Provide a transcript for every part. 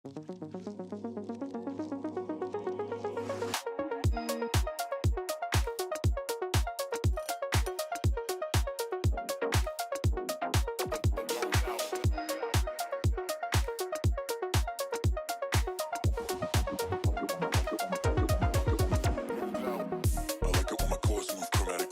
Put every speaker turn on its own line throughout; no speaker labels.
I like it when my chords move chromatically.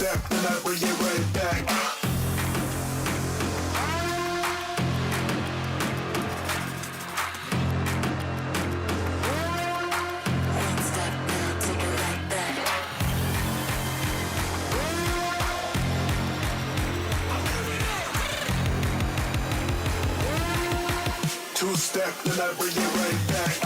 Two-step, then I bring it right back. One step, then I take it right back. Two-step, then I bring it right back.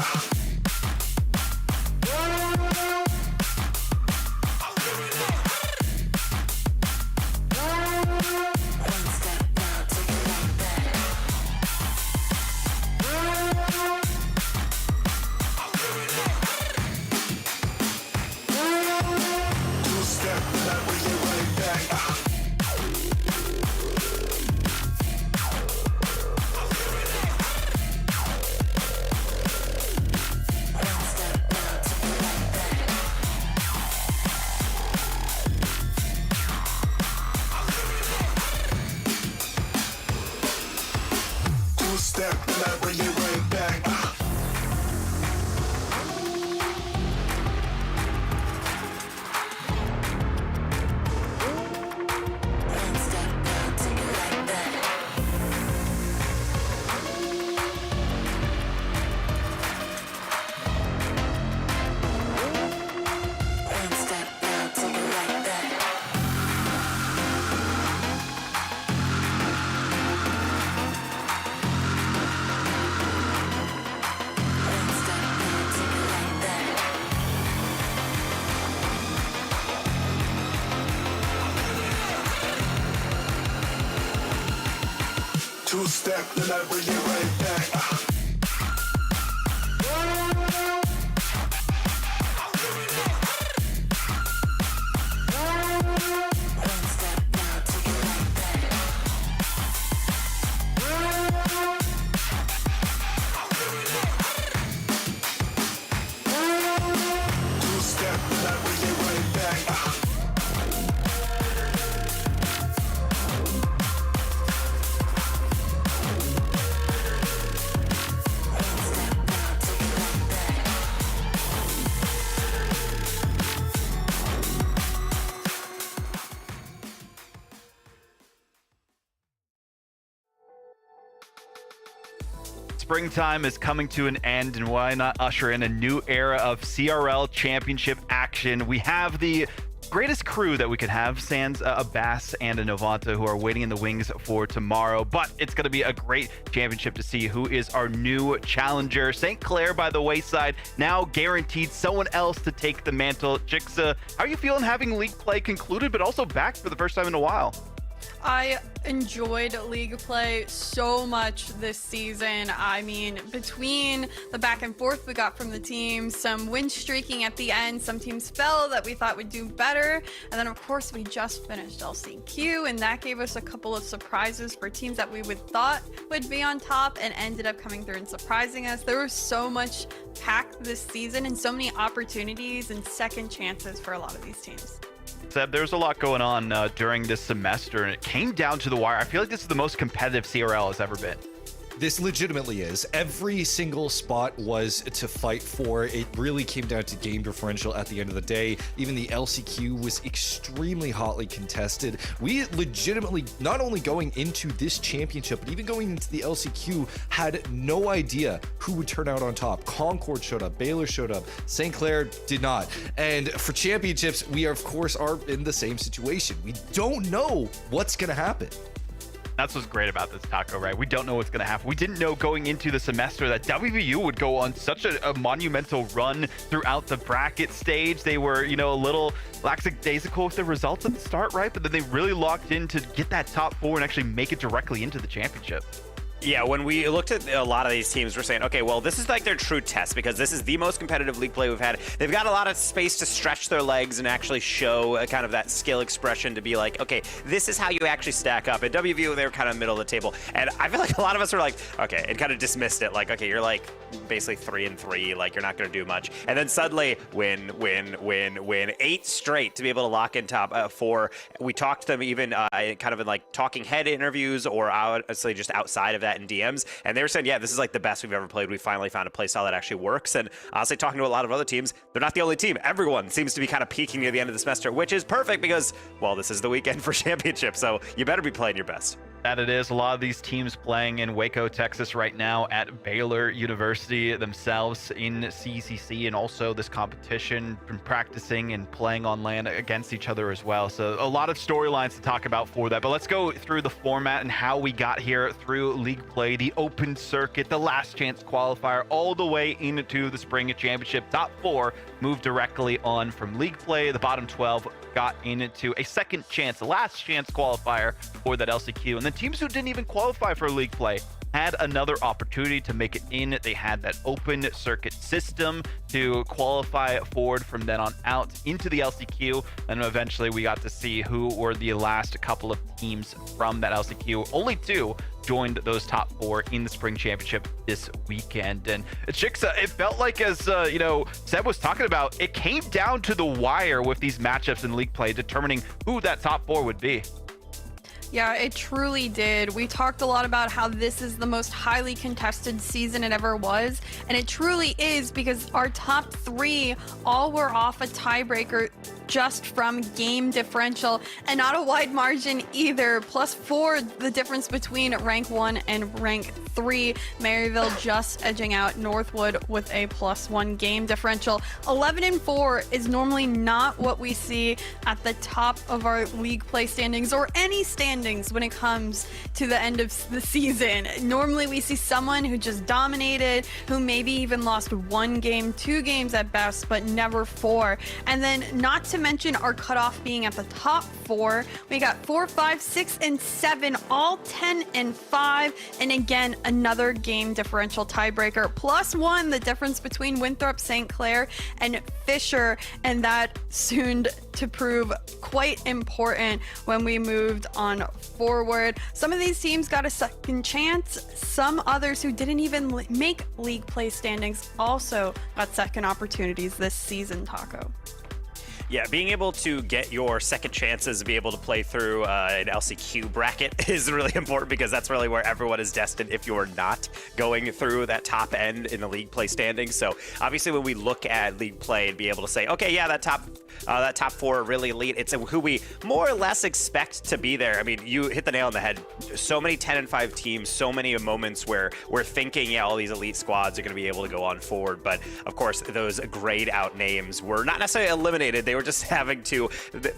Step, then I bring it right back. One step, then I take it right back. One step, then I take it right back. Two-step, then I bring it right back. One step, then I take it right back. Two-step, then I bring it right back.
Springtime is coming to an end, and why not usher in a new era of CRL championship action? We have the greatest crew that we could have, sans a Bass and a Novanta, who are waiting in the wings for tomorrow. But it's going to be a great championship to see who is our new challenger. St. Clair by the wayside, now guaranteed someone else to take the mantle. Jixa, how are you feeling having league play concluded, but also back for the first time in a while?
I enjoyed league play so much this season. I mean, between the back and forth we got from the teams, some win streaking at the end, some teams fell that we thought would do better, and then of course we just finished LCQ, and that gave us a couple of surprises for teams that we would thought would be on top and ended up coming through and surprising us. There was so much packed this season and so many opportunities and second chances for a lot of these teams.
Seb, there's a lot going on during this semester, and it came down to the wire. I feel like this is the most competitive CRL has ever been.
This legitimately is. Every single spot was to fight for. It really came down to game differential at the end of the day. Even the LCQ was extremely hotly contested. We legitimately, not only going into this championship, but even going into the LCQ, had no idea who would turn out on top. Concord showed up, Baylor showed up, St. Clair did not. And for championships, we of course are in the same situation. We don't know what's gonna happen.
That's what's great about this, Taco, right? We don't know what's going to happen. We didn't know going into the semester that WVU would go on such a monumental run throughout the bracket stage. They were, you know, a little lackadaisical with the results at the start, right? But then they really locked in to get that top four and actually make it directly into the championship.
Yeah, when we looked at a lot of these teams, we're saying, okay, well, this is like their true test because this is the most competitive league play we've had. They've got a lot of space to stretch their legs and actually show a kind of that skill expression to be like, okay, this is how you actually stack up. At WVU, they're kind of middle of the table. And I feel like a lot of us were like, okay, and kind of dismissed it. Like, okay, you're like basically 3-3, like you're not going to do much. And then suddenly win, 8 straight to be able to lock in top 4. We talked to them even kind of in like talking head interviews or honestly just outside of that that in DMs, and they were saying, yeah, this is like the best we've ever played. We finally found a play style that actually works. And honestly, talking to a lot of other teams, they're not the only team. Everyone seems to be kind of peaking near the end of the semester, which is perfect because, well, this is the weekend for championship, so you better be playing your best.
That it is. A lot of these teams playing in Waco, Texas right now at Baylor University themselves in CCC, and also this competition, been practicing and playing on land against each other as well. So a lot of storylines to talk about for that. But let's go through the format and how we got here through league play, the open circuit, the last chance qualifier, all the way into the spring championship. Top 4 moved directly on from league play. The bottom 12 got into a second chance, the last chance qualifier for that LCQ. And then teams who didn't even qualify for league play had another opportunity to make it in. They had that open circuit system to qualify forward from then on out into the LCQ. And eventually we got to see who were the last couple of teams from that LCQ. Only 2 joined those top 4 in the spring championship this weekend. And Chixa, it felt like, as Seb was talking about, it came down to the wire with these matchups in league play, determining who that top 4 would be.
Yeah, it truly did. We talked a lot about how this is the most highly contested season it ever was, and it truly is, because our top 3 all were off a tiebreaker just from game differential, and not a wide margin either. +4, the difference between rank 1 and rank 3. Maryville just edging out Northwood with a +1 game differential. 11-4 is normally not what we see at the top of our league play standings, or any standings when it comes to the end of the season. Normally we see someone who just dominated, who maybe even lost 1 game, 2 games at best, but never 4. And then, not to mention our cutoff being at the top 4, we got 4, 5, 6, and 7, all 10-5, and again, another game differential tiebreaker. +1, the difference between Winthrop, St. Clair, and Fischer, and that soon to prove quite important when we moved on forward. Some of these teams got a second chance. Some others who didn't even make league play standings also got second opportunities this season, Taco.
Yeah, being able to get your second chances to be able to play through an LCQ bracket is really important, because that's really where everyone is destined if you're not going through that top end in the league play standings. So obviously when we look at league play and be able to say, okay, yeah, that top 4 are really elite, it's who we more or less expect to be there. I mean, you hit the nail on the head. So many 10-5 teams, so many moments where we're thinking, yeah, all these elite squads are going to be able to go on forward. But of course, those grayed out names were not necessarily eliminated. They were just having to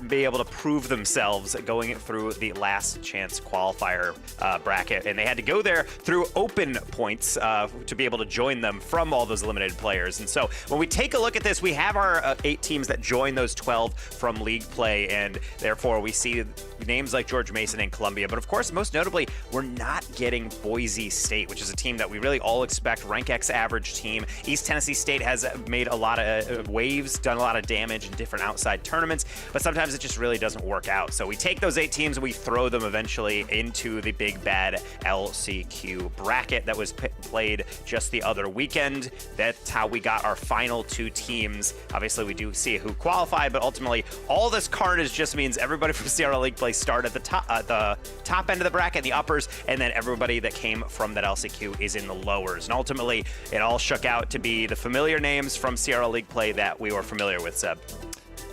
be able to prove themselves going through the last chance qualifier bracket, and they had to go there through open points to be able to join them from all those eliminated players. And so when we take a look at this, we have our 8 teams that join those 12 from league play, and therefore we see names like George Mason and Columbia. But of course, most notably, we're not getting Boise State, which is a team that we really all expect, rank X average team. East Tennessee State has made a lot of waves, done a lot of damage in different outside tournaments, but sometimes it just really doesn't work out. So we take those 8 teams and we throw them eventually into the big bad LCQ bracket that was played just the other weekend. That's how we got our final 2 teams. Obviously, we do see who qualified, but ultimately, all this carnage just means everybody from CRL League Play start at the top end of the bracket, the uppers, and then everybody that came from that LCQ is in the lowers. And ultimately, it all shook out to be the familiar names from CRL League Play that we were familiar with, Seb.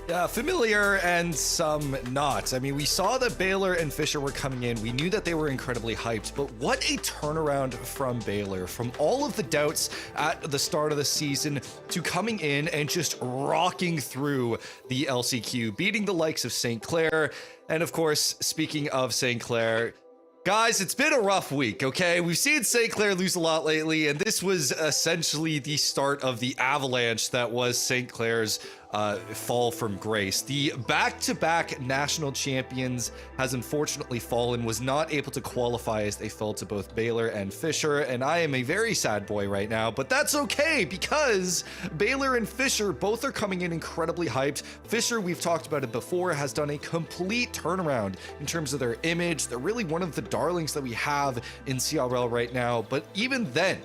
Yeah, familiar and some not. I mean, we saw that Baylor and Fischer were coming in. We knew that they were incredibly hyped, but what a turnaround from Baylor. From all of the doubts at the start of the season to coming in and just rocking through the LCQ, beating the likes of St. Clair. And of course, speaking of St. Clair, guys, it's been a rough week, okay? We've seen St. Clair lose a lot lately, and this was essentially the start of the avalanche that was St. Clair's fall from grace. The back-to-back national champions has unfortunately fallen, was not able to qualify as they fell to both Baylor and Fischer, and I am a very sad boy right now, but that's okay, because Baylor and Fischer both are coming in incredibly hyped. Fischer, we've talked about it before, has done a complete turnaround in terms of their image. They're really one of the darlings that we have in CRL right now, but even then,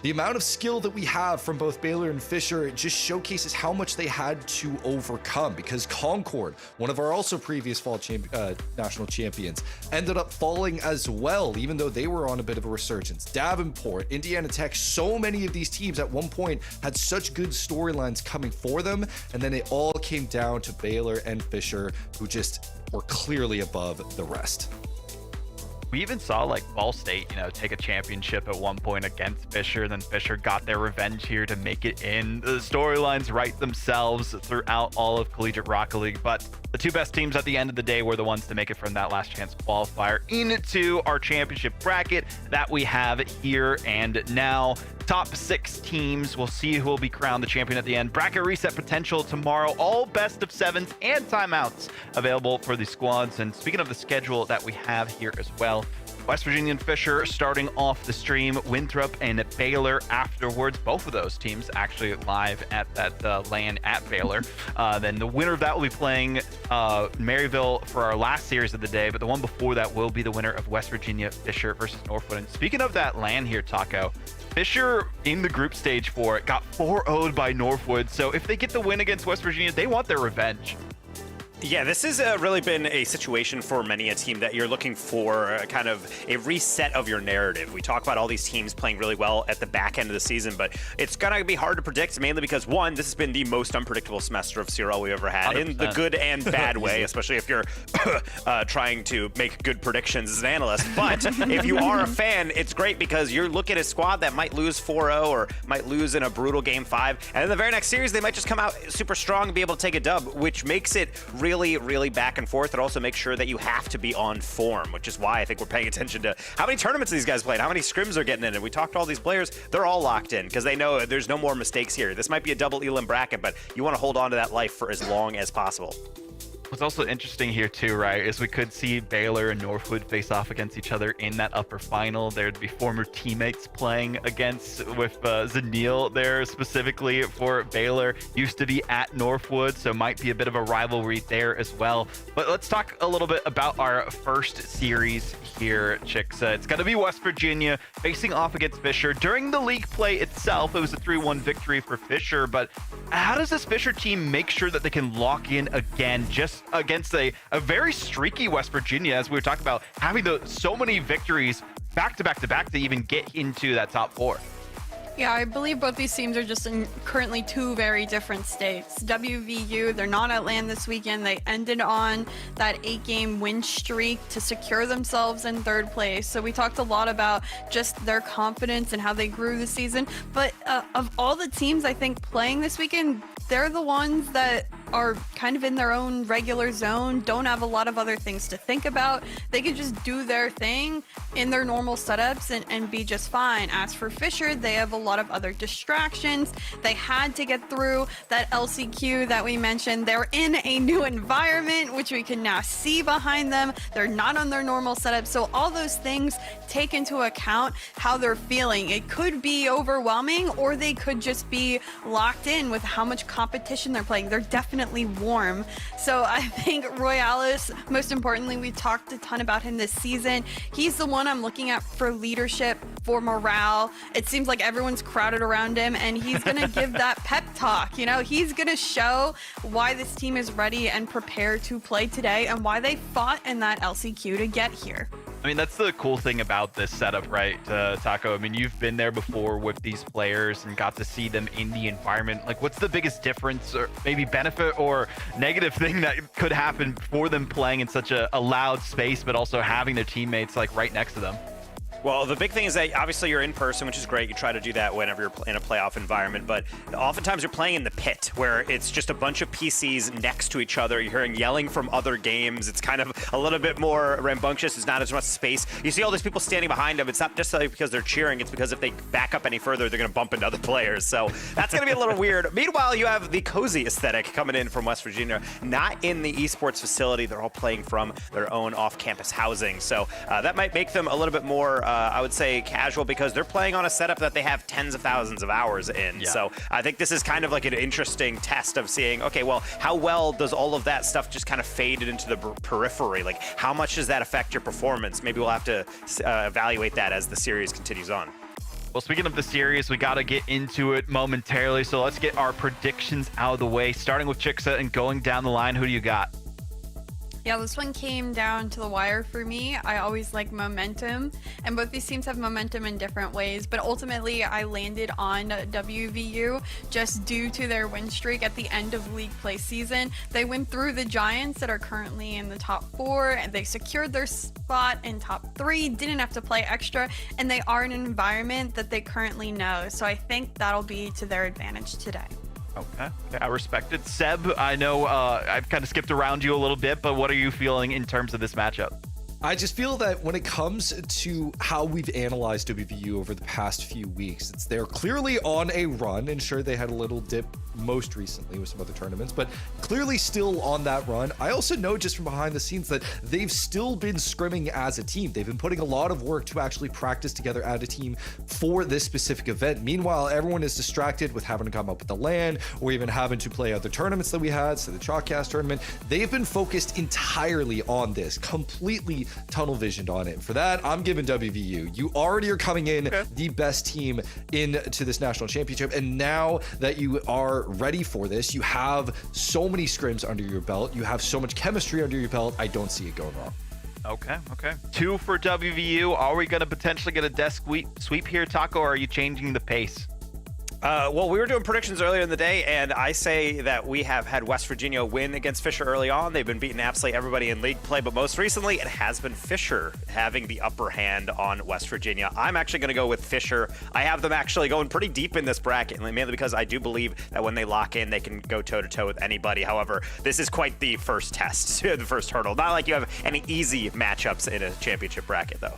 The amount of skill that we have from both Baylor and Fischer just showcases how much they had to overcome, because Concord, one of our also previous fall national champions, ended up falling as well, even though they were on a bit of a resurgence. Davenport, Indiana Tech, so many of these teams at one point had such good storylines coming for them, and then it all came down to Baylor and Fischer, who just were clearly above the rest.
We even saw like Ball State, take a championship at one point against Fischer. Then Fischer got their revenge here to make it in. The storylines write themselves throughout all of Collegiate Rocket League, but the two best teams at the end of the day were the ones to make it from that last chance qualifier into our championship bracket that we have here and now. Top 6 teams. We'll see who will be crowned the champion at the end. Bracket reset potential tomorrow. All best of 7s and timeouts available for the squads. And speaking of the schedule that we have here as well, West Virginia and Fischer starting off the stream, Winthrop and Baylor afterwards. Both of those teams actually live at that LAN at Baylor. Then the winner of that will be playing Maryville for our last series of the day, but the one before that will be the winner of West Virginia Fischer versus Northwood. And speaking of that LAN here, Taco, Fischer in the group stage for it got 4-0'd by Northwood. So if they get the win against West Virginia, they want their revenge.
Yeah, this has really been a situation for many a team that you're looking for kind of a reset of your narrative. We talk about all these teams playing really well at the back end of the season, but it's going to be hard to predict, mainly because, one, this has been the most unpredictable semester of CRL we've ever had 100%. In the good and bad way, especially if you're trying to make good predictions as an analyst. But if you are a fan, it's great because you're looking at a squad that might lose 4-0 or might lose in a brutal Game 5, and in the very next series, they might just come out super strong and be able to take a dub, which makes it really back and forth. It also makes sure that you have to be on form, which is why I think we're paying attention to how many tournaments these guys played, how many scrims are getting in. And we talked to all these players, they're all locked in because they know there's no more mistakes here. This might be a double elim bracket, but you want to hold on to that life for as long as possible.
What's also interesting here too, right, is we could see Baylor and Northwood face off against each other in that upper final. There'd be former teammates playing against with Zanil there specifically for Baylor. Used to be at Northwood, so might be a bit of a rivalry there as well. But let's talk a little bit about our first series here, Chicks. It's going to be West Virginia facing off against Fischer. During the league play itself, it was a 3-1 victory for Fischer, but how does this Fischer team make sure that they can lock in again just against a very streaky West Virginia, as we were talking about, having so many victories back to back to back to even get into that top 4?
Yeah, I believe both these teams are just in currently 2 very different states. WVU, they're not at LAN this weekend. They ended on that 8-game win streak to secure themselves in 3rd place. So we talked a lot about just their confidence and how they grew this season. But of all the teams, I think, playing this weekend, they're the ones that are kind of in their own regular zone, don't have a lot of other things to think about. They can just do their thing in their normal setups and be just fine. As for Fischer, they have a lot of other distractions. They had to get through that LCQ that we mentioned. They're in a new environment, which we can now see behind them. They're not on their normal setup. So all those things take into account how they're feeling. It could be overwhelming, or they could just be locked in with how much competition they're playing. They're definitely warm. So I think Royales, most importantly, we talked a ton about him this season. He's the one I'm looking at for leadership, for morale. It seems like everyone's crowded around him, and he's going to give that pep talk. He's going to show why this team is ready and prepared to play today and why they fought in that LCQ to get here.
I mean, that's the cool thing about this setup, right, Taco? I mean, you've been there before with these players and got to see them in the environment. Like, what's the biggest difference or maybe benefit or negative thing that could happen for them playing in such a loud space, but also having their teammates, like, right next to them?
Well, the big thing is that obviously you're in person, which is great. You try to do that whenever you're in a playoff environment, but oftentimes you're playing in the pit where it's just a bunch of PCs next to each other. You're hearing yelling from other games. It's kind of a little bit more rambunctious. It's not as much space. You see all these people standing behind them. It's not just because they're cheering. It's because if they back up any further, they're going to bump into other players. So that's going to be a little weird. Meanwhile, you have the cozy aesthetic coming in from West Virginia, not in the esports facility. They're all playing from their own off-campus housing. So that might make them a little bit more I would say casual, because they're playing on a setup that they have tens of thousands of hours in. Yeah. So I think this is kind of like an interesting test of seeing, okay, well, how well does all of that stuff just kind of fade into the periphery? Like, how much does that affect your performance? Maybe we'll have to evaluate that as the series continues on.
Well, speaking of the series, we got to get into it momentarily. So let's get our predictions out of the way, starting with Chicksa and going down the line. Who do you got?
Yeah, this one came down to the wire for me. I always like momentum, and both these teams have momentum in different ways, but ultimately I landed on WVU just due to their win streak at the end of league play season. They went through the Giants that are currently in the top 4, and they secured their spot in top 3, didn't have to play extra, and they are in an environment that they currently know. So I think that'll be to their advantage today.
Okay, I respect it. Seb, I know I've kind of skipped around you a little bit, but what are you feeling in terms of this matchup?
I just feel that when it comes to how we've analyzed WVU over the past few weeks, they're clearly on a run, and sure, they had a little dip most recently with some other tournaments, but clearly still on that run. I also know just from behind the scenes that they've still been scrimming as a team. They've been putting a lot of work to actually practice together as a team for this specific event. Meanwhile, everyone is distracted with having to come up with the LAN or even having to play other tournaments that we had, so the Chalkcast tournament. They've been focused entirely on this, completely tunnel visioned on it. And for that, I'm giving WVU. You already are coming in the best team into this national championship, and now that you are ready for this, you have so many scrims under your belt, you have so much chemistry under your belt, I don't see it going wrong.
Okay. 2 for WVU. Are we going to potentially get a desk sweep here, Taco, or are you changing the pace?
Well, we were doing predictions earlier in the day, and I say that we have had West Virginia win against Fischer early on. They've been beating absolutely everybody in league play, but most recently it has been Fischer having the upper hand on West Virginia. I'm actually going to go with Fischer. I have them actually going pretty deep in this bracket, mainly because I do believe that when they lock in, they can go toe-to-toe with anybody. However, this is quite the first test, the first hurdle. Not like you have any easy matchups in a championship bracket, though.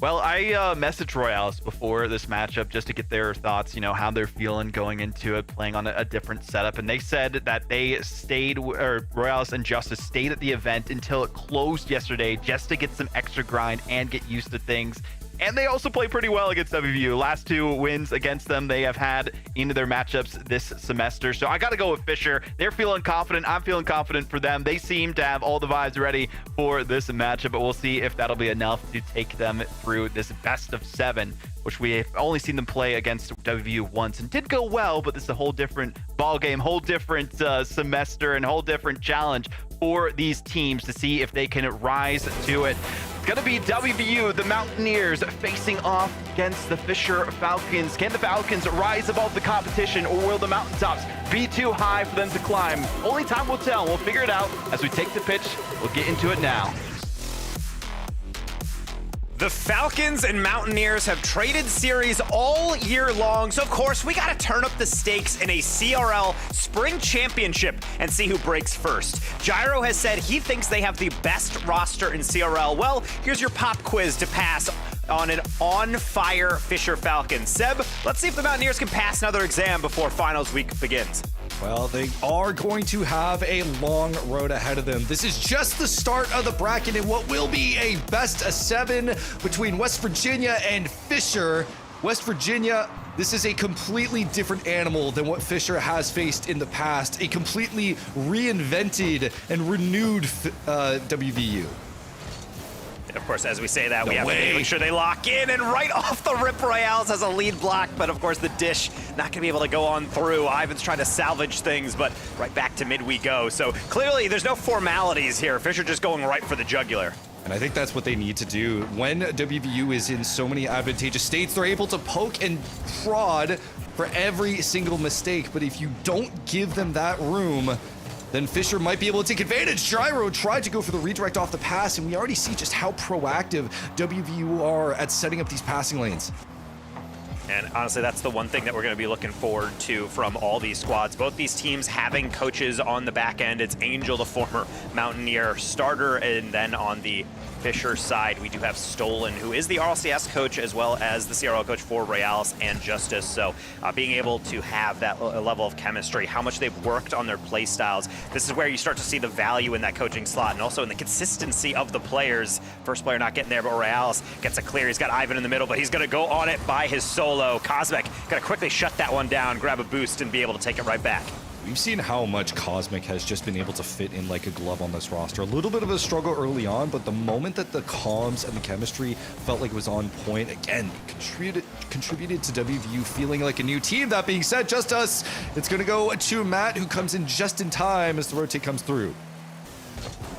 Well, I messaged Royales before this matchup just to get their thoughts, how they're feeling going into it, playing on a different setup. And they said that they stayed, or Royales and Justice stayed at the event until it closed yesterday just to get some extra grind and get used to things. And they also play pretty well against WVU. Last 2 wins against them they have had into their matchups this semester. So I got to go with Fischer. They're feeling confident. I'm feeling confident for them. They seem to have all the vibes ready for this matchup, but we'll see if that'll be enough to take them through this best of 7, which we have only seen them play against WVU once and did go well, but this is a whole different ball game, whole different semester, and whole different challenge for these teams to see if they can rise to it. It's going to be WVU, the Mountaineers, facing off against the Fischer Falcons. Can the Falcons rise above the competition, or will the mountaintops be too high for them to climb? Only time will tell. We'll figure it out as we take the pitch. We'll get into it now.
The Falcons and Mountaineers have traded series all year long, so of course we gotta turn up the stakes in a CRL Spring Championship and see who breaks first. Gyro has said he thinks they have the best roster in CRL. Well, here's your pop quiz to pass on an on-fire Fischer Falcons. Seb, let's see if the Mountaineers can pass another exam before finals week begins.
Well, they are going to have a long road ahead of them. This is just the start of the bracket in what will be a best of 7 between West Virginia and Fischer. West Virginia, this is a completely different animal than what Fischer has faced in the past. A completely reinvented and renewed WVU.
Of course, as we say that, we have to make sure they lock in, and right off the rip, Royales has a lead block, but of course the dish not gonna be able to go on through. Ivan's trying to salvage things, but right back to mid we go. So clearly there's no formalities here. Fischer just going right for the jugular.
And I think that's what they need to do. When WVU is in so many advantageous states, they're able to poke and prod for every single mistake. But if you don't give them that room, then Fischer might be able to take advantage. Gyro tried to go for the redirect off the pass, and we already see just how proactive WVU are at setting up these passing lanes.
And honestly, that's the one thing that we're going to be looking forward to from all these squads. Both these teams having coaches on the back end. It's Angel, the former Mountaineer starter, and then on the Fischer side, we do have Stolen, who is the RLCS coach as well as the CRL coach for Royales and Justice. So being able to have that level of chemistry, how much they've worked on their play styles, this is where you start to see the value in that coaching slot and also in the consistency of the players. First player not getting there, but Royales gets a clear. He's got Ivan in the middle, but he's going to go on it by his solo. Cosmic got to quickly shut that one down, grab a boost, and be able to take it right back.
We've seen how much Cosmic has just been able to fit in like a glove on this roster. A little bit of a struggle early on, but the moment that the comms and the chemistry felt like it was on point, again, contributed to WVU feeling like a new team. That being said, just us, it's going to go to Matt, who comes in just in time as the rotate comes through.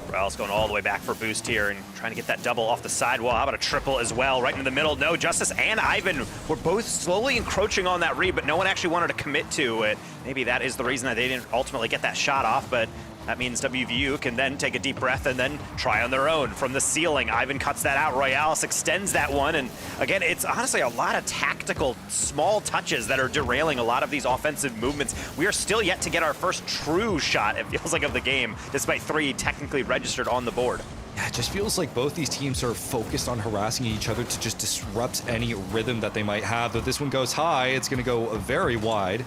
Morales going all the way back for boost here and trying to get that double off the sidewall. How about a triple as well, right in the middle? No, Justice and Ivan were both slowly encroaching on that read, but no one actually wanted to commit to it. Maybe that is the reason that they didn't ultimately get that shot off, but that means WVU can then take a deep breath and then try on their own from the ceiling. Ivan cuts that out. Royales extends that one. And again, it's honestly a lot of tactical small touches that are derailing a lot of these offensive movements. We are still yet to get our first true shot, it feels like, of the game, despite 3 technically registered on the board.
Yeah, it just feels like both these teams are focused on harassing each other to just disrupt any rhythm that they might have. Though this one goes high, it's going to go very wide.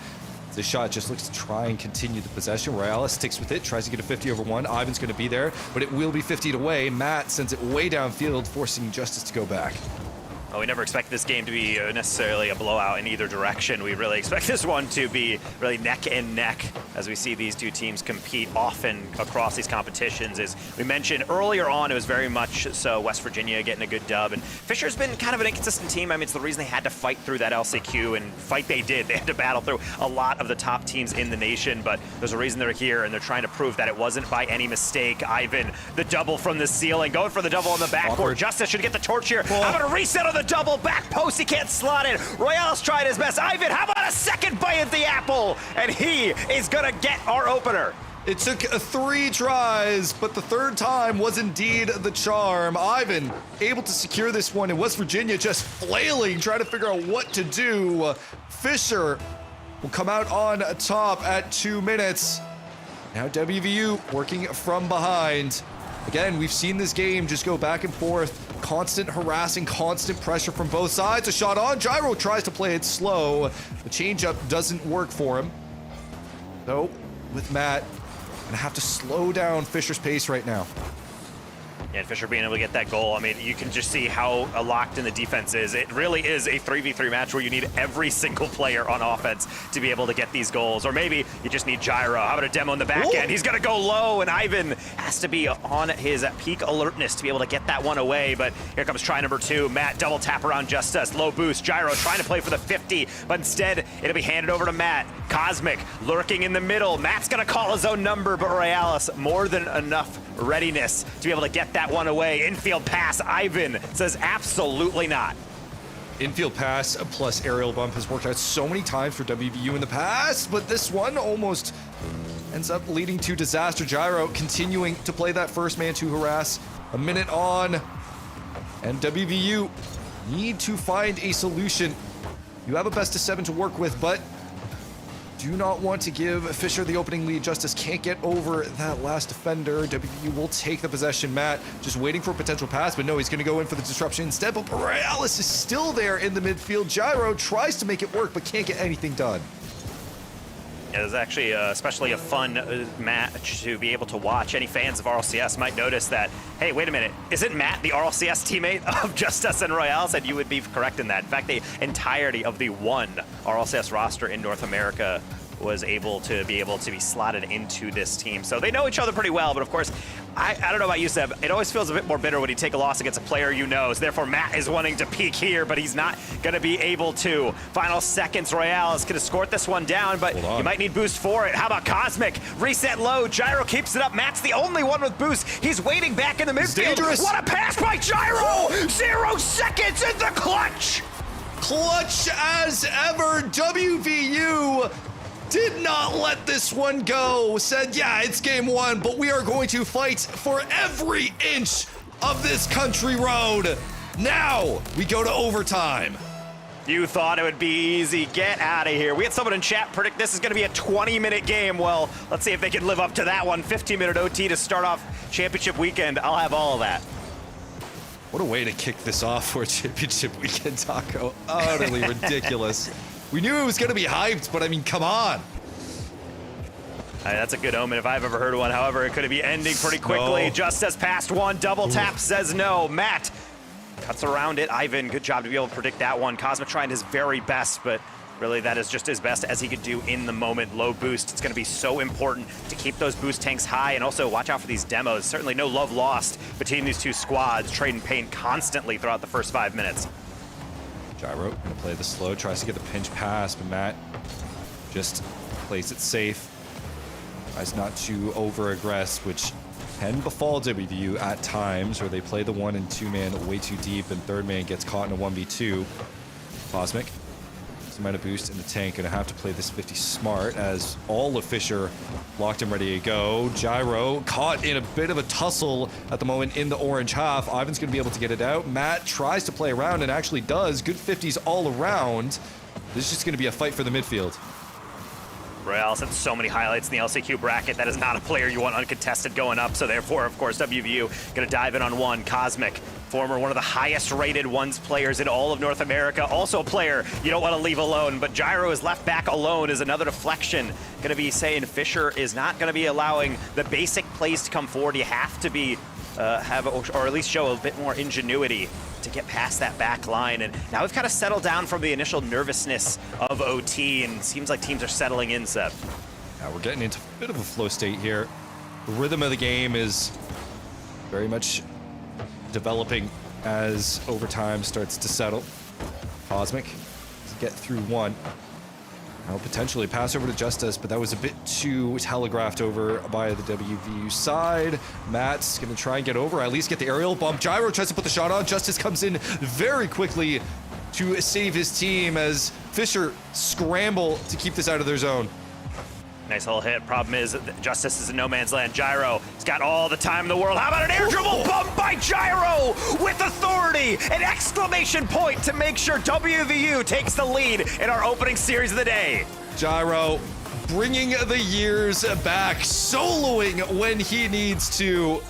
The shot just looks to try and continue the possession. Royales sticks with it, tries to get a 50/1. Ivan's going to be there, but it will be 50 away. Matt sends it way downfield, forcing Justice to go back.
Well, we never expect this game to be necessarily a blowout in either direction. We really expect this one to be really neck and neck as we see these two teams compete often across these competitions. As we mentioned earlier on, it was very much so West Virginia getting a good dub. And Fisher's been kind of an inconsistent team. I mean, it's the reason they had to fight through that LCQ, and fight they did. They had to battle through a lot of the top teams in the nation, but there's a reason they're here, and they're trying to prove that it wasn't by any mistake. Ivan, the double from the ceiling, going for the double on the backboard. Justice should get the torch here. How about a reset on the double back post? He can't slot it. Royales tried his best. Ivan, how about a second bite at the apple? And he is gonna get our opener.
It took 3 tries, but the third time was indeed the charm. Ivan able to secure this one, and West Virginia just flailing, trying to figure out what to do. Fischer will come out on top at 2 minutes. Now WVU working from behind. Again, we've seen this game just go back and forth. Constant harassing, constant pressure from both sides. A shot on. Gyro tries to play it slow. The changeup doesn't work for him. So, with Matt, gonna have to slow down Fisher's pace right now.
And Fischer being able to get that goal, I mean, you can just see how locked in the defense is. It really is a 3v3 match where you need every single player on offense to be able to get these goals. Or maybe you just need Gyro. How about a demo in the back end? He's gonna go low, and Ivan has to be on his peak alertness to be able to get that one away. But here comes try number 2. Matt, double tap around Justice, low boost. Gyro trying to play for the 50, but instead it'll be handed over to Matt. Cosmic lurking in the middle. Matt's gonna call his own number, but Royales more than enough readiness to be able to get that one away. Infield pass. Ivan says absolutely not.
Infield pass plus aerial bump has worked out so many times for WVU in the past, but this one almost ends up leading to disaster. Gyro continuing to play that first man to harass. A minute on, and WVU need to find a solution. You have a best of 7 to work with, but do not want to give Fischer the opening lead. Justice can't get over that last defender. WVU will take the possession. Matt just waiting for a potential pass, but no, he's going to go in for the disruption instead. But Morales is still there in the midfield. Gyro tries to make it work, but can't get anything done.
Yeah, this is actually especially a fun match to be able to watch. Any fans of RLCS might notice that, hey, wait a minute, isn't Matt the RLCS teammate of Justice and Royales? And you would be correct in that. In fact, the entirety of the one RLCS roster in North America was able to be slotted into this team. So they know each other pretty well, but of course, I don't know about you, Seb, it always feels a bit more bitter when you take a loss against a player you know. So therefore, Matt is wanting to peak here, but he's not going to be able to. Final seconds, Royales could escort this one down, but you might need boost for it. How about Cosmic? Reset low, Gyro keeps it up. Matt's the only one with boost. He's waiting back in the midfield. What a pass by Gyro! 0 seconds in the clutch!
Clutch as ever, WVU did not let this one go. Said, yeah, it's game 1, but we are going to fight for every inch of this country road. Now we go to overtime.
You thought it would be easy. Get out of here. We had someone in chat predict this is going to be a 20-minute game. Well, let's see if they can live up to that one. 15-minute OT to start off championship weekend. I'll have all of that.
What a way to kick this off for championship weekend, Taco. Utterly ridiculous. We knew it was going to be hyped, but I mean, come on.
That's a good omen if I've ever heard one. However, it could be ending pretty quickly.
No.
Just as past one, double tap says no. Matt cuts around it. Ivan, good job to be able to predict that one. Cosmic trying his very best, but Really, that is just as best as he could do in the moment. Low boost. It's going to be so important to keep those boost tanks high, and also watch out for these demos. Certainly no love lost between these two squads, trading paint constantly throughout the first 5 minutes.
Gyro gonna play the slow, tries to get the pinch pass, but Matt just plays it safe. Tries not to over-aggress, which can befall WVU at times, where they play the 1 and 2 man way too deep, and third man gets caught in a 1v2. Cosmic, some amount of boost in the tank, gonna have to play this 50 smart, as all of Fischer locked and ready to go. Gyro caught in a bit of a tussle at the moment in the orange half. Ivan's gonna be able to get it out. Matt tries to play around and actually does. Good 50s all around. This is just gonna be a fight for the midfield.
Royales had so many highlights in the LCQ bracket. That is not a player you want uncontested going up. So therefore, of course, WVU going to dive in on one. Cosmic, former one of the highest rated ones players in all of North America. Also a player you don't want to leave alone. But Gyro is left back alone is another deflection. Going to be saying Fischer is not going to be allowing the basic plays to come forward. You have to be, or at least show a bit more ingenuity to get past that back line. And now we've kind of settled down from the initial nervousness of OT, and seems like teams are settling in, Seb.
Now we're getting into a bit of a flow state here. The rhythm of the game is very much developing as overtime starts to settle. Cosmic does get through one. Now potentially pass over to Justice, but that was a bit too telegraphed over by the WVU side. Matt's gonna try and get over, at least get the aerial bump. Gyro tries to put the shot on. Justice comes in very quickly to save his team as Fischer scramble to keep this out of their zone.
Nice little hit. Problem is, Justice is in no man's land. Gyro, he's got all the time in the world. How about an air dribble bump by Gyro with authority? An exclamation point to make sure WVU takes the lead in our opening series of the day.
Gyro bringing the years back, soloing when he needs to.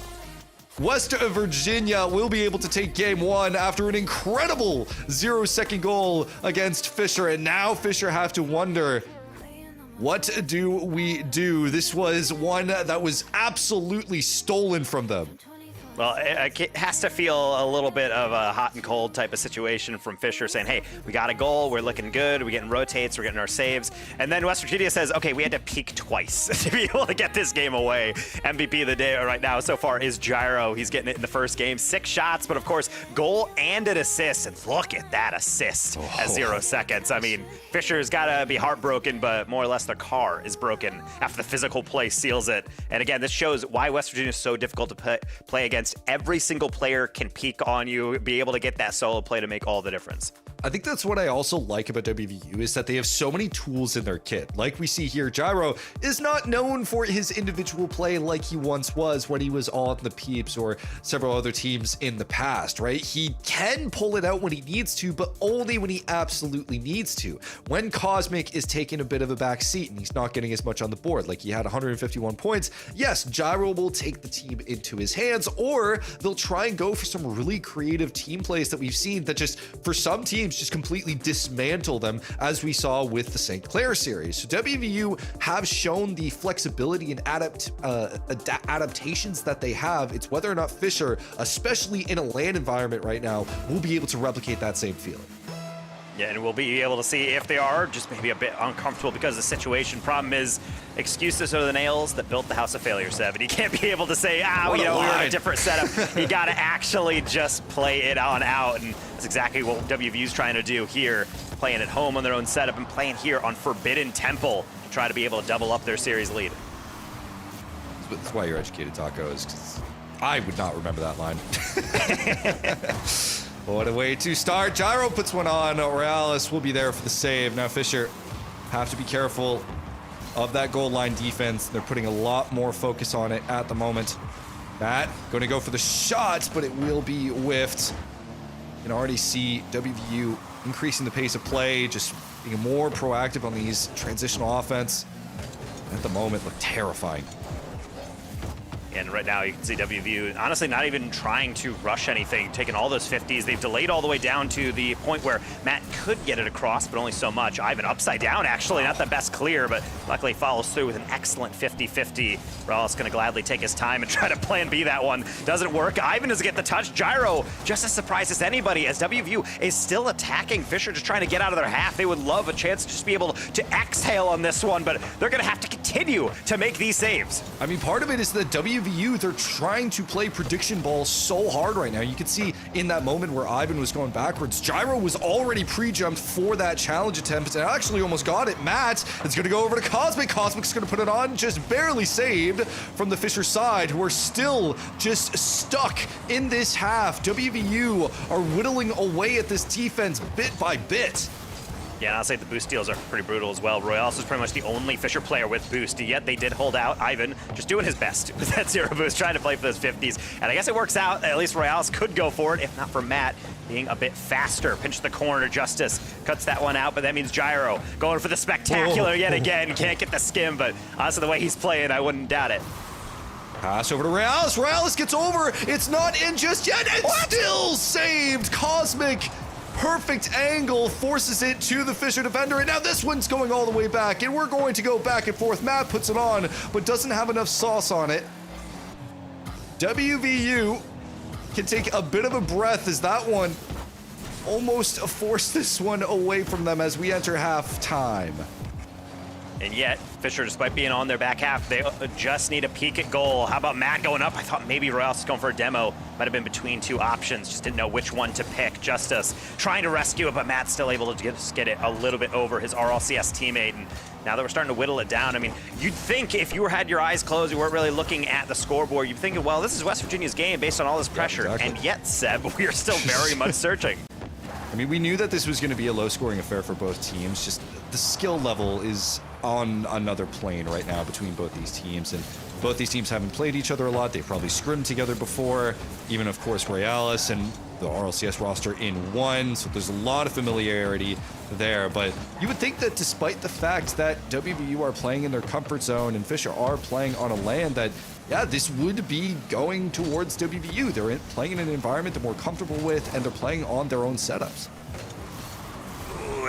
West Virginia will be able to take game one after an incredible 0-second goal against Fischer, and now Fischer have to wonder, what do we do? This was one that was absolutely stolen from them.
Well, it has to feel a little bit of a hot and cold type of situation from Fischer saying, hey, we got a goal, we're looking good, we're getting rotates, we're getting our saves. And then West Virginia says, okay, we had to peak twice to be able to get this game away. MVP of the day right now so far is Gyro. He's getting it in the first game. 6 shots, but of course, goal and an assist. And look at that assist at 0 seconds. I mean, Fischer's got to be heartbroken, but more or less their car is broken after the physical play seals it. And again, this shows why West Virginia is so difficult to play against. Every single player can peak on you, be able to get that solo play to make all the difference.
I think that's what I also like about WVU is that they have so many tools in their kit. Like we see here, Gyro is not known for his individual play like he once was when he was on the Peeps or several other teams in the past, right? He can pull it out when he needs to, but only when he absolutely needs to. When Cosmic is taking a bit of a back seat and he's not getting as much on the board, like he had 151 points, yes, Gyro will take the team into his hands, or they'll try and go for some really creative team plays that we've seen that just, for some teams, just completely dismantle them, as we saw with the St. Clair series. So WVU have shown the flexibility and adaptations that they have. It's whether or not Fischer, especially in a LAN environment right now, will be able to replicate that same feeling.
Yeah, and we'll be able to see if they are just maybe a bit uncomfortable because of the situation. Problem is, excuses are the nails that built the House of Failure, Seven. You can't be able to say, we were in a different setup. You got to actually just play it on out, and that's exactly what WVU's trying to do here, playing at home on their own setup and playing here on Forbidden Temple to try to be able to double up their series lead.
That's why you're educated, Taco, is because I would not remember that line. What a way to start. Gyro puts one on. Royales will be there for the save. Now Fischer have to be careful of that goal line defense. They're putting a lot more focus on it at the moment. Matt going to go for the shot, but it will be whiffed. You can already see WVU increasing the pace of play, just being more proactive on these transitional offense. At the moment, look terrifying.
And right now you can see WVU honestly not even trying to rush anything, taking all those 50s. They've delayed all the way down to the point where Matt could get it across, but only so much. Ivan upside down, actually, not the best clear, but luckily follows through with an excellent 50-50. Raul going to gladly take his time and try to plan B that one. Doesn't work. Ivan doesn't get the touch. Gyro just as surprised as anybody as WVU is still attacking. Fischer just trying to get out of their half. They would love a chance to just be able to exhale on this one, but they're going to have to continue to make these saves.
I mean, part of it is that WVU, they're trying to play prediction ball so hard right now. You could see in that moment where Ivan was going backwards, Gyro was already pre-jumped for that challenge attempt and actually almost got it. Matt is going to go over to Cosmic. Cosmic's going to put it on, just barely saved from the Fischer side, who are still just stuck in this half. WVU are whittling away at this defense bit by bit.
Yeah, and I'll say the boost deals are pretty brutal as well. Royales is pretty much the only Fischer player with boost, yet they did hold out. Ivan just doing his best with that zero boost, trying to play for those 50s. And I guess it works out. At least Royales could go for it, if not for Matt being a bit faster. Pinch the corner, Justice cuts that one out, but that means Gyro going for the spectacular yet again. Can't get the skim, but honestly, the way he's playing, I wouldn't doubt it.
Pass over to Royales. Royales gets over. It's not in just yet. And still saved. Cosmic. Perfect angle forces it to the Fischer defender, and now this one's going all the way back, and we're going to go back and forth. Matt puts it on, but doesn't have enough sauce on it. WVU can take a bit of a breath as that one almost forced this one away from them as we enter halftime.
And yet, Fischer, despite being on their back half, they just need a peek at goal. How about Matt going up? I thought maybe Royales was going for a demo. Might have been between two options. Just didn't know which one to pick. Justice trying to rescue it, but Matt's still able to just get it a little bit over his RLCS teammate. And now that we're starting to whittle it down, I mean, you'd think if you had your eyes closed, you weren't really looking at the scoreboard, you'd think, well, this is West Virginia's game based on all this pressure.
Yeah, exactly.
And yet, Seb, we are still very much searching.
I mean, we knew that this was going to be a low-scoring affair for both teams. Just the skill level is on another plane right now between both these teams, and both these teams haven't played each other a lot. They've probably scrimmed together before, even of course Royales and the RLCS roster in one, so there's a lot of familiarity there. But you would think that despite the fact that WVU are playing in their comfort zone and Fischer are playing on a land that, yeah, this would be going towards WVU. They're playing in an environment they're more comfortable with, and they're playing on their own setups.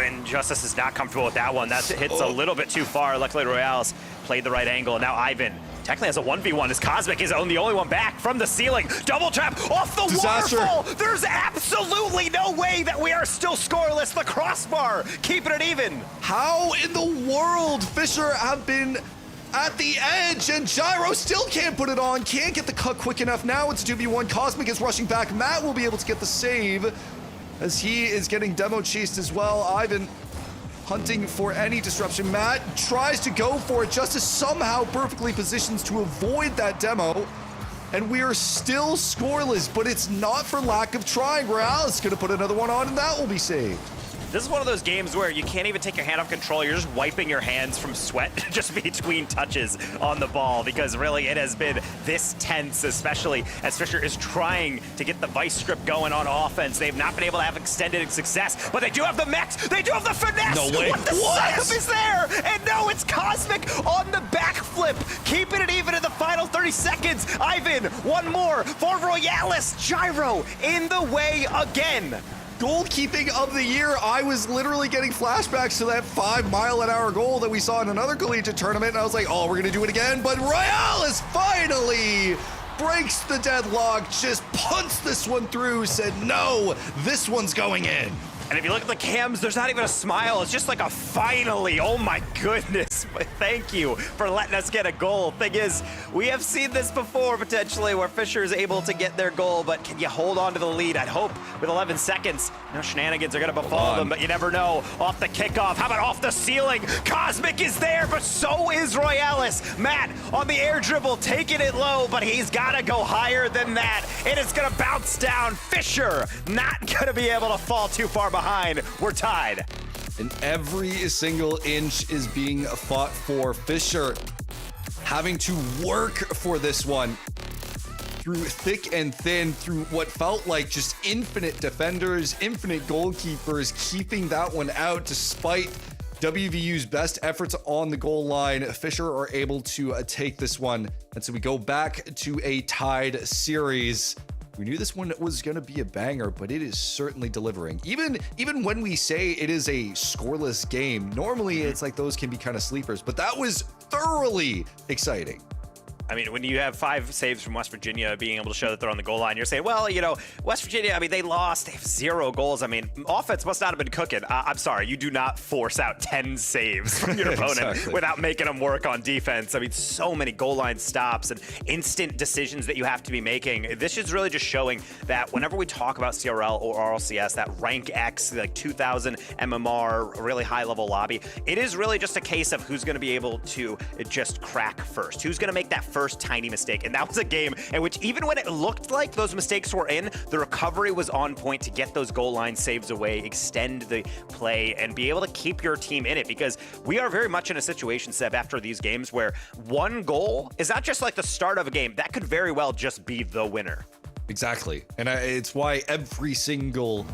And Justice is not comfortable with that one. That hits a little bit too far. Luckily, Royales played the right angle. And now Ivan technically has a 1v1 as Cosmic is the only one back from the ceiling. Double trap off the
Disaster.
waterfall. There's absolutely no way that we are still scoreless. The crossbar keeping it even.
How in the world Fischer have been at the edge, and Gyro still can't put it on, can't get the cut quick enough. Now it's 2v1. Cosmic is rushing back. Matt will be able to get the save as he is getting demo chased as well. Ivan hunting for any disruption. Matt tries to go for it. Justice somehow perfectly positions to avoid that demo. And we are still scoreless, but it's not for lack of trying. Royales is going to put another one on, and that will be saved.
This is one of those games where you can't even take your hand off control. You're just wiping your hands from sweat just between touches on the ball, because really it has been this tense, especially as Fischer is trying to get the vice script going on offense. They've not been able to have extended success, but they do have the mechs. They do have the finesse.
No way.
What the setup is there? And no, it's Cosmic on the backflip, keeping it even in the final 30 seconds. Ivan, one more for Royales. Gyro in the way again.
Goalkeeping of the year. I was literally getting flashbacks to that 5-mile-an-hour goal that we saw in another collegiate tournament, and I was like, oh, we're gonna do it again. But Royales finally breaks the deadlock, just punts this one through, said, no, this one's going in.
And if you look at the cams, there's not even a smile. It's just like a finally. Oh my goodness. Thank you for letting us get a goal. Thing is, we have seen this before potentially where Fischer is able to get their goal, but can you hold on to the lead? I'd hope with 11 seconds. No shenanigans are going to befall them, but you never know. Off the kickoff. How about off the ceiling? Cosmic is there, but so is Royales. Matt on the air dribble, taking it low, but he's got to go higher than that. It is going to bounce down. Fischer not going to be able to fall too far behind. We're tied.
And every single inch is being fought for. Fischer having to work for this one through thick and thin, through what felt like just infinite defenders, infinite goalkeepers, keeping that one out despite WVU's best efforts on the goal line. Fischer are able to take this one. And so we go back to a tied series. We knew this one was going to be a banger, but it is certainly delivering. Even when we say it is a scoreless game, normally it's like those can be kind of sleepers, but that was thoroughly exciting.
I mean, when you have 5 saves from West Virginia being able to show that they're on the goal line, you're saying, well, you know, West Virginia, I mean, they lost. They have 0 goals. I mean, offense must not have been cooking. I'm sorry. You do not force out 10 saves from your opponent
Exactly.
without making them work on defense. I mean, so many goal line stops and instant decisions that you have to be making. This is really just showing that whenever we talk about CRL or RLCS, that rank X, like 2000 MMR, really high level lobby, it is really just a case of who's going to be able to just crack first. Who's going to make that first tiny mistake. And that was a game in which even when it looked like those mistakes were in, the recovery was on point to get those goal line saves away, extend the play, and be able to keep your team in it. Because we are very much in a situation, Seb, after these games where one goal is not just like the start of a game. That could very well just be the winner.
Exactly. And it's why every single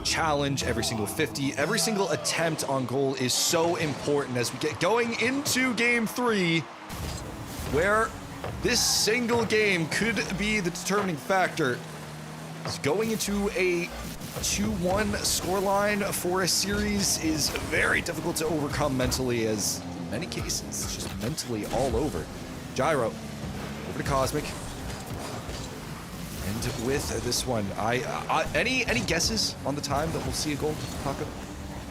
challenge, every single 50, every single attempt on goal is so important as we get going into game 3, where this single game could be the determining factor. It's going into a 2-1 scoreline for a series is very difficult to overcome mentally, as in many cases, it's just mentally all over. Gyro, over to Cosmic. And with this one, any guesses on the time that we'll see a goal, Paco?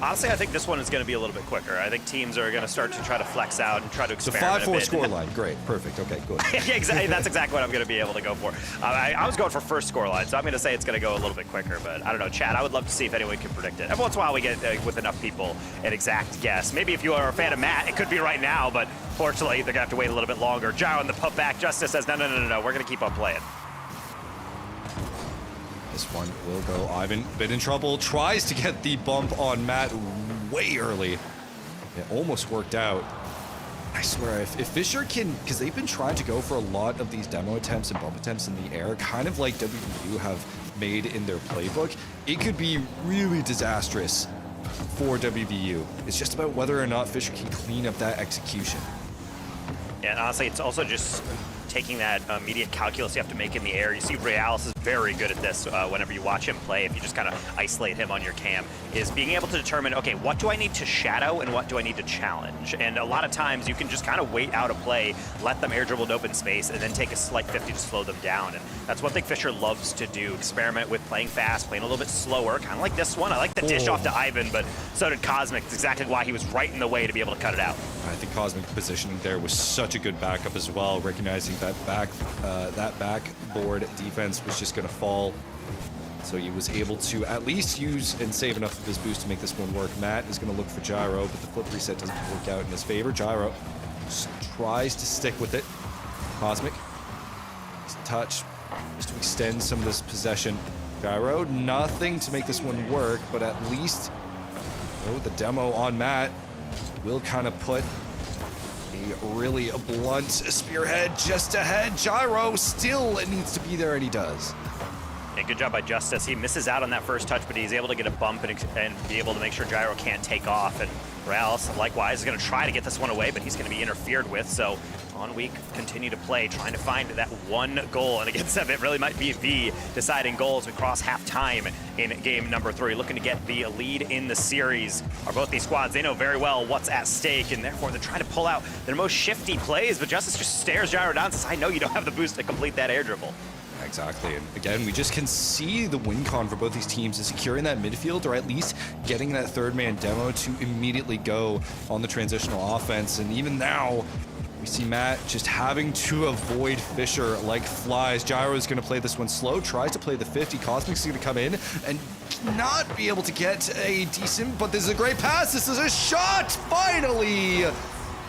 Honestly, I think this one is going to be a little bit quicker. I think teams are going to start to try to flex out and try to experiment a bit.
5-4 scoreline. Great. Perfect. Okay, good.
Yeah, exactly. That's exactly what I'm going to be able to go for. I was going for first scoreline, so I'm going to say it's going to go a little bit quicker. But I don't know, Chad, I would love to see if anyone can predict it. Every once in a while we get, with enough people, an exact guess. Maybe if you are a fan of Matt, it could be right now, but fortunately, they're going to have to wait a little bit longer. Gyro in the putback. Justice says, no, we're going to keep on playing.
This one will go. Ivan, been in trouble, tries to get the bump on Matt way early. It almost worked out. I swear, if Fischer can, because they've been trying to go for a lot of these demo attempts and bump attempts in the air, kind of like WVU have made in their playbook, it could be really disastrous for WVU. It's just about whether or not Fischer can clean up that execution.
Yeah, and honestly, it's also just taking that immediate calculus you have to make in the air. You see Realis is very good at this whenever you watch him play, if you just kind of isolate him on your cam, is being able to determine, okay, what do I need to shadow and what do I need to challenge? And a lot of times you can just kind of wait out a play, let them air dribble to open space, and then take a slight 50 to slow them down. And that's one thing Fischer loves to do, experiment with playing fast, playing a little bit slower, kind of like this one. I like the dish off to Ivan, but so did Cosmic. It's exactly why he was right in the way to be able to cut it out.
I think Cosmic positioning there was such a good backup as well, recognizing that backboard defense was just going to fall. So he was able to at least use and save enough of his boost to make this one work. Matt is going to look for Gyro, but the flip reset doesn't work out in his favor. Gyro just tries to stick with it. Cosmic, his touch, just to extend some of this possession. Gyro, nothing to make this one work, but at least the demo on Matt will kind of put a really blunt spearhead just ahead. Gyro still needs to be there, and he does.
And good job by Justice. He misses out on that first touch, but he's able to get a bump and be able to make sure Gyro can't take off. And Realis, likewise, is going to try to get this one away, but he's going to be interfered with. So on week, continue to play, trying to find that one goal. And against them, it really might be the deciding goal as we cross halftime in game number 3. Looking to get the lead in the series. Are both these squads, they know very well what's at stake, and therefore they're trying to pull out their most shifty plays. But Justice just stares Gyro down and says, I know you don't have the boost to complete that air dribble.
Exactly, and again, we just can see the win con for both these teams is securing that midfield, or at least getting that third man demo to immediately go on the transitional offense. And even now, we see Matt just having to avoid Fischer like flies. Gyro is going to play this one slow, tries to play the 50. Cosmic's going to come in and not be able to get a decent, but this is a great pass. This is a shot, finally!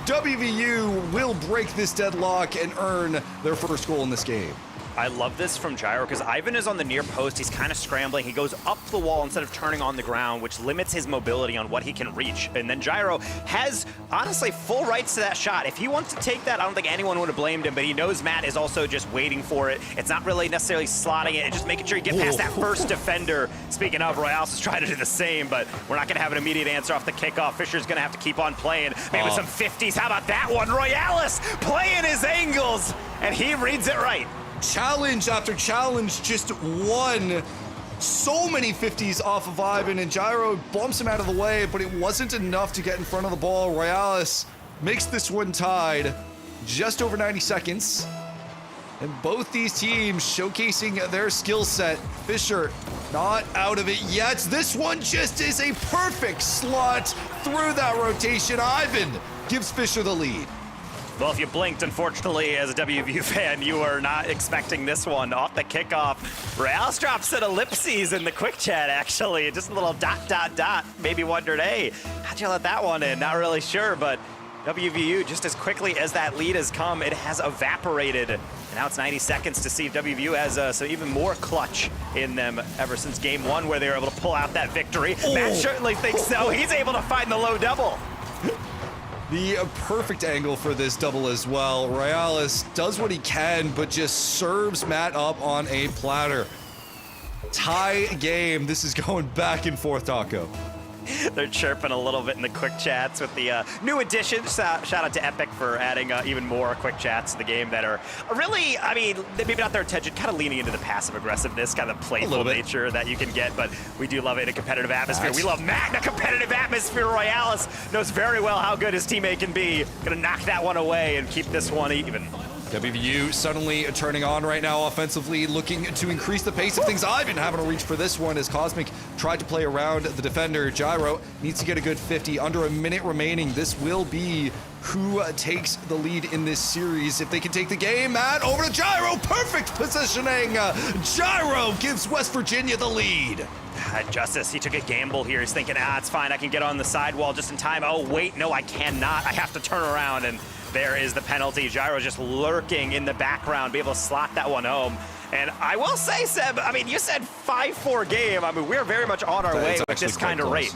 WVU will break this deadlock and earn their first goal in this game.
I love this from Gyro because Ivan is on the near post. He's kind of scrambling. He goes up the wall instead of turning on the ground, which limits his mobility on what he can reach. And then Gyro has, honestly, full rights to that shot. If he wants to take that, I don't think anyone would have blamed him, but he knows Matt is also just waiting for it. It's not really necessarily slotting it, it's just making sure you get past that first defender. Speaking of, Royales is trying to do the same, but we're not going to have an immediate answer off the kickoff. Fischer's going to have to keep on playing. Maybe with some 50s. How about that one? Royales playing his angles, and he reads it right.
Challenge after challenge, just one. So many 50s off of Ivan, and Gyro bumps him out of the way, but it wasn't enough to get in front of the ball. Royales makes this one tied, just over 90 seconds. And both these teams showcasing their skill set. Fischer not out of it yet. This one just is a perfect slot through that rotation. Ivan gives Fischer the lead.
Well, if you blinked, unfortunately, as a WVU fan, you were not expecting this one off the kickoff. Royales drops an ellipses in the quick chat, actually. Just a little ... Maybe wondered, hey, how'd you let that one in? Not really sure, but WVU, just as quickly as that lead has come, it has evaporated. And now it's 90 seconds to see if WVU has some even more clutch in them ever since game one, where they were able to pull out that victory. Matt certainly thinks so. He's able to find the low double.
The perfect angle for this double as well. Royales does what he can, but just serves Matt up on a platter. Tie game. This is going back and forth, Taco.
They're chirping a little bit in the quick chats with the new additions. Shout out to Epic for adding even more quick chats to the game that are really, I mean, maybe not their intention, kind of leaning into the passive aggressiveness, kind of playful nature that you can get, but we do love it in a competitive atmosphere. We love Matt in a competitive atmosphere. Royales knows very well how good his teammate can be. Gonna knock that one away and keep this one even.
WVU suddenly turning on right now offensively, looking to increase the pace of things. Ivan having to reach for this one as Cosmic tried to play around the defender. Gyro needs to get a good 50. Under a minute remaining. This will be who takes the lead in this series. If they can take the game, Matt, over to Gyro. Perfect positioning. Gyro gives West Virginia the lead.
Justice, he took a gamble here. He's thinking, it's fine. I can get on the sidewall just in time. Oh, wait, no, I cannot. I have to turn around, and there is the penalty. Gyro just lurking in the background, be able to slot that one home. And I will say, Seb, I mean, you said 5-4 game. I mean, we're very much on our way with this kind of rate.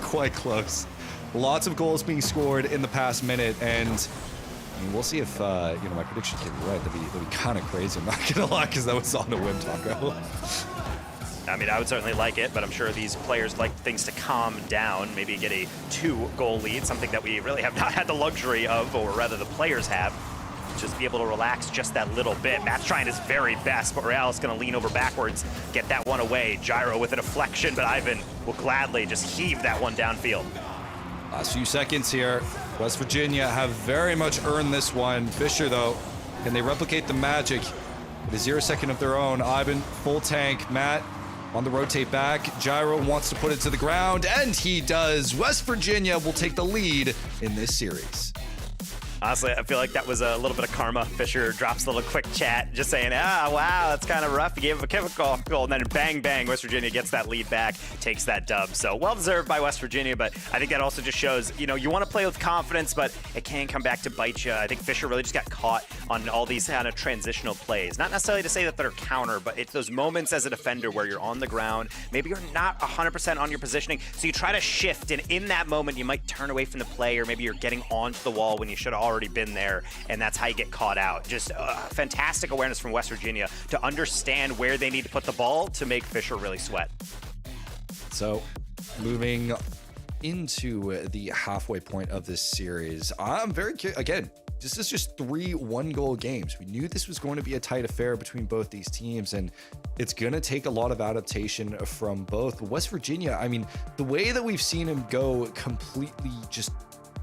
Quite close. Lots of goals being scored in the past minute, and I mean, we'll see if my prediction can be right. That'd be kind of crazy. I'm not gonna lie, because that was on a whim, Taco.
I mean, I would certainly like it, but I'm sure these players like things to calm down, maybe get a 2-goal lead, something that we really have not had the luxury of, or rather the players have. Just be able to relax just that little bit. Matt's trying his very best, but Royales is going to lean over backwards, get that one away. Gyro with a deflection, but Ivan will gladly just heave that one downfield.
Last few seconds here. West Virginia have very much earned this one. Fischer, though, can they replicate the magic with a 0 second of their own? Ivan, full tank. Matt on the rotate back. Gyro wants to put it to the ground, and he does. West Virginia will take the lead in this series.
Honestly, I feel like that was a little bit of karma. Fischer drops a little quick chat, just saying, wow, that's kind of rough. He gave him a chemical goal, and then bang, bang, West Virginia gets that lead back, takes that dub. So well-deserved by West Virginia, but I think that also just shows, you want to play with confidence, but it can come back to bite you. I think Fischer really just got caught on all these kind of transitional plays. Not necessarily to say that they're counter, but it's those moments as a defender where you're on the ground, maybe you're not 100% on your positioning, so you try to shift, and in that moment, you might turn away from the play, or maybe you're getting onto the wall when you should have already been there, and that's how you get caught out. Just fantastic awareness from West Virginia to understand where they need to put the ball to make Fischer really sweat.
So, moving into the halfway point of this series, I'm very curious. Again, this is just 3 one-goal games. We knew this was going to be a tight affair between both these teams, and it's going to take a lot of adaptation from both. West Virginia, I mean, the way that we've seen him go completely just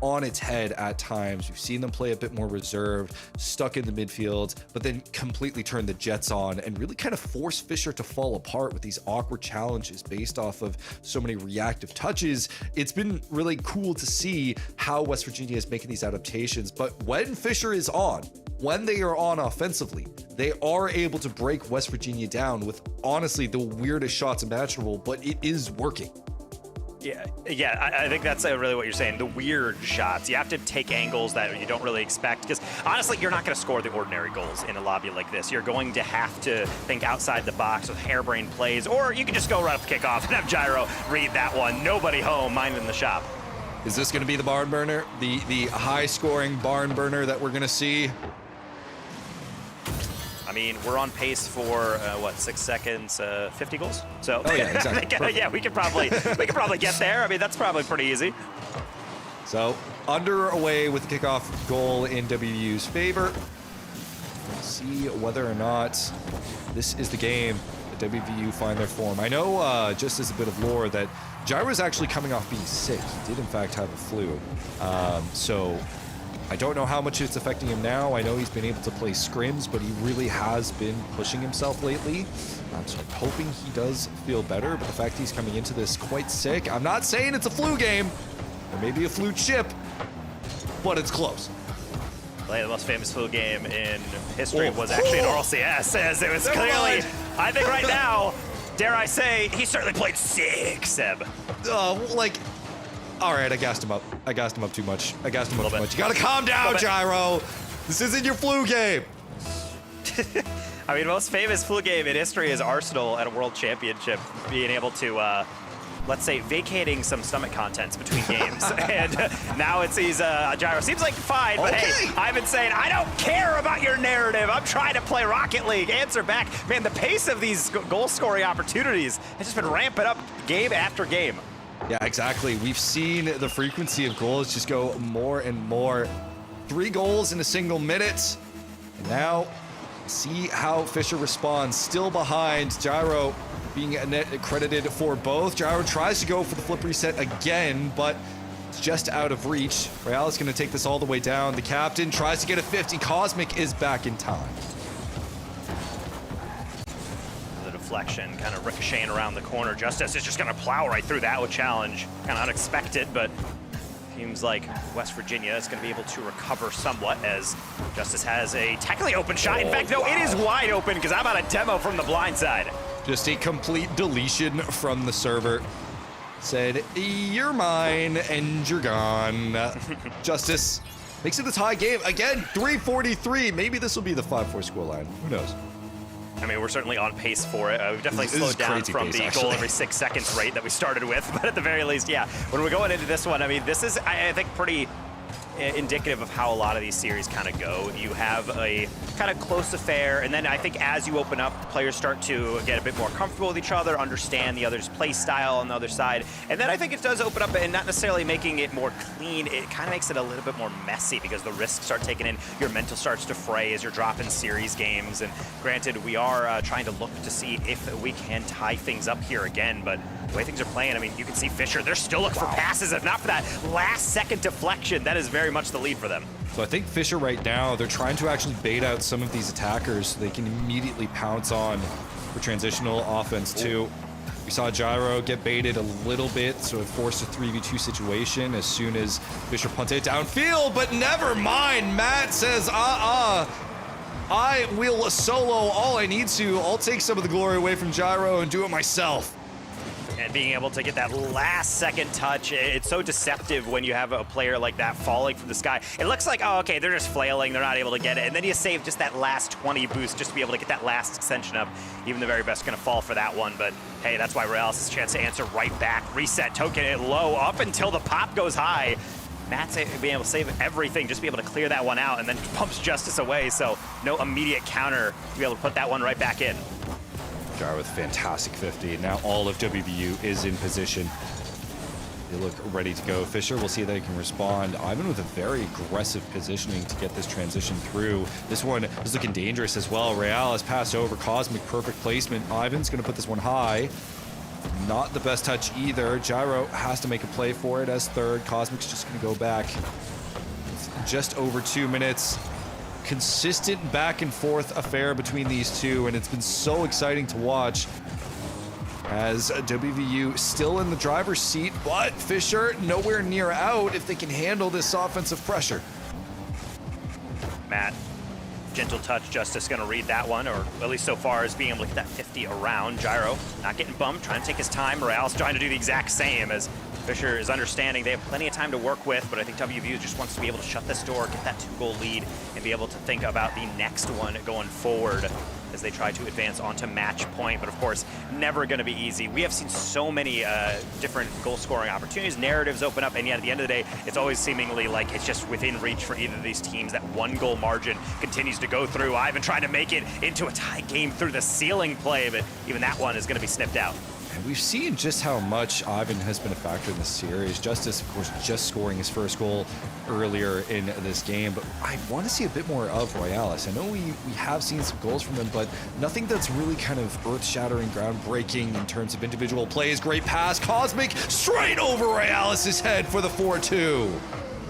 on its head at times. We've seen them play a bit more reserved, stuck in the midfield, but then completely turn the Jets on and really kind of force Fischer to fall apart with these awkward challenges based off of so many reactive touches. It's been really cool to see how West Virginia is making these adaptations, but when Fischer is on, when they are on offensively, they are able to break West Virginia down with honestly the weirdest shots imaginable, but it is working.
Yeah, I think that's really what you're saying. The weird shots. You have to take angles that you don't really expect, because honestly, you're not going to score the ordinary goals in a lobby like this. You're going to have to think outside the box with harebrained plays, or you can just go right up the kickoff and have Gyro read that one. Nobody home, minding the shop.
Is this going to be the barn burner? The high-scoring barn burner that we're going to see?
I mean, we're on pace for what, 6 seconds, 50 goals. So
oh yeah, exactly.
Yeah, we could probably get there. I mean, that's probably pretty easy.
So underway with the kickoff goal in WVU's favor. We'll see whether or not this is the game that WVU find their form. I know, just as a bit of lore, that Gyro's actually coming off being sick. He did in fact have a flu. So I don't know how much it's affecting him now. I know he's been able to play scrims, but he really has been pushing himself lately. So I'm hoping he does feel better, but the fact he's coming into this quite sick, I'm not saying it's a flu game, or maybe a flu chip, but it's close.
The most famous flu game in history was actually an RLCS, as it was clearly, I think right now, dare I say, he certainly played sick, Seb.
All right, I gassed him up. I gassed him up too much. You gotta calm down, Gyro. This isn't your flu game.
I mean, most famous flu game in history is Arsenal at a World Championship being able to, let's say, vacating some stomach contents between games. And now it sees Gyro. Seems like fine, but hey, I've been saying, I don't care about your narrative. I'm trying to play Rocket League. Answer back. Man, the pace of these goal-scoring opportunities has just been ramping up game after game.
Yeah, exactly. We've seen the frequency of goals just go more and more. 3 goals in a single minute. And now, see how Fischer responds. Still behind. Gyro being net credited for both. Gyro tries to go for the flip reset again, but it's just out of reach. Real is going to take this all the way down. The captain tries to get a 50. Cosmic is back in time.
Deflection, kind of ricocheting around the corner. Justice is just going to plow right through that with challenge. Kind of unexpected, but seems like West Virginia is going to be able to recover somewhat, as Justice has a technically open shot. In fact, no, it is wide open, because I'm on a demo from the blind side.
Just a complete deletion from the server. Said, you're mine, and you're gone. Justice makes it a tie game. Again, 3:43. Maybe this will be the 5-4 scoreline. Who knows?
I mean, we're certainly on pace for it. We've definitely slowed down from the goal every 6 seconds rate that we started with, but at the very least, yeah. When we're going into this one, I mean, this is, I think, pretty indicative of how a lot of these series kind of go. You have a kind of close affair, and then I think as you open up, the players start to get a bit more comfortable with each other, understand the other's play style on the other side, and then I think it does open up, and not necessarily making it more clean, it kind of makes it a little bit more messy, because the risks start taking in, your mental starts to fray as you're dropping series games, and granted, we are trying to look to see if we can tie things up here again, but the way things are playing, I mean, you can see Fischer, they're still looking for passes, if not for that last second deflection, that is very much the lead for them.
So I think Fischer right now, they're trying to actually bait out some of these attackers so they can immediately pounce on for transitional offense too. We saw Gyro get baited a little bit, so it forced a 3v2 situation as soon as Fischer punted it downfield, but never mind. Matt says, I will solo all I need to. I'll take some of the glory away from Gyro and do it myself.
And being able to get that last second touch, it's so deceptive when you have a player like that falling from the sky. It looks like, oh, okay, they're just flailing, they're not able to get it, and then you save just that last 20 boost just to be able to get that last extension up. Even the very best going to fall for that one, but hey, that's why Real has a chance to answer right back. Reset, token it low up until the pop goes high. Matt's being able to save everything, just be able to clear that one out, and then pumps Justice away, so no immediate counter to be able to put that one right back in.
Gyro with fantastic 50. Now all of WVU is in position. They look ready to go. Fischer, we'll see if they can respond. Ivan with a very aggressive positioning to get this transition through. This one is looking dangerous as well. Real has passed over. Cosmic, perfect placement. Ivan's going to put this one high. Not the best touch either. Gyro has to make a play for it as third. Cosmic's just going to go back. It's just over 2 minutes. Consistent back and forth affair between these two, and it's been so exciting to watch as WVU still in the driver's seat, but Fischer nowhere near out if they can handle this offensive pressure.
Matt, gentle touch, Justice gonna read that one, or at least so far as being able to get that 50 around. Gyro not getting bumped, trying to take his time. Real's trying to do the exact same as Fischer is understanding they have plenty of time to work with, but I think WVU just wants to be able to shut this door, get that 2-goal lead, and be able to think about the next one going forward as they try to advance onto match point. But of course, never going to be easy. We have seen so many different goal scoring opportunities, narratives open up, and yet at the end of the day, it's always seemingly like it's just within reach for either of these teams. That 1-goal margin continues to go through. Ivan trying to make it into a tie game through the ceiling play, but even that one is going to be snipped out.
And we've seen just how much Ivan has been a factor in this series. Justice, of course, just scoring his first goal earlier in this game, but I want to see a bit more of Royales. I know we have seen some goals from him, but nothing that's really kind of earth-shattering, groundbreaking in terms of individual plays. Great pass, Cosmic, straight over Royales' head for the 4-2.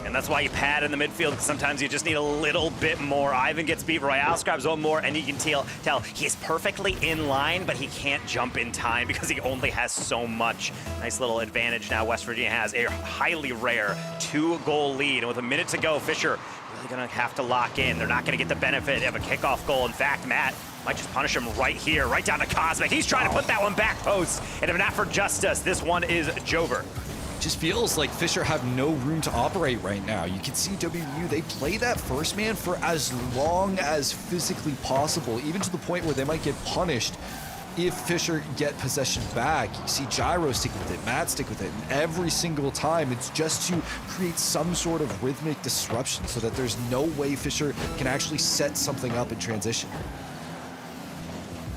And that's why you pad in the midfield, because sometimes you just need a little bit more. Ivan gets beat, Royales grabs one more, and you can tell he's perfectly in line, but he can't jump in time because he only has so much. Nice little advantage now West Virginia has, a highly rare 2-goal lead. And with a minute to go, Fischer really gonna have to lock in. They're not gonna get the benefit of a kickoff goal. In fact, Matt might just punish him right here, right down to Cosmic. He's trying to put that one back post. And if not for Justice, this one is Jover.
Just feels like Fischer have no room to operate right now. You can see WVU, they play that first man for as long as physically possible, even to the point where they might get punished if Fischer get possession back. You see Gyro stick with it, Matt stick with it, and every single time it's just to create some sort of rhythmic disruption so that there's no way Fischer can actually set something up in transition.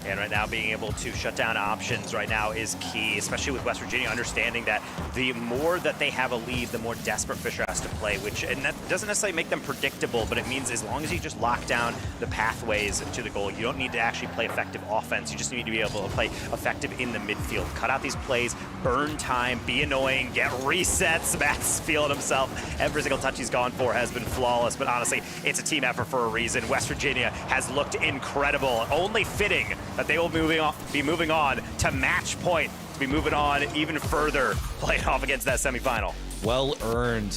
And right now, being able to shut down options right now is key, especially with West Virginia understanding that the more that they have a lead, the more desperate Fischer has to play, and that doesn't necessarily make them predictable, but it means as long as you just lock down the pathways to the goal, you don't need to actually play effective offense. You just need to be able to play effective in the midfield. Cut out these plays, burn time, be annoying, get resets. Matt's feeling himself. Every single touch he's gone for has been flawless, but honestly, it's a team effort for a reason. West Virginia has looked incredible, only fitting that they will be moving on to match point, to be moving on even further, playing off against that semifinal.
Well earned.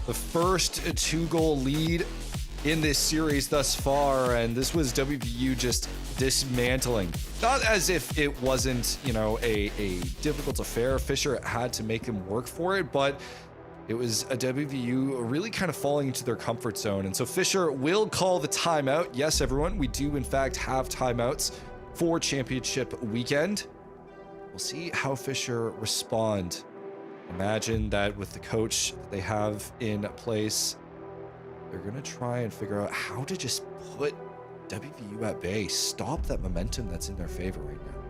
The first 2-goal lead in this series thus far, and this was WVU just dismantling. Not as if it wasn't, a difficult affair. Fischer had to make him work for it, but it was a WVU really kind of falling into their comfort zone. And so Fischer will call the timeout. Yes, everyone, we do in fact have timeouts for championship weekend. We'll see how Fischer respond. Imagine that with the coach that they have in place, they're gonna try and figure out how to just put WVU at bay, stop that momentum that's in their favor right now.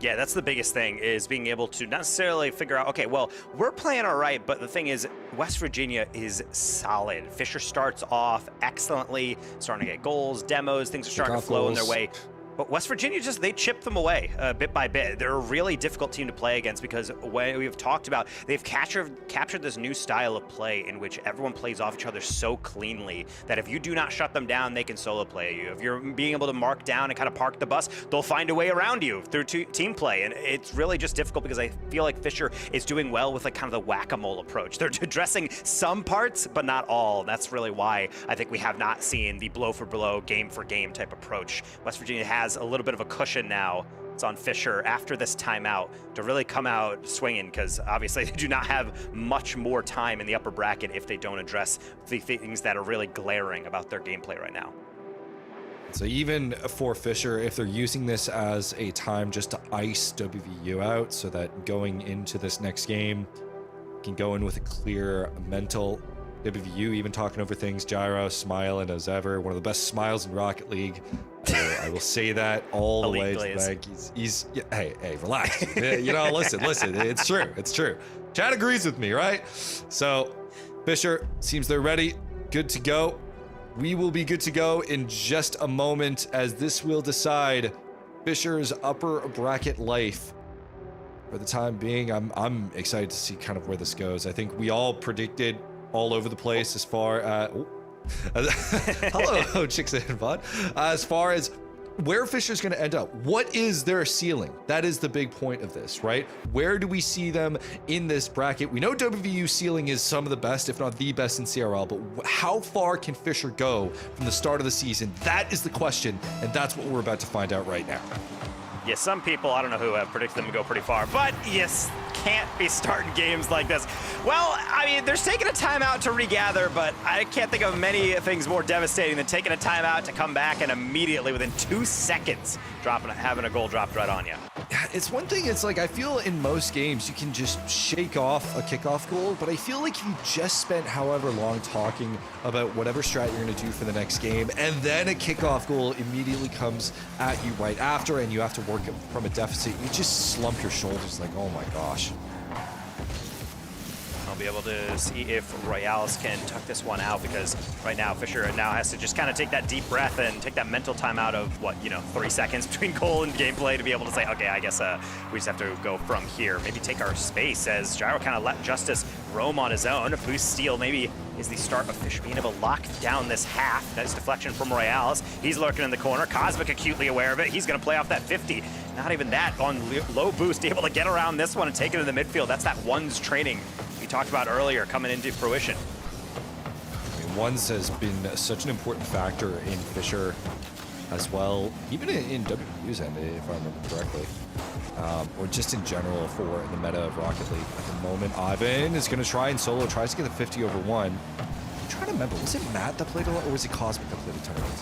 Yeah, that's the biggest thing, is being able to not necessarily figure out, okay, well, we're playing all right, but the thing is, West Virginia is solid. Fischer starts off excellently, starting to get goals, demos, things are starting to flow in their way. But West Virginia they chip them away bit by bit. They're a really difficult team to play against because when we've talked about, they've captured this new style of play in which everyone plays off each other so cleanly that if you do not shut them down, they can solo play you. If you're being able to mark down and kind of park the bus, they'll find a way around you through team play. And it's really just difficult because I feel like Fischer is doing well with like kind of the whack-a-mole approach. They're addressing some parts, but not all. That's really why I think we have not seen the blow for blow, game for game type approach. West Virginia has a little bit of a cushion now. It's on Fischer after this timeout to really come out swinging, because obviously they do not have much more time in the upper bracket if they don't address the things that are really glaring about their gameplay right now.
So even for Fischer, if they're using this as a time just to ice WVU out so that going into this next game can go in with a clear mental. WVU even talking over things, Gyro smiling as ever, one of the best smiles in Rocket League. So I will say that all the way to the bank. Hey, relax. Listen, it's true. Chad agrees with me, right? So Fischer seems they're ready, good to go. We will be good to go in just a moment, as this will decide Fischer's upper bracket life. For the time being, I'm excited to see kind of where this goes. I think we all predicted all over the place as far as hello chicks and Vaughn, as far as where Fischer's going to end up. What is their ceiling? That is the big point of this, right? Where do we see them in this bracket? We know WVU's ceiling is some of the best, if not the best in CRL, but how far can Fischer go from the start of the season? That is the question, and that's what we're about to find out right now.
Yeah, some people, I don't know who, have predicted them to go pretty far, but yes, can't be starting games like this. Well, I mean, they're taking a timeout to regather, but I can't think of many things more devastating than taking a timeout to come back and immediately, within 2 seconds, having a goal dropped right on you.
It's one thing, it's like, I feel in most games you can just shake off a kickoff goal, but I feel like if you just spent however long talking about whatever strat you're going to do for the next game, and then a kickoff goal immediately comes at you right after, and you have to work from a deficit, you just slump your shoulders like, oh my gosh.
I'll be able to see if Royales can tuck this one out, because right now Fischer now has to just kind of take that deep breath and take that mental time out of, what, 3 seconds between goal and gameplay to be able to say, okay, I guess we just have to go from here. Maybe take our space, as Gyro kind of let Justice roam on his own. Boost steal maybe is the start of Fischer being able to lock down this half. Nice deflection from Royales. He's lurking in the corner. Cosmic acutely aware of it. He's going to play off that 50. Not even that, on low boost, able to get around this one and take it in the midfield. That's that one's training we talked about earlier coming into fruition.
I mean, ones has been such an important factor in Fischer as well, even in WW's end, if I remember correctly, or just in general for the meta of Rocket League. At the moment, Ivan is going to try and solo, tries to get the 50 over 1. I'm trying to remember, was it Matt that played a lot, or was it Cosmic that played a tournament?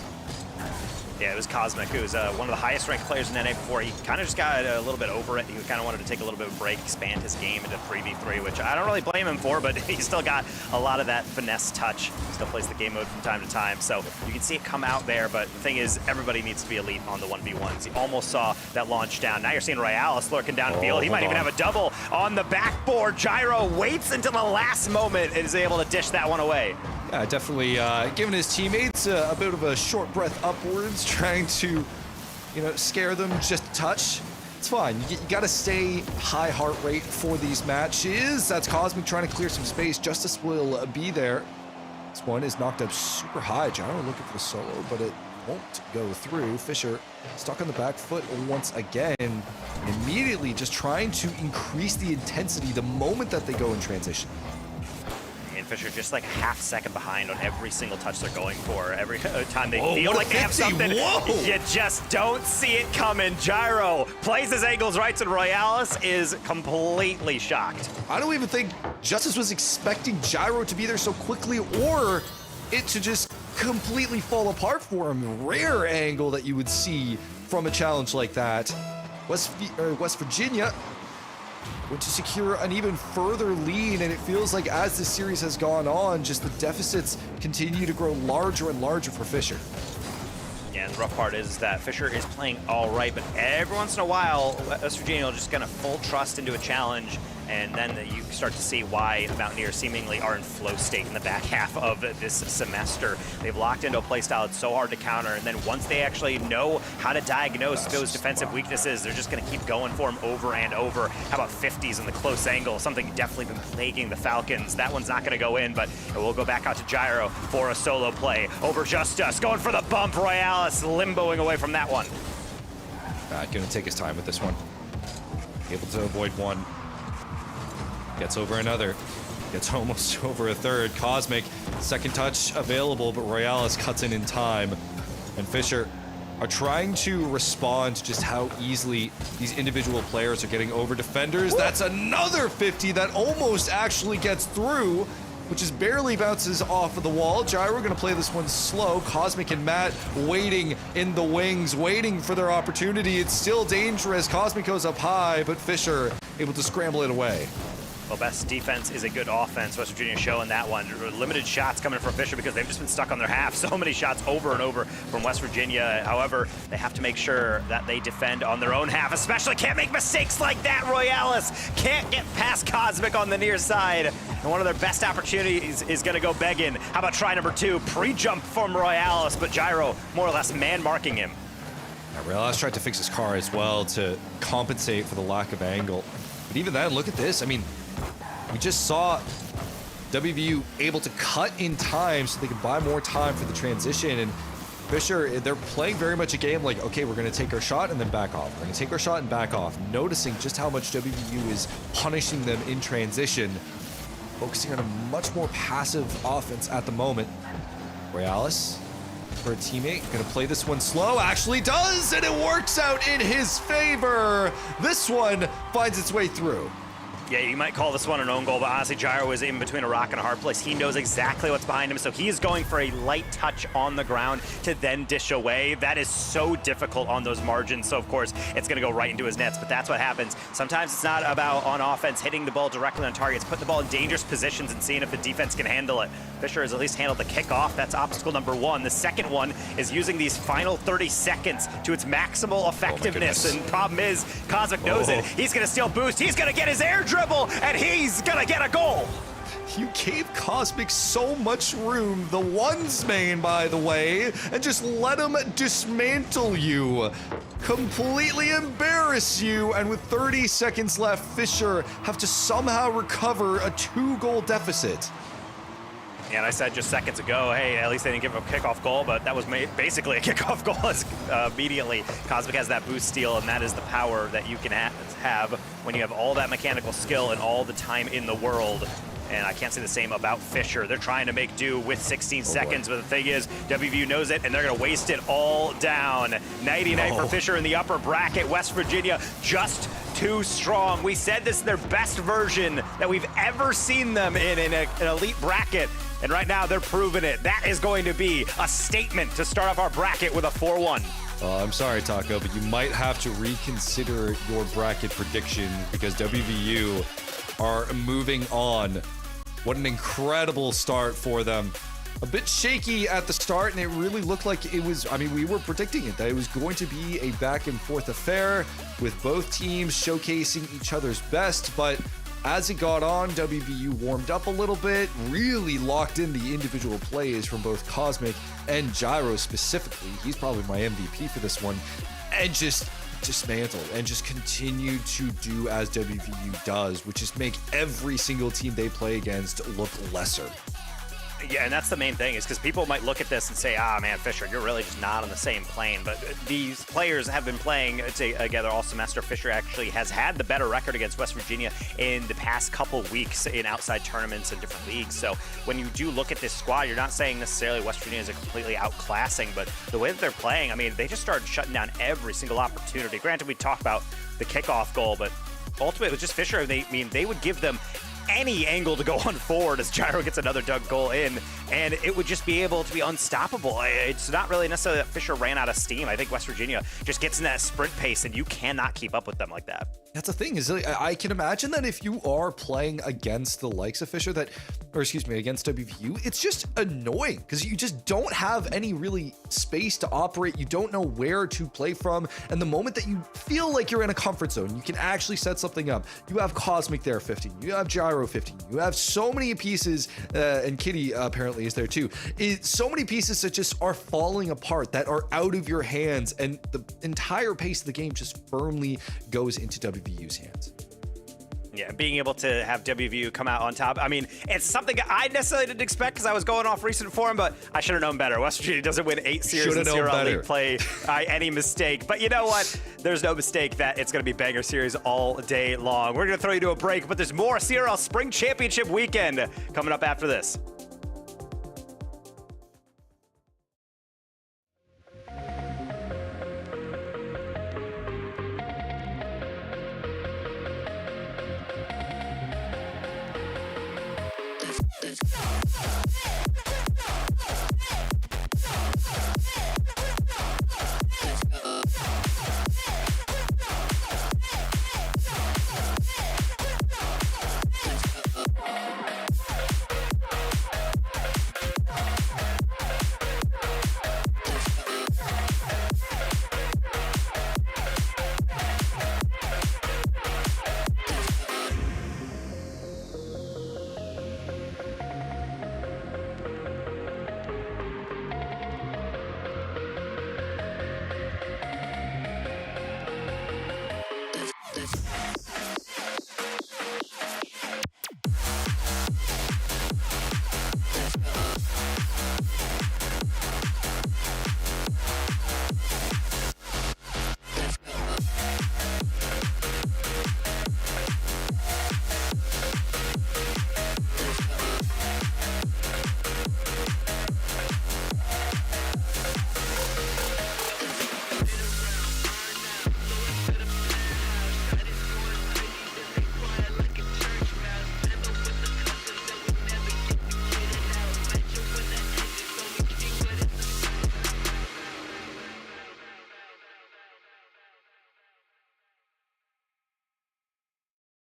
Yeah, it was Cosmic, who was one of the highest ranked players in NA before. He kind of just got a little bit over it. He kind of wanted to take a little bit of a break, expand his game into 3v3, which I don't really blame him for, but he's still got a lot of that finesse touch. Still plays the game mode from time to time, so you can see it come out there, but the thing is, everybody needs to be elite on the 1v1s. You almost saw that launch down. Now you're seeing Royales lurking downfield. He might even have a double on the backboard. Gyro waits until the last moment and is able to dish that one away.
Yeah, definitely giving his teammates a bit of a short breath upwards, trying to, scare them just a touch. It's fine. You got to stay high heart rate for these matches. That's Cosmic trying to clear some space. Justice will be there. This one is knocked up super high. Gyro looking for the solo, but it won't go through. Fischer stuck on the back foot once again. Immediately just trying to increase the intensity the moment that they go in transition.
Fischer just like a half second behind on every single touch they're going for. Every time they feel
what a
like they have
50.
something,
Whoa.
you just don't see it coming. Gyro plays his angles right, and Royales is completely shocked.
I don't even think Justice was expecting Gyro to be there so quickly, or it to just completely fall apart for him. Rare angle that you would see from a challenge like that. West Virginia went to secure an even further lead, and it feels like as this series has gone on, just the deficits continue to grow larger and larger for Fischer.
Yeah, and the rough part is that Fischer is playing all right, but every once in a while, West Virginia will just kind of full trust into a challenge, and then you start to see why Mountaineers seemingly are in flow state in the back half of this semester. They've locked into a playstyle that's so hard to counter, and then once they actually know how to diagnose those defensive weaknesses, they're just going to keep going for them over and over. How about 50s in the close angle? Something definitely been plaguing the Falcons. That one's not going to go in, but we'll go back out to Gyro for a solo play over Justice. Going for the bump, Royales limboing away from that one.
Going to take his time with this one. Able to avoid one. Gets over another. Gets almost over a third. Cosmic, second touch available, but Royales cuts in time. And Fischer are trying to respond to just how easily these individual players are getting over defenders. That's another 50 that almost actually gets through, which just barely bounces off of the wall. Gyro going to play this one slow. Cosmic and Matt waiting in the wings, waiting for their opportunity. It's still dangerous. Cosmic goes up high, but Fischer able to scramble it away.
Well, best defense is a good offense. West Virginia showing that one. Limited shots coming from Fischer because they've just been stuck on their half. So many shots over and over from West Virginia. However, they have to make sure that they defend on their own half, especially can't make mistakes like that. Royales can't get past Cosmic on the near side. And one of their best opportunities is going to go begging. How about try number 2? Pre-jump from Royales, but Gyro more or less man-marking him.
Royales tried to fix his car as well to compensate for the lack of angle. But even then, look at this. I mean, we just saw WVU able to cut in time so they can buy more time for the transition. And Fischer, they're playing very much a game like, okay, we're going to take our shot and then back off. We're going to take our shot and back off, noticing just how much WVU is punishing them in transition, focusing on a much more passive offense at the moment. Royales for a teammate. Gonna play this one slow. Actually does, and it works out in his favor. This one finds its way through.
Yeah, you might call this one an own goal, but honestly, Gyro is in between a rock and a hard place. He knows exactly what's behind him, so he is going for a light touch on the ground to then dish away. That is so difficult on those margins, so of course, it's going to go right into his nets, but that's what happens. Sometimes it's not about, on offense, hitting the ball directly on targets, putting the ball in dangerous positions and seeing if the defense can handle it. Fischer has at least handled the kickoff. That's obstacle number one. The second one is using these final 30 seconds to its maximal effectiveness, and problem is, Cosmic knows it. He's going to steal boost. He's going to get his air dribble, and he's gonna get a goal.
You gave Cosmic so much room, the ones main, by the way, and just let him dismantle you, completely embarrass you, and with 30 seconds left, Fischer have to somehow recover a 2-goal deficit.
And I said just seconds ago, hey, at least they didn't give a kickoff goal, but that was basically a kickoff goal immediately. Cosmic has that boost steal, and that is the power that you can have when you have all that mechanical skill and all the time in the world. And I can't say the same about Fischer. They're trying to make do with 16 seconds, but the thing is, WVU knows it, and they're going to waste it all down. Nighty-night for Fischer in the upper bracket. West Virginia just too strong. We said this is their best version that we've ever seen them in an elite bracket. And right now, they're proving it. That is going to be a statement to start off our bracket with a 4-1.
I'm sorry, Taco, but you might have to reconsider your bracket prediction because WVU are moving on. What an incredible start for them. A bit shaky at the start, and it really looked like it was, I mean, we were predicting it, that it was going to be a back and forth affair with both teams showcasing each other's best, but as it got on, WVU warmed up a little bit, really locked in the individual plays from both Cosmic and Gyro specifically. He's probably my MVP for this one. And just dismantled and just continued to do as WVU does, which is make every single team they play against look lesser.
Yeah, and that's the main thing, is because people might look at this and say, ah, man, Fischer, you're really just not on the same plane. But these players have been playing together all semester. Fischer actually has had the better record against West Virginia in the past couple weeks in outside tournaments and different leagues. So when you do look at this squad, you're not saying necessarily West Virginia is a completely outclassing, but the way that they're playing, I mean, they just started shutting down every single opportunity. Granted, we talked about the kickoff goal, but ultimately it was just Fischer. They would give them any angle to go on forward as Gyro gets another dug goal in, and it would just be able to be unstoppable. It's not really necessarily that Fischer ran out of steam. I think West Virginia just gets in that sprint pace, and you cannot keep up with them like that.
That's the thing, is I can imagine that if you are playing against the likes of Fischer against WVU, it's just annoying because you just don't have any really space to operate. You don't know where to play from. And the moment that you feel like you're in a comfort zone, you can actually set something up. You have Cosmic there 15, you have Gyro 15, you have so many pieces, and Kitty apparently is there too. So many pieces that just are falling apart, that are out of your hands, and the entire pace of the game just firmly goes into WVU's hands.
Yeah, being able to have WVU come out on top, I mean, it's something I necessarily didn't expect because I was going off recent form, but I should have known better. West Virginia doesn't win 8 series in CRL League play any mistake. But you know what? There's no mistake that it's going to be banger series all day long. We're going to throw you to a break, but there's more CRL Spring Championship weekend coming up after this.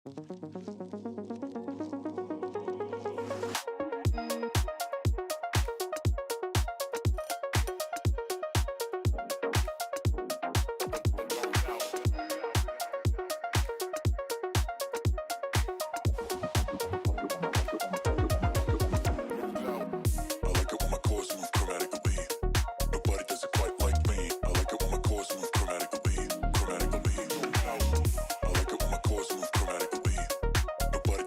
I like it when my chords move chromatically. Nobody does it quite like me. I like it when my chords move chromatically. Chromatically. I like it when my chords move chromatically. Nobody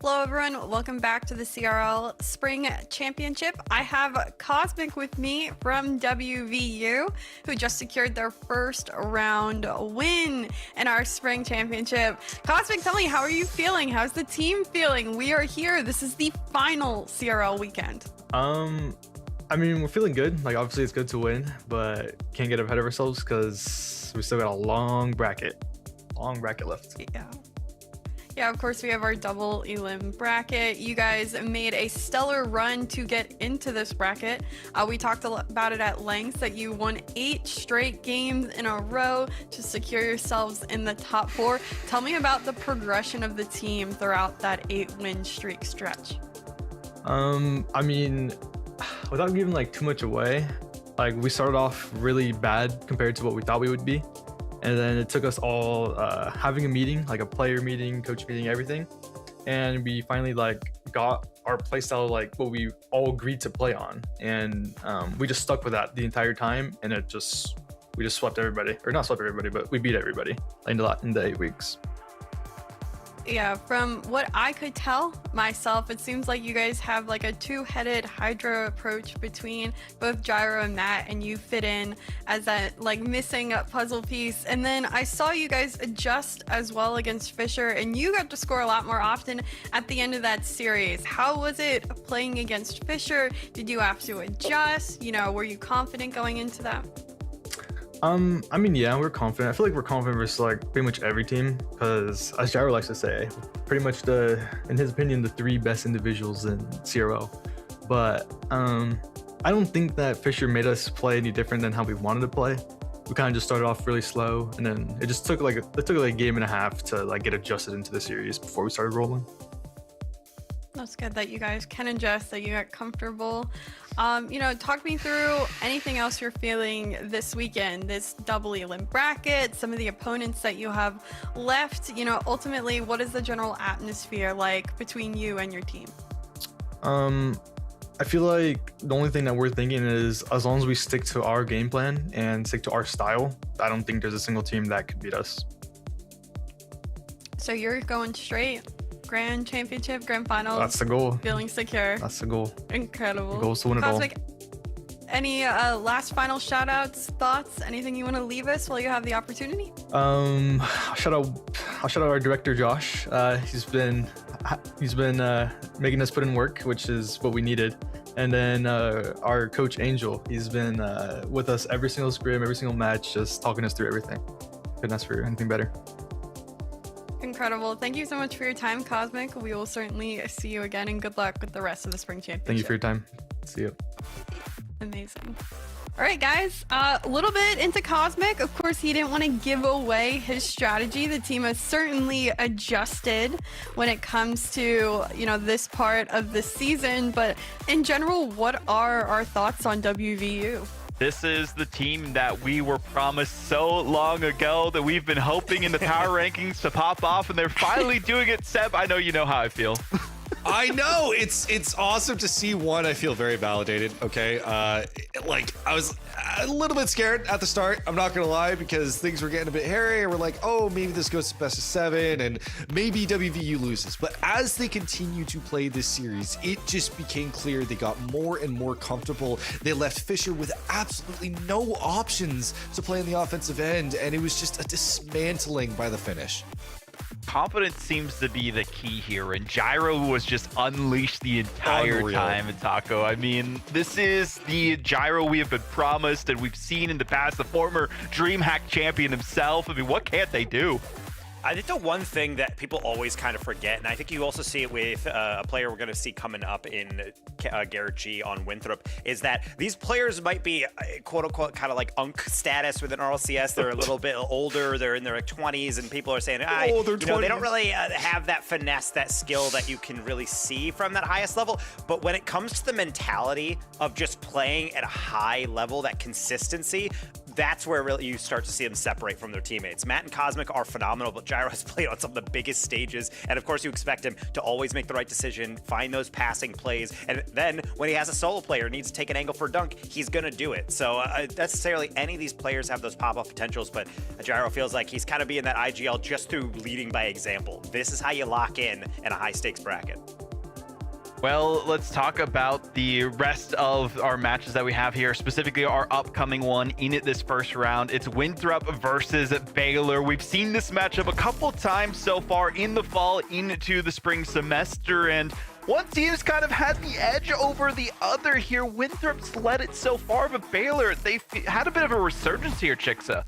Hello everyone, welcome back to the CRL Spring Championship. I have Cosmic with me from WVU, who just secured their first round win in our Spring Championship. Cosmic, tell me, how are you feeling? How's the team feeling? We are here. This is the final CRL weekend.
I mean, we're feeling good. Like, obviously it's good to win, but can't get ahead of ourselves because we still got a long bracket left.
Yeah, of course, we have our double elim bracket. You guys made a stellar run to get into this bracket. We talked about it at length, that you won 8 straight games in a row to secure yourselves in the top 4. Tell me about the progression of the team throughout that 8-win streak stretch.
I mean, without giving like too much away, like we started off really bad compared to what we thought we would be. And then it took us all having a meeting, like a player meeting, coach meeting, everything. And we finally like got our playstyle, like what we all agreed to play on. And we just stuck with that the entire time. And we just swept everybody, or not swept everybody, but we beat everybody in the 8 weeks.
Yeah, from what I could tell myself, it seems like you guys have like a 2-headed Hydra approach between both Gyro and Matt, and you fit in as that like missing puzzle piece. And then I saw you guys adjust as well against Fischer, and you got to score a lot more often at the end of that series. How was it playing against Fischer? Did you have to adjust? You know, were you confident going into that?
I mean, yeah, we're confident. I feel like we're confident versus like pretty much every team because, as Gyro likes to say, pretty much in his opinion, the 3 best individuals in CRL. But I don't think that Fischer made us play any different than how we wanted to play. We kind of just started off really slow, and then it took like a game and a half to like get adjusted into the series before we started rolling.
That's good that you guys can adjust, that you got comfortable. You know, talk me through anything else you're feeling this weekend, this double elim bracket, some of the opponents that you have left. You know, ultimately, what is the general atmosphere like between you and your team?
I feel like the only thing that we're thinking is as long as we stick to our game plan and stick to our style, I don't think there's a single team that could beat us.
So you're going straight Grand Championship, Grand Finals.
That's the goal.
Feeling secure.
That's the goal.
Incredible.
The goal is to win it all.
Cosmic, any last final shout outs, thoughts, anything you want to leave us while you have the opportunity?
I'll shout out our director Josh. He's been making us put in work, which is what we needed. And then our coach Angel, he's been with us every single scrim, every single match, just talking us through everything. Couldn't ask for anything better.
Incredible. Thank you so much for your time, Cosmic. We will certainly see you again, and good luck with the rest of the Spring Championship.
Thank you for your time. See you.
Amazing. All right, guys, a little bit into Cosmic. Of course, he didn't want to give away his strategy. The team has certainly adjusted when it comes to, you know, this part of the season. But in general, what are our thoughts on WVU?
This is the team that we were promised so long ago, that we've been hoping in the power rankings to pop off, and they're finally doing it. Seb, I know you know how I feel.
I know, it's awesome to see. One, I feel very validated. Okay, like I was a little bit scared at the start, I'm not gonna lie, because things were getting a bit hairy, and we're like, oh, maybe this goes to best of 7 and maybe WVU loses. But as they continue to play this series, it just became clear they got more and more comfortable. They left Fischer with absolutely no options to play on the offensive end, and it was just a dismantling by the finish.
Confidence seems to be the key here, and Gyro was just unleashed the entire
Unreal.
time in Taco. I mean, this is the Gyro we have been promised and we've seen in the past, the former DreamHack champion himself. I mean, what can't they do?
I think the one thing that people always kind of forget, and I think you also see it with a player we're going to see coming up in Garrett G on Winthrop, is that these players might be quote-unquote kind of like UNC status within RLCS. They're a little bit older. They're in their 20s, and people are saying,
they're
you know, they don't really have that finesse, that skill that you can really see from that highest level. But when it comes to the mentality of just playing at a high level, that consistency, that's where really you start to see them separate from their teammates. Matt and Cosmic are phenomenal, but Gyro has played on some of the biggest stages, and of course you expect him to always make the right decision, find those passing plays, and then when he has a solo player needs to take an angle for a dunk, he's gonna do it. So necessarily any of these players have those pop-up potentials, but Gyro feels like he's kind of being that IGL just through leading by example. This is how you lock in a high-stakes bracket.
Well, let's talk about the rest of our matches that we have here, specifically our upcoming one in this first round. It's Winthrop versus Baylor. We've seen this matchup a couple times so far in the fall into the spring semester, and one team's kind of had the edge over the other here. Winthrop's led it so far, but Baylor, they've had a bit of a resurgence here, Chixa.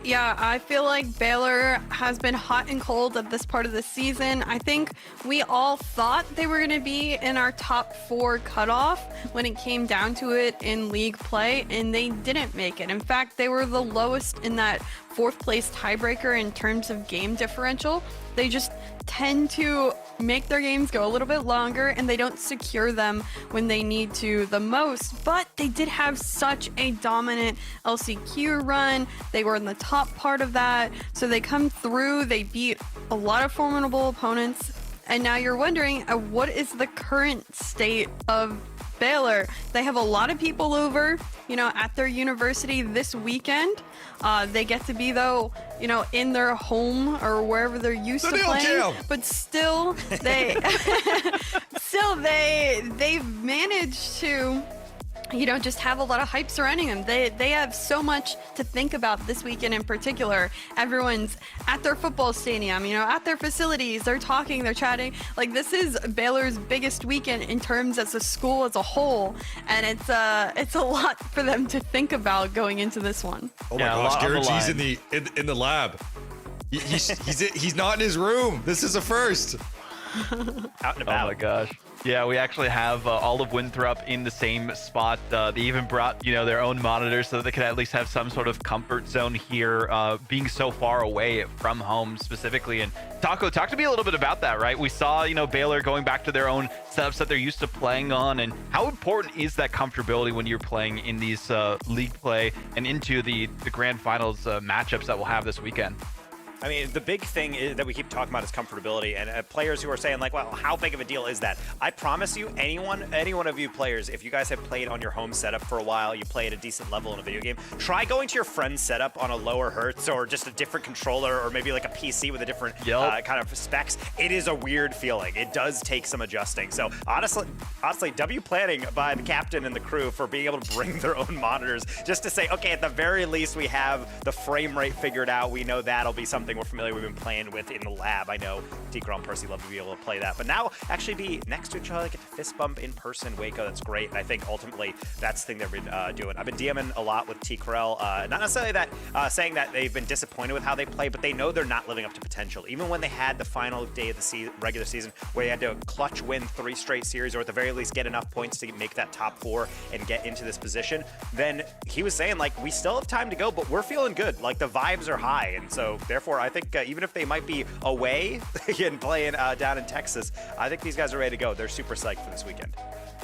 Yeah, I feel like Baylor has been hot and cold at this part of the season. I think we all thought they were going to be in our top 4 cutoff when it came down to it in league play, and they didn't make it. In fact, they were the lowest in that 4th place tiebreaker in terms of game differential. They just tend to make their games go a little bit longer, and they don't secure them when they need to the most. But they did have such a dominant LCQ run. They were in the top part of that. So they come through, they beat a lot of formidable opponents. And now you're wondering, what is the current state of Baylor? They have a lot of people over, at their university this weekend. They get to be, though, in their home or wherever they're used to playing. But still, they've managed to, just have a lot of hype surrounding them. They have so much to think about this weekend in particular. Everyone's at their football stadium, at their facilities. They're talking, they're chatting. Like, this is Baylor's biggest weekend in terms as a school as a whole, and it's a lot for them to think about going into this one.
Oh my gosh, Garrett G's in the lab. He's not in his room. This is a first.
Out and about.
Oh my gosh. Yeah, we actually have all of Winthrop in the same spot. They even brought, their own monitors so that they could at least have some sort of comfort zone here, being so far away from home specifically. And Taco, talk to me a little bit about that, right? We saw, Baylor going back to their own setups that they're used to playing on. And how important is that comfortability when you're playing in these league play and into the grand finals matchups that we'll have this weekend?
I mean, the big thing that we keep talking about is comfortability, and players who are saying like, well, how big of a deal is that? I promise you, any one of you players, if you guys have played on your home setup for a while, you play at a decent level in a video game, try going to your friend's setup on a lower hertz or just a different controller or maybe like a PC with a different kind of specs. It is a weird feeling. It does take some adjusting. So honestly, W planning by the captain and the crew for being able to bring their own monitors just to say, okay, at the very least, we have the frame rate figured out. We know that'll be something we're familiar. We've been playing with in the lab. I know Decron and Percy love to be able to play that, but now actually be next to each other, like a fist bump in person, Waco, that's great. And I think ultimately that's the thing they've been doing. I've been DMing a lot with T-Krell, not necessarily that saying that they've been disappointed with how they play, but they know they're not living up to potential. Even when they had the final day of the regular season where they had to clutch win 3 straight series, or at the very least get enough points to make that top 4 and get into this position, then he was saying like, we still have time to go, but we're feeling good. Like, the vibes are high, and so therefore I think even if they might be away and playing down in Texas, I think these guys are ready to go. They're super psyched for this weekend.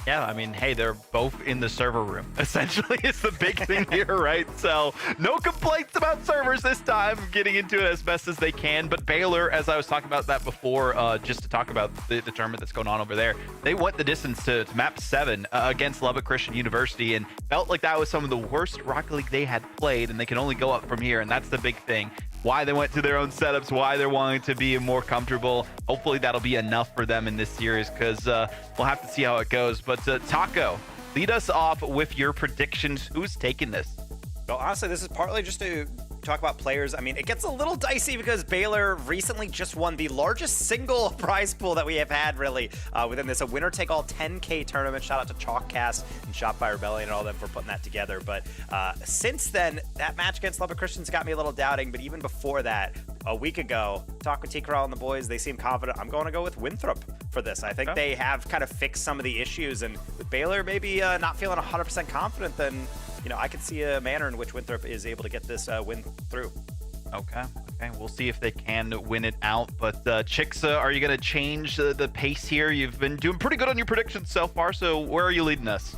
Yeah, I mean, hey, they're both in the server room, essentially, is the big thing here, right? So no complaints about servers this time, getting into it as best as they can. But Baylor, as I was talking about that before, just to talk about the tournament that's going on over there, they went the distance to map 7 against Lubbock Christian University and felt like that was some of the worst Rocket League they had played, and they can only go up from here, and that's the big thing. Why they went to their own setups, why they're wanting to be more comfortable. Hopefully that'll be enough for them in this series, because we'll have to see how it goes. But Taco, lead us off with your predictions. Who's taking this?
Well, honestly, this is partly just to talk about players. I mean, it gets a little dicey because Baylor recently just won the largest single prize pool that we have had, really, within this, a winner-take-all 10K tournament. Shout out to Chalkcast and Shot by Rebellion and all them for putting that together. But since then, that match against Lubbock Christians got me a little doubting. But even before that, a week ago, talk with T-Corral and the boys, they seem confident. I'm going to go with Winthrop for this. I think they have kind of fixed some of the issues. And with Baylor maybe not feeling 100% confident, then I could see a manner in which Winthrop is able to get this win through.
Okay, we'll see if they can win it out. But Chixa, are you going to change the pace here? You've been doing pretty good on your predictions so far, so where are you leading us?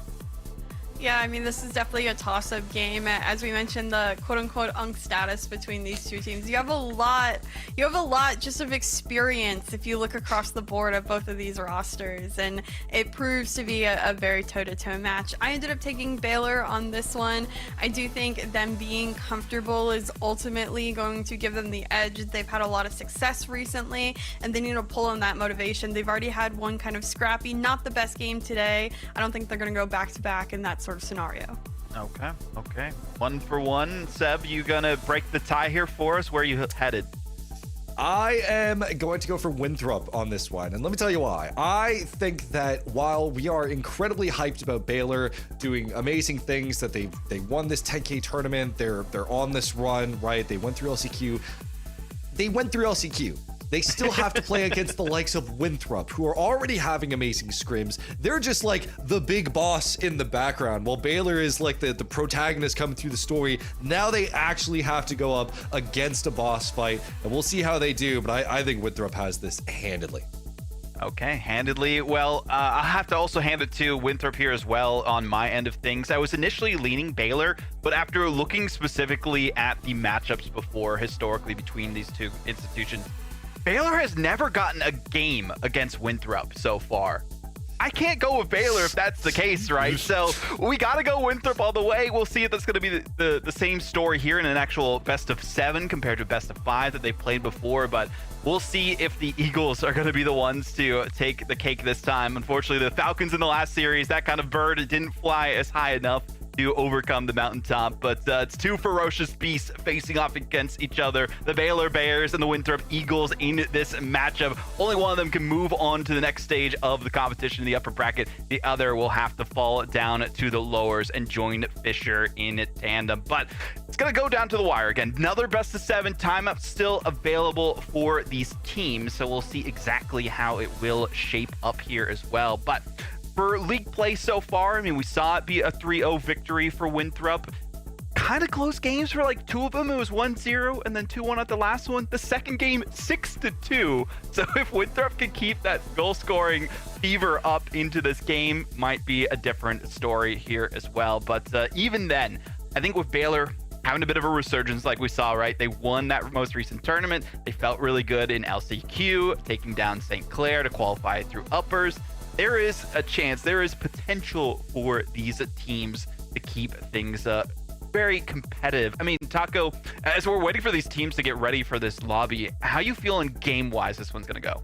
Yeah, I mean, this is definitely a toss-up game. As we mentioned, the quote-unquote unk status between these two teams. You have a lot just of experience if you look across the board at both of these rosters, and it proves to be a very toe-to-toe match. I ended up taking Baylor on this one. I do think them being comfortable is ultimately going to give them the edge. They've had a lot of success recently, and they need to pull on that motivation. They've already had one kind of scrappy, not the best game today. I don't think they're going to go back-to-back in that sort of scenario.
Okay. 1-for-1. Seb, you gonna break the tie here for us? Where are you headed?
I am going to go for Winthrop on this one, and let me tell you why. I think that while we are incredibly hyped about Baylor doing amazing things, that they won this 10K tournament, they're on this run, right? They went through LCQ. They still have to play against the likes of Winthrop, who are already having amazing scrims. They're just like the big boss in the background, while Baylor is like the protagonist coming through the story. Now they actually have to go up against a boss fight, and we'll see how they do, but I think Winthrop has this handedly.
Okay, handedly. Well, I'll have to also hand it to Winthrop here as well on my end of things. I was initially leaning Baylor, but after looking specifically at the matchups before historically between these two institutions, Baylor has never gotten a game against Winthrop so far. I can't go with Baylor if that's the case, right? So we got to go Winthrop all the way. We'll see if that's going to be the same story here in an actual best of 7 compared to best of 5 that they've played before. But we'll see if the Eagles are going to be the ones to take the cake this time. Unfortunately, the Falcons in the last series, that kind of bird, it didn't fly as high enough to overcome the mountaintop, but it's two ferocious beasts facing off against each other, the Baylor Bears and the Winthrop Eagles in this matchup. Only one of them can move on to the next stage of the competition in the upper bracket. The other will have to fall down to the lowers and join Fischer in tandem, but it's gonna go down to the wire again. Another best of 7 timeout still available for these teams, so we'll see exactly how it will shape up here as well. But for league play so far, I mean, we saw it be a 3-0 victory for Winthrop. Kind of close games for like 2 of them. It was 1-0 and then 2-1 at the last one. The second game, 6-2. So if Winthrop can keep that goal scoring fever up into this game, might be a different story here as well. But even then, I think with Baylor having a bit of a resurgence like we saw, right? They won that most recent tournament. They felt really good in LCQ, taking down St. Clair to qualify through uppers. There is a chance, there is potential for these teams to keep things very competitive. I mean, Taco, as we're waiting for these teams to get ready for this lobby, how you feeling game-wise this one's going to go?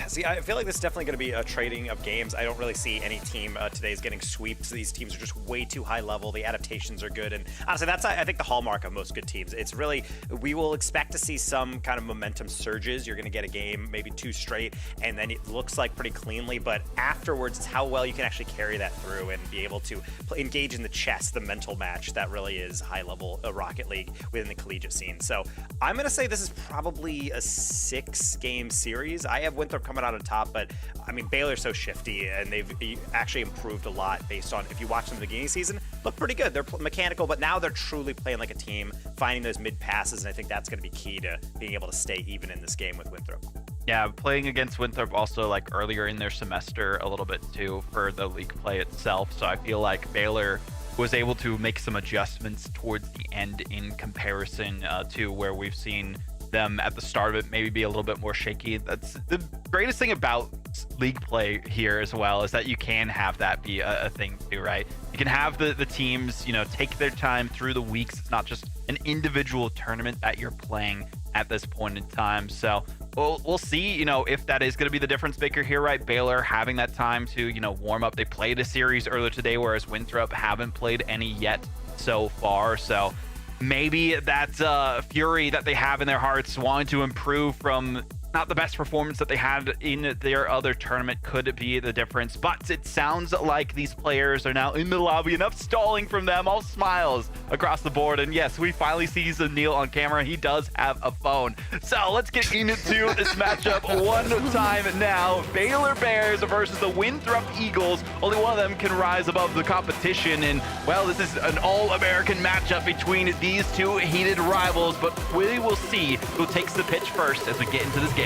See, I feel like this is definitely going to be a trading of games. I don't really see any team today is getting sweeps. These teams are just way too high level. The adaptations are good. And honestly, that's, I think, the hallmark of most good teams. It's really, we will expect to see some kind of momentum surges. You're going to get a game, maybe 2 straight, and then it looks like pretty cleanly. But afterwards, it's how well you can actually carry that through and be able to engage in the chess, the mental match that really is high level Rocket League within the collegiate scene. So I'm going to say this is probably a 6-game series. I have Winthrop coming out on top, but I mean, Baylor's so shifty and they've actually improved a lot based on, if you watch them in the beginning of the season, look pretty good. They're mechanical, but now they're truly playing like a team, finding those mid passes, and I think that's going to be key to being able to stay even in this game with Winthrop.
Yeah, playing against Winthrop also like earlier in their semester a little bit too for the league play itself. So I feel like Baylor was able to make some adjustments towards the end in comparison to where we've seen them at the start of it maybe be a little bit more shaky. That's the greatest thing about league play here as well, is that you can have that be a thing too, right? You can have the teams, you know, take their time through the weeks. It's not just an individual tournament that you're playing at this point in time. So we'll see, you know, if that is going to be the difference maker here, right? Baylor having that time to, you know, warm up. They played a series earlier today, whereas Winthrop haven't played any yet so far. So maybe that fury that they have in their hearts, wanting to improve from not the best performance that they had in their other tournament, could be the difference. But it sounds like these players are now in the lobby. Enough stalling from them, all smiles across the board. And yes, we finally see Zanil on camera. He does have a phone. So let's get into this matchup one time now. Baylor Bears versus the Winthrop Eagles. Only one of them can rise above the competition. And well, this is an all-American matchup between these two heated rivals. But we will see who takes the pitch first as we get into this game.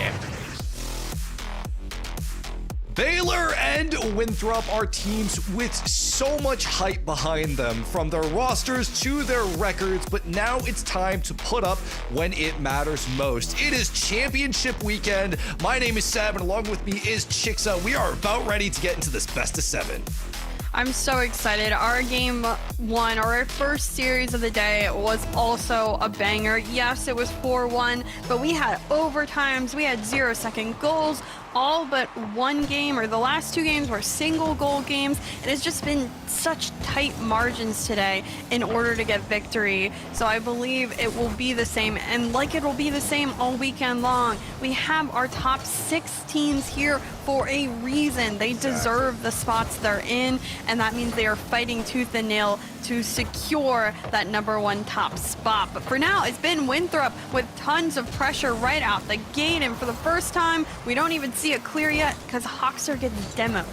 Baylor and Winthrop are teams with so much hype behind them, from their rosters to their records, but now it's time to put up when it matters most. It is championship weekend. My name is Seb, and along with me is Chixa. We are about ready to get into this best of 7.
I'm so excited. Our game 1, or our first series of the day, was also a banger. Yes, it was 4-1, but we had overtimes, we had 0-second goals. All but one game, or the last 2 games, were single goal games, and it's just been such tight margins today in order to get victory. So I believe it will be the same, and like it will be the same all weekend long. We have our top 6 teams here for a reason. They deserve the spots they're in, and that means they are fighting tooth and nail to secure that #1 top spot. But for now, it's been Winthrop with tons of pressure right out the gate, and for the first time, we don't even see it clear yet because Hawks are getting demoed.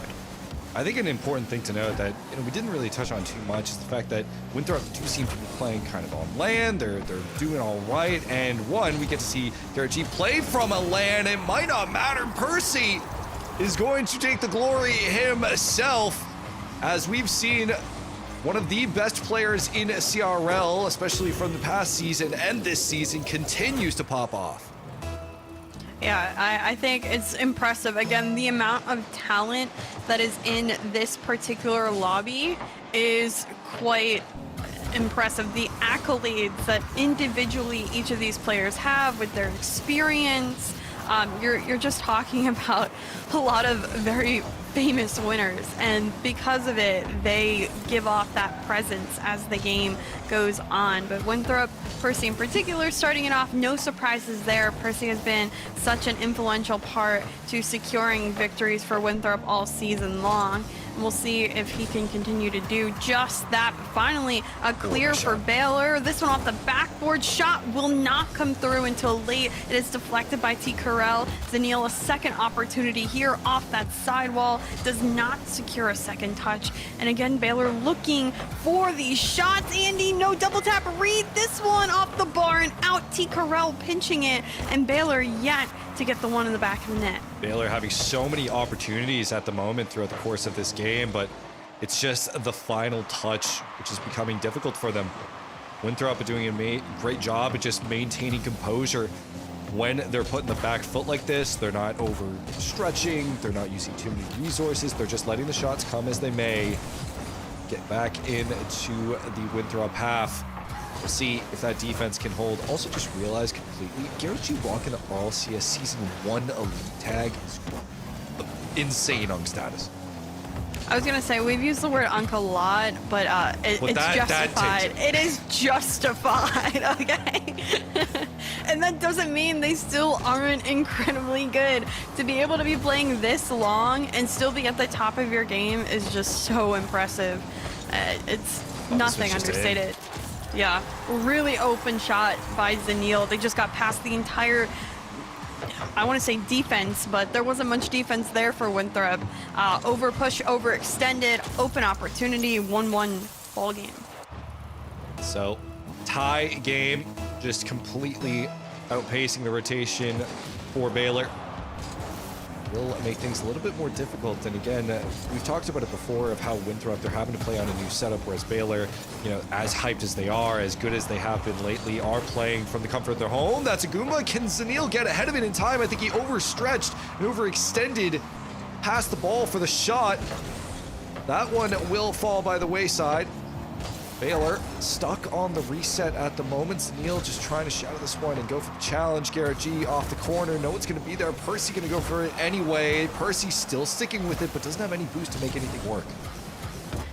I think an important thing to note that we didn't really touch on too much is the fact that Winthrop do seem to be playing kind of on land. They're doing all right, and we get to see Garrett G play from a land. It might not matter. Percy is going to take the glory himself, as we've seen one of the best players in CRL, especially from the past season and this season, continues to pop off.
Yeah, I think it's impressive. Again, the amount of talent that is in this particular lobby is quite impressive. The accolades that individually each of these players have with their experience, you're just talking about a lot of very famous winners, and because of it, they give off that presence as the game goes on. But Winthrop, Percy in particular, starting it off, no surprises there. Percy has been such an influential part to securing victories for Winthrop all season long. And we'll see if he can continue to do just that. But finally, a clear for Baylor. This one off the backboard. Shot will not come through until late. It is deflected by T. Carell. Zaniel, a second opportunity here off that sidewall. Does not secure a second touch. And again, Baylor looking for these shots. Andy, no double tap read. This one off the bar and out. T. Carell pinching it. And Baylor yet to get the one in the back of the net.
Baylor having so many opportunities at the moment throughout the course of this game, but it's just the final touch which is becoming difficult for them. Winthrop are doing a great job at just maintaining composure when they're putting the back foot like this. They're not overstretching, they're not using too many resources, they're just letting the shots come as they may. Get back into the Winthrop half. We'll see if that defense can hold. Also, just realized completely, Garrett G walking the RLCS Season 1 Elite tag is insane on status.
I was gonna say, we've used the word unk a lot, but it's justified. It is justified, okay? And that doesn't mean they still aren't incredibly good. To be able to be playing this long and still be at the top of your game is just so impressive. It's nothing understated. Yeah, really open shot by Zaniel. They just got past the entire, I want to say defense, but there wasn't much defense there for Winthrop. Over push, overextended, open opportunity, 1-1 ball game.
So, tie game, just completely outpacing the rotation for Baylor. Will make things a little bit more difficult. And again, we've talked about it before of how Winthrop, they're having to play on a new setup, whereas Baylor, as hyped as they are, as good as they have been lately, are playing from the comfort of their home. That's a Goomba. Can Zaniel get ahead of it in time? I think he overstretched and overextended past the ball for the shot. That one will fall by the wayside. Baylor stuck on the reset at the moment. Zaniel just trying to shadow this one and go for the challenge. Garrett G off the corner. No one's going to be there. Percy going to go for it anyway. Percy still sticking with it, but doesn't have any boost to make anything work.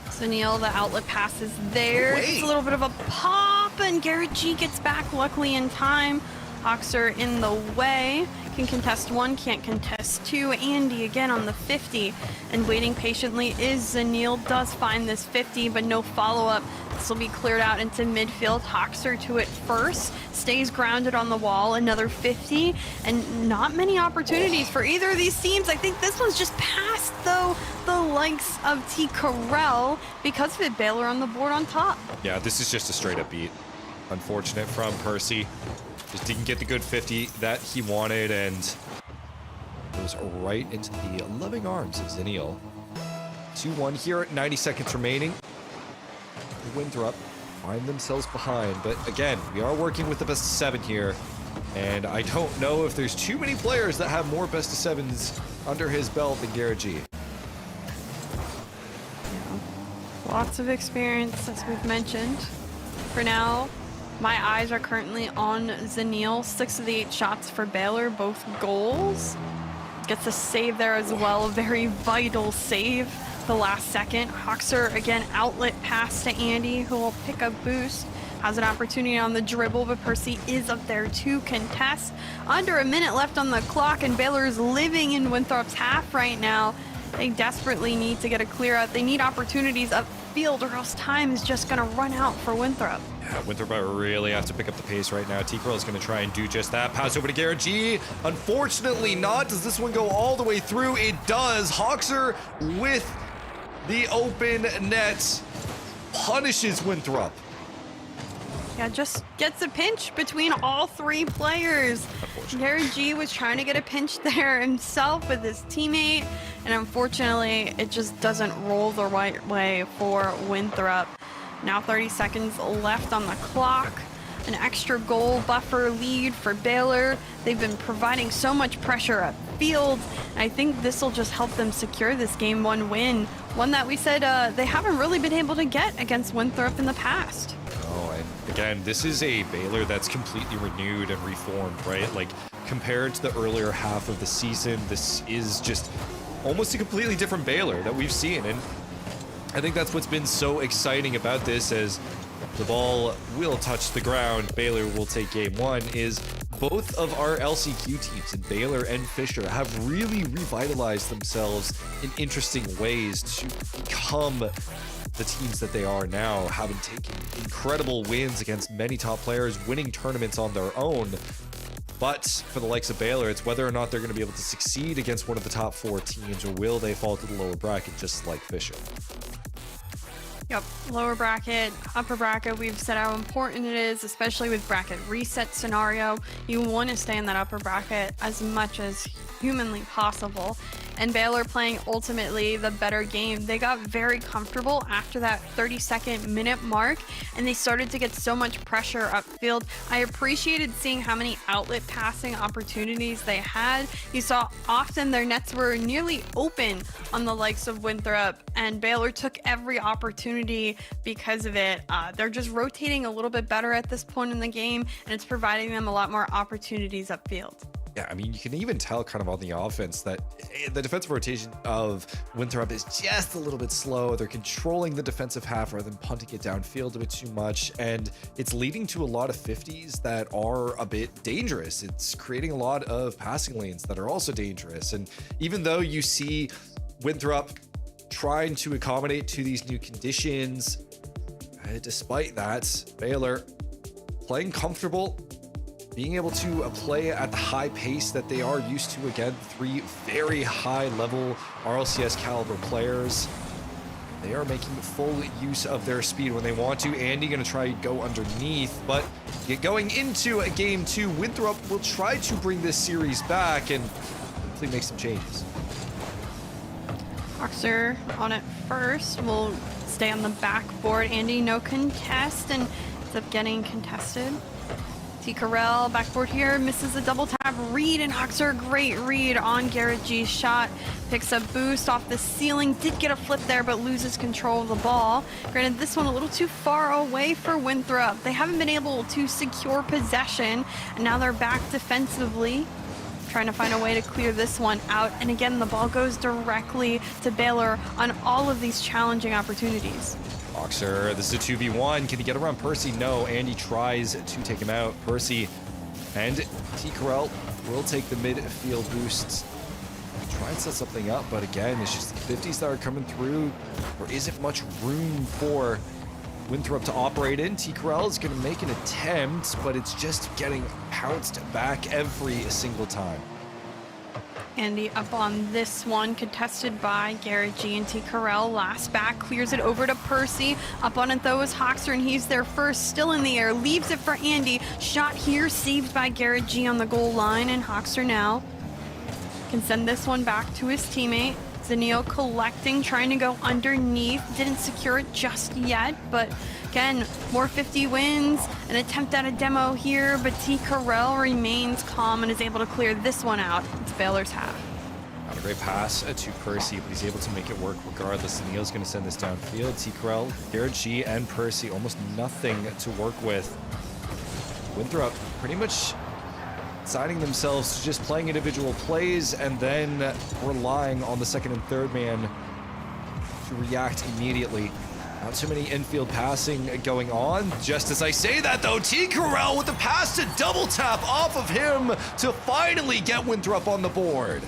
Zaniel, the outlet pass is there. It's a little bit of a pop, and Garrett G gets back luckily in time. Hawks are in the way. Can contest 1, can't contest 2. Andy again on the 50, and waiting patiently is Zaniel. Does find this 50, but no follow-up. This will be cleared out into midfield. Hawks are to it first, stays grounded on the wall. Another 50, and not many opportunities for either of these teams. I think this one's just past, though, the likes of T. Carell. Because of it, Baylor on the board on top.
Yeah, this is just a straight-up beat. Unfortunate from Percy. Just didn't get the good 50 that he wanted, and themselves right into the loving arms of Zenil. 2-1 here, 90 seconds remaining. Winthrop find themselves behind, but again, we are working with the best of 7 here, and I don't know if there's too many players that have more best of 7s under his belt than Garrett G.
Lots of experience, as we've mentioned. For now, my eyes are currently on Zenil. 6 of the 8 shots for Baylor, both goals. Gets a save there as well, a very vital save the last second. Hoxer, again, outlet pass to Andy, who will pick up boost. Has an opportunity on the dribble, but Percy is up there to contest. Under a minute left on the clock, and Baylor is living in Winthrop's half right now. They desperately need to get a clear out. They need opportunities upfield, or else time is just going to run out for Winthrop.
Yeah, Winthrop really have to pick up the pace right now. T-Curl is going to try and do just that. Pass over to Garrett G. Unfortunately not. Does this one go all the way through? It does. Hoxer with the open net punishes Winthrop.
Yeah, just gets a pinch between all 3 players. Garrett G was trying to get a pinch there himself with his teammate, and unfortunately, it just doesn't roll the right way for Winthrop. Now 30 seconds left on the clock. An extra goal buffer lead for Baylor. They've been providing so much pressure upfield, and I think this will just help them secure this Game 1 win. One that we said they haven't really been able to get against Winthrop in the past.
Oh, and again, this is a Baylor that's completely renewed and reformed, right? Like, compared to the earlier half of the season, this is just almost a completely different Baylor that we've seen. And I think that's what's been so exciting about this, as the ball will touch the ground. Baylor will take Game 1, is both of our LCQ teams, in Baylor and Fischer, have really revitalized themselves in interesting ways to become the teams that they are now, having taken incredible wins against many top players, winning tournaments on their own. But for the likes of Baylor, it's whether or not they're going to be able to succeed against one of the top 4 teams, or will they fall to the lower bracket just like Fischer?
Yep, lower bracket, upper bracket, we've said how important it is, especially with bracket reset scenario. You want to stay in that upper bracket as much as humanly possible. And Baylor playing ultimately the better game. They got very comfortable after that 32nd minute mark, and they started to get so much pressure upfield. I appreciated seeing how many outlet passing opportunities they had. You saw often their nets were nearly open on the likes of Winthrop, and Baylor took every opportunity because of it. They're just rotating a little bit better at this point in the game, and it's providing them a lot more opportunities upfield.
Yeah, I mean, you can even tell kind of on the offense that the defensive rotation of Winthrop is just a little bit slow. They're controlling the defensive half rather than punting it downfield a bit too much, and it's leading to a lot of 50s that are a bit dangerous. It's creating a lot of passing lanes that are also dangerous, and even though you see Winthrop trying to accommodate to these new conditions, despite that, Baylor playing comfortable, being able to play at the high pace that they are used to. Again, 3 very high level RLCS caliber players. They are making full use of their speed when they want to. Andy gonna try to go underneath, but going into a Game 2, Winthrop will try to bring this series back and hopefully make some changes.
Hoxer on it first, will stay on the backboard. Andy, no contest, and ends up getting contested. Carell backboard here, misses a double tap read, and Hoxer, great read on Garrett G's shot. Picks up boost off the ceiling, did get a flip there, but loses control of the ball. Granted, this one a little too far away for Winthrop. They haven't been able to secure possession, and now they're back defensively, trying to find a way to clear this one out. And again, the ball goes directly to Baylor on all of these challenging opportunities.
Hoxer, this is a 2v1. Can he get around Percy? No. Andy tries to take him out. Percy and T. Carell will take the midfield boosts. Try and set something up, but again, it's just the 50s that are coming through. There isn't much room for Winthrop to operate in. T. Carell is going to make an attempt, but it's just getting pounced back every single time.
Andy up on this one, contested by Garrett G and T. Carell. Last back, clears it over to Percy. Up on it though is Hoxer, and he's there first, still in the air. Leaves it for Andy. Shot here, saved by Garrett G on the goal line, and Hoxer now can send this one back to his teammate. Zenil collecting, trying to go underneath. Didn't secure it just yet, but again, more 50 wins. An attempt at a demo here, but T. Carell remains calm and is able to clear this one out. It's Baylor's half.
Not a great pass to Percy, but he's able to make it work regardless. Neil's going to send this downfield. T. Carell, Garrett G, and Percy, almost nothing to work with. Winthrop pretty much signing themselves to just playing individual plays and then relying on the second and third man to react immediately. Not too many infield passing going on. Just as I say that though, T. Carell with the pass to double tap off of him to finally get Winthrop on the board.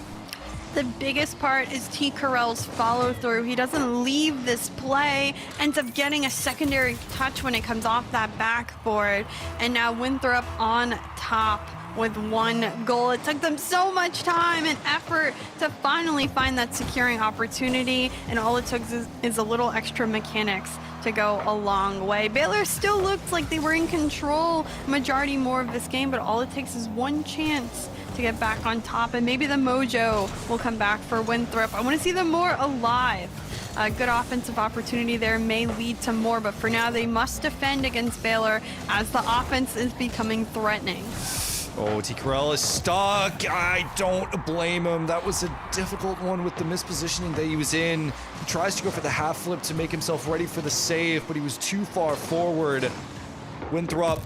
The biggest part is T. Carell's follow through. He doesn't leave this play, ends up getting a secondary touch when it comes off that backboard. And now Winthrop on top with one goal. It took them so much time and effort to finally find that securing opportunity, and all it took is a little extra mechanics to go a long way. Baylor still looked like they were in control majority more of this game, but all it takes is one chance to get back on top, and maybe the mojo will come back for Winthrop. I want to see them more alive. A good offensive opportunity there may lead to more, but for now they must defend against Baylor as the offense is becoming threatening.
Oh, T. Carell is stuck. I don't blame him. That was a difficult one with the mispositioning that he was in. He tries to go for the half flip to make himself ready for the save, but he was too far forward. Winthrop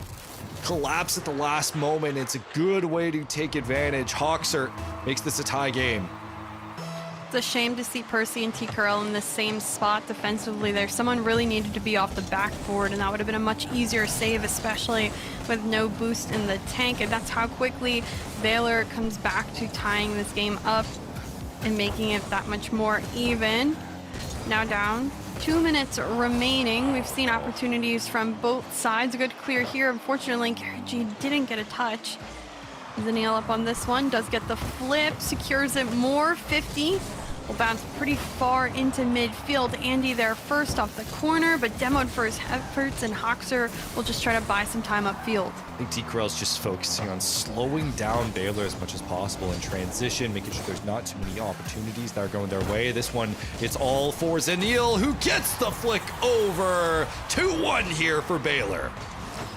collapsed at the last moment. It's a good way to take advantage. Hoxer makes this a tie game.
It's a shame to see Percy and T. Carell in the same spot defensively there. Someone really needed to be off the backboard, and that would have been a much easier save, especially with no boost in the tank. And that's how quickly Baylor comes back to tying this game up and making it that much more even. Now down. 2 minutes remaining. We've seen opportunities from both sides. A good clear here. Unfortunately, Garrett G didn't get a touch. Zenil up on this one, does get the flip, secures it more. 50 will bounce pretty far into midfield. Andy there first off the corner, but demoed for his efforts, and Hoxer will just try to buy some time upfield.
I think T. Carell's just focusing on slowing down Baylor as much as possible in transition, making sure there's not too many opportunities that are going their way. This one, it's all for Zenil, who gets the flick over. 2-1 here for Baylor.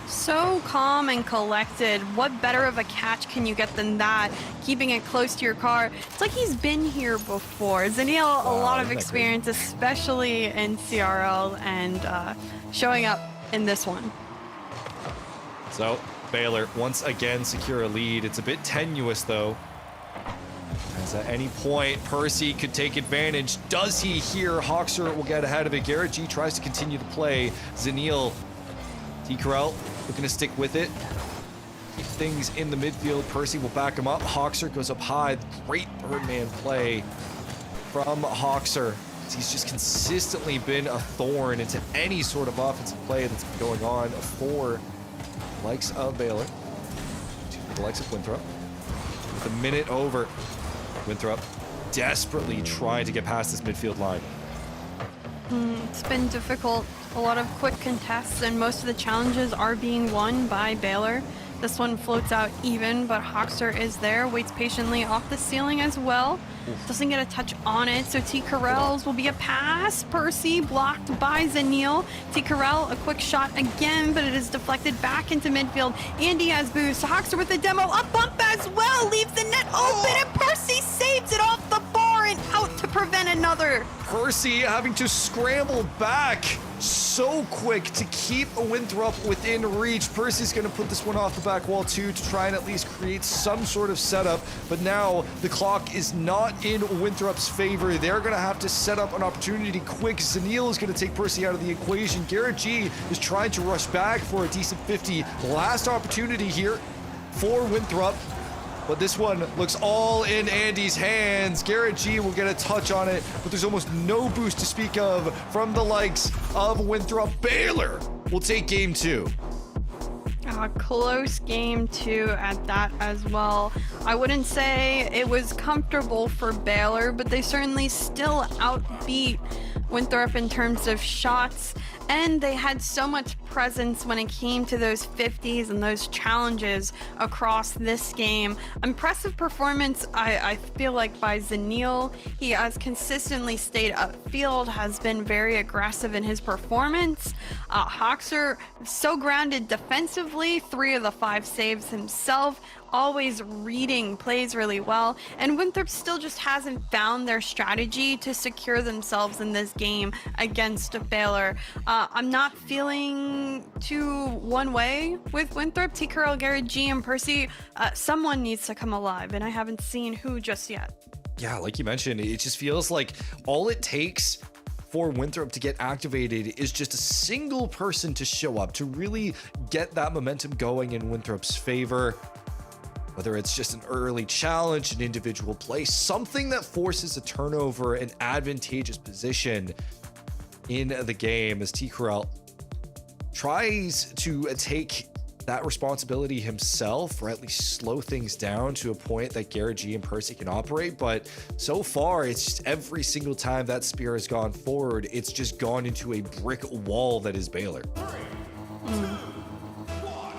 So calm and collected. What better of a catch can you get than that? Keeping it close to your car. It's like he's been here before. Zenil, a lot of experience, especially in CRL, and showing up in this one.
So Baylor once again secure a lead. It's a bit tenuous though, as at any point Percy could take advantage. Does he here? Hoxer will get ahead of it. Garrett G tries to continue to play. Zenil, T. Carell looking to stick with it. Keep things in the midfield. Percy will back him up. Hoxer goes up high. Great Birdman play from Hoxer. He's just consistently been a thorn into any sort of offensive play that's been going on for the likes of Baylor, the likes of Winthrop. With a minute over, Winthrop desperately trying to get past this midfield line.
It's been difficult. A lot of quick contests, and most of the challenges are being won by Baylor. This one floats out even, but Hoxer is there, waits patiently off the ceiling as well. Doesn't get a touch on it, so T. Carell's will be a pass. Percy blocked by Zenil. T. Carell, a quick shot again, but it is deflected back into midfield. Andy has boost. Hoxer with the demo, up bump as well, leaves the net open, and Percy saves it off the bar and out to prevent another.
Percy having to scramble back so quick to keep Winthrop within reach. Percy's going to put this one off the back wall too to try and at least create some sort of setup, but now the clock is not in Winthrop's favor. They're going to have to set up an opportunity quick. Zenil is going to take Percy out of the equation. Garrett G is trying to rush back for a decent 50. Last opportunity here for Winthrop, but this one looks all in Andy's hands. Garrett G will get a touch on it, but there's almost no boost to speak of from the likes of Winthrop. Baylor will take game 2.
A close game 2 at that as well. I wouldn't say it was comfortable for Baylor, but they certainly still outbeat Winthrop in terms of shots, and they had so much presence when it came to those 50s and those challenges across this game. Impressive performance, I feel like, by Zaniel. He has consistently stayed upfield, has been very aggressive in his performance. Hoxer, so grounded defensively, 3 of the 5 saves himself, always reading plays really well, and Winthrop still just hasn't found their strategy to secure themselves in this game against Baylor. I'm not feeling too one way with Winthrop. T. Carell, Garrett G, and Percy. Someone needs to come alive, and I haven't seen who just yet.
Yeah, like you mentioned, it just feels like all it takes for Winthrop to get activated is just a single person to show up to really get that momentum going in Winthrop's favor. Whether it's just an early challenge, an individual play, something that forces a turnover, an advantageous position in the game, as T. Carell tries to take that responsibility himself, or at least slow things down to a point that Garrett G and Percy can operate. But so far, it's just every single time that spear has gone forward, it's just gone into a brick wall that is Baylor.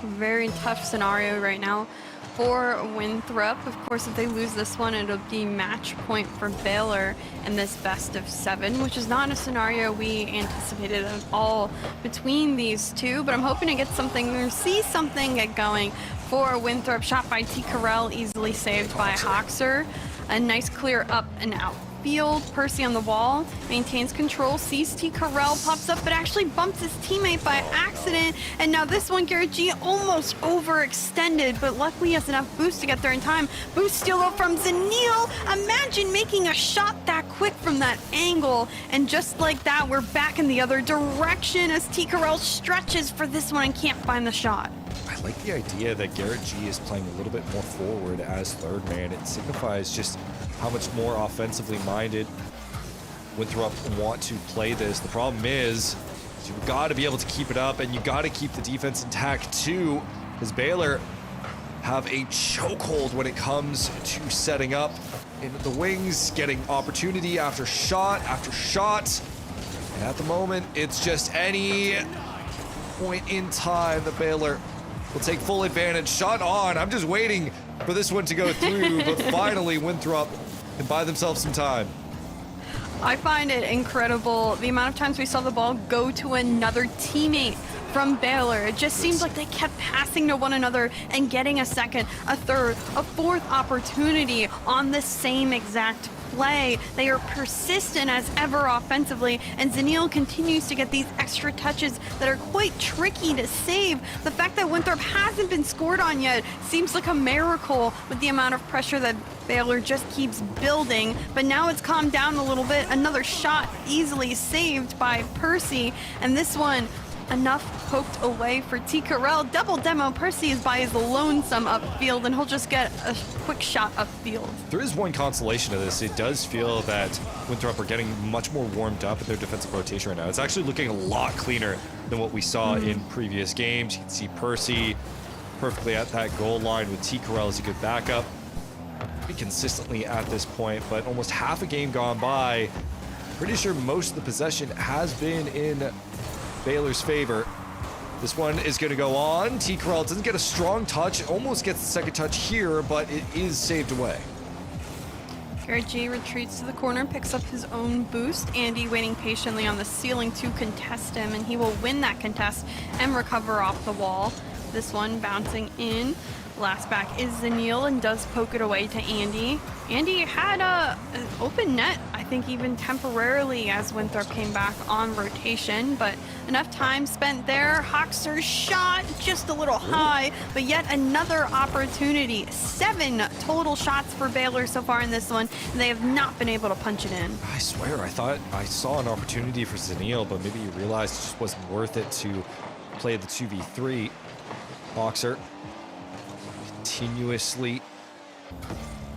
Very tough scenario right now for Winthrop. Of course, if they lose this one, it'll be match point for Baylor in this best of 7, which is not a scenario we anticipated at all between these two, but I'm hoping to get something or see something get going for Winthrop. Shot by T. Carell, easily saved by Hoxer. A nice clear up and out field. Percy on the wall, maintains control, sees T. Carell, pops up, but actually bumps his teammate by accident. And now this one, Garrett G almost overextended, but luckily he has enough boost to get there in time. Boost steal though from Zaniel. Imagine making a shot that quick from that angle. And just like that, we're back in the other direction as T. Carell stretches for this one and can't find the shot.
I like the idea that Garrett G is playing a little bit more forward as third man. It signifies just how much more offensively minded Winthrop want to play this. The problem is you've got to be able to keep it up, and you got to keep the defense intact too, because Baylor have a chokehold when it comes to setting up into the wings, getting opportunity after shot after shot. And at the moment, it's just any point in time that Baylor will take full advantage. Shot on. I'm just waiting for this one to go through, but finally Winthrop can buy themselves some time.
I find it incredible the amount of times we saw the ball go to another teammate from Baylor. It just seems like they kept passing to one another and getting a second, a third, a fourth opportunity on the same exact play. They are persistent as ever offensively, and Zaniel continues to get these extra touches that are quite tricky to save. The fact that Winthrop hasn't been scored on yet seems like a miracle with the amount of pressure that Baylor just keeps building, but now it's calmed down a little bit. Another shot easily saved by Percy, and this one enough poked away for T. Carell. Double demo. Percy is by his lonesome upfield, and he'll just get a quick shot upfield.
There is one consolation to this. It does feel that Winthrop are getting much more warmed up in their defensive rotation right now. It's actually looking a lot cleaner than what we saw in previous games. You can see Percy perfectly at that goal line with T. Carell as a good backup. Pretty consistently at this point, but almost half a game gone by. Pretty sure most of the possession has been in Baylor's favor. This one is going to go on. T. Carell doesn't get a strong touch, almost gets the second touch here, but it is saved away.
Garrett G retreats to the corner, picks up his own boost. Andy waiting patiently on the ceiling to contest him, and he will win that contest and recover off the wall. This one bouncing in. Last back is Zaniel and does poke it away to Andy. Andy had an open net, I think even temporarily, as Winthrop came back on rotation, but enough time spent there. Hoxer's shot just a little high, but yet another opportunity. 7 total shots for Baylor so far in this one, and they have not been able to punch it in.
I swear, I thought I saw an opportunity for Zaniel, but maybe you realized it just wasn't worth it to play the 2v3. Hoxer continuously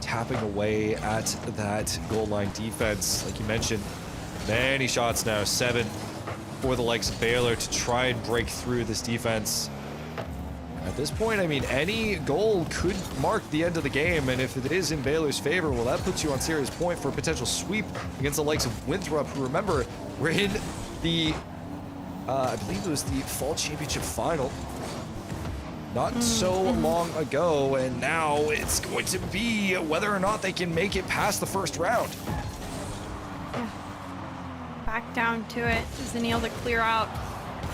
tapping away at that goal line defense. Like you mentioned, many shots now, 7 for the likes of Baylor to try and break through this defense. At this point, I mean, any goal could mark the end of the game, and if it is in Baylor's favor, well, that puts you on serious point for a potential sweep against the likes of Winthrop, who, remember, we're in the, I believe it was the Fall Championship Final not so long ago, and now it's going to be whether or not they can make it past the first round.
Back down to it. Zeniel to clear out.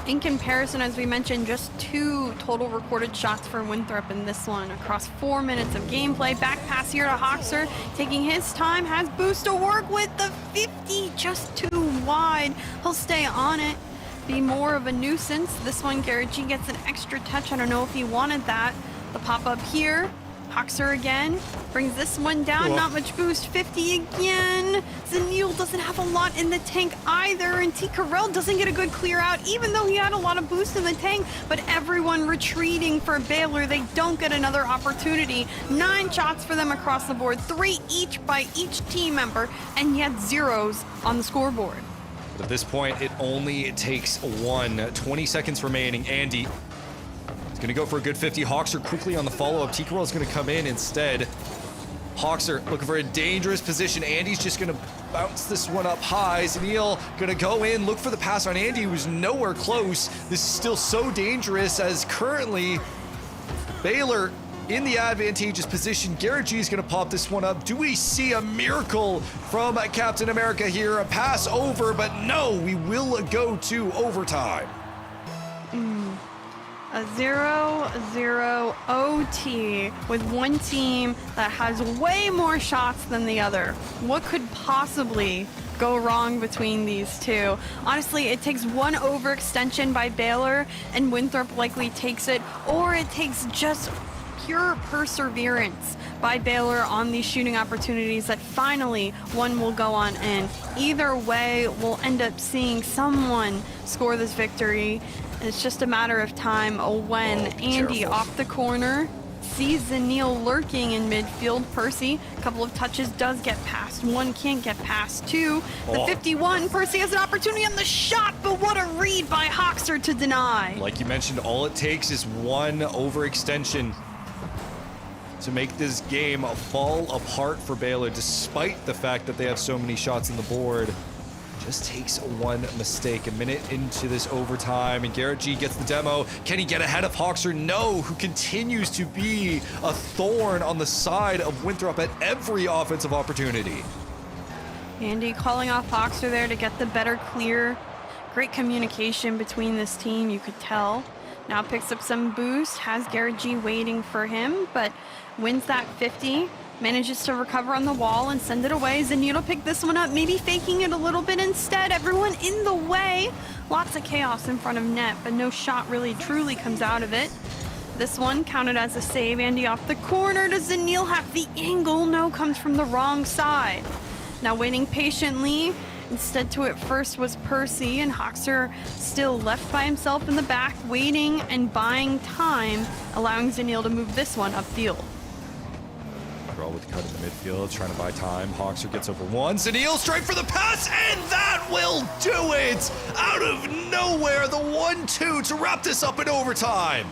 In comparison, as we mentioned, just 2 total recorded shots for Winthrop in this one across 4 minutes of gameplay. Back pass here to Hoxer, taking his time, has boost to work with the 50, just too wide. He'll stay on it, be more of a nuisance. This one, Garrett G gets an extra touch. I don't know if he wanted that. The pop up here. Hoxer again, brings this one down, not much boost, 50 again. Zeniel doesn't have a lot in the tank either, and T. Carell doesn't get a good clear out, even though he had a lot of boost in the tank, but everyone retreating for Baylor. They don't get another opportunity. 9 shots for them across the board, 3 each by each team member, and yet zeros on the scoreboard.
But at this point, it only takes 1. 20 seconds remaining. Andy is going to go for a good 50. Hoxer quickly on the follow-up. Tikarel is going to come in instead. Hoxer looking for a dangerous position. Andy's just going to bounce this one up high. Zeniel going to go in, look for the pass on Andy, who's nowhere close. This is still so dangerous as currently Baylor in the advantageous position. Garrett G is going to pop this one up. Do we see a miracle from Captain America here? A pass over, but no, we will go to overtime.
A 0-0 OT with one team that has way more shots than the other. What could possibly go wrong between these two? Honestly, it takes one overextension by Baylor and Winthrop likely takes it, or it takes just pure perseverance by Baylor on these shooting opportunities that finally one will go on in. Either way, we'll end up seeing someone score this victory. It's just a matter of time when Andy
careful.
off the corner sees Zeniel lurking in midfield. Percy, a couple of touches, does get past. 1 can't get past 2. The 51, Percy has an opportunity on the shot, but what a read by Hoxer to deny.
Like you mentioned, all it takes is 1 overextension to make this game fall apart for Baylor, despite the fact that they have so many shots on the board. Just takes 1 mistake. A minute into this overtime, and Garrett G gets the demo. Can he get ahead of Hoxer? No, who continues to be a thorn on the side of Winthrop at every offensive opportunity.
Andy calling off Hoxer there to get the better clear. Great communication between this team, you could tell. Now picks up some boost, has Garrett G waiting for him, but wins that 50. Manages to recover on the wall and send it away. Zeniel pick this one up, maybe faking it a little bit instead. Everyone in the way. Lots of chaos in front of net, but no shot really truly comes out of it. This one counted as a save. Andy off the corner. Does Zeniel have the angle? No, comes from the wrong side. Now waiting patiently. Instead to it first was Percy, and Hoxer still left by himself in the back, waiting and buying time, allowing Zeniel to move this one upfield.
All with the cut in the midfield, trying to buy time. Hoxer gets over 1. Zeniel straight for the pass, and that will do it! Out of nowhere, the 1-2 to wrap this up in overtime.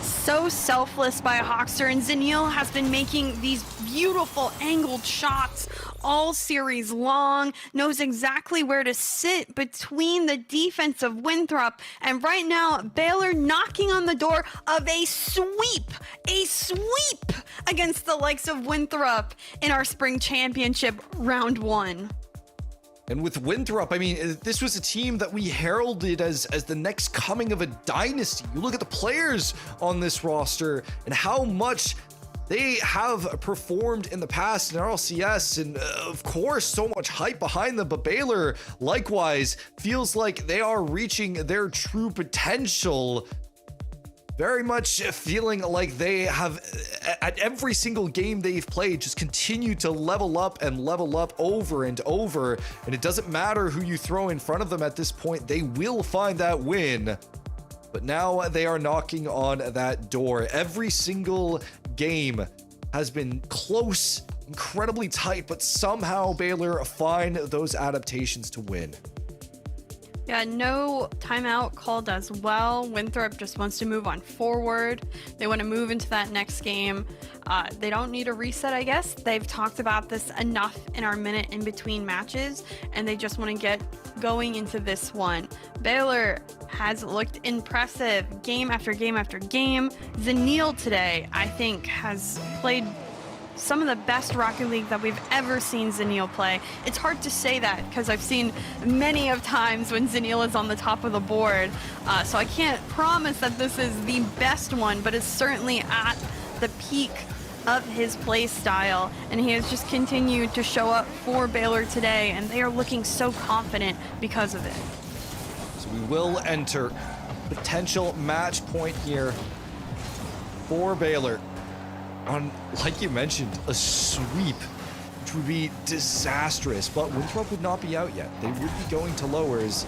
So selfless by Hoxer, and Zeniel has been making these beautiful angled shots all series long, knows exactly where to sit between the defense of Winthrop, and right now Baylor knocking on the door of a sweep against the likes of Winthrop in our spring championship round 1.
And with Winthrop, I mean, this was a team that we heralded as the next coming of a dynasty. You look at the players on this roster and how much they have performed in the past in RLCS, and of course, so much hype behind them. But Baylor, likewise, feels like they are reaching their true potential. Very much feeling like they have, at every single game they've played, just continue to level up over and over. And it doesn't matter who you throw in front of them at this point, they will find that win. But now they are knocking on that door. Every single game has been close, incredibly tight, but somehow Baylor find those adaptations to win.
Yeah, no timeout called as well. Winthrop just wants to move on forward. They want to move into that next game. They don't need a reset, I guess. They've talked about this enough in our minute in between matches, and they just want to get going into this one. Baylor has looked impressive game after game after game. Zenil today, I think, has played some of the best Rocket League that we've ever seen Zenil play. It's hard to say that because I've seen many of times when Zenil is on the top of the board. So I can't promise that this is the best one, but it's certainly at the peak of his play style. And he has just continued to show up for Baylor today, and they are looking so confident because of it.
So we will enter potential match point here for Baylor on, like you mentioned, a sweep, which would be disastrous, but Winthrop would not be out yet. They would be going to lowers.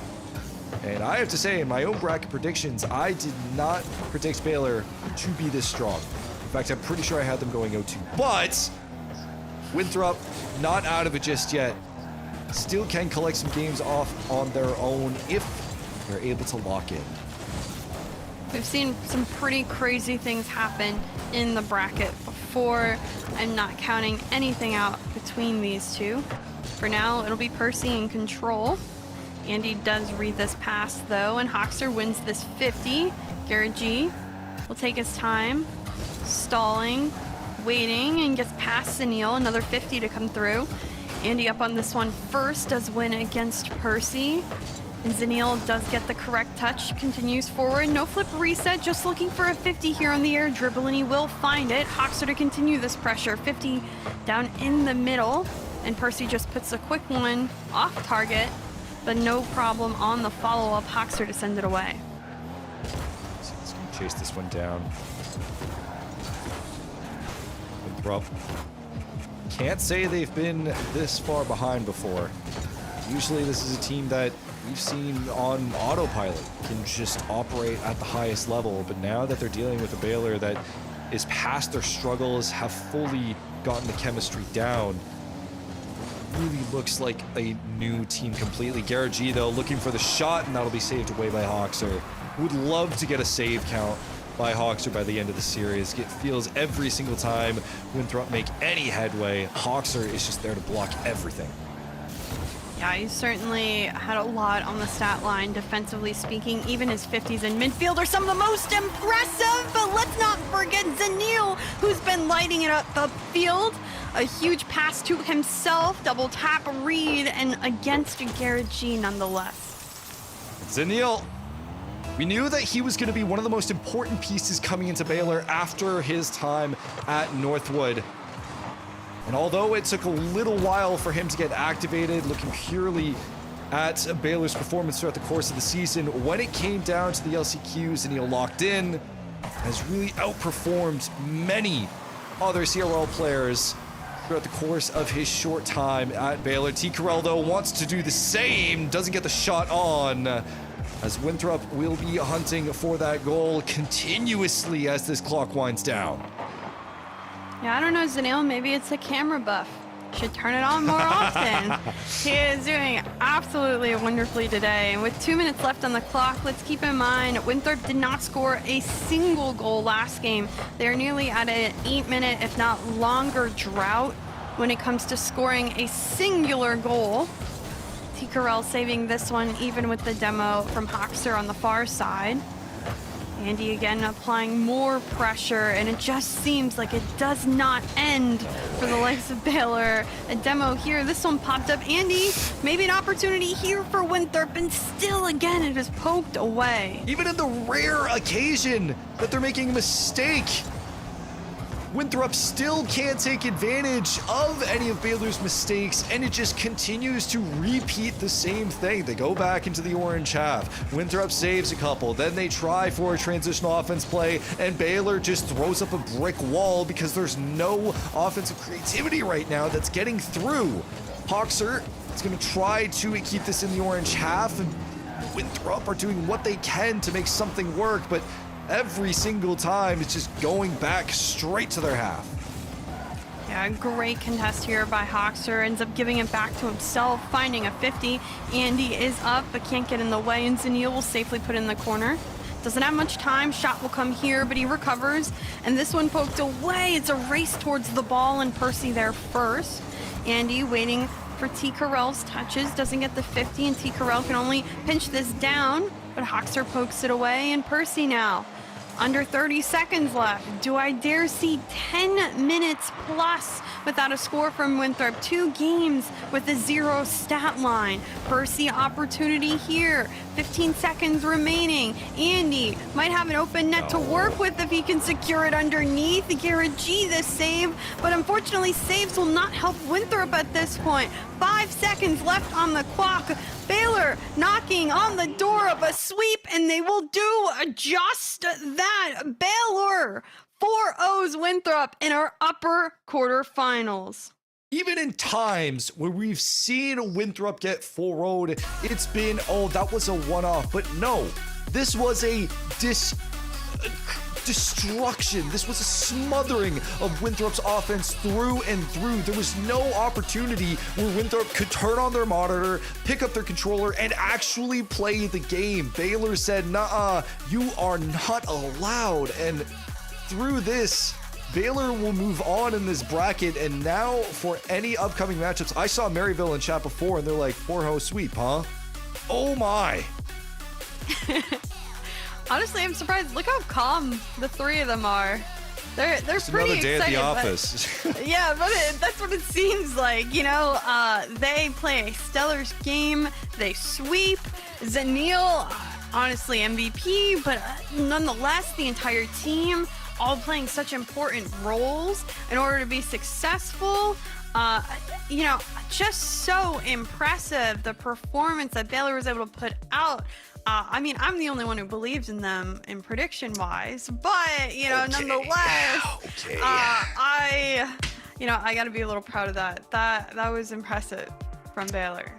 And I have to say, in my own bracket predictions, I did not predict Baylor to be this strong. In fact, I'm pretty sure I had them going 0-2. But Winthrop, not out of it just yet. Still can collect some games off on their own if they're able to lock in.
We've seen some pretty crazy things happen in the bracket before. I'm not counting anything out between these two. For now, it'll be Percy in control. Andy does read this pass though, and Hoxer wins this 50. Garrett G will take his time, stalling, waiting, and gets past Zenil, another 50 to come through. Andy up on this one first, does win against Percy. And Zenil does get the correct touch, continues forward, no flip reset, just looking for a 50 here on the air dribble, and he will find it. Hoxer to continue this pressure, 50 down in the middle, and Percy just puts a quick one off target, but no problem on the follow-up. Hoxer to send it away.
So he's gonna chase this one down. Winthrop. Can't say they've been this far behind before. Usually this is a team that we've seen on autopilot, can just operate at the highest level, but now that they're dealing with a Baylor that is past their struggles, have fully gotten the chemistry down, really looks like a new team completely. Garrett G, though, looking for the shot, and that'll be saved away by Hoxer. Would love to get a save count by Hoxer by the end of the series. It feels every single time Winthrop make any headway, Hoxer is just there to block everything.
Yeah, he certainly had a lot on the stat line, defensively speaking. Even his 50s in midfield are some of the most impressive, but let's not forget Zenil, who's been lighting it up the field. A huge pass to himself, double tap read, and against Garrett G nonetheless.
Zenil, we knew that he was going to be one of the most important pieces coming into Baylor after his time at Northwood. And although it took a little while for him to get activated, looking purely at Baylor's performance throughout the course of the season, when it came down to the LCQs and he locked in, has really outperformed many other CRL players throughout the course of his short time at Baylor. T. Carell, though, wants to do the same, doesn't get the shot on, as Winthrop will be hunting for that goal continuously as this clock winds down.
Yeah, I don't know, Zenil, maybe it's a camera buff. Should turn it on more often. He is doing absolutely wonderfully today. And with 2 minutes left on the clock, let's keep in mind Winthrop did not score a single goal last game. They're nearly at an 8-minute, if not longer, drought when it comes to scoring a singular goal. T. Carell saving this one even with the demo from Hoxer on the far side. Andy again applying more pressure, and it just seems like it does not end for the likes of Baylor. A demo here, this one popped up. Andy, maybe an opportunity here for Winthrop, and still again it is poked away.
Even in the rare occasion that they're making a mistake, Winthrop still can't take advantage of any of Baylor's mistakes, and it just continues to repeat the same thing. They go back into the orange half. Winthrop saves a couple, then they try for a transitional offense play, and Baylor just throws up a brick wall because there's no offensive creativity right now that's getting through. Hoxer is going to try to keep this in the orange half, and Winthrop are doing what they can to make something work, but every single time it's just going back straight to their half.
Yeah, great contest here by Hoxer. Ends up giving it back to himself, finding a 50. Andy is up, but can't get in the way, and Zanil will safely put it in the corner. Doesn't have much time. Shot will come here, but he recovers. And this one poked away. It's a race towards the ball, and Percy there first. Andy waiting for T. Carell's touches. Doesn't get the 50, and T. Carell can only pinch this down. But Hoxer pokes it away, and Percy now. Under 30 seconds left. Do I dare see 10 minutes plus without a score from Winthrop? 2 games with a 0 stat line. Percy opportunity here. 15 seconds remaining. Andy might have an open net to work with if he can secure it underneath. Garrett G this save, but unfortunately saves will not help Winthrop at this point. 5 seconds left on the clock. Baylor knocking on the door of a sweep, and they will do just that. Baylor 4-0s Winthrop in our upper quarterfinals.
Even in times where we've seen Winthrop get 4-0'd, it's been, oh, that was a one-off. But no, this was a destruction. This was a smothering of Winthrop's offense through and through. There was no opportunity where Winthrop could turn on their monitor, pick up their controller, and actually play the game. Baylor said, "Nuh-uh, you are not allowed." And through this, Baylor will move on in this bracket. And now for any upcoming matchups, I saw Maryville in chat before, and they're like, 4-0 sweep, huh? Oh my.
Honestly, I'm surprised. Look how calm the 3 of them are. They're
Just
pretty
another day
excited.
at the office.
Yeah, but that's what it seems like. You know, they play a stellar game. They sweep. Zanil, honestly MVP, but nonetheless, the entire team all playing such important roles in order to be successful. You know, just so impressive, the performance that Baylor was able to put out. I mean, I'm the only one who believes in them in prediction-wise, but, you know, nonetheless, I got to be a little proud of that. That was impressive from Baylor.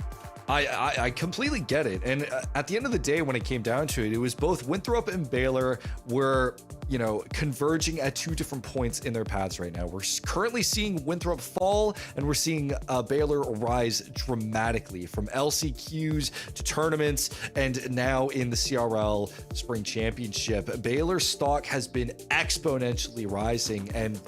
I completely get it. And at the end of the day, when it came down to it, it was both Winthrop and Baylor were, you know, converging at 2 different points in their paths right now. We're currently seeing Winthrop fall, and we're seeing Baylor rise dramatically from LCQs to tournaments, and now in the CRL Spring Championship. Baylor's stock has been exponentially rising and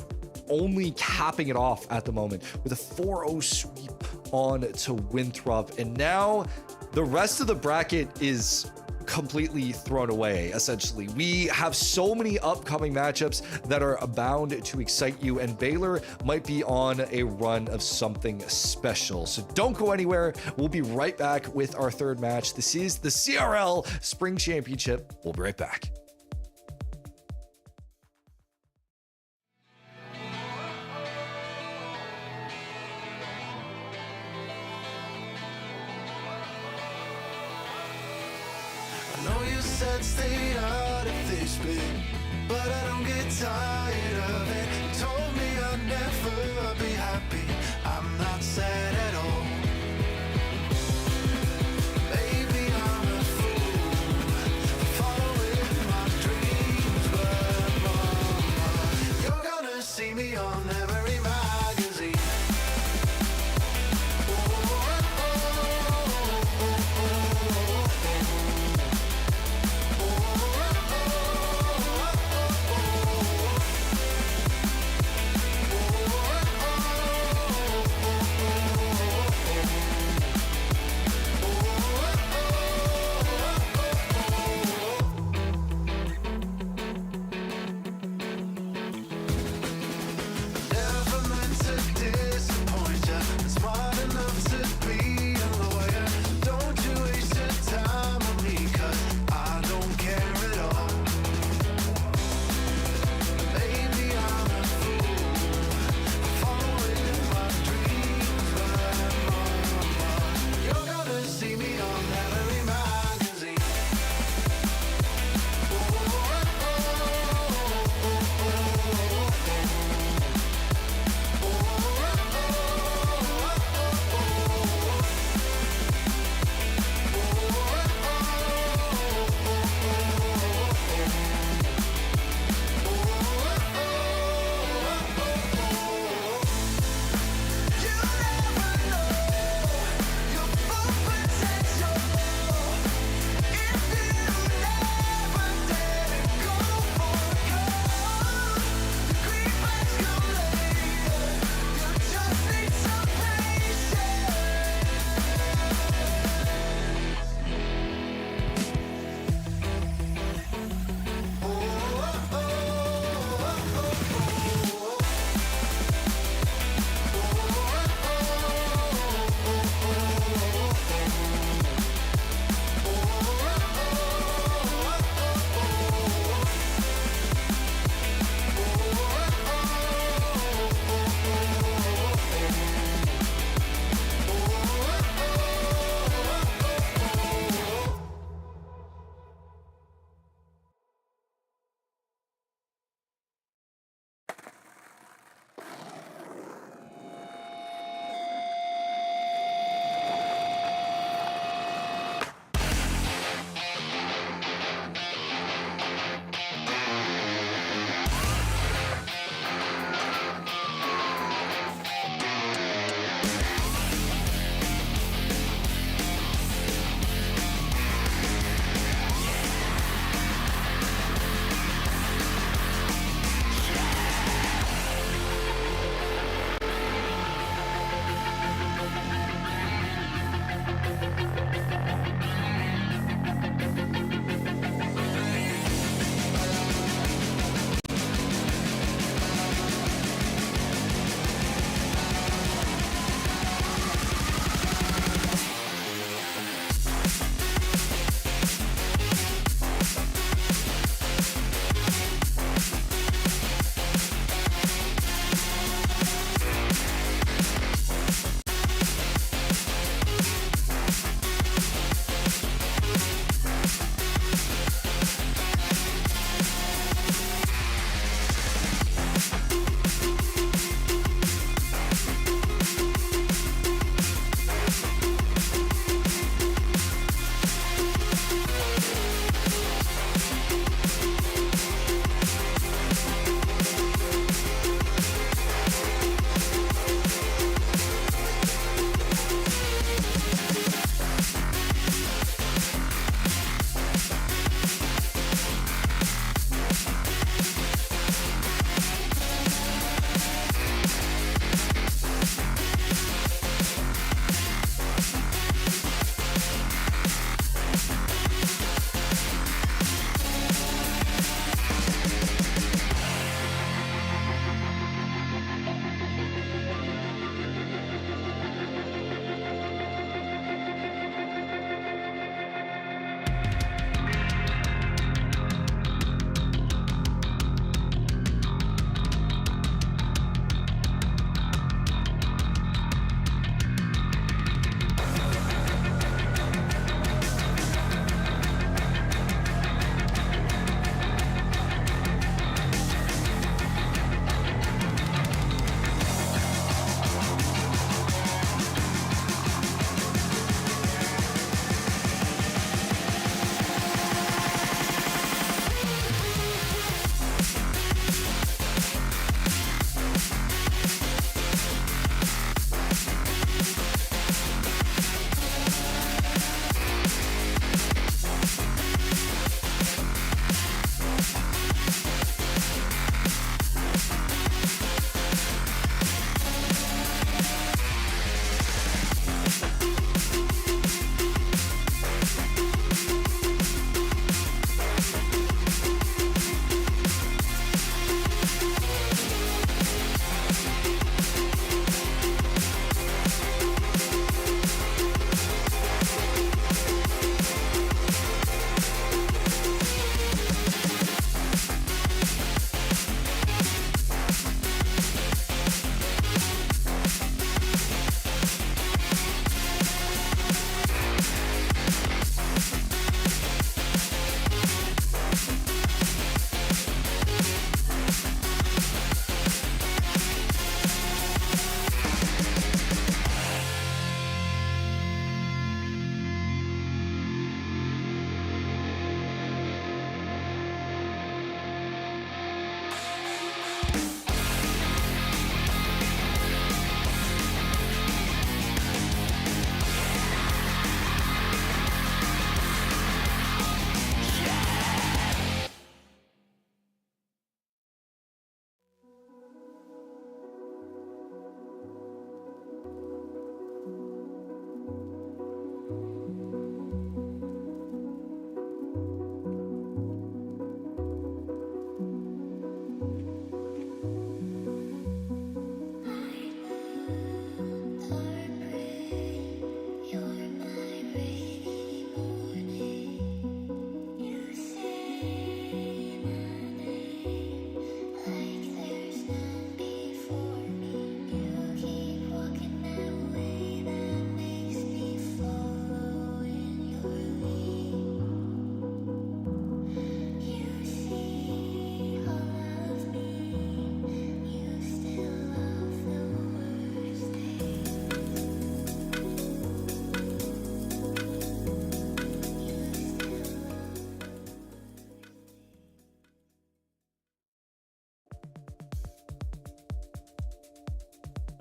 only capping it off at the moment with a 4-0 sweep on to Winthrop. And now the rest of the bracket is completely thrown away. Essentially, we have so many upcoming matchups that are bound to excite you, and Baylor might be on a run of something special. So don't go anywhere. We'll be right back with our third match. This is the CRL Spring Championship. We'll be right back.
Stay out of this bit, but I don't get tired of it. You told me I'd never be happy. I'm not sad at all. Maybe I'm a fool, following my dreams, but mama, you're gonna see me on every magazine.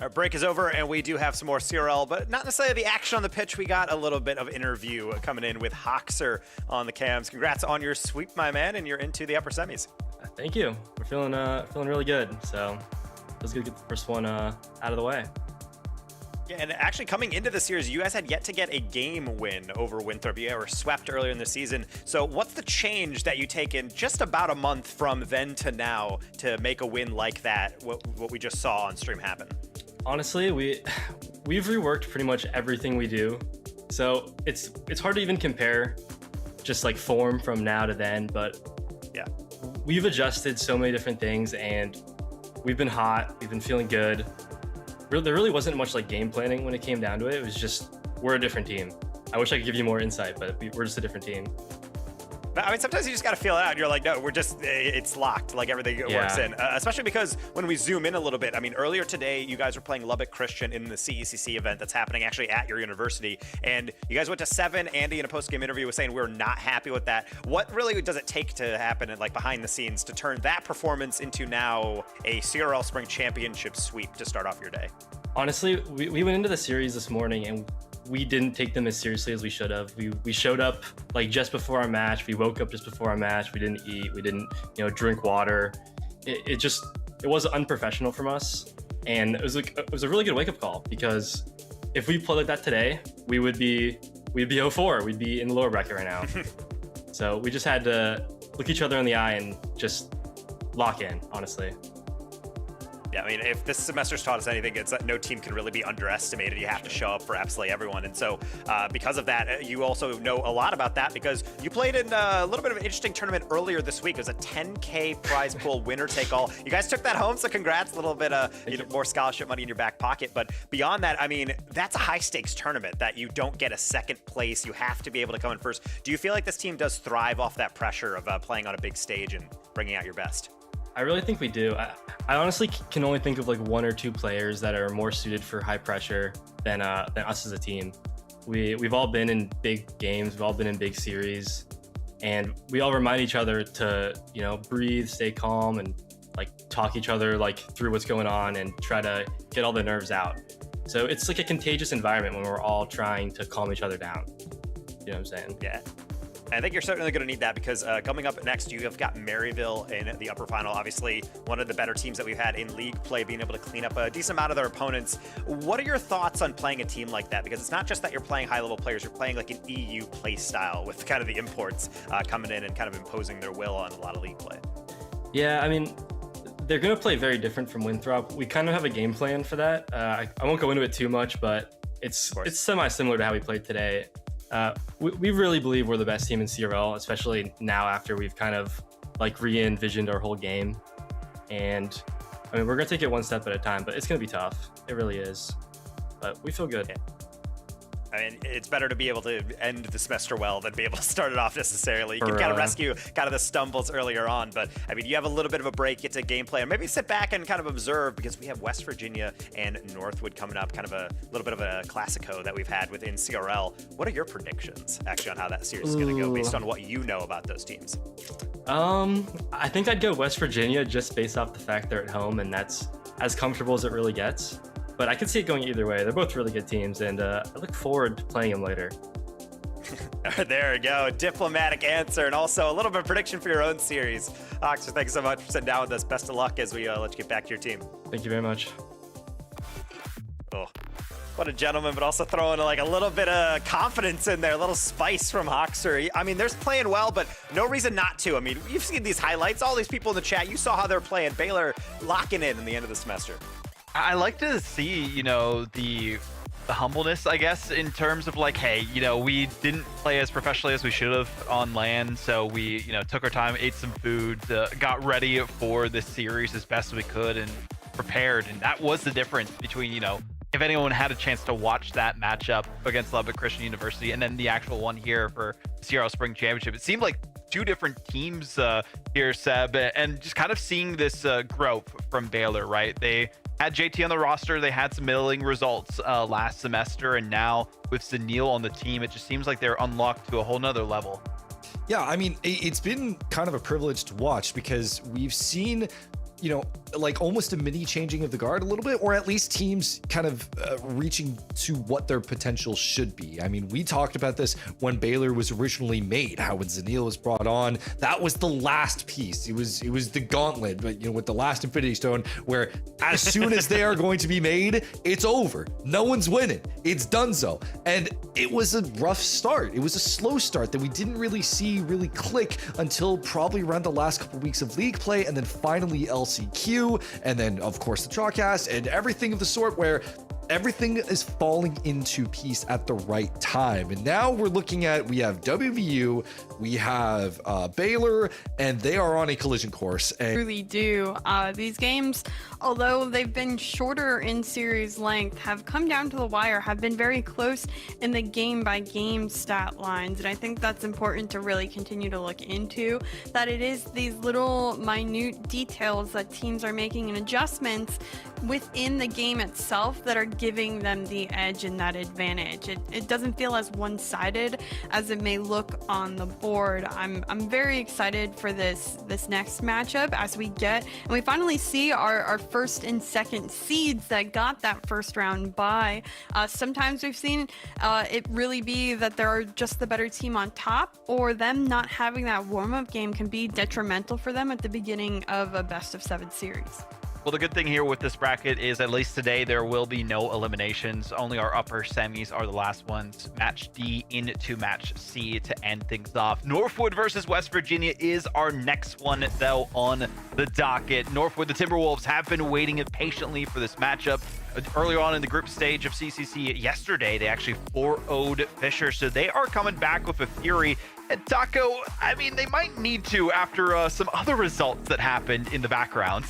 Our break is over, and we do have some more CRL, but not necessarily the action on the pitch. We got a little bit of interview coming in with Hoxer on the cams. Congrats on your sweep, my man, and you're into the upper semis.
Thank you. We're feeling really good. So let's get the first one out of the way.
Yeah, and actually coming into the series, you guys had yet to get a game win over Winthrop. You were swept earlier in the season. So what's the change that you take in just about a month from then to now to make a win like that, what we just saw on stream happen?
Honestly, we've reworked pretty much everything we do. So it's hard to even compare just like form from now to then, but
yeah,
we've adjusted so many different things and we've been hot, we've been feeling good. There really wasn't much like game planning when it came down to it. It was just, we're a different team. I wish I could give you more insight, but we're just a different team.
I mean, sometimes you just got to feel it out. You're like, no, it's locked, like everything works in. Especially because when we zoom in a little bit, I mean, earlier today, you guys were playing Lubbock Christian in the CECC event that's happening actually at your university. And you guys went to 7. Andy, in a post-game interview, was saying we're not happy with that. What really does it take to happen, like behind the scenes, to turn that performance into now a CRL Spring Championship sweep to start off your day?
Honestly, we went into the series this morning and we didn't take them as seriously as we should have. We showed up like just before our match. We woke up just before our match. We didn't eat. We didn't, drink water. It was unprofessional from us, and it was a really good wake up call because if we played like that today, we'd be 0-4. We'd be in the lower bracket right now. So we just had to look each other in the eye and just lock in, honestly.
Yeah, I mean, if this semester's taught us anything, it's that no team can really be underestimated. You have to show up for absolutely everyone. And so because of that, you also know a lot about that because you played in a little bit of an interesting tournament earlier this week. It was a 10K prize pool winner take all. You guys took that home, so congrats. A little bit more scholarship money in your back pocket. But beyond that, I mean, that's a high stakes tournament that you don't get a second place. You have to be able to come in first. Do you feel like this team does thrive off that pressure of playing on a big stage and bringing out your best?
I really think we do. I honestly can only think of like 1 or 2 players that are more suited for high pressure than us as a team. We've all been in big games, we've all been in big series, and we all remind each other to breathe, stay calm, and like talk each other like through what's going on and try to get all the nerves out. So it's like a contagious environment when we're all trying to calm each other down. You know what I'm saying?
Yeah. I think you're certainly going to need that because coming up next, you have got Maryville in the upper final. Obviously, one of the better teams that we've had in league play, being able to clean up a decent amount of their opponents. What are your thoughts on playing a team like that? Because it's not just that you're playing high-level players, you're playing like an EU play style with kind of the imports coming in and kind of imposing their will on a lot of league play.
Yeah, I mean, they're going to play very different from Winthrop. We kind of have a game plan for that. I won't go into it too much, but it's semi-similar to how we played today. We really believe we're the best team in CRL, especially now after we've kind of like re-envisioned our whole game. And I mean, we're going to take it one step at a time, but it's going to be tough. It really is. But we feel good.
I mean, it's better to be able to end the semester well than be able to start it off necessarily. You can kind of rescue kind of the stumbles earlier on, but I mean, you have a little bit of a break, get to gameplay, and maybe sit back and kind of observe because we have West Virginia and Northwood coming up, kind of a little bit of a classico that we've had within CRL. What are your predictions actually on how that series is going to go based on what you know about those teams?
I think I'd go West Virginia just based off the fact they're at home, and that's as comfortable as it really gets. But I can see it going either way. They're both really good teams, and I look forward to playing them later.
There we go. Diplomatic answer, and also a little bit of prediction for your own series. Oxford, thanks so much for sitting down with us. Best of luck as we let you get back to your team.
Thank you very much.
Oh, what a gentleman, but also throwing like a little bit of confidence in there, a little spice from Hoxer. I mean, they're playing well, but no reason not to. I mean, you've seen these highlights, all these people in the chat. You saw how they're playing. Baylor locking in the end of the semester.
I like to see, the humbleness, I guess, in terms of like, hey, we didn't play as professionally as we should have on LAN, so we, took our time, ate some food, got ready for this series as best we could and prepared. And that was the difference between, if anyone had a chance to watch that matchup against Lubbock Christian University and then the actual one here for the CRL Spring Championship, it seemed like 2 different teams here, Seb, and just kind of seeing this growth from Baylor, right? They had JT on the roster, they had some middling results last semester, and now with Zanil on the team, it just seems like they're unlocked to a whole nother level.
Yeah, I mean, it's been kind of a privilege to watch because we've seen like almost a mini changing of the guard a little bit, or at least teams kind of reaching to what their potential should be. I mean, we talked about this when Baylor was originally made, how when Zanil was brought on, that was the last piece. It was the gauntlet, but with the last Infinity Stone, where as soon as they are going to be made, it's over. No one's winning. It's donezo. And it was a rough start. It was a slow start that we didn't really see really click until probably around the last couple weeks of league play, and then finally LCQ, and then of course the Chalkcast and everything of the sort, where everything is falling into piece at the right time. And now we're looking at, we have WVU, we have Baylor, and they are on a collision course. And
Really do. These games, although they've been shorter in series length, have come down to the wire, have been very close in the game by game stat lines. And I think that's important to really continue to look into, that it is these little minute details that teams are making and adjustments within the game itself that are giving them the edge and that advantage. It doesn't feel as one-sided as it may look on the board. I'm very excited for this next matchup as we get and we finally see our first and second seeds that got that first round bye. Sometimes we've seen it really be that they're just the better team on top, or them not having that warm-up game can be detrimental for them at the beginning of a best-of-7 series.
Well, the good thing here with this bracket is at least today there will be no eliminations. Only our upper semis are the last ones. Match D into match C to end things off. Northwood versus West Virginia is our next one, though, on the docket. Northwood, the Timberwolves, have been waiting patiently for this matchup. Earlier on in the group stage of CCC yesterday, they actually 4-0'd Fischer, so they are coming back with a fury. And Taco, I mean, they might need to after some other results that happened in the background.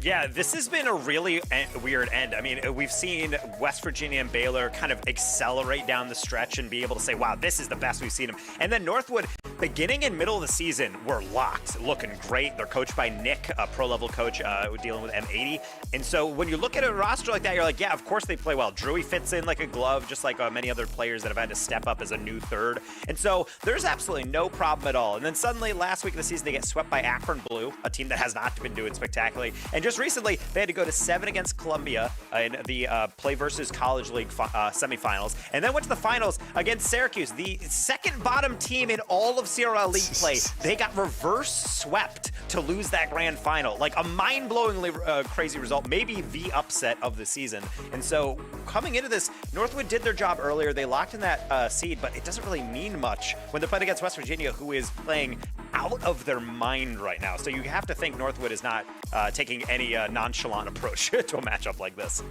Yeah, this has been a really weird end. I mean, we've seen West Virginia and Baylor kind of accelerate down the stretch and be able to say, wow, this is the best we've seen them. And then Northwood, beginning and middle of the season, were locked, looking great. They're coached by Nick, a pro-level coach dealing with M80. And so when you look at a roster like that, you're like, yeah, of course they play well. Drewy fits in like a glove, just like many other players that have had to step up as a new third. And so there's absolutely no problem at all. And then suddenly, last week of the season, they get swept by Akron Blue, a team that has not been doing spectacularly. And just recently, they had to go to 7 against Columbia in the Play versus College League semifinals, and then went to the finals against Syracuse, the second bottom team in all of CRL League play. They got reverse swept to lose that grand final. Like a mind-blowingly crazy result, maybe the upset of the season. And so coming into this, Northwood did their job earlier. They locked in that seed, but it doesn't really mean much when they're playing against West Virginia, who is playing out of their mind right now. So you have to think Northwood is not taking any nonchalant approach to a matchup like this.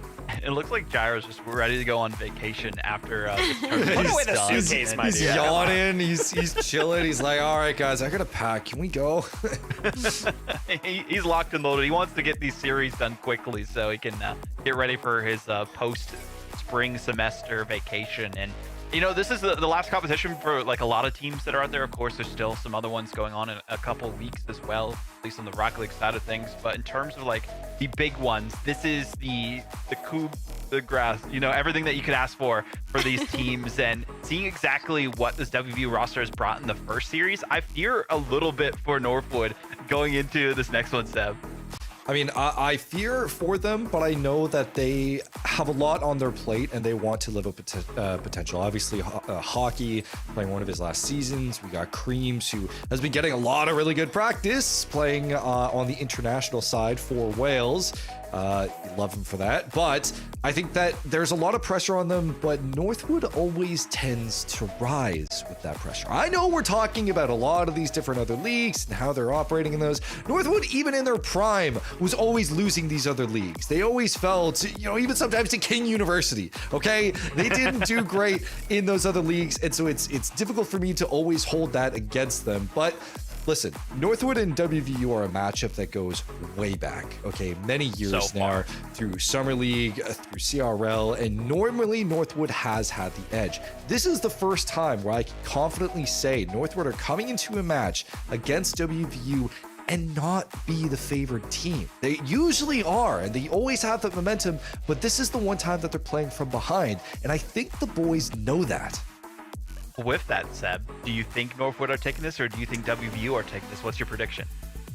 It looks like Gyro's just ready to go on vacation after this tournament.
Put away the
done.
suitcase, my
He's
dear.
yawning, he's chilling, he's like, all right guys, I gotta pack, can we go?
He's locked and loaded. He wants to get these series done quickly so he can get ready for his post-spring semester vacation. And this is the last competition for like a lot of teams that are out there. Of course, there's still some other ones going on in a couple weeks as well, at least on the Rocket League side of things. But in terms of like the big ones, this is the coup de grace, everything that you could ask for these teams. And seeing exactly what this WVU roster has brought in the first series, I fear a little bit for Northwood going into this next one, Seb.
I mean, I fear for them, but I know that they have a lot on their plate and they want to live up to potential. Obviously, Hockey playing one of his last seasons. We got Creams, who has been getting a lot of really good practice playing on the international side for Wales. Love him for that. But I think that there's a lot of pressure on them, but Northwood always tends to rise with that pressure. I know we're talking about a lot of these different other leagues and how they're operating in those. Northwood, even in their prime, was always losing these other leagues. They always fell to, even sometimes to King University, okay? They didn't do great in those other leagues, and so it's difficult for me to always hold that against them. But listen, Northwood and WVU are a matchup that goes way back, okay? Many years now, through Summer League, through CRL, and normally Northwood has had the edge. This is the first time where I can confidently say Northwood are coming into a match against WVU and not be the favored team. They usually are, and they always have the momentum, but this is the one time that they're playing from behind, and I think the boys know that.
With that, Seb, do you think Northwood are taking this, or do you think WVU are taking this? What's your prediction?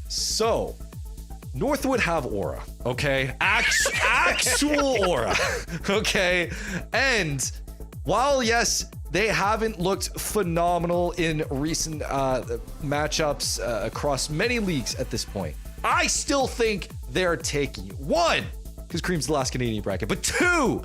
So, Northwood have aura, okay? Actual aura, okay? And while, yes, they haven't looked phenomenal in recent matchups across many leagues at this point, I still think they're taking it. One, because Cream's the last Canadian bracket, but two,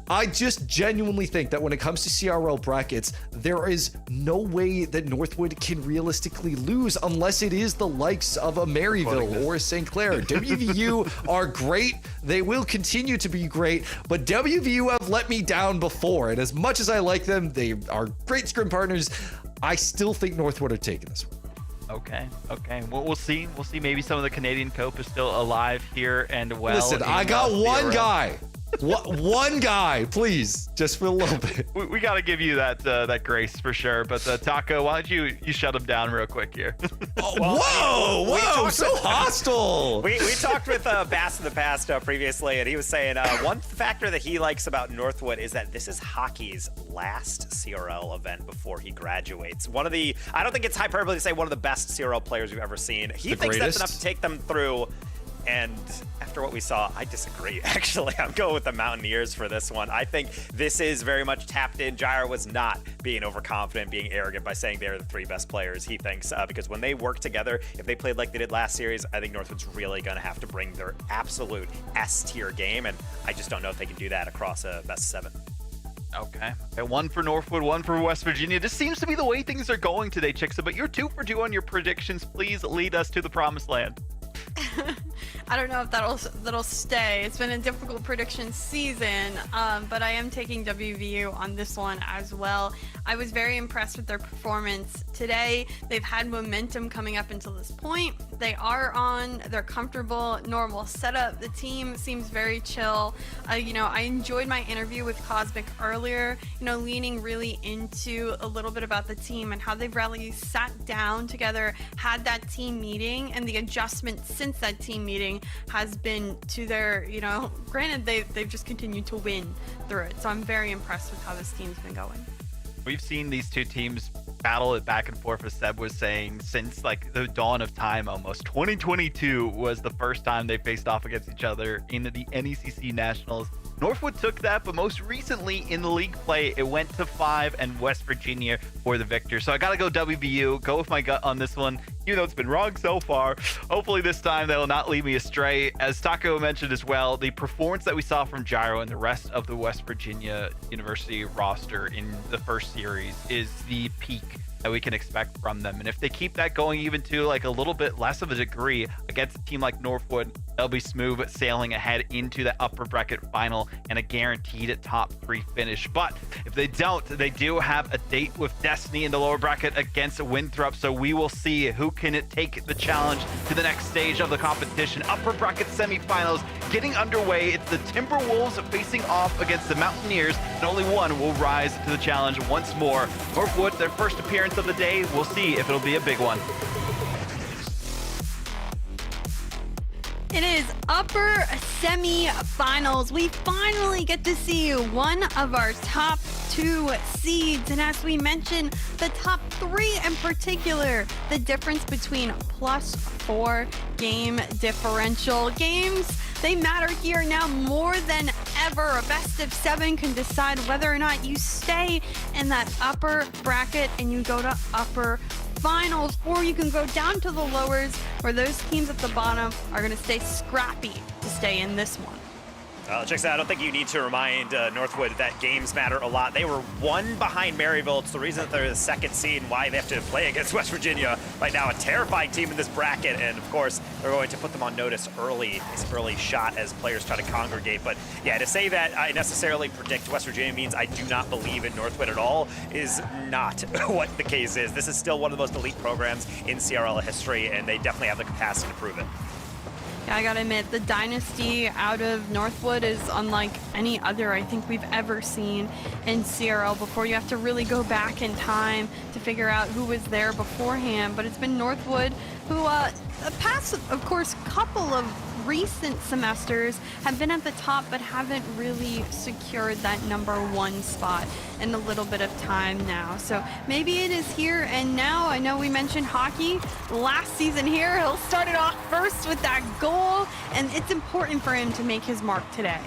I just genuinely think that when it comes to CRL brackets, there is no way that Northwood can realistically lose unless it is the likes of a Maryville or a St. Clair. WVU are great. They will continue to be great, but WVU have let me down before. And as much as I like them, they are great scrim partners. I still think Northwood are taking this one.
Okay. Well, we'll see. Maybe some of the Canadian Cope is still alive here and well.
Listen, I got one guy. One guy, please, just for a little bit.
We got to give you that grace for sure. But Taco, why don't you shut him down real quick here?
Whoa, so hostile.
We talked with Bass in the past previously, and he was saying one factor that he likes about Northwood is that this is hockey's last CRL event before he graduates. I don't think it's hyperbole to say one of the best CRL players we've ever seen. He thinks that's enough to take them through. And after what we saw, I disagree. Actually, I'm going with the Mountaineers for this one. I think this is very much tapped in. Gyro was not being overconfident, being arrogant by saying they're the three best players, he thinks, because when they work together, if they played like they did last series, I think Northwood's really going to have to bring their absolute S-tier game, and I just don't know if they can do that across a best 7.
Okay, one for Northwood, one for West Virginia. This seems to be the way things are going today, Chixa, but you're 2 for 2 on your predictions. Please lead us to the promised land.
I don't know if that'll stay. It's been a difficult prediction season, but I am taking WVU on this one as well. I was very impressed with their performance today. They've had momentum coming up until this point. They're comfortable, normal setup. The team seems very chill. I enjoyed my interview with Cosmic earlier, leaning really into a little bit about the team and how they've really sat down together, had that team meeting, and the adjustment since that team meeting has been to their, granted they've just continued to win through it. So I'm very impressed with how this team's been going.
We've seen these two teams battle it back and forth, as Seb was saying, since like the dawn of time almost. 2022 was the first time they faced off against each other in the NECC Nationals. Northwood took that, but most recently in the league play, it went to 5 and West Virginia for the victor. So I gotta go WVU, go with my gut on this one, even though it's been wrong so far. Hopefully this time they will not lead me astray. As Taco mentioned as well, the performance that we saw from Gyro and the rest of the West Virginia University roster in the first series is the peak that we can expect from them. And if they keep that going even to like a little bit less of a degree against a team like Northwood, they'll be smooth sailing ahead into the upper bracket final and a guaranteed top 3 finish. But if they don't, they do have a date with Destiny in the lower bracket against Winthrop. So we will see who can take the challenge to the next stage of the competition. Upper bracket semifinals getting underway. It's the Timberwolves facing off against the Mountaineers, and only one will rise to the challenge once more. Northwood, their first appearance of the day. We'll see if it'll be a big one.
It is upper semi-finals. We finally get to see one of our top 2 seeds. And as we mentioned, the top 3 in particular, the difference between +4 game differential. Games, they matter here now more than ever. A best of 7 can decide whether or not you stay in that upper bracket and you go to upper finals, or you can go down to the lowers where those teams at the bottom are going to stay scrappy to stay in this one.
Check this out. I don't think you need to remind Northwood that games matter a lot. They were 1 behind Maryville. It's the reason that they're the 2nd seed and why they have to play against West Virginia right now. A terrifying team in this bracket, and of course, they're going to put them on notice early. This early shot as players try to congregate. But yeah, to say that I necessarily predict West Virginia means I do not believe in Northwood at all is not what the case is. This is still one of the most elite programs in CRL history, and they definitely have the capacity to prove it.
Yeah, I gotta admit, the dynasty out of Northwood is unlike any other I think we've ever seen in CRL before. You have to really go back in time to figure out who was there beforehand, but it's been Northwood who, the past, of course, couple of recent semesters have been at the top but haven't really secured that #1 spot in a little bit of time now. So maybe it is here and now. I know we mentioned hockey last season here. He'll start it off first with that goal, and it's important for him to make his mark today.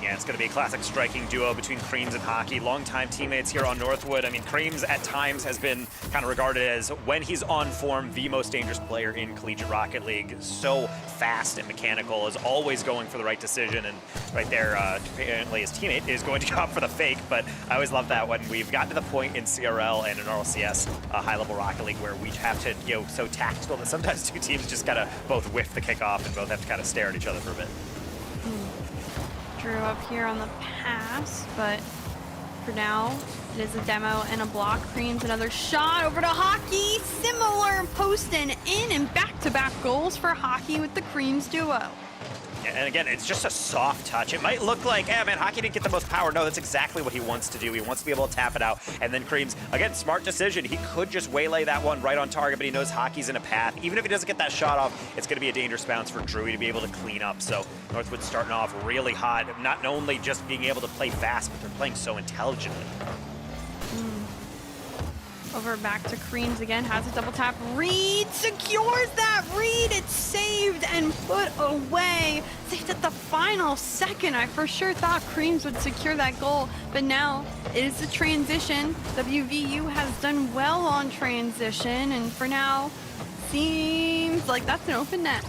Yeah, it's going to be a classic striking duo between Creams and Hockey. Longtime teammates here on Northwood. I mean, Creams at times has been kind of regarded as, when he's on form, the most dangerous player in Collegiate Rocket League. So fast and mechanical, is always going for the right decision. And right there, apparently his teammate is going to go up for the fake. But I always love that when we've gotten to the point in CRL and in RLCS, high-level Rocket League, where we have to, so tactical that sometimes two teams just got to both whiff the kickoff and both have to kind of stare at each other for a bit.
Drew up here on the pass, but for now, it is a demo and a block. Creams another shot over to Hockey. Similar post and in, and back-to-back goals for Hockey with the Creams duo.
Yeah, and again, it's just a soft touch. It might look like, man, Hockey didn't get the most power. No, that's exactly what he wants to do. He wants to be able to tap it out. And then Creams, again, smart decision. He could just waylay that one right on target, but he knows Hockey's in a path. Even if he doesn't get that shot off, it's going to be a dangerous bounce for Drewy to be able to clean up. So Northwood starting off really hot, not only just being able to play fast, but they're playing so intelligently.
Over back to Creams again, has a double tap. Reed secures that. Reed, it's saved and put away. Saved at the final second. I for sure thought Creams would secure that goal, but now it is the transition. WVU has done well on transition, and for now, seems like that's an open net.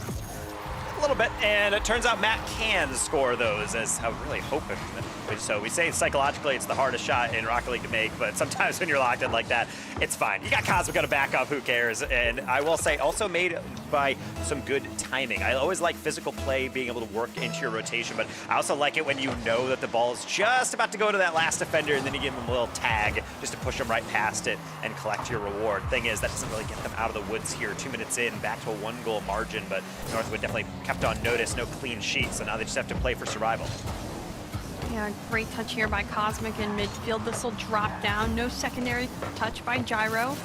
A little bit, and it turns out Matt can score those, as I was really hoping. So we say psychologically it's the hardest shot in Rocket League to make, but sometimes when you're locked in like that, it's fine. You got Cosmic to back up, who cares? And I will say, also made by some good timing. I always like physical play, being able to work into your rotation, but I also like it when you know that the ball is just about to go to that last defender, and then you give them a little tag just to push them right past it and collect your reward. Thing is, that doesn't really get them out of the woods here. 2 minutes in, back to a 1-goal margin, but Northwood definitely kept on notice. No clean sheet, so now they just have to play for survival.
Yeah, great touch here by Cosmic in midfield. This will drop down. No secondary touch by Gyro.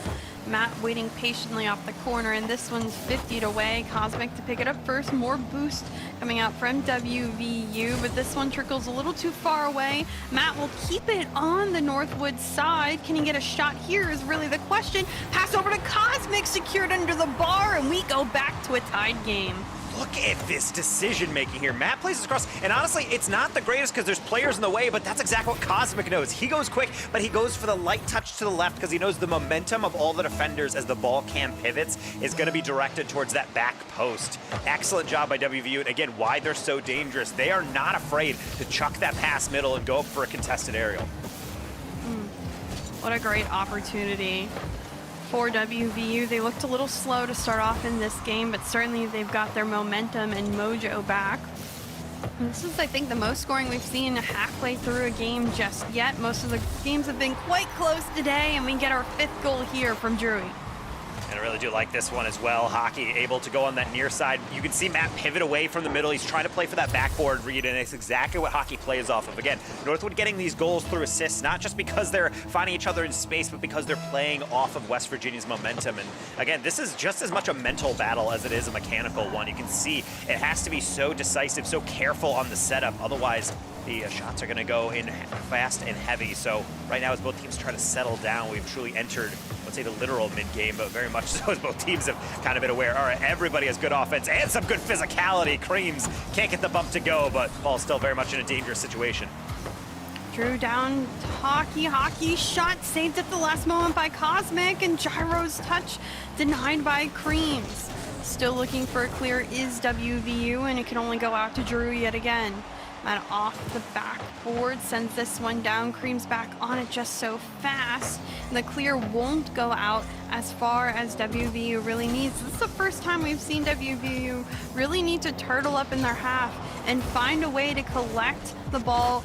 Matt waiting patiently off the corner, and this one's 50 away. Cosmic to pick it up first. More boost coming out from WVU, but this one trickles a little too far away. Matt will keep it on the Northwood side. Can he get a shot here is really the question. Pass over to Cosmic, secured under the bar, and we go back to a tied game.
Look at this decision-making here. Matt plays this across, and honestly, it's not the greatest because there's players in the way, but that's exactly what Cosmic knows. He goes quick, but he goes for the light touch to the left because he knows the momentum of all the defenders as the ball cam pivots is going to be directed towards that back post. Excellent job by WVU, and again, why they're so dangerous. They are not afraid to chuck that pass middle and go up for a contested aerial.
What a great opportunity for WVU. They looked a little slow to start off in this game, but certainly they've got their momentum and mojo back. And this is, I think, the most scoring we've seen halfway through a game just yet. Most of the games have been quite close today, and we get our 5th goal here from Drewy.
And I really do like this one as well. Hockey able to go on that near side. You can see Matt pivot away from the middle. He's trying to play for that backboard read, and it's exactly what Hockey plays off of. Again, Northwood getting these goals through assists, not just because they're finding each other in space, but because they're playing off of West Virginia's momentum. And again, this is just as much a mental battle as it is a mechanical one. You can see it has to be so decisive, so careful on the setup. Otherwise, the shots are going to go in fast and heavy. So right now, as both teams try to settle down, we've truly entered, let's say, the literal mid-game, but very much so as both teams have kind of been aware. All right, everybody has good offense and some good physicality. Creams can't get the bump to go, but ball's still very much in a dangerous situation.
Drew down to Hockey. Hockey shot saved at the last moment by Cosmic, and Gyro's touch denied by Creams. Still looking for a clear is WVU, and it can only go out to Drew yet again. Matt off the backboard, sends this one down. Creams back on it just so fast. And the clear won't go out as far as WVU really needs. This is the first time we've seen WVU really need to turtle up in their half and find a way to collect the ball,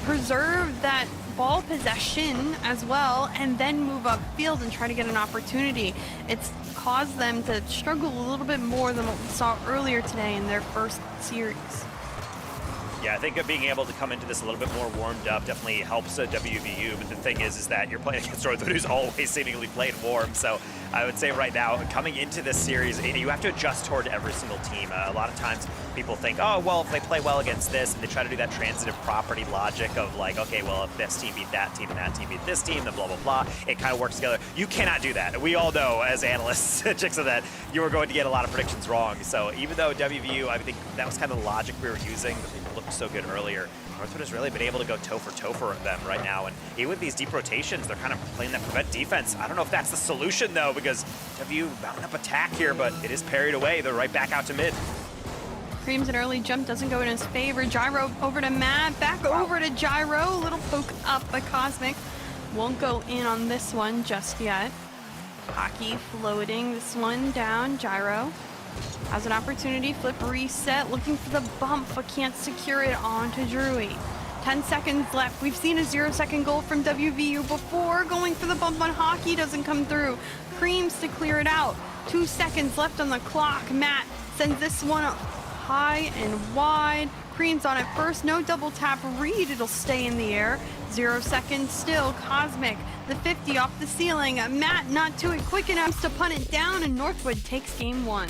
preserve that ball possession as well, and then move upfield and try to get an opportunity. It's caused them to struggle a little bit more than what we saw earlier today in their first series.
Yeah, I think being able to come into this a little bit more warmed up definitely helps WVU. But the thing is that you're playing against Northwood, who's always seemingly played warm. So I would say right now, coming into this series, you have to adjust toward every single team. A lot of times people think, oh, well, if they play well against this, and they try to do that transitive property logic of like, okay, well, if this team beat that team and that team beat this team, then blah, blah, blah. It kind of works together. You cannot do that. We all know as analysts, Jixon, that you are going to get a lot of predictions wrong. So even though WVU, I think that was kind of the logic we were using, but they looked so good earlier. Northwood has really been able to go toe for them right now. And even with these deep rotations, they're kind of playing that prevent defense. I don't know if that's the solution, though, because WVU mounting up attack here, but it is parried away. They're right back out to mid.
Cream's an early jump doesn't go in his favor. Gyro over to Matt, back over to Gyro. Little poke up by Cosmic. Won't go in on this one just yet. Hockey floating this one down. Gyro has an opportunity, flip reset, looking for the bump, but can't secure it onto Drewy. 10 seconds left. We've seen a 0-second goal from WVU before. Going for the bump on Hockey doesn't come through. Creams to clear it out. 2 seconds left on the clock. Matt sends this one up high and wide. Creams on it first. No double tap read. It'll stay in the air. 0 seconds still. Cosmic, the 50 off the ceiling. Matt not to it quick enough to punt it down, and Northwood takes game one.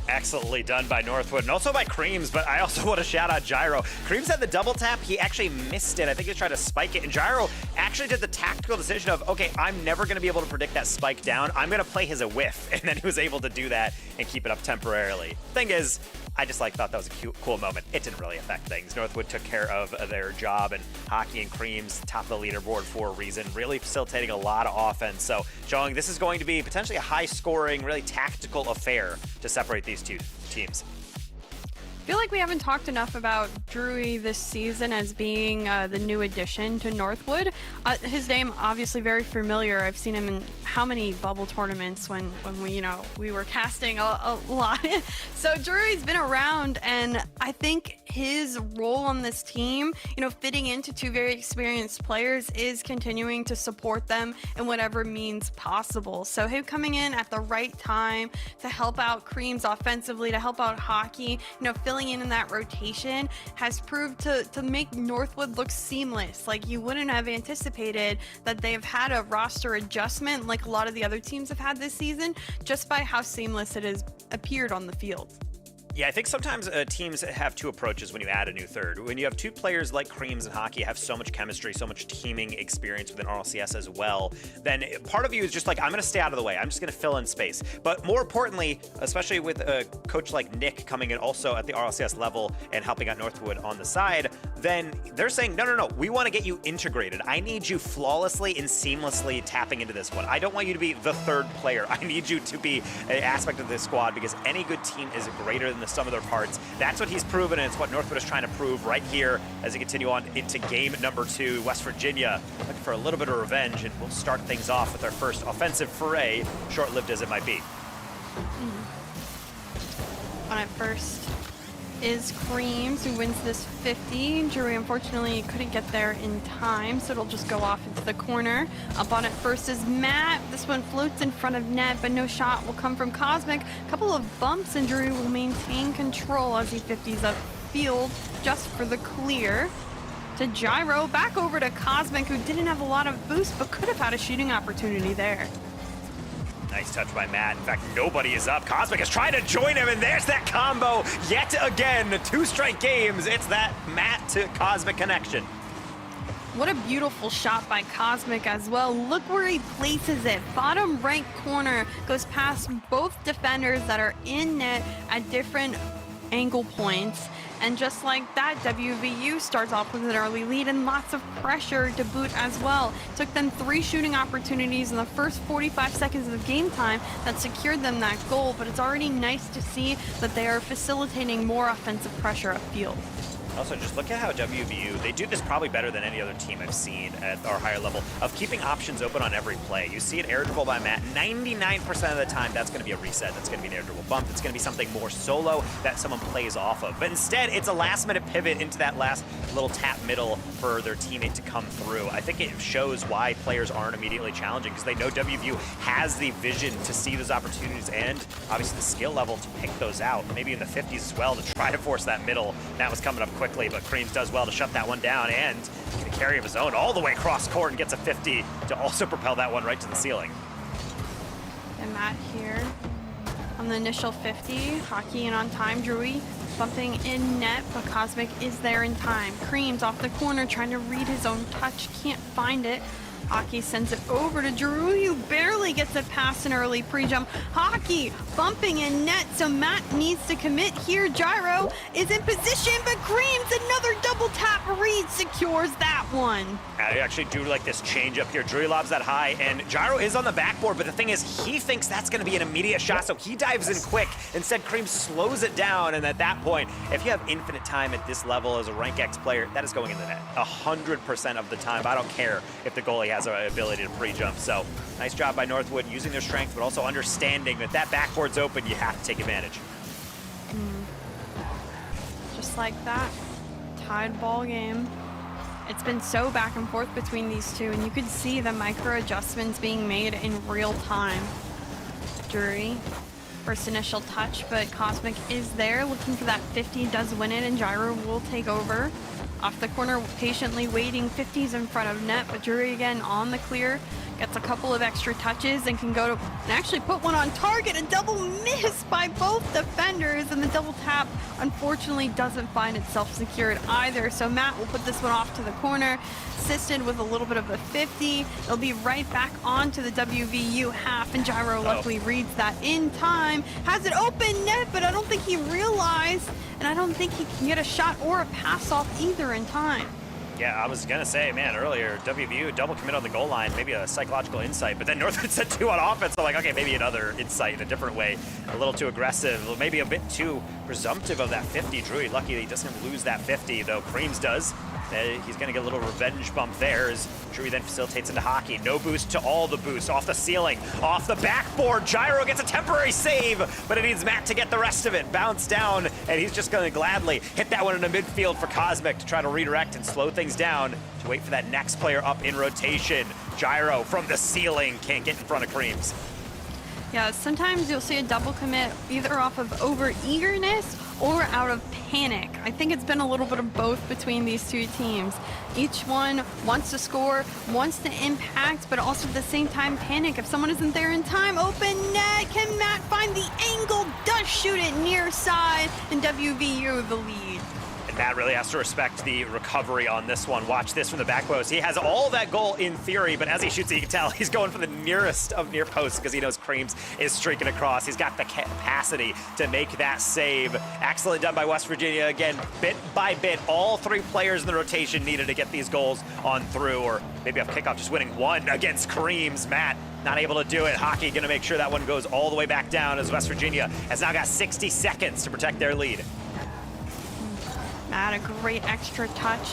Excellently done by Northwood and also by Creams, but I also want to shout out Gyro. Creams had the double tap. He actually missed it. I think he tried to spike it, and Gyro actually did the tactical decision of, okay, I'm never going to be able to predict that spike down. I'm going to play his a whiff, and then he was able to do that and keep it up temporarily. Thing is, I just thought that was a cool moment. It didn't really affect things. Northwood took care of their job, and Hockey and Creams top of the leaderboard for a reason, really facilitating a lot of offense. So showing this is going to be potentially a high-scoring, really tactical affair to separate these two teams.
I feel like we haven't talked enough about Drewy this season as being the new addition to Northwood. His name obviously very familiar. I've seen him in how many bubble tournaments when we were casting a lot. So Drewy's been around, and I think his role on this team, fitting into two very experienced players, is continuing to support them in whatever means possible. So him coming in at the right time to help out Creams offensively, to help out Hockey, filling in that rotation has proved to make Northwood look seamless. Like, you wouldn't have anticipated that they've had a roster adjustment like a lot of the other teams have had this season, just by how seamless it has appeared on the field.
Yeah, I think sometimes teams have two approaches when you add a new third. When you have two players like Creams and Hockey have so much chemistry, so much teaming experience within RLCS as well, then part of you is just like, I'm going to stay out of the way. I'm just going to fill in space. But more importantly, especially with a coach like Nick coming in also at the RLCS level and helping out Northwood on the side, then they're saying, no, we want to get you integrated. I need you flawlessly and seamlessly tapping into this one. I don't want you to be the third player. I need you to be an aspect of this squad, because any good team is greater than the sum of their parts. That's what he's proven, and it's what Northwood is trying to prove right here as they continue on into game number 2. West Virginia looking for a little bit of revenge, and we'll start things off with our first offensive foray, short-lived as it might be.
On it first is Creams, who wins this 50. Drewy unfortunately couldn't get there in time, so it'll just go off into the corner. Up on it first is Matt. This one floats in front of net, but no shot will come from Cosmic. A couple of bumps, and Drewy will maintain control as he 50s up field just for the clear. To Gyro, back over to Cosmic, who didn't have a lot of boost, but could have had a shooting opportunity there.
Nice touch by Matt. In fact, nobody is up. Cosmic is trying to join him, and there's that combo yet again. 2 straight games. It's that Matt to Cosmic connection.
What a beautiful shot by Cosmic as well. Look where he places it. Bottom right corner, goes past both defenders that are in net at different angle points. And just like that, WVU starts off with an early lead and lots of pressure to boot as well. Took them 3 shooting opportunities in the first 45 seconds of game time that secured them that goal, but it's already nice to see that they are facilitating more offensive pressure upfield.
Also, just look at how WVU, they do this probably better than any other team I've seen at our higher level, of keeping options open on every play. You see an air dribble by Matt, 99% of the time that's going to be a reset, that's going to be an air dribble bump, it's going to be something more solo that someone plays off of. But instead, it's a last-minute pivot into that last little tap middle for their teammate to come through. I think it shows why players aren't immediately challenging, because they know WVU has the vision to see those opportunities and obviously the skill level to pick those out, maybe in the 50s as well, to try to force that middle. That was coming up quick quickly, but Creams does well to shut that one down and get a carry of his own all the way across court and gets a 50 to also propel that one right to the ceiling.
And Matt here on the initial 50. Hockey in on time. Drewy bumping in net, but Cosmic is there in time. Creams off the corner trying to read his own touch. Can't find it. Hockey sends it over to Drew, who barely gets it past an early pre-jump. Hockey bumping in net, so Matt needs to commit here. Gyro is in position, but Creams, another double tap. Reed secures that one.
I actually do like this change up here. Drew lobs that high, and Gyro is on the backboard, but the thing is, he thinks that's going to be an immediate shot, so he dives in quick. Instead, Creams slows it down, and at that point, if you have infinite time at this level as a rank X player, that is going in the net 100% of the time. I don't care if the goalie has an ability to pre-jump. So nice job by Northwood using their strength, but also understanding that that backboard's open, you have to take advantage.
Just like that, tied ball game. It's been so back and forth between these two, and you could see the micro adjustments being made in real time. Drury, first initial touch, but Cosmic is there looking for that 50, does win it, and Gyro will take over. Off the corner, patiently waiting, 50s in front of net, but Drury again on the clear, gets a couple of extra touches and can go to and actually put one on target. A double miss by both defenders, and the double tap unfortunately doesn't find itself secured either. So Matt will put this one off to the corner, assisted with a little bit of a 50. It'll be right back onto the WVU half, and Gyro luckily reads that in time. Has it open net, but I don't think he realized, and I don't think he can get a shot or a pass off either in time.
Yeah, I was going to say, man, earlier, WVU double commit on the goal line, maybe a psychological insight, but then Northwood said 2 on offense. So I'm like, okay, maybe another insight in a different way, a little too aggressive, maybe a bit too presumptive of that 50. Drury, lucky that he doesn't lose that 50, though Creams does. He's going to get a little revenge bump there as Drury then facilitates into Hockey. No boost to all the boost. Off the ceiling, off the backboard. Gyro gets a temporary save, but it needs Matt to get the rest of it. Bounce down, and he's just going to gladly hit that one in the midfield for Cosmic to try to redirect and slow things down to wait for that next player up in rotation. Gyro from the ceiling can't get in front of Creams.
Yeah, sometimes you'll see a double commit either off of over-eagerness or out of panic. I think it's been a little bit of both between these two teams. Each one wants to score, wants to impact, but also at the same time panic. If someone isn't there in time, open net, can Matt find the angle? Does shoot it near side, and WVU the lead.
Matt really has to respect the recovery on this one. Watch this from the back post. He has all that goal in theory, but as he shoots it, you can tell he's going for the nearest of near posts because he knows Creams is streaking across. He's got the capacity to make that save. Excellent done by West Virginia. Again, bit by bit, all 3 players in the rotation needed to get these goals on through, or maybe off kickoff, just winning one against Creams. Matt not able to do it. Hockey gonna make sure that one goes all the way back down as West Virginia has now got 60 seconds to protect their lead.
Matt, a great extra touch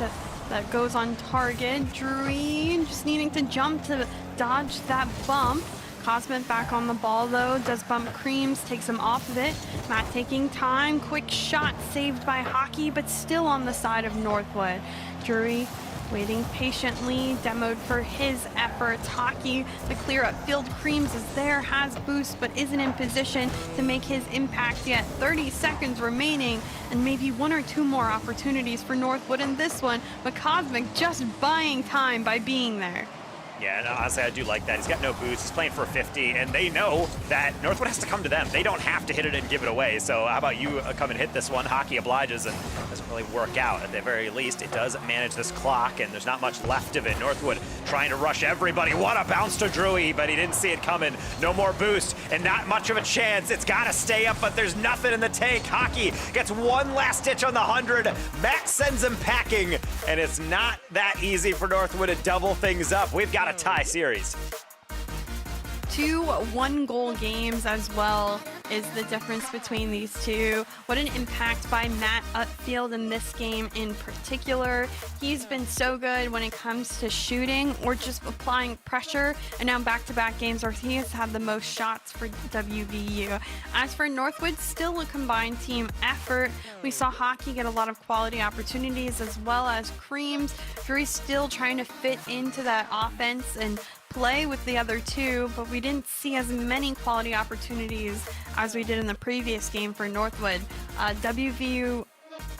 that goes on target. Drury just needing to jump to dodge that bump. Cosmic back on the ball though, does bump Creams, takes him off of it. Matt taking time, quick shot saved by Hockey, but still on the side of Northwood. Drury waiting patiently, demoed for his efforts. Hockey, the clear up field. Creams is there, has boost, but isn't in position to make his impact yet. 30 seconds remaining, and maybe 1 or 2 more opportunities for Northwood in this one, but Cosmic just buying time by being there.
Yeah, and honestly, I do like that. He's got no boost. He's playing for a 50, and they know that Northwood has to come to them. They don't have to hit it and give it away. So how about you come and hit this one? Hockey obliges, and doesn't really work out. At the very least, it does manage this clock, and there's not much left of it. Northwood trying to rush everybody. What a bounce to Drury, but he didn't see it coming. No more boost, and not much of a chance. It's got to stay up, but there's nothing in the tank. Hockey gets one last stitch on the 100. Matt sends him packing, and it's not that easy for Northwood to double things up. We've got a tie series.
2 one-goal games as well is the difference between these two. What an impact by Matt Upfield in this game in particular. He's been so good when it comes to shooting or just applying pressure, and now back-to-back games where he has had the most shots for WVU. As for Northwood, still a combined team effort. We saw Hockey get a lot of quality opportunities as well as Creams. Drury's still trying to fit into that offense and play with the other two, but we didn't see as many quality opportunities as we did in the previous game for Northwood. WVU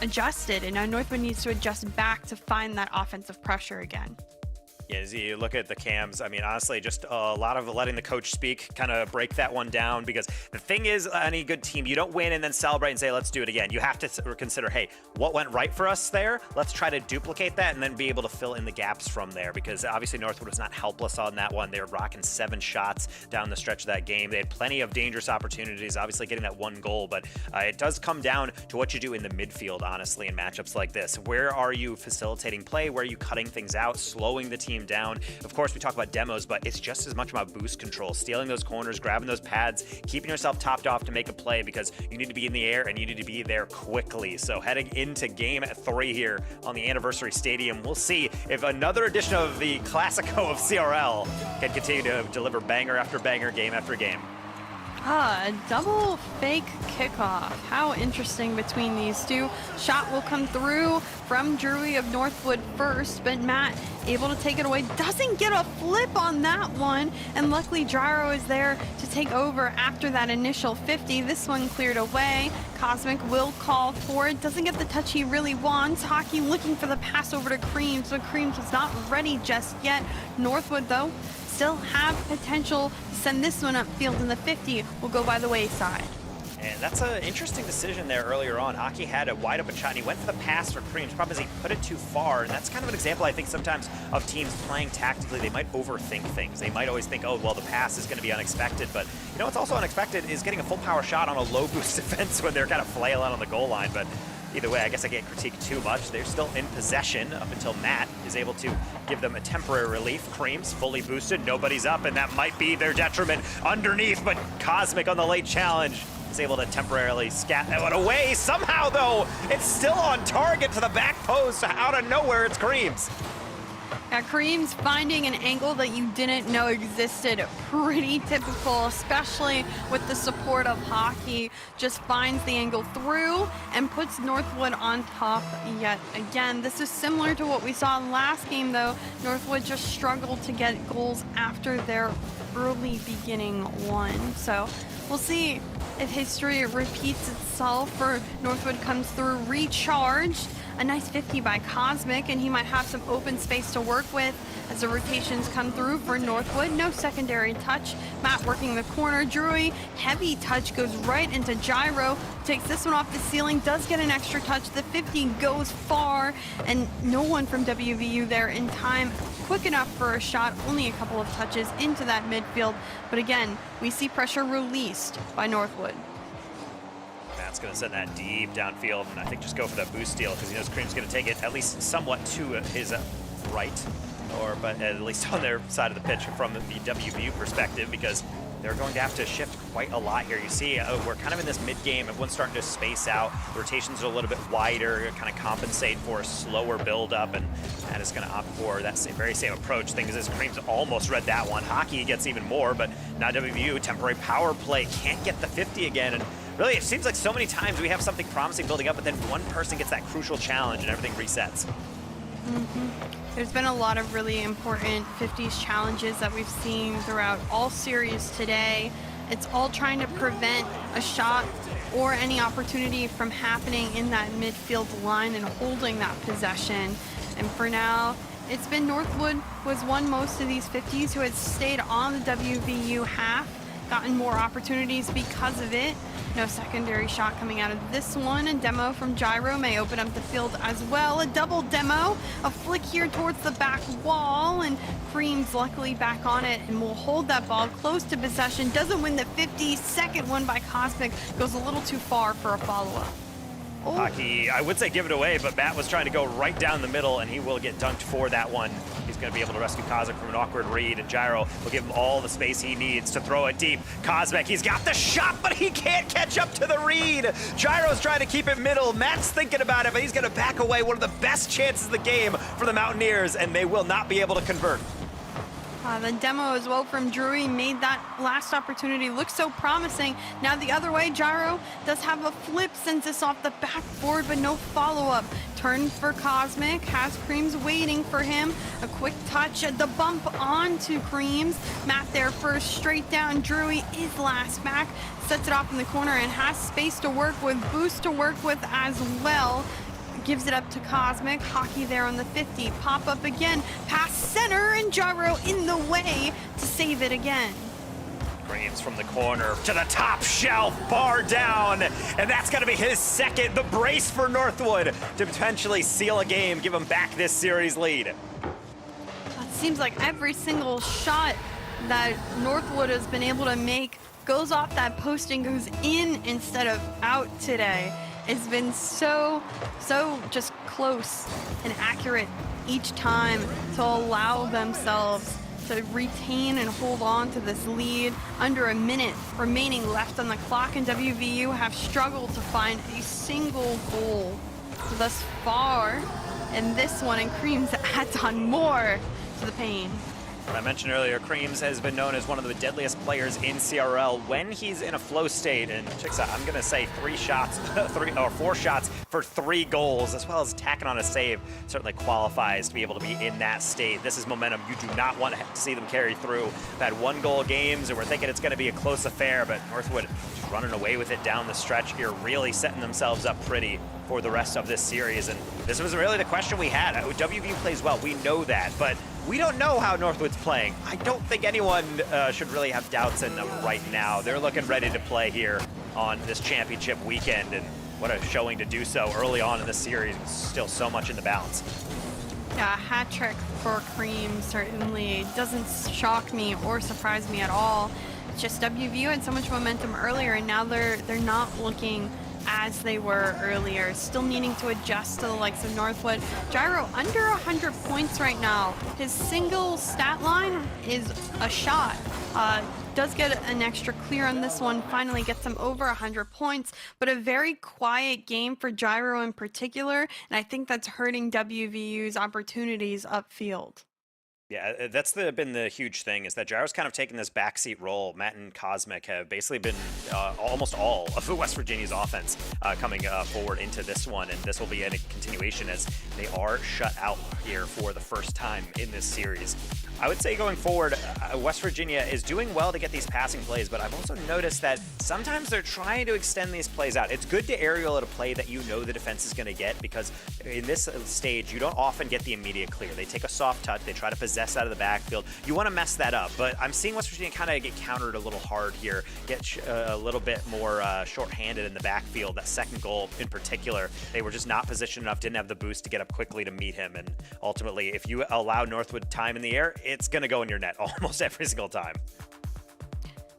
adjusted, and now Northwood needs to adjust back to find that offensive pressure again.
Yeah, as you look at the cams, I mean, honestly, just a lot of letting the coach speak, kind of break that one down, because the thing is, any good team, you don't win and then celebrate and say, let's do it again. You have to consider, hey, what went right for us there? Let's try to duplicate that and then be able to fill in the gaps from there, because obviously Northwood was not helpless on that one. They were rocking 7 shots down the stretch of that game. They had plenty of dangerous opportunities, obviously getting that 1 goal, but it does come down to what you do in the midfield, honestly, in matchups like this. Where are you facilitating play? Where are you cutting things out, slowing the team down? Of course, we talk about demos, but it's just as much about boost control, stealing those corners, grabbing those pads, keeping yourself topped off to make a play, because you need to be in the air and you need to be there quickly. So heading into game 3 here on the Anniversary Stadium, we'll see if another edition of the Classico of CRL can continue to deliver banger after banger, game after game.
A double fake kickoff. How interesting between these two. Shot will come through from Drewy of Northwood first, but Matt able to take it away. Doesn't get a flip on that one, and luckily Gyro is there to take over after that initial 50. This one cleared away. Cosmic will call for it. Doesn't get the touch he really wants. Hockey looking for the pass over to Creams, but Creams was not ready just yet. Northwood, though, still have potential to send this one upfield, and the 50 will go by the wayside.
And that's an interesting decision there earlier on. Hockey had a wide open shot, and he went for the pass for Creams. Problem is he put it too far, and that's kind of an example, I think, sometimes of teams playing tactically. They might overthink things. They might always think, oh, well, the pass is going to be unexpected. But, you know what's also unexpected is getting a full power shot on a low boost defense when they're kind of flailing on the goal line. But either way, I guess I can't critique too much. They're still in possession up until Matt is able to give them a temporary relief. Creams fully boosted, nobody's up, and that might be their detriment underneath, but Cosmic on the late challenge is able to temporarily scat that one away. Somehow, though, it's still on target to the back post. Out of nowhere, it's Creams.
Creams finding an angle that you didn't know existed. Pretty typical, especially with the support of Hockey. Just finds the angle through and puts Northwood on top yet again. This is similar to what we saw last game, though. Northwood just struggled to get goals after their early beginning one. So we'll see if history repeats itself, or Northwood comes through recharged. A nice 50 by Cosmic, and he might have some open space to work with as the rotations come through for Northwood. No secondary touch. Matt working the corner. Drewy, heavy touch, goes right into Gyro. Takes this one off the ceiling, does get an extra touch. The 50 goes far, and no one from WVU there in time. Quick enough for a shot, only a couple of touches into that midfield. But again, we see pressure released by Northwood.
Matt's going to send that deep downfield, and I think just go for that boost steal, because he knows Cream's going to take it at least somewhat to his right, but at least on their side of the pitch from the WVU perspective, because they're going to have to shift quite a lot here. You see, we're kind of in this mid-game. Everyone's starting to space out. The rotations are a little bit wider, kind of compensate for a slower build-up, and Matt is going to opt for that very same approach. Thing is, Cream's almost read that one. Hockey gets even more, but now WVU, temporary power play, can't get the 50 again, and really, it seems like so many times we have something promising building up, but then one person gets that crucial challenge and everything resets.
There's been a lot of really important 50s challenges that we've seen throughout all series today. It's all trying to prevent a shot or any opportunity from happening in that midfield line and holding that possession. And for now, it's been Northwood was won most of these 50s, who had stayed on the WVU half, gotten more opportunities because of it. No secondary shot coming out of this one, and demo from Gyro may open up the field as well. A double demo, a flick here towards the back wall, and Cream's luckily back on it and will hold that ball close to possession. Doesn't win the 50. Second one by Cosmic goes a little too far for a follow-up. Oh.
Hockey, I would say give it away, but Matt was trying to go right down the middle, and he will get dunked for that one. He's going to be able to rescue Cosmic from an awkward read, and Gyro will give him all the space he needs to throw it deep. Cosmic, he's got the shot, but he can't catch up to the read. Gyro's trying to keep it middle. Matt's thinking about it, but he's going to back away. One of the best chances of the game for the Mountaineers, and they will not be able to convert.
The demo as well from Drewy made that last opportunity look so promising. Now the other way, Gyro does have a flip, sends this off the backboard, but no follow-up. Turn for Cosmic, has Creams waiting for him. A quick touch at the bump onto Creams. Matt there first, straight down. Drewy is last back, sets it off in the corner and has space to work with, boost to work with as well. gives it up to Cosmic. Hockey there on the 50. Pop up again. Pass center, and Gyro in the way to save it again.
Creams from the corner to the top shelf, bar down, and that's going to be his second. The brace for Northwood to potentially seal a game, give him back this series lead.
It seems like every single shot that Northwood has been able to make goes off that post and goes in instead of out today. It's been so just close and accurate each time to allow themselves to retain and hold on to this lead. Under a minute remaining left on the clock, and WVU have struggled to find a single goal thus far. And this one, and Creams adds on more to the pain.
What I mentioned earlier, Creams has been known as one of the deadliest players in CRL when he's in a flow state. And checks out, I'm going to say 4 shots for 3 goals, as well as tacking on a save. Certainly qualifies to be able to be in that state. This is momentum you do not want to see them carry through. We've had 1-goal games, and we're thinking it's going to be a close affair, but Northwood just running away with it down the stretch here, really setting themselves up pretty for the rest of this series. And this was really the question we had. WVU plays well, we know that, but we don't know how Northwood's playing. I don't think anyone should really have doubts in them right now. They're looking ready to play here on this championship weekend, and what a showing to do so early on in the series. Still so much in the balance.
Yeah, a hat trick for Cream certainly doesn't shock me or surprise me at all. It's just WVU had so much momentum earlier, and now they're not looking as they were earlier, still needing to adjust to the likes of Northwood. Gyro under 100 points right now. His single stat line is a shot. Does get an extra clear on this one, finally gets him over 100 points, but a very quiet game for Gyro in particular, and I think that's hurting WVU's opportunities upfield.
Yeah, that's been the huge thing, is that Gyro's kind of taken this backseat role. Matt and Cosmic have basically been almost all of West Virginia's offense coming forward into this one, and this will be a continuation as they are shut out here for the first time in this series. I would say going forward, West Virginia is doing well to get these passing plays, but I've also noticed that sometimes they're trying to extend these plays out. It's good to aerial at a play that you know the defense is going to get, because in this stage, you don't often get the immediate clear. They take a soft touch, they try to possess out of the backfield. You want to mess that up, but I'm seeing West Virginia kind of get countered a little hard here, get a little bit more short-handed in the backfield. That second goal in particular, they were just not positioned enough, didn't have the boost to get up quickly to meet him, and ultimately, if you allow Northwood time in the air, it's going to go in your net almost every single time.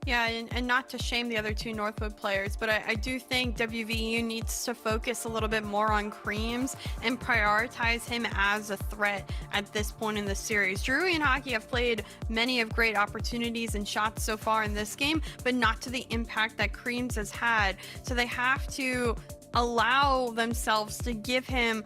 Yeah, and not to shame the other two Northwood players, but I do think WVU needs to focus a little bit more on Creams and prioritize him as a threat at this point in the series. Drury and Hockey have played many of great opportunities and shots so far in this game, but not to the impact that Creams has had. So they have to allow themselves to give him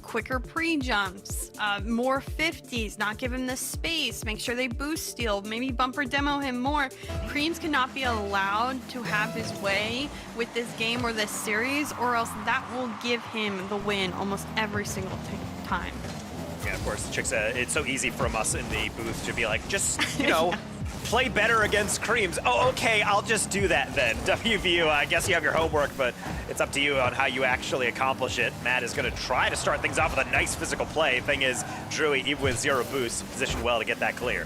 quicker pre-jumps, more 50s, not give him the space, make sure they boost steal, maybe bumper demo him more. Creams cannot be allowed to have his way with this game or this series, or else that will give him the win almost every single time.
Yeah, of course, Chicks, it's so easy from us in the booth to be like, just, play better against Creams. Oh, okay, I'll just do that then. WVU, I guess you have your homework, but it's up to you on how you actually accomplish it. Matt is going to try to start things off with a nice physical play. Thing is, Drewy, even with 0 boost, positioned well to get that clear.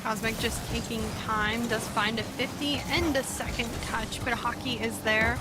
Cosmic just taking time, does find a 50 and a second touch, but Hockey is there,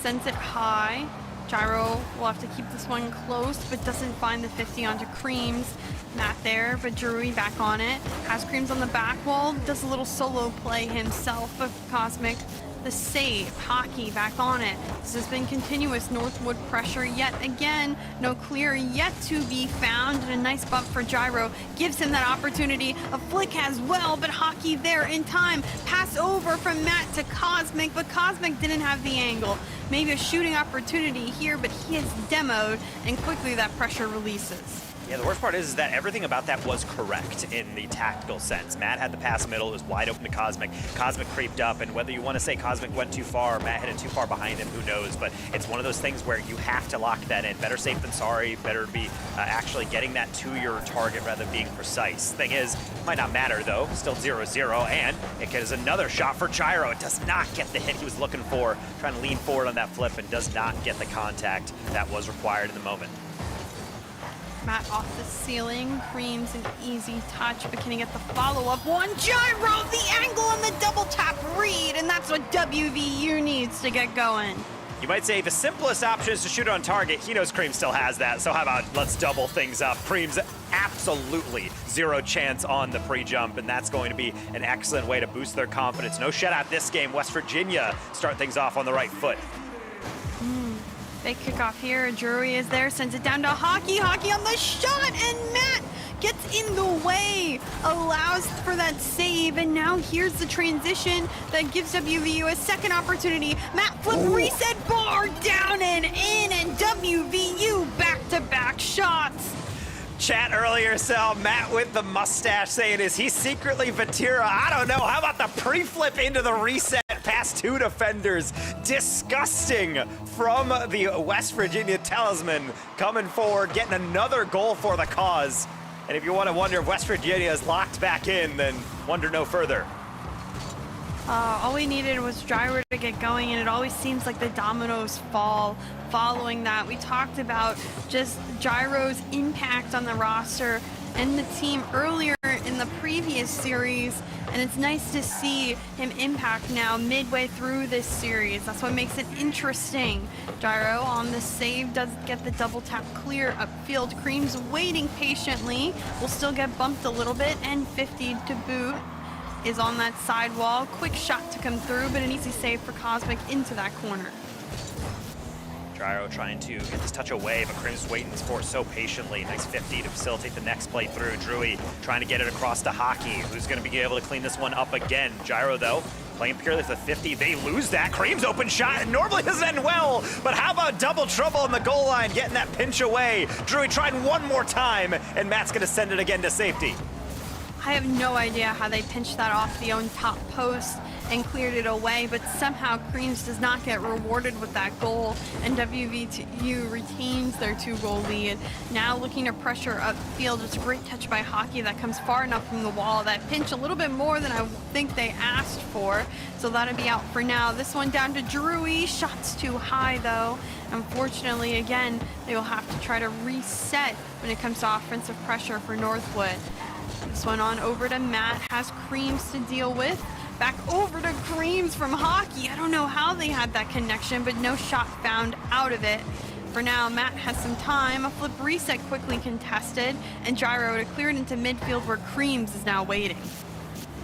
sends it high. Gyro will have to keep this one close, but doesn't find the 50 onto Creams. Not there, but Drury back on it. Has Creams on the back wall, does a little solo play himself, but Cosmic the save. Hockey back on it. This has been continuous Northwood pressure yet again. No clear yet to be found, and a nice bump for Gyro gives him that opportunity. A flick as well, but Hockey there in time. Pass over from Matt to Cosmic, but Cosmic didn't have the angle. Maybe a shooting opportunity here, but he is demoed, and quickly that pressure releases.
Yeah, the worst part is that everything about that was correct in the tactical sense. Matt had the pass middle, it was wide open to Cosmic. Cosmic creeped up, and whether you want to say Cosmic went too far, or Matt hit it too far behind him, who knows? But it's one of those things where you have to lock that in. Better safe than sorry, better to be actually getting that to your target rather than being precise. Thing is, might not matter though, still 0-0, and it gets another shot for Gyro. It does not get the hit he was looking for, trying to lean forward on that flip and does not get the contact that was required in the moment.
Matt off the ceiling, Creams an easy touch, but can he get the follow-up one? Gyro, the angle on the double tap read, and that's what WVU needs to get going.
You might say the simplest option is to shoot it on target. He knows Cream still has that, so how about let's double things up. Cream's absolutely zero chance on the pre-jump, and that's going to be an excellent way to boost their confidence. No shutout this game. West Virginia start things off on the right foot.
Big kickoff here. Drury is there, sends it down to Hockey. Hockey on the shot, and Matt gets in the way, allows for that save, and now here's the transition that gives WVU a second opportunity. Matt flip reset bar down and in, and WVU back-to-back shots.
Chat earlier saw Matt with the mustache saying, is he secretly Vatira? I don't know. How about the pre-flip into the reset past two defenders? Disgusting from the West Virginia talisman coming forward, getting another goal for the cause. And if you want to wonder if West Virginia is locked back in, then wonder no further.
All we needed was Gyro to get going, and it always seems like the dominoes fall following that. We talked about just Gyro's impact on the roster and the team earlier in the previous series, and it's nice to see him impact now midway through this series. That's what makes it interesting. Gyro on the save does get the double tap clear upfield. Cream's waiting patiently, will still get bumped a little bit, and 50 to boot. Is on that side wall. Quick shot to come through, but an easy save for Cosmic into that corner.
Gyro trying to get this touch away, but Cream's waiting for it so patiently. Nice 50 to facilitate the next play through. Drury trying to get it across to Hockey, who's going to be able to clean this one up again. Gyro, though, playing purely for 50. They lose that. Cream's open shot. It normally doesn't end well, but how about double trouble on the goal line, getting that pinch away. Drury trying one more time, and Matt's going to send it again to safety.
I have no idea how they pinched that off the own top post and cleared it away, but somehow Creams does not get rewarded with that goal, and WVU retains their 2-goal lead. Now looking to pressure upfield. It's a great touch by Hockey that comes far enough from the wall. That pinch a little bit more than I think they asked for, so that'll be out for now. This one down to Drury. Shots too high, though. Unfortunately, again, they will have to try to reset when it comes to offensive pressure for Northwood. This one on over to Matt, has Creams to deal with. Back over to Creams from Hockey. I don't know how they had that connection, but no shot found out of it. For now, Matt has some time. A flip reset quickly contested, and Gyro to clear it into midfield where Creams is now waiting.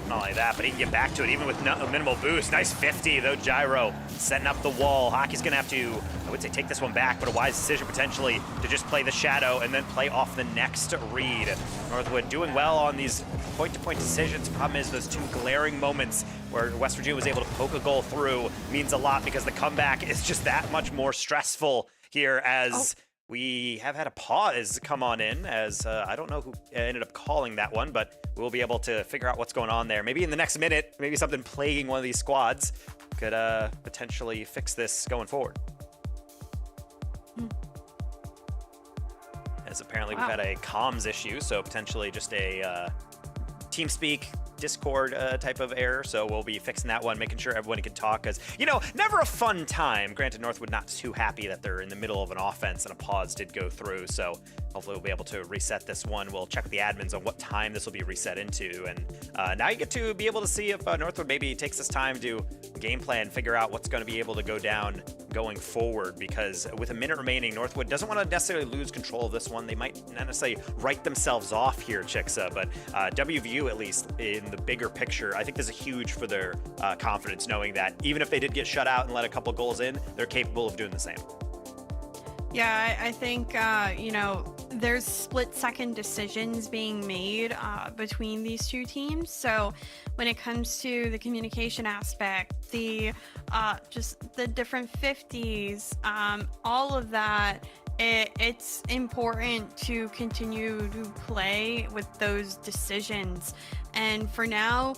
Not only that, but he can get back to it even with a minimal boost. Nice 50, though. Gyro setting up the wall. Hockey's going to have to, I would say, take this one back, but a wise decision potentially to just play the shadow and then play off the next read. Northwood doing well on these point-to-point decisions. Problem is those two glaring moments where West Virginia was able to poke a goal through means a lot because the comeback is just that much more stressful here as we have had a pause come on in as I don't know who ended up calling that one, but we'll be able to figure out what's going on there. Maybe in the next minute, maybe something plaguing one of these squads could potentially fix this going forward. As apparently we've had a comms issue, so potentially just a TeamSpeak Discord type of error, so we'll be fixing that one, making sure everyone can talk, because, you know, never a fun time. Granted, Northwood not too happy that they're in the middle of an offense and a pause did go through, so hopefully we'll be able to reset this one. We'll check with the admins on what time this will be reset into, and now you get to be able to see if Northwood maybe takes this time to game plan, figure out what's going to be able to go down going forward, because with a minute remaining, Northwood doesn't want to necessarily lose control of this one. They might not necessarily write themselves off here, Chicksa, but WVU, at least in the bigger picture, I think this is huge for their confidence, knowing that even if they did get shut out and let a couple goals in, they're capable of doing the same.
Yeah, I think, you know, there's split-second decisions being made between these two teams. So when it comes to the communication aspect, the just the different 50s, all of that, it's important to continue to play with those decisions. And for now,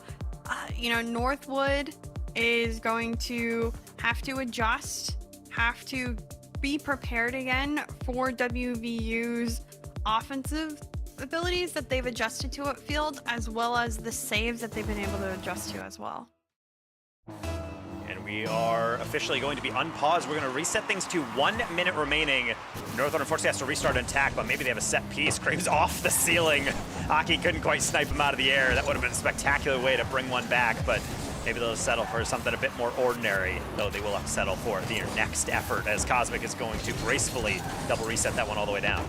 Northwood is going to have to adjust, have to be prepared again for WVU's offensive abilities that they've adjusted to at field, as well as the saves that they've been able to adjust to as well.
And we are officially going to be unpaused. We're going to reset things to 1 minute remaining. Northwood unfortunately has to restart an attack, but maybe they have a set piece. Cream's off the ceiling. Aki couldn't quite snipe him out of the air. That would have been a spectacular way to bring one back, but maybe they'll settle for something a bit more ordinary, though they will have to settle for their next effort as Cosmic is going to gracefully double reset that one all the way down.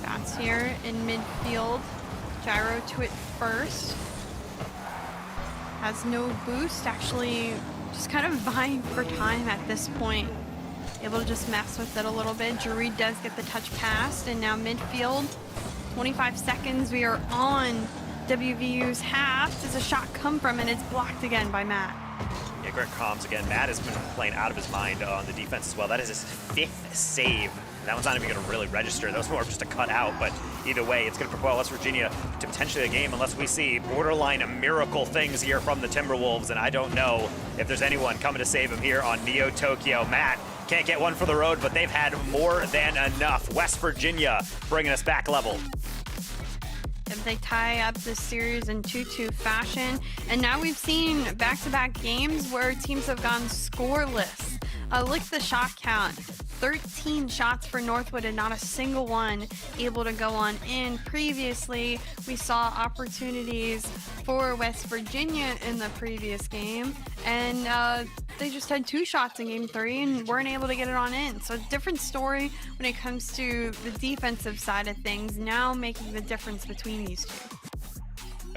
Bats here in midfield. Gyro to it first. Has no boost, actually just kind of vying for time at this point. Able to just mess with it a little bit. Jareed does get the touch passed, and now midfield, 25 seconds. We are on WVU's half. Does a shot come from, and it's blocked again by Matt.
Yeah, great comms again. Matt has been playing out of his mind on the defense as well. That is his 5th save. That one's not even going to really register. That was more of just a cutout, but either way, it's going to propel West Virginia to potentially a game unless we see borderline miracle things here from the Timberwolves, and I don't know if there's anyone coming to save him here on Neo Tokyo. Matt can't get one for the road, but they've had more than enough. West Virginia bringing us back level.
If they tie up this series in 2-2 fashion, and now we've seen back-to-back games where teams have gone scoreless. Look at the shot count. 13 shots for Northwood and not a single one able to go on in. Previously, we saw opportunities for West Virginia in the previous game, and they just had 2 shots in game 3 and weren't able to get it on in. So different story when it comes to the defensive side of things, now making the difference between these two.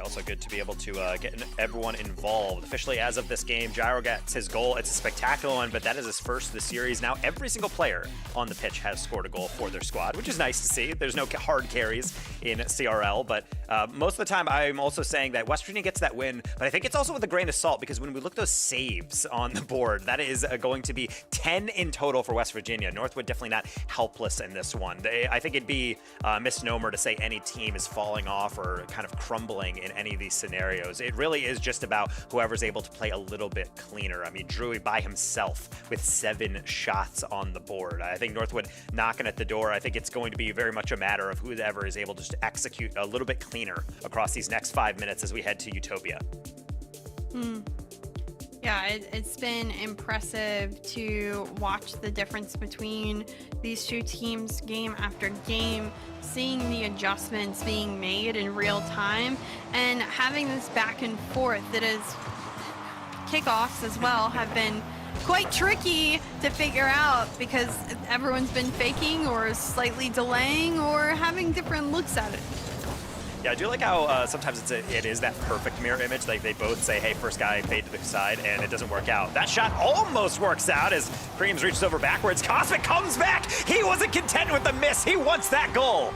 Also good to be able to get everyone involved. Officially, as of this game, Gyro gets his goal. It's a spectacular one, but that is his first of the series. Now, every single player on the pitch has scored a goal for their squad, which is nice to see. There's no hard carries in CRL, but most of the time, I'm also saying that West Virginia gets that win, but I think it's also with a grain of salt, because when we look at those saves on the board, that is going to be 10 in total for West Virginia. Northwood definitely not helpless in this one. I think it'd be a misnomer to say any team is falling off or kind of crumbling in any of these scenarios. It really is just about whoever's able to play a little bit cleaner. I mean, Drewy by himself with 7 shots on the board. I think Northwood knocking at the door. I think it's going to be very much a matter of whoever is able to just execute a little bit cleaner across these next 5 minutes as we head to Utopia.
Yeah, it's been impressive to watch the difference between these two teams game after game, seeing the adjustments being made in real time, and having this back and forth that is kickoffs as well have been quite tricky to figure out, because everyone's been faking or slightly delaying or having different looks at it.
Yeah, I do like how sometimes it is that perfect mirror image. Like they both say, hey, first guy fade to the side, and it doesn't work out. That shot almost works out as Creams reaches over backwards. Cosmic comes back. He wasn't content with the miss. He wants that goal.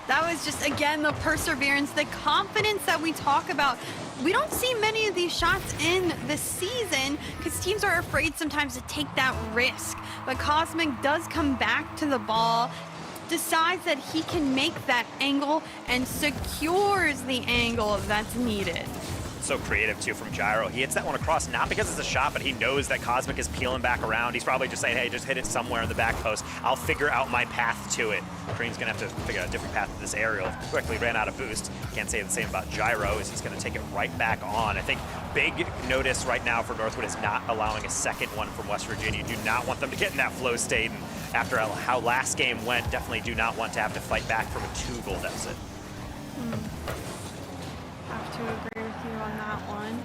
That was just, again, the perseverance, the confidence that we talk about. We don't see many of these shots in the season because teams are afraid sometimes to take that risk. But Cosmic does come back to the ball, decides that he can make that angle, and secures the angle that's needed.
So creative too from Gyro. He hits that one across, not because it's a shot, but he knows that Cosmic is peeling back around. He's probably just saying, hey, just hit it somewhere in the back post. I'll figure out my path to it. Cream's gonna have to figure out a different path to this aerial. Quickly ran out of boost. Can't say the same about Gyro, as he's gonna take it right back on. I think big notice right now for Northwood is not allowing a second one from West Virginia. You do not want them to get in that flow state, and after how last game went, definitely do not want to have to fight back from a 2-goal deficit.
Have to agree with you on that one.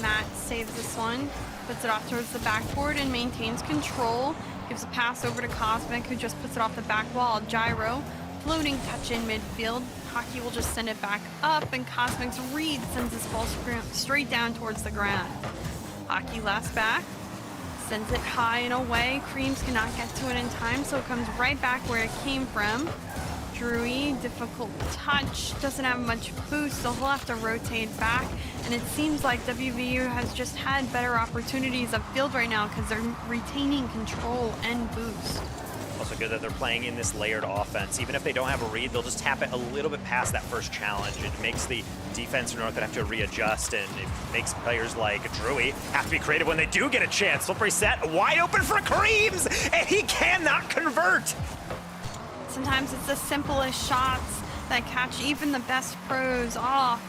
Matt saves this one, puts it off towards the backboard and maintains control. Gives a pass over to Cosmic, who just puts it off the back wall. Gyro, floating touch in midfield. Hockey will just send it back up, and Cosmic's read sends this ball straight down towards the ground. Hockey last back, sends it high and away. Creams cannot get to it in time, so it comes right back where it came from. Drewy, difficult touch, doesn't have much boost, so he'll have to rotate back. And it seems like WVU has just had better opportunities upfield right now because they're retaining control and boost.
Also good that they're playing in this layered offense. Even if they don't have a read, they'll just tap it a little bit past that first challenge. It makes the defense for Northwood have to readjust, and it makes players like Drewy have to be creative when they do get a chance. Slippery set, wide open for Creams, and he cannot convert.
Sometimes it's the simplest shots that catch even the best pros off.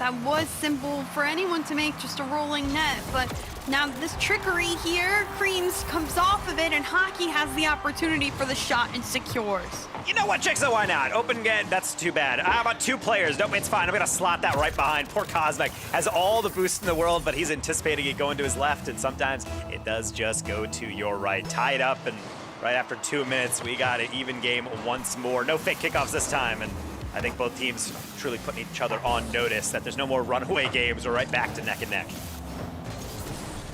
That was simple for anyone to make, just a rolling net, but now this trickery here, Creams comes off of it, and Hockey has the opportunity for the shot and secures.
You know what, Chicksa, why not? Open get, that's too bad. How about 2 players? Nope, it's fine. I'm gonna slot that right behind. Poor Cosmic has all the boost in the world, but he's anticipating it going to his left, and sometimes it does just go to your right. Tie it up, and right after 2 minutes, we got an even game once more. No fake kickoffs this time, and I think both teams truly putting each other on notice that there's no more runaway games. We're right back to neck and neck.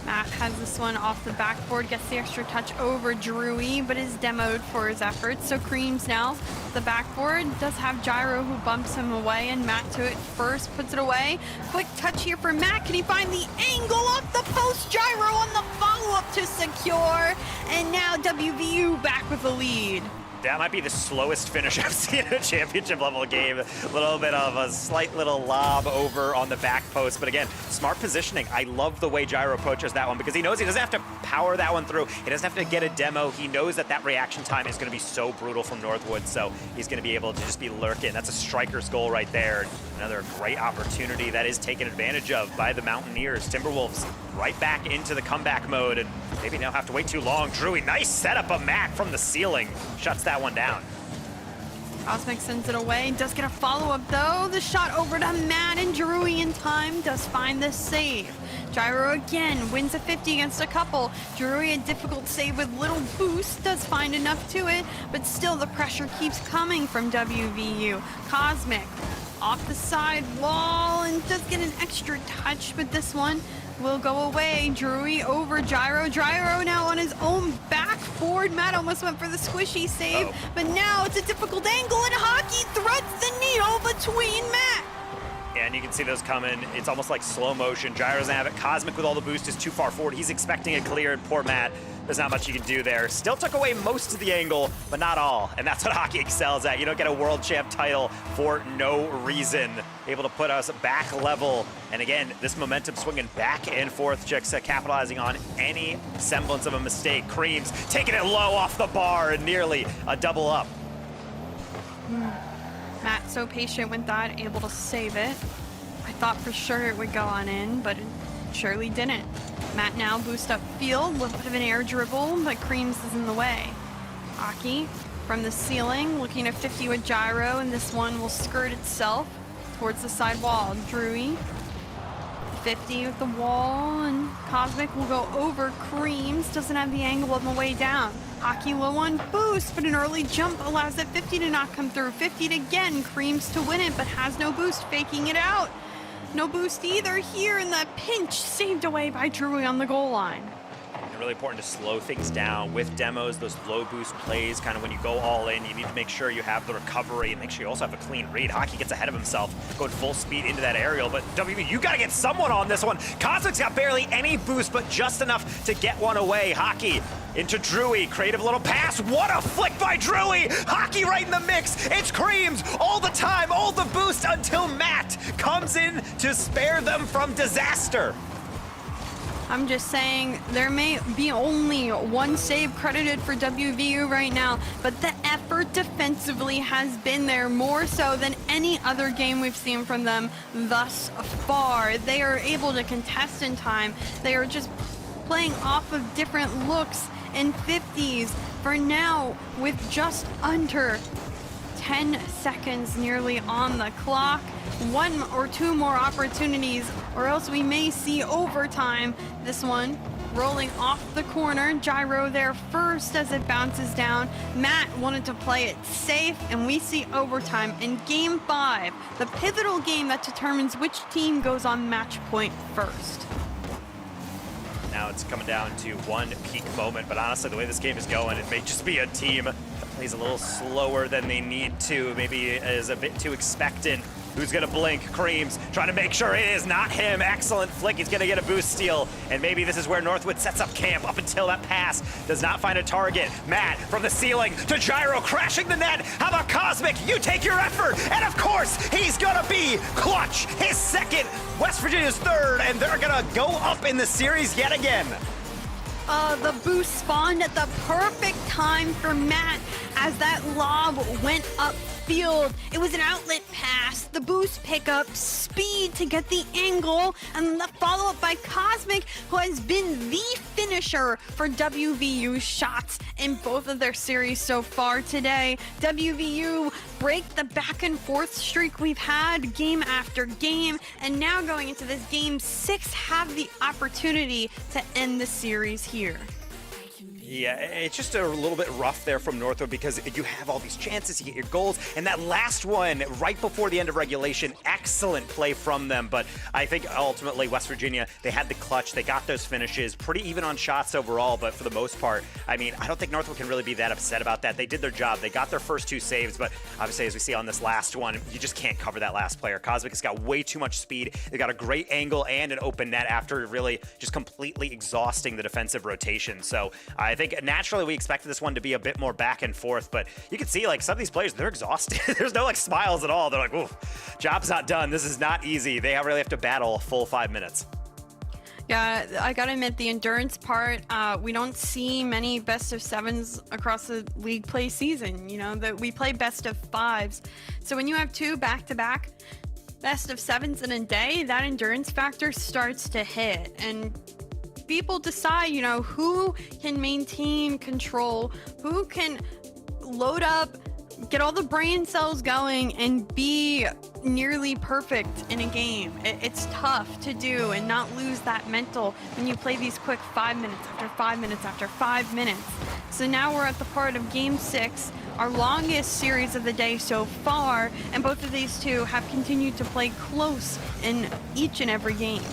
Matt has this one off the backboard, gets the extra touch over Drewy, but is demoed for his efforts. So Creams now, the backboard, does have Gyro who bumps him away, and Matt to it first, puts it away. Quick touch here for Matt. Can he find the angle off the post? Gyro on the follow-up to secure, and now WVU back with the lead.
That might be the slowest finish I've seen in a championship level game. A little bit of a slight little lob over on the back post. But again, smart positioning. I love the way Gyro approaches that one because he knows he doesn't have to power that one through. He doesn't have to get a demo. He knows that that reaction time is going to be so brutal from Northwood. So he's going to be able to just be lurking. That's a striker's goal right there. Another great opportunity that is taken advantage of by the Mountaineers. Timberwolves right back into the comeback mode, and maybe don't have to wait too long. Drewy, nice setup of Mac from the ceiling. Shuts that one down.
Cosmic sends it away, does get a follow-up though. The shot over to Matt, and Drewy in time does find the save. Gyro again wins a 50 against a couple. Drewy a difficult save with little boost, does find enough to it, but still the pressure keeps coming from WVU. Cosmic off the side wall and does get an extra touch, but this one will go away. Drewy over Gyro. Gyro now on his own backboard. Matt almost went for the squishy save, but now it's a difficult angle, and Hockey threads the needle between Matt.
Yeah, and you can see those coming. It's almost like slow motion. Gyro doesn't have it. Cosmic with all the boost is too far forward. He's expecting a clear, and poor Matt. There's not much you can do there. Still took away most of the angle, but not all. And that's what Hockey excels at. You don't get a world champ title for no reason. Able to put us back level. And again, this momentum swinging back and forth. Chicksa capitalizing on any semblance of a mistake. Creams taking it low off the bar and nearly a double up.
Matt so patient with that, able to save it. I thought for sure it would go on in, but it surely didn't. Matt now boost up field, a little bit of an air dribble, but Creams is in the way. Hockey from the ceiling, looking at 50 with Gyro, and this one will skirt itself towards the side wall. Drewy, 50 with the wall, and Cosmic will go over Creams, doesn't have the angle on the way down. Hockey low on boost, but an early jump allows that 50 to not come through. 50 again, Creams to win it, but has no boost, faking it out. No boost either here, in the pinch saved away by Drewy on the goal line.
And really important to slow things down with demos, those low boost plays. Kind of when you go all in, you need to make sure you have the recovery and make sure you also have a clean read. Hockey gets ahead of himself, going full speed into that aerial, but WV, you gotta get someone on this one. Cosmic's got barely any boost, but just enough to get one away. Hockey into Drewy, creative little pass. What a flick by Drewy! Hockey right in the mix. It's Creams all the time, all the boost until Matt comes in to spare them from disaster.
I'm just saying, there may be only one save credited for WVU right now, but the effort defensively has been there more so than any other game we've seen from them thus far. They are able to contest in time. They are just playing off of different looks and 50s for now, with just under 10 seconds nearly on the clock. 1 or 2 more opportunities, or else we may see overtime. This one rolling off the corner. Gyro there first as it bounces down. Matt wanted to play it safe, and we see overtime in Game 5, the pivotal game that determines which team goes on match point first.
now it's coming down to one peak moment, but honestly, the way this game is going, it may just be a team that plays a little slower than they need to, maybe is a bit too expectant. Who's gonna blink? Creams trying to make sure it is not him. Excellent flick, he's gonna get a boost steal. And maybe this is where Northwood sets up camp up until that pass does not find a target. Matt from the ceiling to Gyro, crashing the net. How about Cosmic? You take your effort. And of course, he's gonna be clutch. His second, West Virginia's third, and they're gonna go up in the series yet again.
The boost spawned at the perfect time for Matt as that lob went upfield. It was an outlet pass, the boost pickup, speed to get the angle, and the follow-up by Cosmic, who has been the finisher for WVU's shots in both of their series so far today. WVU break the back and forth streak we've had game after game, and now going into this game 6 have the opportunity to end the series here.
Yeah, it's just a little bit rough there from Northwood because you have all these chances, you get your goals, and that last one right before the end of regulation, excellent play from them. But I think ultimately West Virginia, they had the clutch, they got those finishes, pretty even on shots overall, but for the most part, I mean, I don't think Northwood can really be that upset about that. They did their job, they got their first 2 saves, but obviously as we see on this last one, you just can't cover that last player. Cosmic has got way too much speed, they got a great angle and an open net after really just completely exhausting the defensive rotation. So I think naturally we expected this one to be a bit more back and forth, but you can see like some of these players, they're exhausted. There's no like smiles at all. They're like, oof, job's not done. This is not easy. They really have to battle a full 5 minutes.
Yeah, I gotta admit, the endurance part, we don't see many best of 7s across the league play season. You know, that we play best of 5s. So when you have 2 back-to-back best of 7s in a day, that endurance factor starts to hit. And people decide, you know, who can maintain control, who can load up, get all the brain cells going, and be nearly perfect in a game. It's tough to do and not lose that mental when you play these quick 5 minutes after 5 minutes after 5 minutes. So now we're at the part of game 6, our longest series of the day so far, and both of these two have continued to play close in each and every game.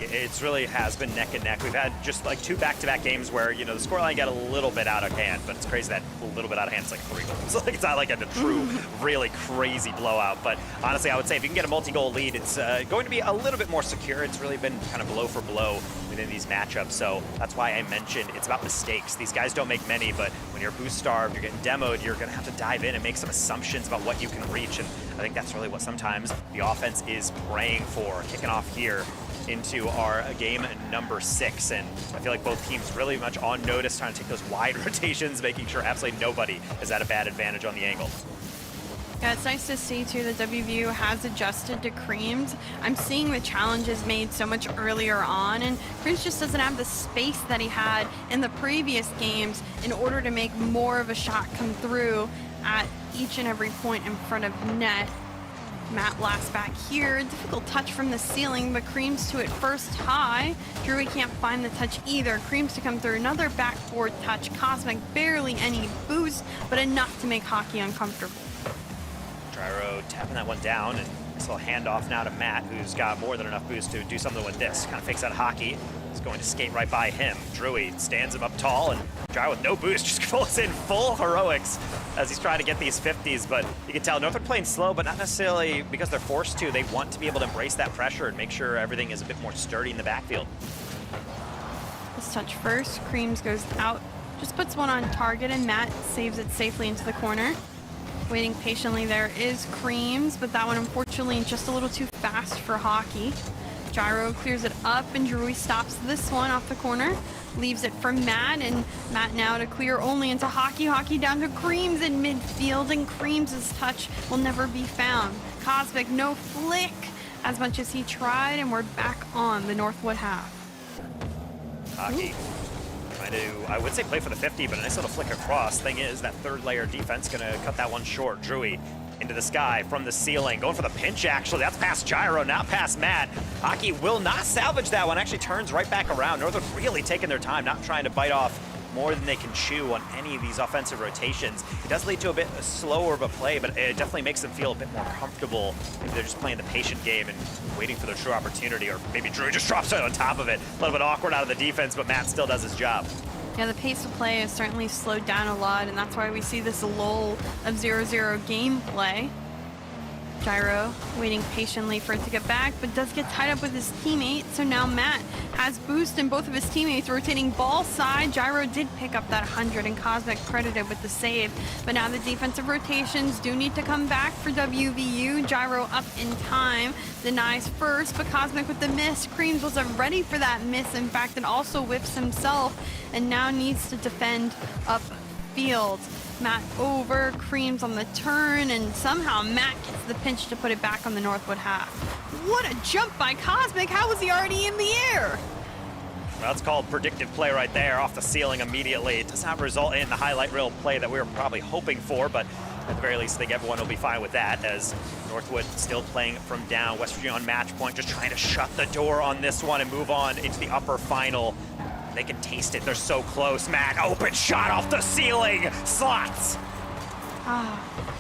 It's really has been neck and neck. We've had just like 2 back-to-back games where, you know, the scoreline got a little bit out of hand, but it's crazy that a little bit out of hand is like 3 goals. Like, it's not like a true, really crazy blowout. But honestly, I would say if you can get a multi-goal lead, it's going to be a little bit more secure. It's really been kind of blow for blow within these matchups. So that's why I mentioned it's about mistakes. These guys don't make many, but when you're boost starved, you're getting demoed, you're going to have to dive in and make some assumptions about what you can reach. And I think that's really what sometimes the offense is praying for. Kicking off here into our game number 6, and I feel like both teams really much on notice, trying to take those wide rotations, making sure absolutely nobody is at a bad advantage on the angle.
Yeah, it's nice to see too that WVU has adjusted to Creams. I'm seeing the challenges made so much earlier on, and Creams just doesn't have the space that he had in the previous games in order to make more of a shot come through at each and every point in front of net. Matt last back here, difficult touch from the ceiling, but Creams to it first high. Drewy can't find the touch either. Creams to come through, another backboard touch. Cosmic barely any boost, but enough to make Hockey uncomfortable.
Gyro tapping that one down, and this little handoff now to Matt, who's got more than enough boost to do something with this. Kind of fakes out Hockey. He's going to skate right by him. Drewy stands him up tall, and Gyro with no boost just goes in full heroics as he's trying to get these 50s, but you can tell Northwood playing slow, but not necessarily because they're forced to. They want to be able to embrace that pressure and make sure everything is a bit more sturdy in the backfield.
This touch first, Creams goes out, just puts one on target, and Matt saves it safely into the corner. Waiting patiently there is Creams, but that one unfortunately just a little too fast for Hockey. Gyro clears it up, and Drewy stops this one off the corner. Leaves it for Matt, and Matt now to clear only into Hockey. Hockey down to Creams in midfield, and Creams' touch will never be found. Cosmic, no flick as much as he tried, and we're back on the Northwood half.
Hockey trying to, I would say play for the 50, but a nice little flick across. Thing is, that third layer defense gonna cut that one short. Drewy into the sky from the ceiling, going for the pinch actually. That's past Gyro, not past Matt. Hockey will not salvage that one, actually turns right back around. Northwood really taking their time, not trying to bite off more than they can chew on any of these offensive rotations. It does lead to a bit slower of a play, but it definitely makes them feel a bit more comfortable if they're just playing the patient game and waiting for their true opportunity, or maybe Drew just drops it on top of it. A little bit awkward out of the defense, but Matt still does his job.
Yeah, the pace of play has certainly slowed down a lot, and that's why we see this lull of 0-0 gameplay. Gyro waiting patiently for it to get back, but does get tied up with his teammate. So now Matt has boost in both of his teammates, rotating ball side. Gyro did pick up that 100, and Cosmic credited with the save. But now the defensive rotations do need to come back for WVU. Gyro up in time, denies first, but Cosmic with the miss. Creams wasn't ready for that miss, in fact, and also whiffs himself, and now needs to defend upfield. Matt over, Creams on the turn, and somehow Matt gets the pinch to put it back on the Northwood half. What a jump by Cosmic! How was he already in the air?
Well, that's called predictive play right there, off the ceiling immediately. It does not result in the highlight reel play that we were probably hoping for, but at the very least, I think everyone will be fine with that, as Northwood still playing from down. West Virginia on match point, just trying to shut the door on this one and move on into the upper final. They can taste it. They're so close. Matt, open shot off the ceiling. Slots.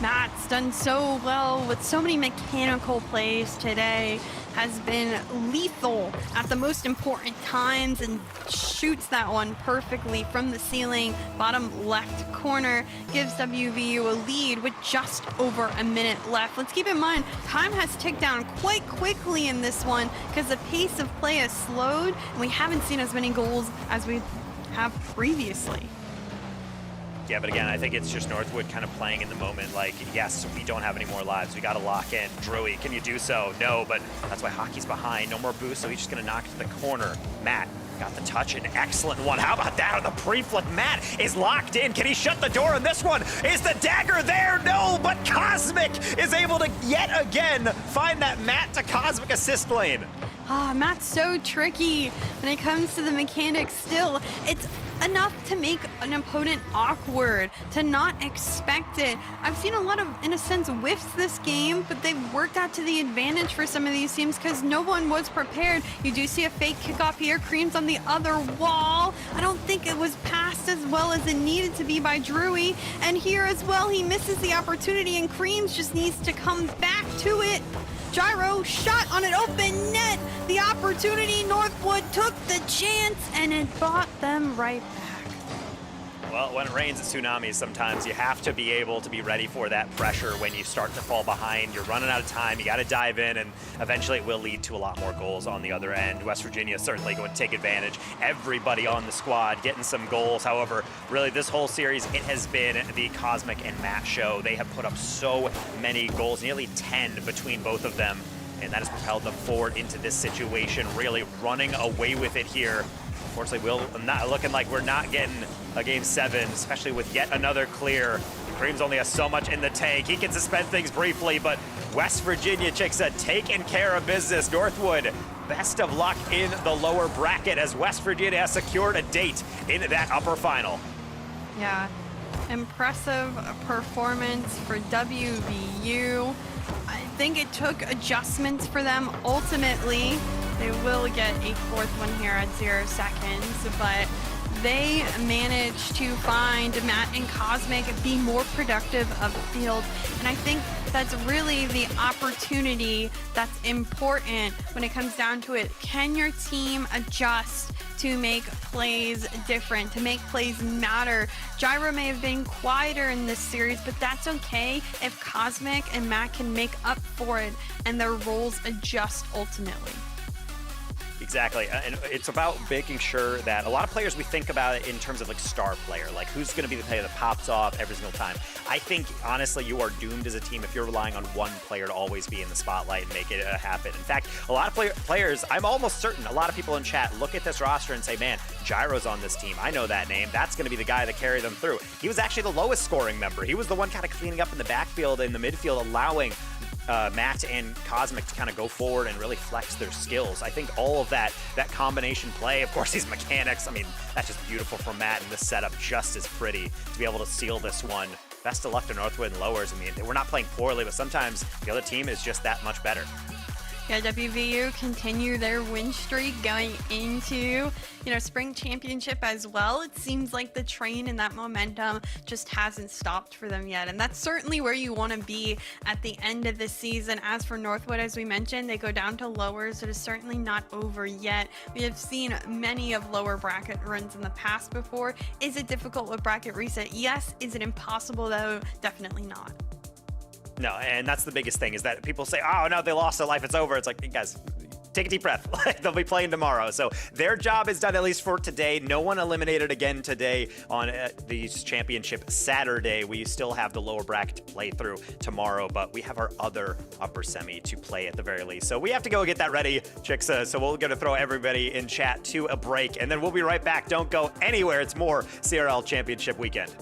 Matt's done so well with so many mechanical plays today. Has been lethal at the most important times and shoots that one perfectly from the ceiling. Bottom left corner gives WVU a lead with just over a minute left. Let's keep in mind, time has ticked down quite quickly in this one because the pace of play has slowed and we haven't seen as many goals as we have previously.
Yeah, but again, I think it's just Northwood kind of playing in the moment. Like, yes, we don't have any more lives. We got to lock in. Drewy, can you do so? No, but that's why hockey's behind. No more boost, so he's just going to knock it to the corner. Matt got the touch, an excellent one. How about that on the pre-flip? Matt is locked in. Can he shut the door on this one? Is the dagger there? No, but Cosmic is able to yet again find that Matt to Cosmic assist lane.
Matt's so tricky when it comes to the mechanics still. It's enough to make an opponent awkward, to not expect it. I've seen a lot of, in a sense, whiffs this game, but they've worked out to the advantage for some of these teams because no one was prepared. You do see a fake kickoff here. Creams on the other wall. I don't think it was passed as well as it needed to be by Drewy. And here as well, he misses the opportunity, and Creams just needs to come back to it. Gyro shot on an open net. The opportunity, Northwood took the chance, and it brought them right back.
Well, when it rains, it's tsunamis sometimes. You have to be able to be ready for that pressure when you start to fall behind. You're running out of time. You got to dive in, and eventually it will lead to a lot more goals on the other end. West Virginia certainly going to take advantage. Everybody on the squad getting some goals. However, really this whole series, it has been the Cosmic and Matt show. They have put up so many goals, nearly 10 between both of them, and that has propelled them forward into this situation, really running away with it here. Unfortunately, Will not looking like we're not getting a game 7, especially with yet another clear. Creams only has so much in the tank. He can suspend things briefly, but West Virginia chicks are taking care of business. Northwood, best of luck in the lower bracket as West Virginia has secured a date in that upper final.
Yeah, impressive performance for WVU. I think it took adjustments for them ultimately. They will get a fourth one here at 0 seconds, but they managed to find Matt and Cosmic be more productive of the field. And I think that's really the opportunity that's important when it comes down to it. Can your team adjust to make plays different, to make plays matter? Gyro may have been quieter in this series, but that's okay if Cosmic and Matt can make up for it and their roles adjust ultimately.
Exactly, and it's about making sure that a lot of players, we think about it in terms of like star player, like who's going to be the player that pops off every single time. I think, honestly, you are doomed as a team if you're relying on one player to always be in the spotlight and make it happen. In fact, a lot of players, I'm almost certain, a lot of people in chat look at this roster and say, man, Gyro's on this team. I know that name. That's going to be the guy that carried them through. He was actually the lowest scoring member. He was the one kind of cleaning up in the backfield, in the midfield, allowing Matt and Cosmic to kind of go forward and really flex their skills. I think all of that combination play, of course, these mechanics, I mean, that's just beautiful from Matt, and this setup just as pretty to be able to seal this one. Best of luck to Northwood and lowers. I mean, we're not playing poorly, but sometimes the other team is just that much better.
Yeah, WVU continue their win streak going into, spring championship as well. It seems like the train and that momentum just hasn't stopped for them yet. And that's certainly where you want to be at the end of the season. As for Northwood, as we mentioned, they go down to lowers. It is certainly not over yet. We have seen many of lower bracket runs in the past before. Is it difficult with bracket reset? Yes. Is it impossible though? Definitely not.
No, and that's the biggest thing is that people say, oh, no, they lost their life. It's over. It's like, guys, take a deep breath. They'll be playing tomorrow. So their job is done, at least for today. No one eliminated again today on the championship Saturday. We still have the lower bracket to play through tomorrow, but we have our other upper semi to play at the very least. So we have to go get that ready, chicks. So we're going to throw everybody in chat to a break, and then we'll be right back. Don't go anywhere. It's more CRL Championship Weekend.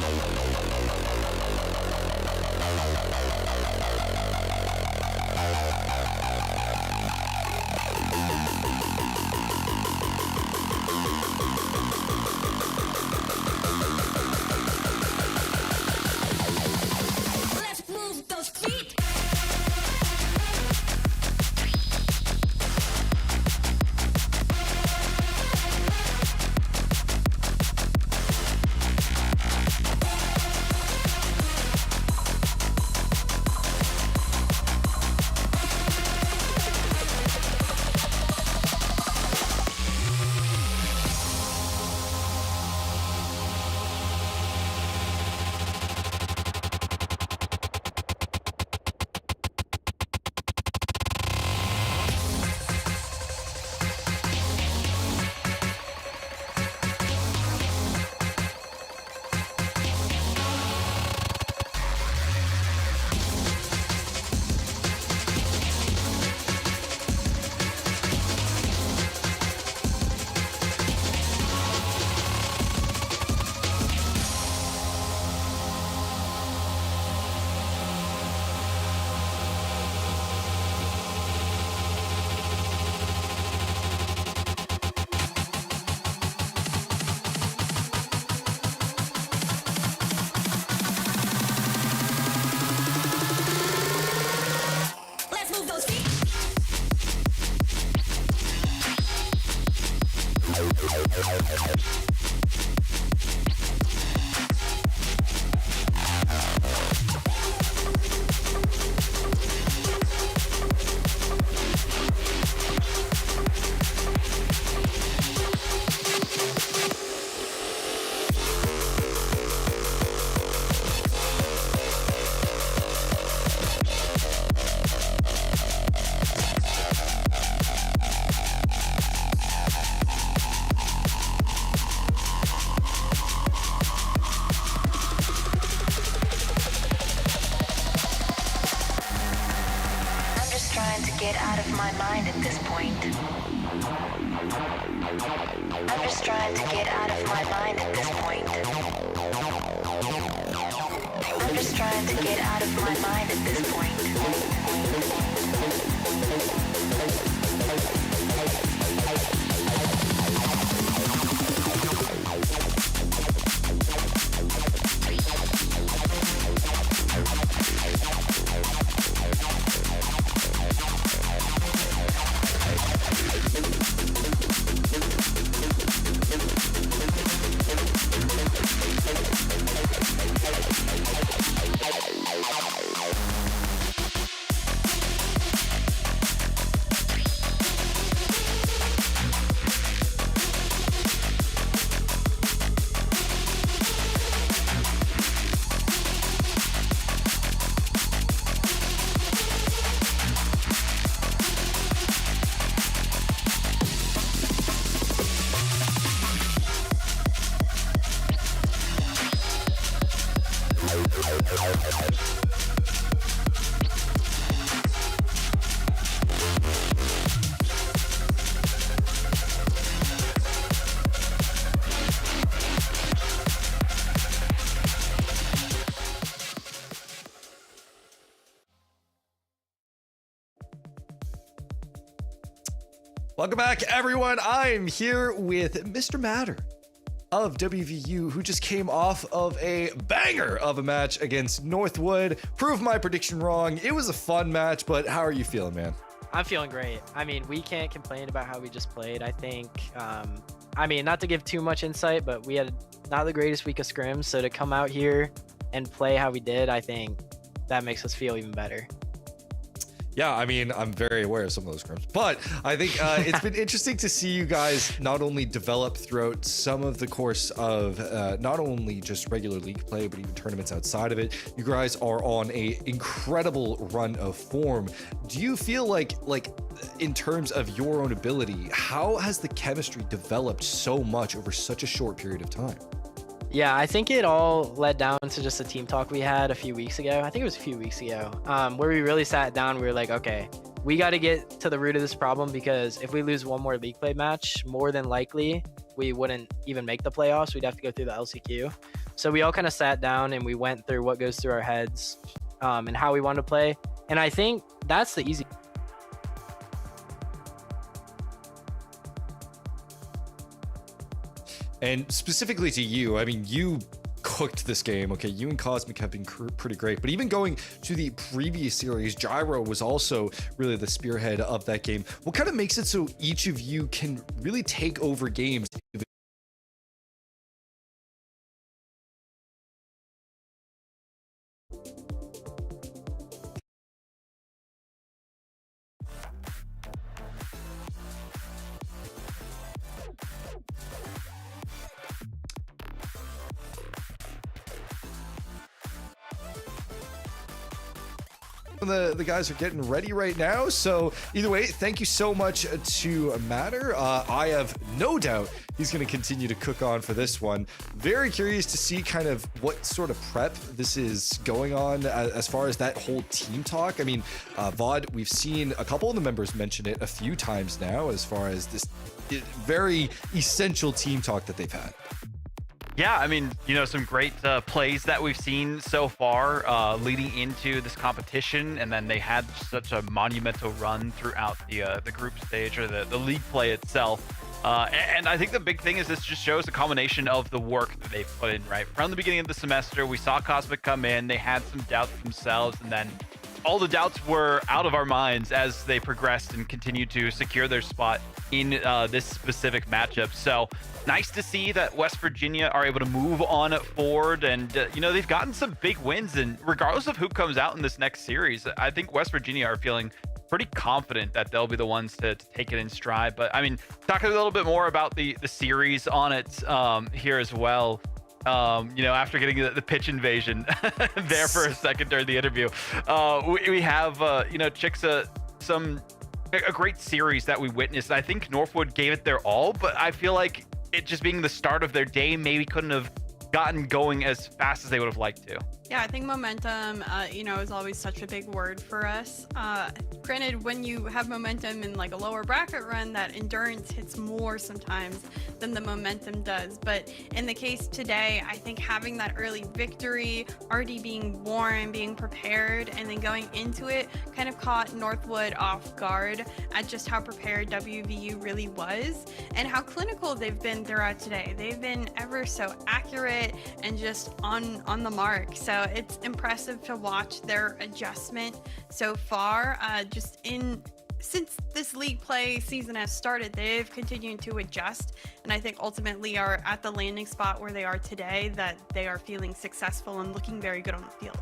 Let's move those feet. Let's move those feet.
I'm just trying to get out of my mind at this point. I'm just trying to get out of my mind at this point. I'm just trying to get out of my mind at this point.
Welcome back, everyone. I'm here with Mr. Matter of WVU, who just came off of a banger of a match against Northwood. Proved my prediction wrong. It was a fun match, but how are you feeling, man?
I'm feeling great. I mean, we can't complain about how we just played. I think, I mean, not to give too much insight, but we had not the greatest week of scrims. So to come out here and play how we did, I think that makes us feel even better.
Yeah, I mean, I'm very aware of some of those scrims, but I think it's been interesting to see you guys not only develop throughout some of the course of not only just regular league play, but even tournaments outside of it. You guys are on a incredible run of form. Do you feel like in terms of your own ability, how has the chemistry developed so much over such a short period of time?
Yeah, I think it all led down to just a team talk we had a few weeks ago. I think it was a few weeks ago, where we really sat down. We were like, okay, we got to get to the root of this problem, because if we lose one more league play match, more than likely we wouldn't even make the playoffs. We'd have to go through the LCQ. So we all kind of sat down and we went through what goes through our heads, and how we want to play. And I think that's the easy.
And specifically to you, I mean, you cooked this game. Okay, you and Cosmic have been pretty great, but even going to the previous series, Gyro was also really the spearhead of that game. What kind of makes it so each of you can really take over games? The guys are getting ready right now, so either way, thank you so much to Matter. I have no doubt he's going to continue to cook on for this one. Very curious to see kind of what sort of prep this is going on as far as that whole team talk. I mean, VOD, we've seen a couple of the members mention it a few times now as far as this very essential team talk that they've had.
Yeah, I mean, you know, some great plays that we've seen so far leading into this competition, and then they had such a monumental run throughout the group stage or the league play itself. And I think the big thing is this just shows a combination of the work that they've put in, right? From the beginning of the semester, we saw Cosmic come in, they had some doubts themselves, and then all the doubts were out of our minds as they progressed and continued to secure their spot in this specific matchup. So nice to see that West Virginia are able to move on forward, and you know, they've gotten some big wins, and regardless of who comes out in this next series, I think West Virginia are feeling pretty confident that they'll be the ones to take it in stride. But I mean, talk a little bit more about the series on it here as well. You know, after getting the pitch invasion there for a second during the interview, we have you know, Chixa, a great series that we witnessed. I think Northwood gave it their all, but I feel like it just being the start of their day maybe couldn't have gotten going as fast as they would have liked to.
Yeah, I think momentum, you know, is always such a big word for us. Granted, when you have momentum in like a lower bracket run, that endurance hits more sometimes than the momentum does. But in the case today, I think having that early victory, already being warm, being prepared, and then going into it kind of caught Northwood off guard at just how prepared WVU really was and how clinical they've been throughout today. They've been ever so accurate and just on the mark. So it's impressive to watch their adjustment so far. Since this league play season has started, they've continued to adjust, and I think ultimately are at the landing spot where they are today, that they are feeling successful and looking very good on the field.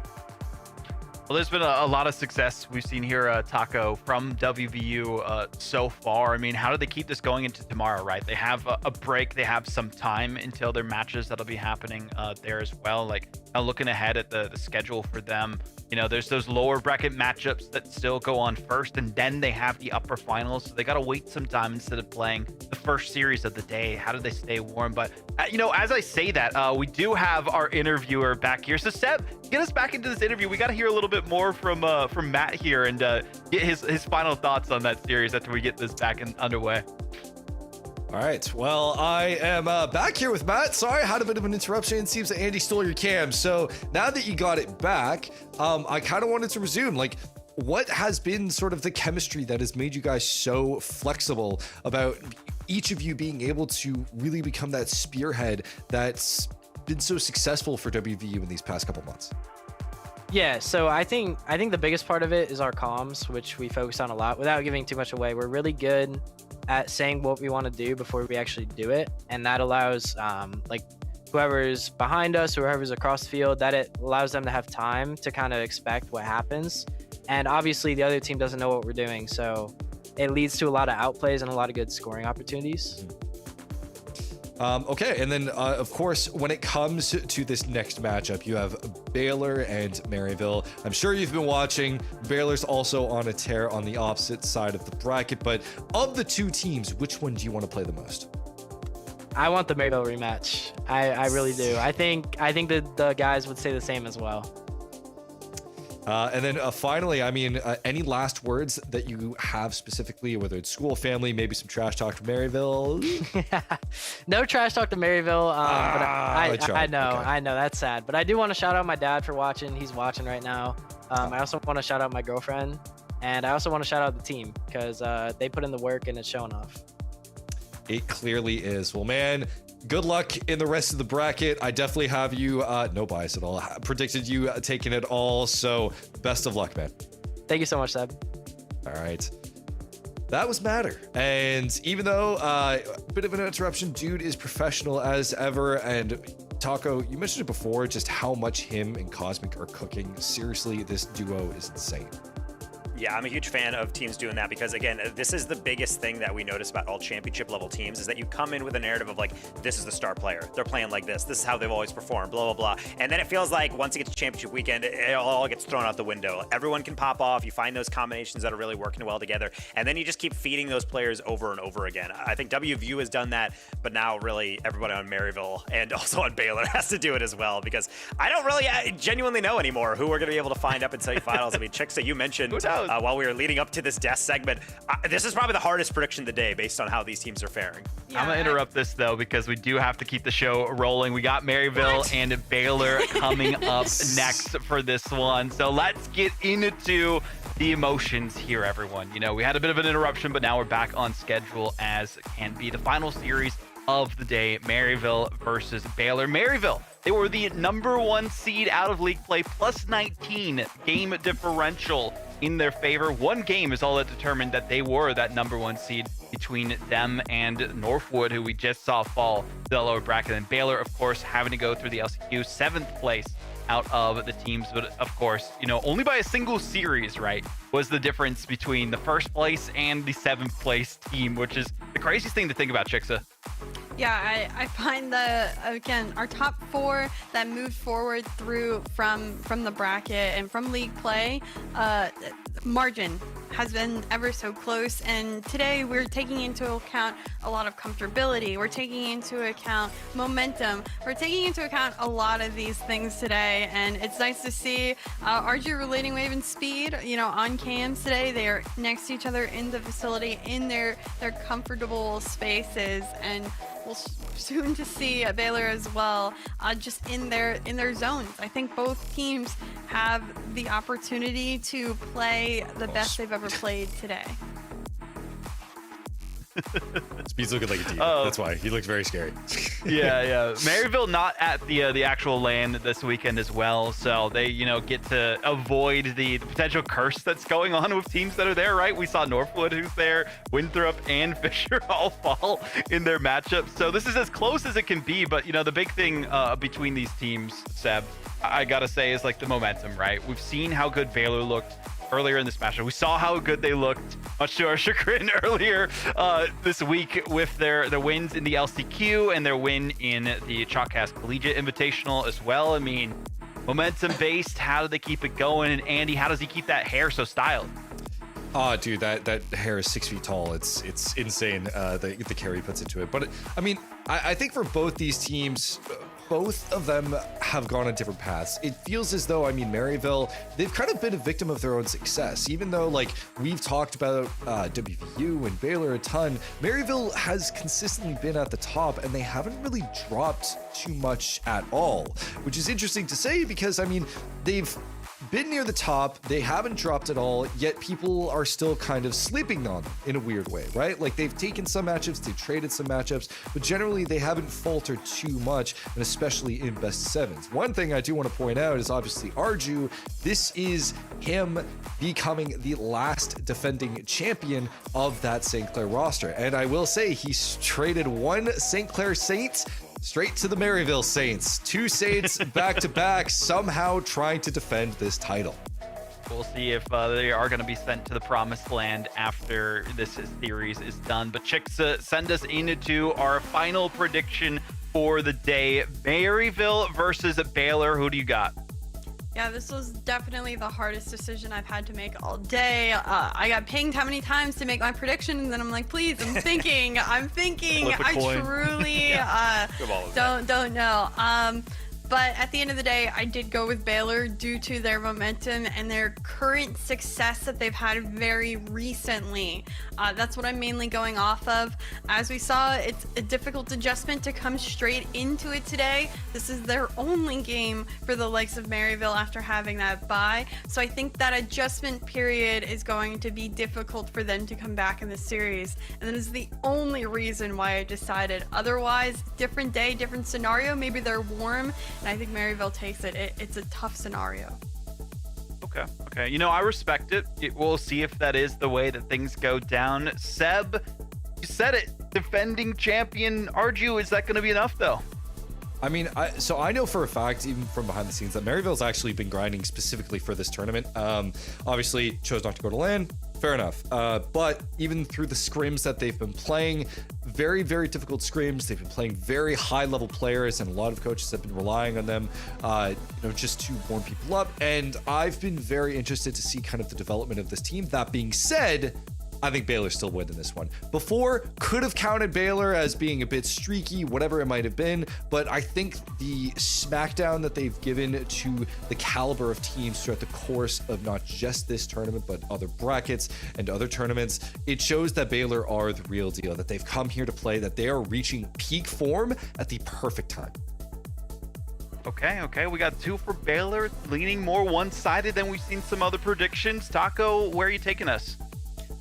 Well, there's been a lot of success we've seen here, Taco, from WVU so far. I mean, how do they keep this going into tomorrow, right? They have a break. They have some time until their matches that'll be happening there as well. Like, looking ahead at the schedule for them, you know, there's those lower bracket matchups that still go on first, and then they have the upper finals. So they got to wait some time instead of playing the first series of the day. How do they stay warm? But, you know, as I say that, we do have our interviewer back here. So, Seb, get us back into this interview. We got to hear a little bit more from Matt here and get his final thoughts on that series after we get this back underway.
All right, well, I am back here with Matt. Sorry, I had a bit of an interruption. It seems that Andy stole your cam. So now that you got it back, I kind of wanted to resume. Like, what has been sort of the chemistry that has made you guys so flexible about each of you being able to really become that spearhead that's been so successful for WVU in these past couple months?
Yeah, so I think the biggest part of it is our comms, which we focus on a lot. Without giving too much away, we're really good at saying what we want to do before we actually do it, and that allows like whoever's behind us or whoever's across the field, that it allows them to have time to kind of expect what happens. And obviously the other team doesn't know what we're doing, so it leads to a lot of outplays and a lot of good scoring opportunities.
Okay, and then of course, when it comes to this next matchup, you have Baylor and Mville. I'm sure you've been watching. Baylor's also on a tear on the opposite side of the bracket, but of the two teams, which one do you want to play the most?
I want the Mville rematch. I really do. I think that the guys would say the same as well.
And then finally, I mean, any last words that you have specifically, whether it's school, family, maybe some trash talk to Maryville?
No trash talk to Maryville. But I know,
Okay.
I know that's sad. But I do want to shout out my dad for watching. He's watching right now. I also want to shout out my girlfriend, and I also want to shout out the team because they put in the work and it's showing off.
It clearly is. Well, man, good luck in the rest of the bracket. I definitely have you, no bias at all, predicted you taking it all. So best of luck, man.
Thank you so much, Seb.
All right. That was Matter. And even though a bit of an interruption, dude is professional as ever. And Taco, you mentioned it before, just how much him and Cosmic are cooking. Seriously, this duo is insane.
Yeah, I'm a huge fan of teams doing that because, again, this is the biggest thing that we notice about all championship level teams is that you come in with a narrative of like, this is the star player. They're playing like this. This is how they've always performed, blah, blah, blah. And then it feels like once it gets to championship weekend, it all gets thrown out the window. Everyone can pop off. You find those combinations that are really working well together. And then you just keep feeding those players over and over again. I think WVU has done that, but now really everybody on Maryville and also on Baylor has to do it as well because I don't really genuinely know anymore who we're going to be able to find up in semifinals. I mean, Chicksa, you mentioned while we were leading up to this death segment, this is probably the hardest prediction of the day based on how these teams are faring.
Yeah,
I'm gonna interrupt this though because we do have to keep the show rolling. We got Maryville and Baylor coming up next for this one. So let's get into the emotions here, everyone. You know, we had a bit of an interruption, but now we're back on schedule as can be. The final series of the day, Maryville versus Baylor. Maryville, they were the #1 seed out of league play, plus 19 game differential in their favor. One game is all that determined that they were that #1 seed between them and Northwood, who we just saw fall to the lower bracket. And Baylor, of course, having to go through the LCQ, 7th place out of the teams. But of course, you know, only by a single series, right, was the difference between the 1st place and the 7th place team, which is the craziest thing to think about, Chicksa.
Yeah, I find that, again, our top 4 that moved forward through from the bracket and from league play, margin has been ever so close. And today we're taking into account a lot of comfortability. We're taking into account momentum. We're taking into account a lot of these things today. And it's nice to see RG Relating Wave and Speed, you know, on cams today. They are next to each other in the facility in their comfortable spaces. And we'll soon to see Baylor as well, just in their zones. I think both teams have the opportunity to play the best they've ever played today.
Speed's looking like a demon.
Oh.
That's why. He looks very scary.
Yeah. Maryville not at the actual LAN this weekend as well, so they, you know, get to avoid the potential curse that's going on with teams that are there, right? We saw Northwood, who's there, Winthrop and Fischer all fall in their matchups. So this is as close as it can be, but, you know, the big thing between these teams, Seb, I gotta say, is like the momentum, right? We've seen how good Baylor looked earlier in this matchup. We saw how good they looked, much to our chagrin, earlier this week with their wins in the LCQ and their win in the Chalkcast Collegiate Invitational as well. I mean, momentum based, how do they keep it going? And Andy, how does he keep that hair so styled?
Oh, dude, that hair is 6 feet tall. It's insane, the care he puts into it. But I mean, I think for both these teams, both of them have gone on different paths. It feels as though, I mean, Maryville, they've kind of been a victim of their own success. Even though, like, we've talked about WVU and Baylor a ton, Maryville has consistently been at the top, and they haven't really dropped too much at all, which is interesting to say because, I mean, they've been near the top, they haven't dropped at all, yet people are still kind of sleeping on them in a weird way, right? Like, they've taken some matchups, they've traded some matchups, but generally they haven't faltered too much, and especially in best sevens. One thing I do want to point out is obviously Arju. This is him becoming the last defending champion of that St. Clair roster. And I will say he's traded one St. Clair Saint straight to the Maryville Saints. 2 Saints back to back, somehow trying to defend this title.
We'll see if they are going to be sent to the promised land after this series is done. But Chicksa, send us into our final prediction for the day. Maryville versus Baylor. Who do you got?
Yeah, this was definitely the hardest decision I've had to make all day. I got pinged how many times to make my prediction, and then I'm like, please, I'm thinking.
Flip a coin.
I truly don't know. But at the end of the day, I did go with Baylor due to their momentum and their current success that they've had very recently. That's what I'm mainly going off of. As we saw, it's a difficult adjustment to come straight into it today. This is their only game for the likes of Maryville after having that bye. So I think that adjustment period is going to be difficult for them to come back in the series. And that is the only reason why I decided. Otherwise, different day, different scenario. Maybe they're warm, and I think Maryville takes it. It's a tough scenario.
Okay. You know, I respect it. We'll see if that is the way that things go down. Seb, you said it. Defending champion Arju, is that going to be enough, though?
I mean, so I know for a fact, even from behind the scenes, that Maryville's actually been grinding specifically for this tournament. Obviously, chose not to go to LAN. Fair enough. But even through the scrims that they've been playing, very, very difficult scrims. They've been playing very high-level players, and a lot of coaches have been relying on them, just to warm people up. And I've been very interested to see kind of the development of this team. That being said, I think Baylor still win in this one. Before, could have counted Baylor as being a bit streaky, whatever it might have been, but I think the smackdown that they've given to the caliber of teams throughout the course of not just this tournament, but other brackets and other tournaments, it shows that Baylor are the real deal, that they've come here to play, that they are reaching peak form at the perfect time.
Okay. We got 2 for Baylor, leaning more one-sided than we've seen some other predictions. Taco, where are you taking us?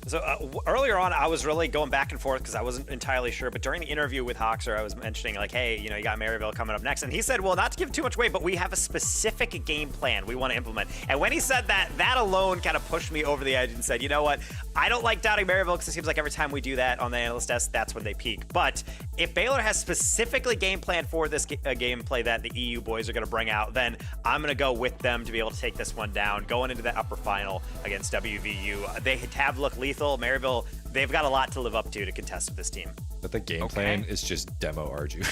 So earlier on, I was really going back and forth because I wasn't entirely sure. But during the interview with Hoxer, I was mentioning like, hey, you got Maryville coming up next. And he said, well, not to give too much away, but we have a specific game plan we want to implement. And when he said that, that alone kind of pushed me over the edge and said, you know what? I don't like doubting Maryville because it seems like every time we do that on the analyst desk, that's when they peak. But if Baylor has specifically game planned for this gameplay that the EU boys are going to bring out, then I'm going to go with them to be able to take this one down. Going into that upper final against WVU, they have looked lethal. Maryville, they've got a lot to live up to contest with this team.
But the game plan is just demo Arju.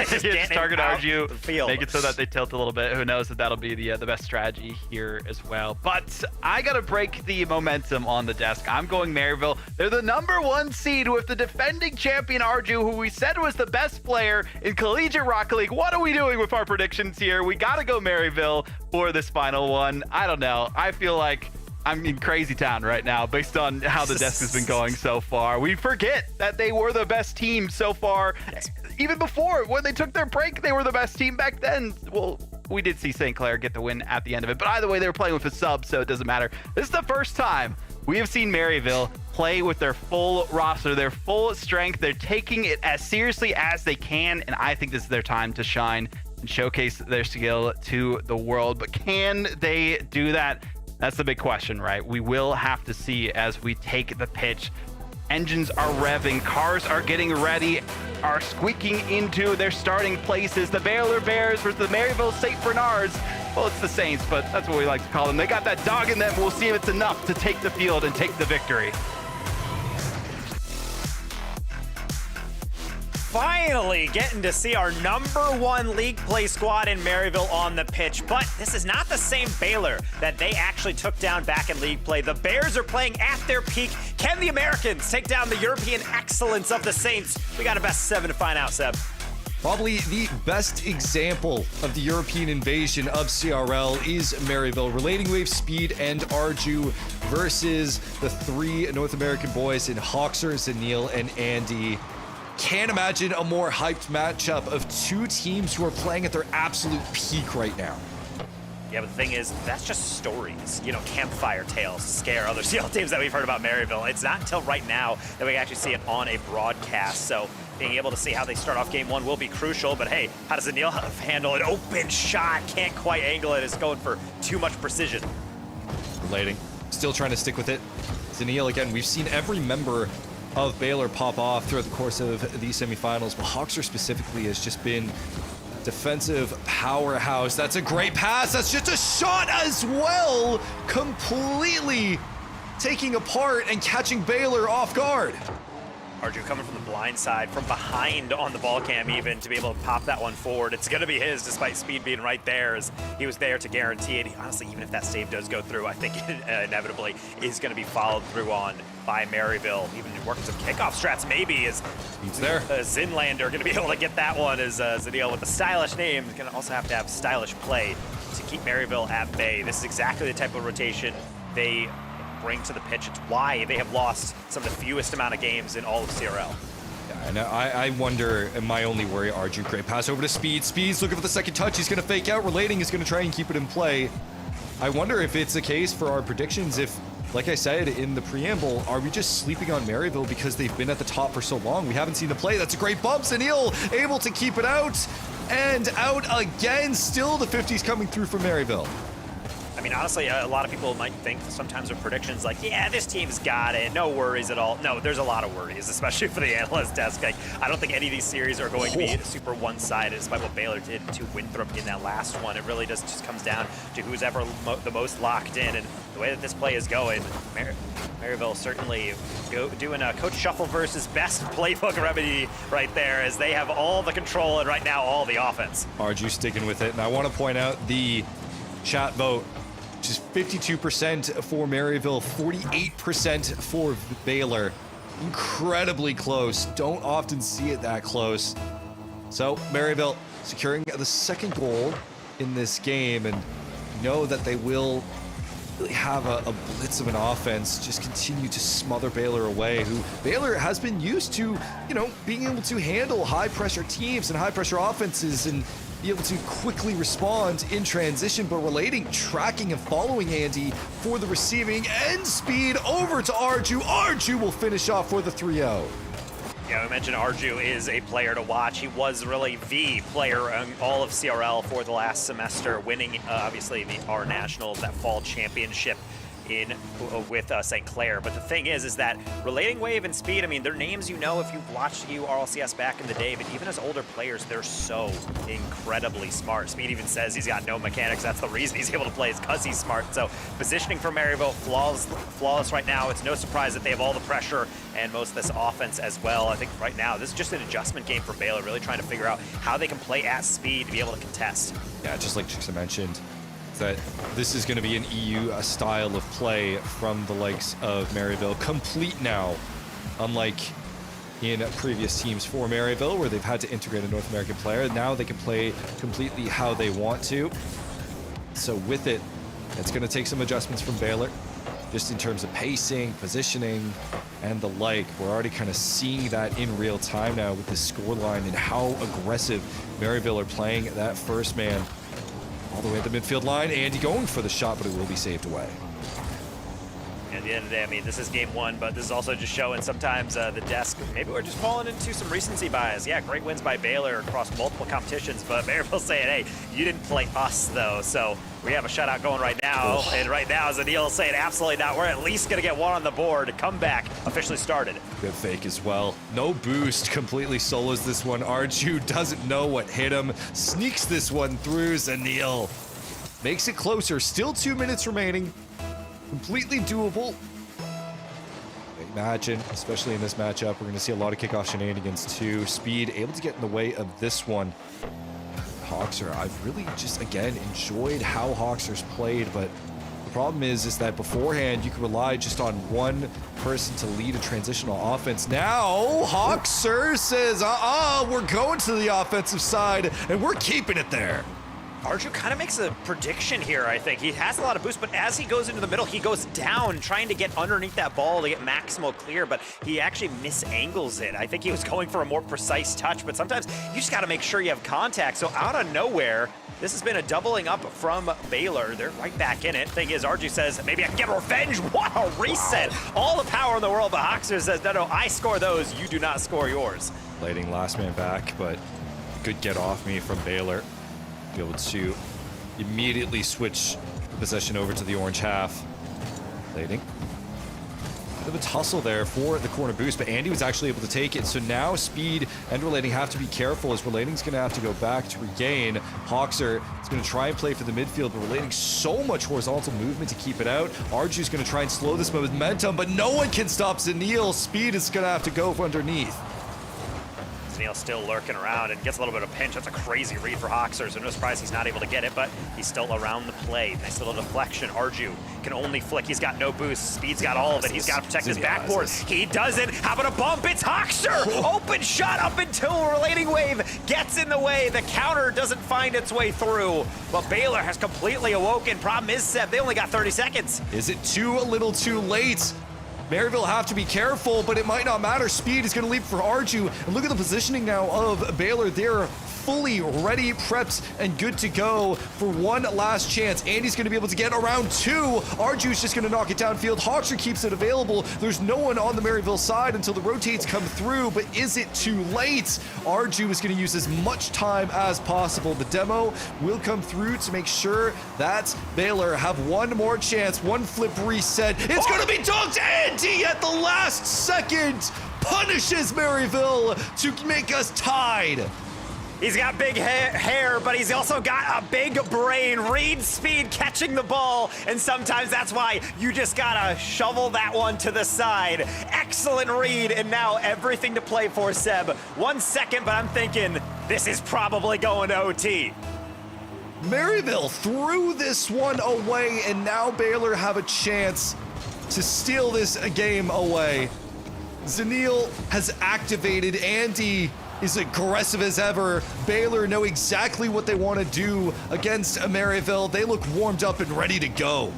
Just target Arju,
field.
Make it so that they tilt a little bit. Who knows if that'll be the best strategy here as well. But I gotta break the momentum on the desk. I'm going Maryville. They're the #1 seed with the defending champion Arju, who we said was the best player in Collegiate Rocket League. What are we doing with our predictions here? We gotta go Maryville for this final one. I don't know. I feel like I'm in crazy town right now based on how the desk has been going so far. We forget that they were the best team so far. Yes. Even before, when they took their break, they were the best team back then. Well, we did see St. Clair get the win at the end of it. But either way, they were playing with a sub, so it doesn't matter. This is the first time we have seen Maryville play with their full roster, their full strength. They're taking it as seriously as they can, and I think this is their time to shine and showcase their skill to the world. But can they do that? That's the big question, right? We will have to see as we take the pitch. Engines are revving, cars are getting ready, are squeaking into their starting places. The Baylor Bears versus the Maryville St. Bernards. Well, it's the Saints, but that's what we like to call them. They got that dog in them. We'll see if it's enough to take the field and take the victory.
Finally getting to see our #1 league play squad in Maryville on the pitch, but this is not the same Baylor that they actually took down back in league play. The Bears are playing at their peak. Can the Americans take down the European excellence of the Saints? We got a best 7 to find out, Seb.
Probably the best example of the European invasion of CRL is Maryville. Relating Wave Speed and Arju versus the 3 North American boys in Hoxer, Zanil, and Andy. Can't imagine a more hyped matchup of 2 teams who are playing at their absolute peak right now.
Yeah, but the thing is, that's just stories, campfire tales to scare other CL teams that we've heard about Maryville. It's not until right now that we actually see it on a broadcast. So being able to see how they start off game 1 will be crucial. But hey, how does Zanil handle an open shot? Can't quite angle it. It's going for too much precision.
Relating. Still trying to stick with it. Zanil, again, we've seen every member of Baylor pop off throughout the course of these semifinals, but Hoxer specifically has just been defensive powerhouse. That's a great pass. That's just a shot as well, completely taking apart and catching Baylor off guard.
Arju coming from the blind side, from behind on the ball cam even, to be able to pop that one forward. It's going to be his, despite speed being right there, as he was there to guarantee it. Honestly, even if that save does go through, I think it inevitably is going to be followed through on by Maryville. Even working some kickoff strats, maybe, as
He's there.
Zinlander going to be able to get that one, as Zadil with a stylish name is going to also have to have stylish play to keep Maryville at bay. This is exactly the type of rotation they bring to the pitch. It's why they have lost some of the fewest amount of games in all of CRL.
Yeah, and I wonder, and my only worry, Arju, great pass over to Speed. Speed's looking for the second touch. He's going to fake out. Relating is going to try and keep it in play. I wonder if it's a case for our predictions, if, like I said in the preamble, are we just sleeping on Maryville because they've been at the top for so long? We haven't seen them play. That's a great bump. Zanil able to keep it out. And out again. Still the 50s coming through for Maryville.
I mean, honestly, a lot of people might think sometimes with predictions like, yeah, this team's got it, no worries at all. No, there's a lot of worries, especially for the analyst desk. Like, I don't think any of these series are going to be super one-sided, despite what Baylor did to Winthrop in that last one. It really just comes down to who's ever the most locked in, and the way that this play is going, Maryville certainly doing a Coach Shuffle versus best playbook remedy right there, as they have all the control and right now all the offense.
Arju sticking with it, and I want to point out the chat vote, which is 52% for Maryville, 48% for Baylor. Incredibly close. Don't often see it that close. So Maryville securing the second goal in this game, and know that they will really have a blitz of an offense, just continue to smother Baylor away, who Baylor has been used to, you know, being able to handle high pressure teams and high pressure offenses and be able to quickly respond in transition, but Relating, tracking and following Andy for the receiving end speed over to Arju. Arju will finish off for the 3-0.
Yeah, we mentioned Arju is a player to watch. He was really the player in all of CRL for the last semester, winning obviously the R Nationals, that fall championship with St. Clair. But the thing is that Relating, Wave, and Speed, I mean, they're names you know if you've watched RLCS back in the day, but even as older players, they're so incredibly smart. Speed even says he's got no mechanics. That's the reason he's able to play, is because he's smart. So positioning for Maryville, flawless right now. It's no surprise that they have all the pressure and most of this offense as well. I think right now, this is just an adjustment game for Baylor, really trying to figure out how they can play at speed to be able to contest.
Yeah, just like Chixa mentioned, that this is going to be an EU style of play from the likes of Maryville, complete now, unlike in previous teams for Maryville, where they've had to integrate a North American player. Now they can play completely how they want to. So with it, it's going to take some adjustments from Baylor, just in terms of pacing, positioning, and the like. We're already kind of seeing that in real time now with the scoreline and how aggressive Maryville are playing that first man all the way at the midfield line. Andy going for the shot, but it will be saved away.
At the end of the day, I mean, this is game one, but this is also just showing sometimes the desk, maybe we're just falling into some recency bias. Yeah, great wins by Baylor across multiple competitions, but Maryville saying, hey, you didn't play us, though. So we have a shutout going right now, and right now, Zadil saying, absolutely not. We're at least going to get one on the board. Comeback officially started.
Good fake as well. No boost, completely solos this one. Arju doesn't know what hit him. Sneaks this one through. Zanil makes it closer. Still 2 minutes remaining. Completely doable. Imagine, especially in this matchup, we're going to see a lot of kickoff shenanigans too. Speed able to get in the way of this one. Hawkser, I've really just, again, enjoyed how Hawkser's played, but the problem is that beforehand, you could rely just on one person to lead a transitional offense. Now, Hawkser says, we're going to the offensive side, and we're keeping it there.
Arju kind of makes a prediction here, I think. He has a lot of boost, but as he goes into the middle, he goes down, trying to get underneath that ball to get maximal clear, but he actually misangles it. I think he was going for a more precise touch, but sometimes you just got to make sure you have contact. So out of nowhere, this has been a doubling up from Baylor. They're right back in it. Thing is, Arju says, maybe I can get revenge. What a reset. Wow. All the power in the world, but Hawkser says, no, I score those. You do not score yours.
Lighting last man back, but good get off me from Baylor. Be able to immediately switch possession over to the orange half. Lighting. bit of a tussle there for the corner boost, but Andy was actually able to take it. So now Speed and Relating have to be careful, as Relating's going to have to go back to regain. Hawkser is going to try and play for the midfield, but Relating so much horizontal movement to keep it out. Arju's going to try and slow this momentum, but no one can stop Zanil. Speed is going to have to go underneath.
Zanil still lurking around and gets a little bit of a pinch. That's a crazy read for Hawkser, so no surprise he's not able to get it, but he's still around the play. Nice little deflection. Arju can only flick. He's got no boost. Speed's got all of it. He's got to protect his backboard. He doesn't. How about a bump? It's Hawkser! Open shot up until Relating Wave gets in the way. The counter doesn't find its way through, but Baylor has completely awoken. Problem is, Seb, they only got 30 seconds.
Is it too little too late? Maryville have to be careful, but it might not matter. Speed is going to leap for Arju. And look at the positioning now of Baylor. They're fully ready, prepped, and good to go for one last chance. Andy's going to be able to get around two. Arju's just going to knock it downfield. Hawkser keeps it available. There's no one on the Maryville side until the rotates come through, but is it too late? Arju is going to use as much time as possible. The demo will come through to make sure that Baylor have one more chance. One flip reset. It's going to be dunked. Andy at the last second punishes Maryville to make us tied.
He's got big hair, but he's also got a big brain. Read Speed catching the ball, and sometimes that's why you just gotta shovel that one to the side. Excellent read, and now everything to play for, Seb. 1 second, but I'm thinking this is probably going to OT.
Maryville threw this one away, and now Baylor have a chance to steal this game away. Zanil has activated. Andy is aggressive as ever. Baylor know exactly what they want to do against Maryville. They look warmed up and ready to go.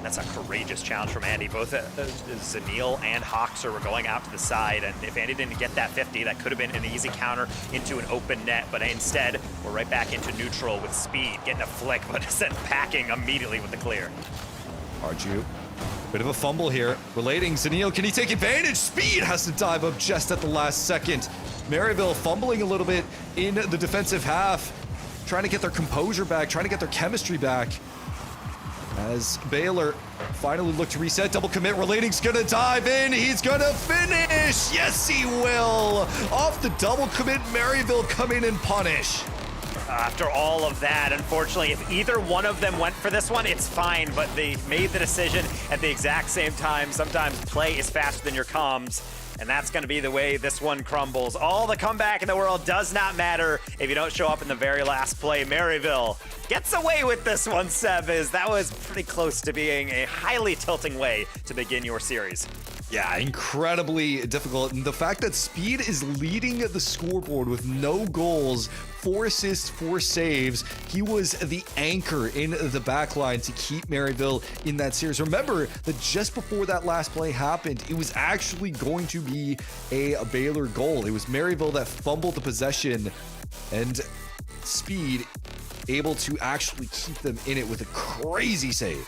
That's a courageous challenge from Andy. Both Zanil and Hawkser were going out to the side, and if Andy didn't get that 50, that could have been an easy counter into an open net, but instead, we're right back into neutral with Speed, getting a flick, but sent packing immediately with the clear.
Arju, bit of a fumble here. Relating, Zanil, can he take advantage? Speed has to dive up just at the last second. Maryville fumbling a little bit in the defensive half, trying to get their composure back, trying to get their chemistry back. As Baylor finally look to reset, double commit, Relating's gonna dive in, he's gonna finish! Yes, he will! Off the double commit, Maryville come in and punish.
After all of that, unfortunately, if either one of them went for this one, it's fine, but they made the decision at the exact same time. Sometimes play is faster than your comms, and that's going to be the way this one crumbles. All the comeback in the world does not matter if you don't show up in the very last play. Maryville gets away with this one, Seb, as that was pretty close to being a highly tilting way to begin your series.
Yeah, incredibly difficult. And the fact that Speed is leading the scoreboard with no goals, 4 assists, 4 saves. He was the anchor in the back line to keep Maryville in that series. Remember that just before that last play happened, it was actually going to be a Baylor goal. It was Maryville that fumbled the possession, and Speed able to actually keep them in it with a crazy save.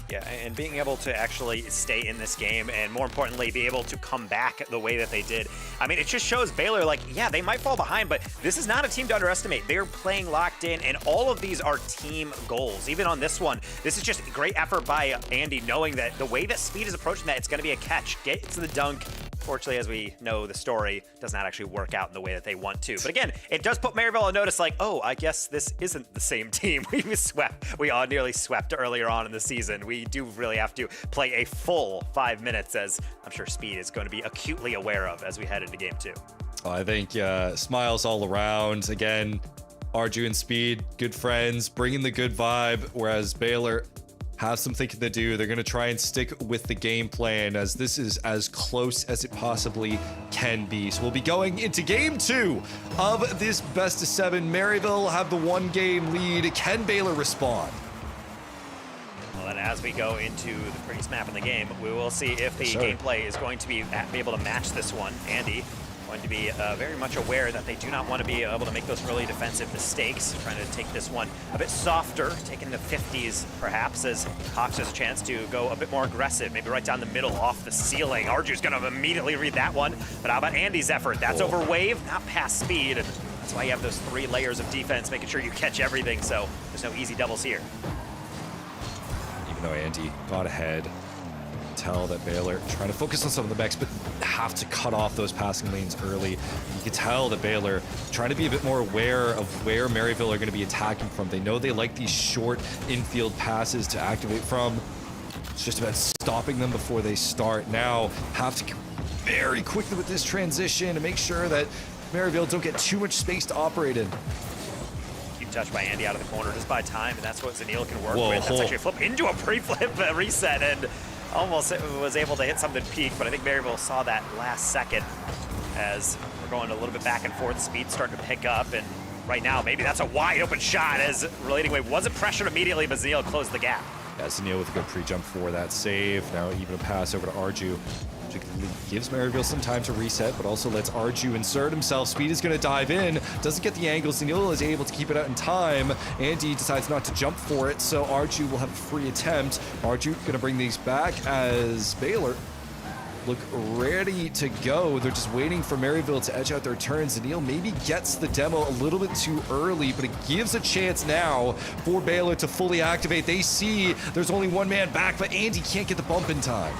Yeah, and being able to actually stay in this game, and more importantly, be able to come back the way that they did. I mean, it just shows Baylor, like, yeah, they might fall behind, but this is not a team to underestimate. They're playing locked in, and all of these are team goals. Even on this one, this is just great effort by Andy, knowing that the way that Speed is approaching that, it's going to be a catch. Get to the dunk. Fortunately, as we know, the story does not actually work out in the way that they want to. But again, it does put Maryville on notice, like, oh, I guess this isn't the same team. We all nearly swept earlier on in the season. We do really have to play a full 5 minutes, as I'm sure Speed is going to be acutely aware of as we head into game 2.
I think smiles all around. Again, Arju and Speed, good friends, bringing the good vibe, whereas Baylor have some thinking to do. They're going to try and stick with the game plan, as this is as close as it possibly can be. So we'll be going into game 2 of this best of 7. Maryville have the 1-game lead. Can Baylor respond?
Well, and as we go into the prettiest map in the game, we will see if the gameplay is going to be able to match this one. Andy going to be very much aware that they do not want to be able to make those early defensive mistakes, trying to take this one a bit softer, taking the 50s perhaps, as Hawks has a chance to go a bit more aggressive, maybe right down the middle off the ceiling. Arju's going to immediately read that one, but how about Andy's effort? That's over wave, not past Speed, and that's why you have those 3 layers of defense, making sure you catch everything, so there's no easy doubles here.
Even though Andy got ahead, Tell that Baylor trying to focus on some of the mechs, but have to cut off those passing lanes early. You can tell that Baylor trying to be a bit more aware of where Maryville are going to be attacking from. They know they like these short infield passes to activate from. It's just about stopping them before they start. Now have to go very quickly with this transition to make sure that Maryville don't get too much space to operate in.
Touch by Andy out of the corner just by time, and that's what Zanil can work
Whoa,
with. That's actually a flip into a pre-flip reset, and almost was able to hit something peak, but I think Maryville saw that last second as we're going a little bit back and forth. Speed starting to pick up, and right now maybe that's a wide open shot as Relating Wave wasn't pressured immediately, but Zanil closed the gap.
Yeah, Zanil with a good pre-jump for that save. Now even a pass over to Arju. Gives Maryville some time to reset, but also lets Arju insert himself. Speed is going to dive in, doesn't get the angle. Zanil is able to keep it out in time. Andy decides not to jump for it, so Arju will have a free attempt. Arju going to bring these back as Baylor look ready to go. They're just waiting for Maryville to edge out their turn. Zanil maybe gets the demo a little bit too early, but it gives a chance now for Baylor to fully activate. They see there's only one man back, but Andy can't get the bump in time.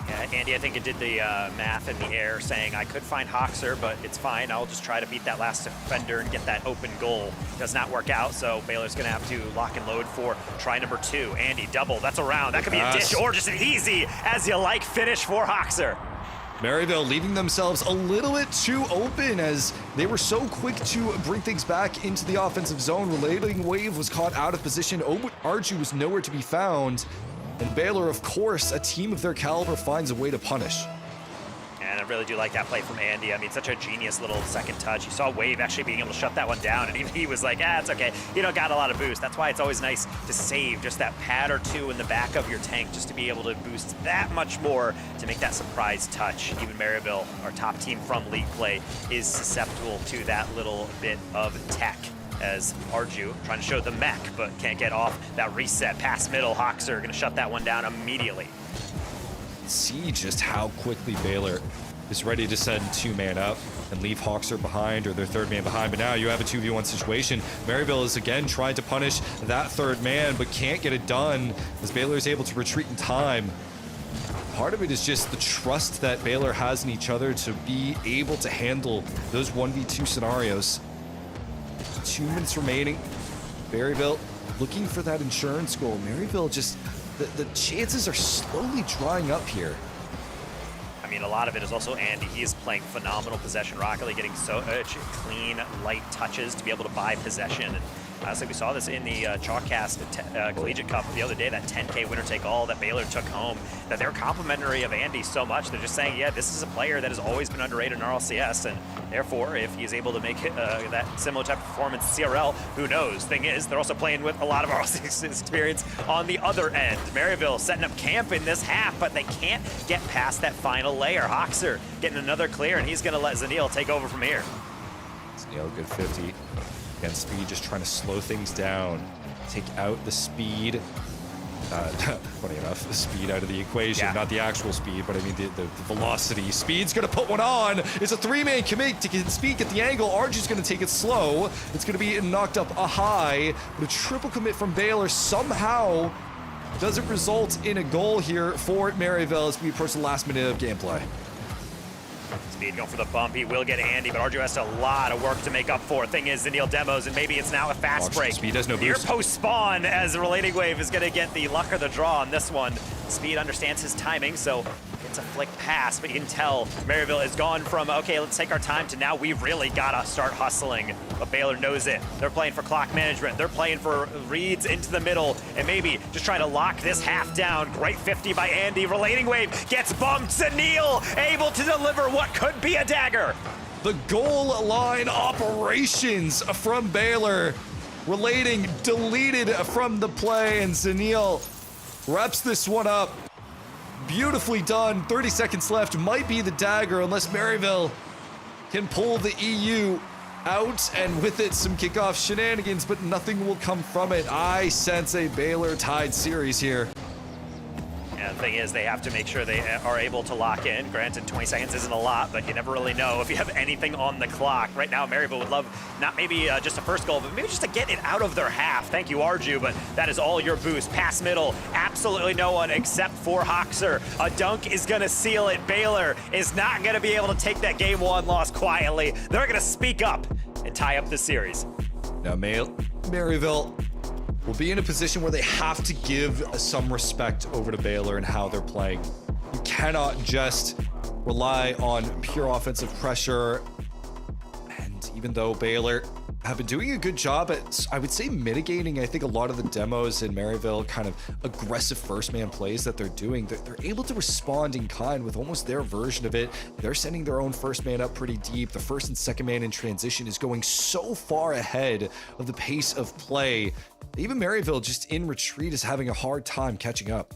Yeah, Andy, I think it did the math in the air, saying I could find Hoxer, but it's fine. I'll just try to beat that last defender and get that open goal. Does not work out, so Baylor's going to have to lock and load for try number 2. Andy, double, that's a round. That could be a dish or just an easy, as you like, finish for Hoxer.
Maryville leaving themselves a little bit too open as they were so quick to bring things back into the offensive zone. Relating Wave was caught out of position. Arju was nowhere to be found. And Baylor, of course, a team of their caliber, finds a way to punish.
And I really do like that play from Andy. I mean, such a genius little second touch. You saw Wave actually being able to shut that one down, and even he was like, it's okay. You don't got a lot of boost. That's why it's always nice to save just that pad or two in the back of your tank just to be able to boost that much more to make that surprise touch. Even Maryville, our top team from League Play, is susceptible to that little bit of tech. As Arju trying to show the mech, but can't get off that reset. Pass middle, Hoxer gonna shut that one down immediately.
See just how quickly Baylor is ready to send 2-man up and leave Hoxer behind or their 3rd man behind. But now you have a 2v1 situation. Maryville is again trying to punish that 3rd man, but can't get it done as Baylor is able to retreat in time. Part of it is just the trust that Baylor has in each other to be able to handle those 1v2 scenarios. 2 minutes remaining. Maryville looking for that insurance goal. Maryville just, the chances are slowly drying up here.
I mean, a lot of it is also Andy. He is playing phenomenal possession. Rocket League getting so clean, light touches to be able to buy possession. And honestly, we saw this in the Chalkcast Collegiate Cup the other day, that 10K winner-take-all that Baylor took home, that they're complimentary of Andy so much. They're just saying, yeah, this is a player that has always been underrated in RLCS, and therefore, if he's able to make that similar type of performance in CRL, who knows? Thing is, they're also playing with a lot of RLCS experience on the other end. Maryville setting up camp in this half, but they can't get past that final layer. Hoxer getting another clear, and he's going to let Zanil take over from here.
Zanil, good 50. Again, Speed just trying to slow things down, take out the speed. Funny enough, the speed out of the equation, not the actual speed, but I mean the velocity. Speed's gonna put one on. It's a 3-man commit to get Speed at the angle. Arju's gonna take it slow. It's gonna be knocked up a high, but a triple commit from Baylor somehow doesn't result in a goal here for Maryville as we approach the last minute of gameplay.
Speed going for the bump. He will get Andy, but Arju has a lot of work to make up for. Thing is, Zanil demos, and maybe it's now a fast break.
Speed has no
Near
boost.
post spawn as the Relating Wave is going to get the luck or the draw on this one. Speed understands his timing, so it's a flick pass, but you can tell Maryville has gone from, okay, let's take our time, to now we really got to start hustling. But Baylor knows it. They're playing for clock management. They're playing for reads into the middle, and maybe just trying to lock this half down. Great 50 by Andy. Relating Wave gets bumped. Zanil able to deliver what could be a dagger.
The goal line operations from Baylor. Relating deleted from the play, and Zanil wraps this one up. Beautifully done. 30 seconds left. Might be the dagger unless Maryville can pull the EU out, and with it some kickoff shenanigans, but nothing will come from it. I sense a Baylor tied series here.
Yeah, thing is they have to make sure they are able to lock in. Granted, 20 seconds isn't a lot, but you never really know if you have anything on the clock. Right now, Maryville would love not maybe just a first goal, but maybe just to get it out of their half. Thank you, Arju, but that is all your boost. Pass middle, absolutely no one except for Hoxer. A dunk is going to seal it. Baylor is not going to be able to take that game 1 loss quietly. They're going to speak up and tie up the series.
Now, Maryville will be in a position where they have to give some respect over to Baylor and how they're playing. You cannot just rely on pure offensive pressure. And even though Baylor have been doing a good job at, I would say, mitigating, I think, a lot of the demos in Maryville kind of aggressive first man plays that they're doing. They're able to respond in kind with almost their version of it. They're sending their own first man up pretty deep. The first and second man in transition is going so far ahead of the pace of play. Even Maryville, just in retreat, is having a hard time catching up.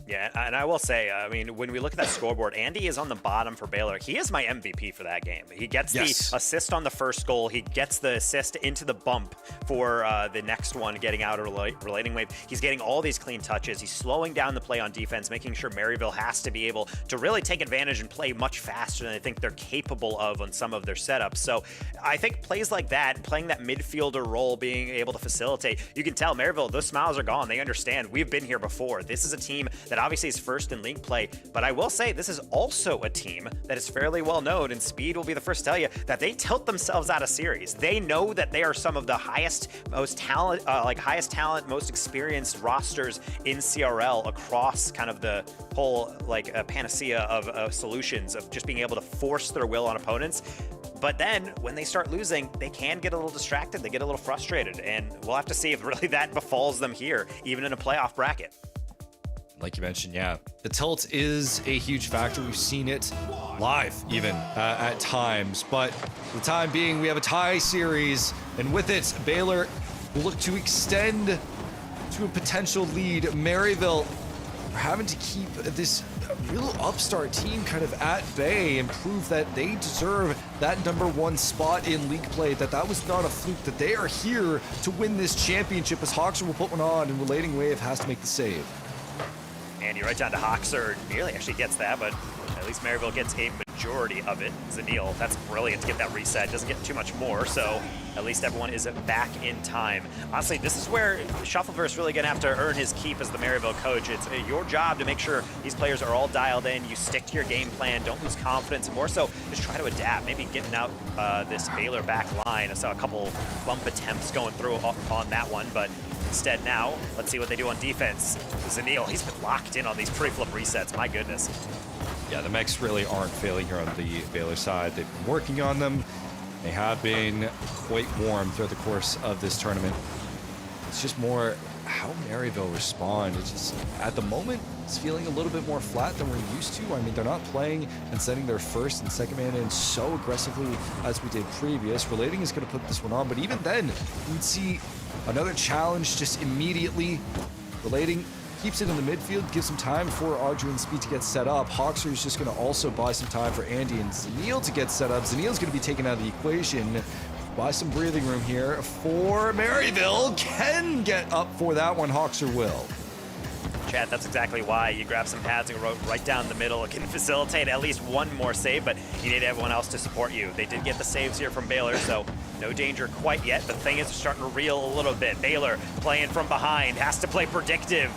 Yeah, and I will say, I mean, when we look at that scoreboard, Andy is on the bottom for Baylor. He is my MVP for that game. He gets the assist on the first goal. He gets the assist into the bump for the next one, getting out a relating wave. He's getting all these clean touches. He's slowing down the play on defense, making sure Maryville has to be able to really take advantage and play much faster than I think they're capable of on some of their setups. So I think plays like that, playing that midfielder role, being able to facilitate, you can tell Maryville, those smiles are gone. They understand. We've been here before. This is a team that obviously is first in league play, but I will say this is also a team that is fairly well known, and Speed will be the first to tell you that they tilt themselves out of series. They know that they are some of the highest talent, most experienced rosters in CRL across kind of the whole panacea of solutions of just being able to force their will on opponents. But then when they start losing, they can get a little distracted. They get a little frustrated, and we'll have to see if really that befalls them here, even in a playoff bracket.
Like you mentioned, yeah, the tilt is a huge factor. We've seen it live even at times, but for the time being, we have a tie series, and with it, Baylor will look to extend to a potential lead. Maryville are having to keep this real upstart team kind of at bay and prove that they deserve that #1 spot in league play, that was not a fluke, that they are here to win this championship, as Hoxer will put one on and Relating Wave has to make the save.
Andy right down to Hoxer, nearly actually gets that, but at least Maryville gets a majority of it. Zanil, that's brilliant to get that reset. Doesn't get too much more, so at least everyone is back in time. Honestly, this is where Shuffleverse really gonna have to earn his keep as the Maryville coach. It's your job to make sure these players are all dialed in. You stick to your game plan, don't lose confidence, and more so, just try to adapt. Maybe getting out this Baylor back line. I saw a couple bump attempts going through on that one, but instead now, let's see what they do on defense. Zanil, he's been locked in on these pre-flip resets, my goodness.
Yeah, the mechs really aren't failing here on the Baylor side. They've been working on them. They have been quite warm throughout the course of this tournament. It's just more how Maryville respond. It's just, at the moment, it's feeling a little bit more flat than we're used to. I mean, they're not playing and sending their first and second man in so aggressively as we did previous. Relating is going to put this one on, but even then, we'd see another challenge just immediately. Relating keeps it in the midfield, gives some time for Arju and Speed to get set up. Hoxer is just going to also buy some time for Andy and Zanil to get set up. Zanil's going to be taken out of the equation. Buy some breathing room here for Maryville. Can get up for that one. Hoxer will.
Chad, that's exactly why you grab some pads and go right down the middle. It can facilitate at least one more save, but you need everyone else to support you. They did get the saves here from Baylor, so no danger quite yet. The thing is starting to reel a little bit. Baylor playing from behind, has to play predictive.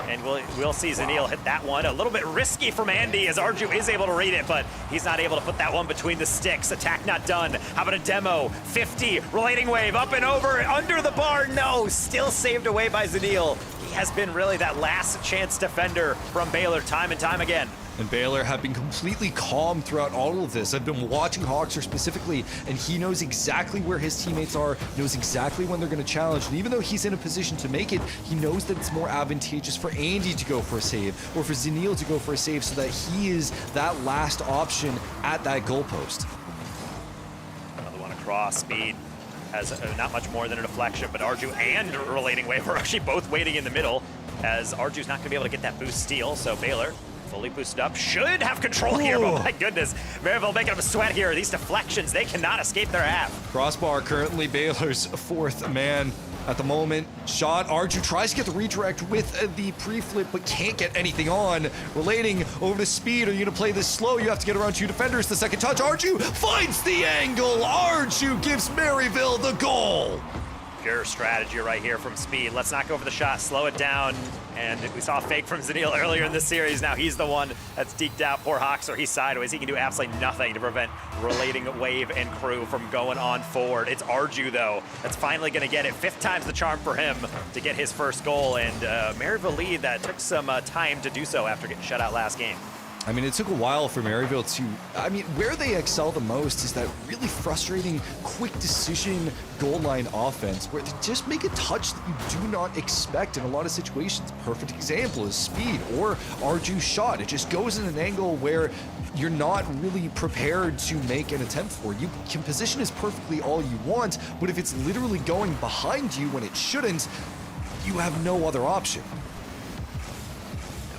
And we'll see Zanil hit that one. A little bit risky from Andy as Arju is able to read it, but he's not able to put that one between the sticks. Attack not done. How about a demo? 50, Relating Wave, up and over, under the bar. No, still saved away by Zanil. He has been really that last chance defender from Baylor time and time again.
And Baylor have been completely calm throughout all of this. I've been watching Hoxer specifically, and he knows exactly where his teammates are, knows exactly when they're going to challenge. And even though he's in a position to make it, he knows that it's more advantageous for Andy to go for a save or for Zanil to go for a save so that he is that last option at that goalpost.
Another one across. Speed has not much more than a deflection, but Arju and Relating Wave are actually both waiting in the middle as Arju's not going to be able to get that boost steal, so Baylor fully boosted up, should have control here, but my goodness, Maryville making up a sweat here. These deflections, they cannot escape their half.
Crossbar currently Baylor's fourth man. at the moment. Shot, Arju tries to get the redirect with the pre-flip, but can't get anything on. Relating over to Speed. Are you gonna play this slow? You have to get around 2 defenders. The second touch, Arju finds the angle. Arju gives Maryville the goal.
Pure strategy right here from Speed. Let's not go for the shot, slow it down. And we saw a fake from Zanil earlier in this series. Now he's the one that's deked out. Poor Hoxer, he's sideways. He can do absolutely nothing to prevent Relating Wave and crew from going on forward. It's Arju, though, that's finally going to get it. 5th time's the charm for him to get his first goal. And Maryville lead that took some time to do so after getting shut out last game.
I mean, it took a while for Maryville to, where they excel the most is that really frustrating, quick decision, goal line offense, where they just make a touch that you do not expect in a lot of situations. Perfect example is Speed or Arju's shot. It just goes in an angle where you're not really prepared to make an attempt for. You can position as perfectly all you want, but if it's literally going behind you when it shouldn't, you have no other option.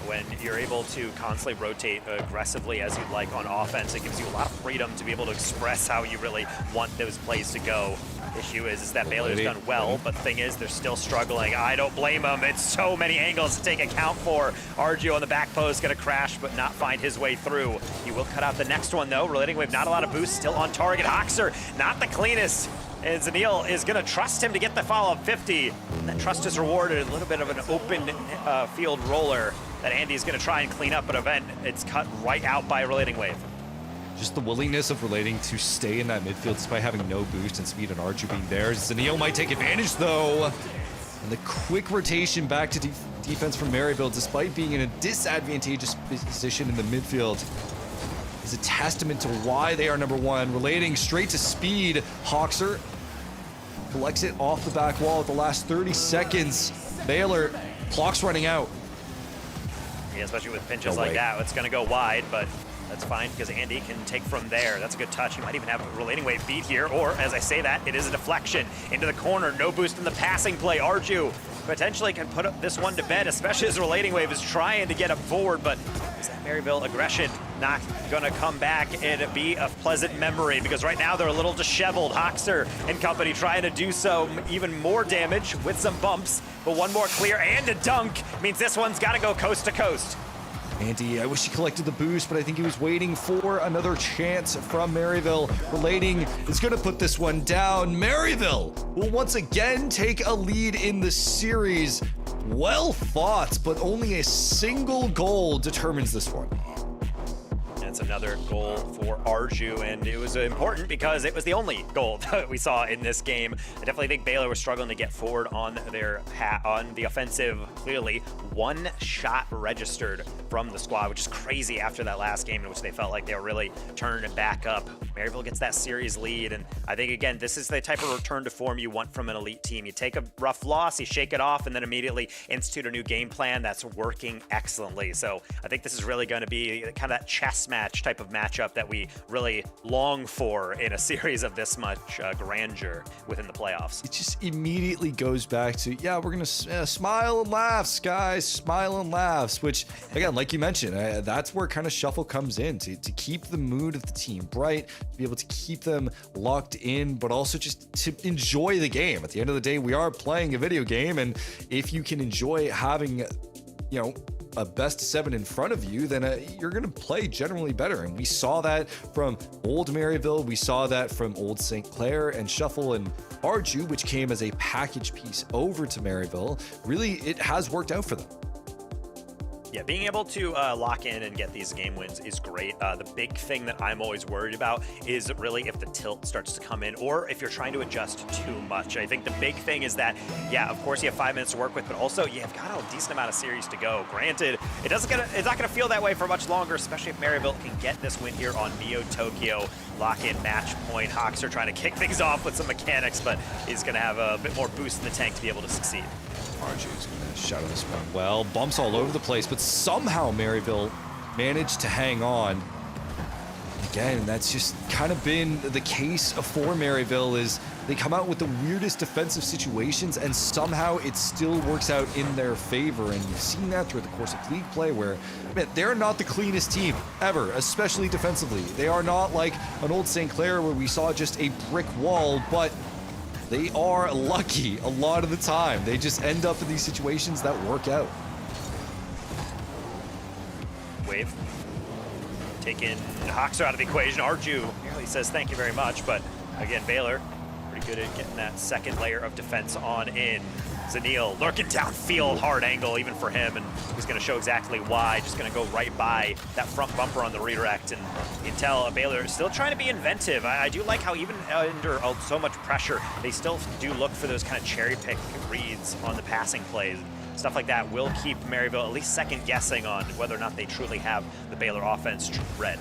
When you're able to constantly rotate aggressively as you'd like on offense, it gives you a lot of freedom to be able to express how you really want those plays to go. Issue is that Baylor's done well, but the thing is, they're still struggling. I don't blame them. It's so many angles to take account for. Arju on the back post gonna crash, but not find his way through. He will cut out the next one, though. Relating Wave, not a lot of boost, still on target. Hoxer, not the cleanest. And Zanil is going to trust him to get the follow-up 50. And that trust is rewarded. A little bit of an open field roller that Andy's going to try and clean up, but event it's cut right out by Relating Wave.
Just the willingness of Relating to stay in that midfield despite having no boost and Speed and Arju being there. Zanil might take advantage, though. And the quick rotation back to defense from Maryville, despite being in a disadvantageous position in the midfield, is a testament to why they are number 1. Relating straight to Speed. Hoxer collects it off the back wall at the last 30 seconds. Baylor, clock's running out.
Yeah, especially with pinches like that, it's going to go wide, but that's fine because Andy can take from there. That's a good touch. He might even have a Relating Wave beat here, or as I say that, it is a deflection into the corner. No boost in the passing play. Arju potentially can put this one to bed, especially as Relating Wave is trying to get up forward, but is that Maryville aggression not gonna come back and be a pleasant memory? Because right now they're a little disheveled. Hoxer and company trying to do so even more damage with some bumps, but one more clear and a dunk means this one's gotta go coast to coast.
Andy, I wish he collected the boost, but I think he was waiting for another chance from Maryville. Relating is going to put this one down. Maryville will once again take a lead in the series. Well fought, but only a single goal determines this one.
That's another goal for Arju, and it was important because it was the only goal that we saw in this game. I definitely think Baylor was struggling to get forward on the offensive. Clearly, 1 shot registered from the squad, which is crazy after that last game in which they felt like they were really turning it back up. Maryville gets that series lead, and I think, again, this is the type of return to form you want from an elite team. You take a rough loss, you shake it off, and then immediately institute a new game plan that's working excellently. So I think this is really going to be kind of that chess match type of matchup that we really long for in a series of this much grandeur within the playoffs.
It just immediately goes back to, yeah, we're going to smile and laughs, guys, smile and laughs, which, again, like you mentioned, that's where kind of Shuffle comes in, to keep the mood of the team bright, to be able to keep them locked in, but also just to enjoy the game. At the end of the day, we are playing a video game, and if you can enjoy having, a best of 7 in front of you, then you're going to play generally better. And we saw that from old Maryville. We saw that from old St. Clair and Shuffle and Arju, which came as a package piece over to Maryville. Really, it has worked out for them.
Yeah, being able to lock in and get these game wins is great. The big thing that I'm always worried about is really if the tilt starts to come in or if you're trying to adjust too much. I think the big thing is that, yeah, of course you have 5 minutes to work with, but also you have got a decent amount of series to go. Granted, it's not gonna feel that way for much longer, especially if Maryville can get this win here on Neo Tokyo. Lock in match point. Hoxer trying to kick things off with some mechanics, but he's gonna have a bit more boost in the tank to be able to succeed.
Arju's going to shadow this one well. Bumps all over the place, but somehow Maryville managed to hang on. Again, that's just kind of been the case for Maryville, is they come out with the weirdest defensive situations and somehow it still works out in their favor. And you've seen that throughout the course of league play where, man, they're not the cleanest team ever, especially defensively. They are not like an old St. Clair where we saw just a brick wall, but they are lucky a lot of the time. They just end up in these situations that work out.
Wave. Taking Hoxer out of the equation. Arju merely says thank you very much, but again, Baylor pretty good at getting that second layer of defense on in. Zanil lurking downfield, hard angle even for him, and he's going to show exactly why. Just going to go right by that front bumper on the redirect, and you can tell Baylor is still trying to be inventive. I do like how even under so much pressure, they still do look for those kind of cherry pick reads on the passing plays. Stuff like that will keep Maryville at least second guessing on whether or not they truly have the Baylor offense read.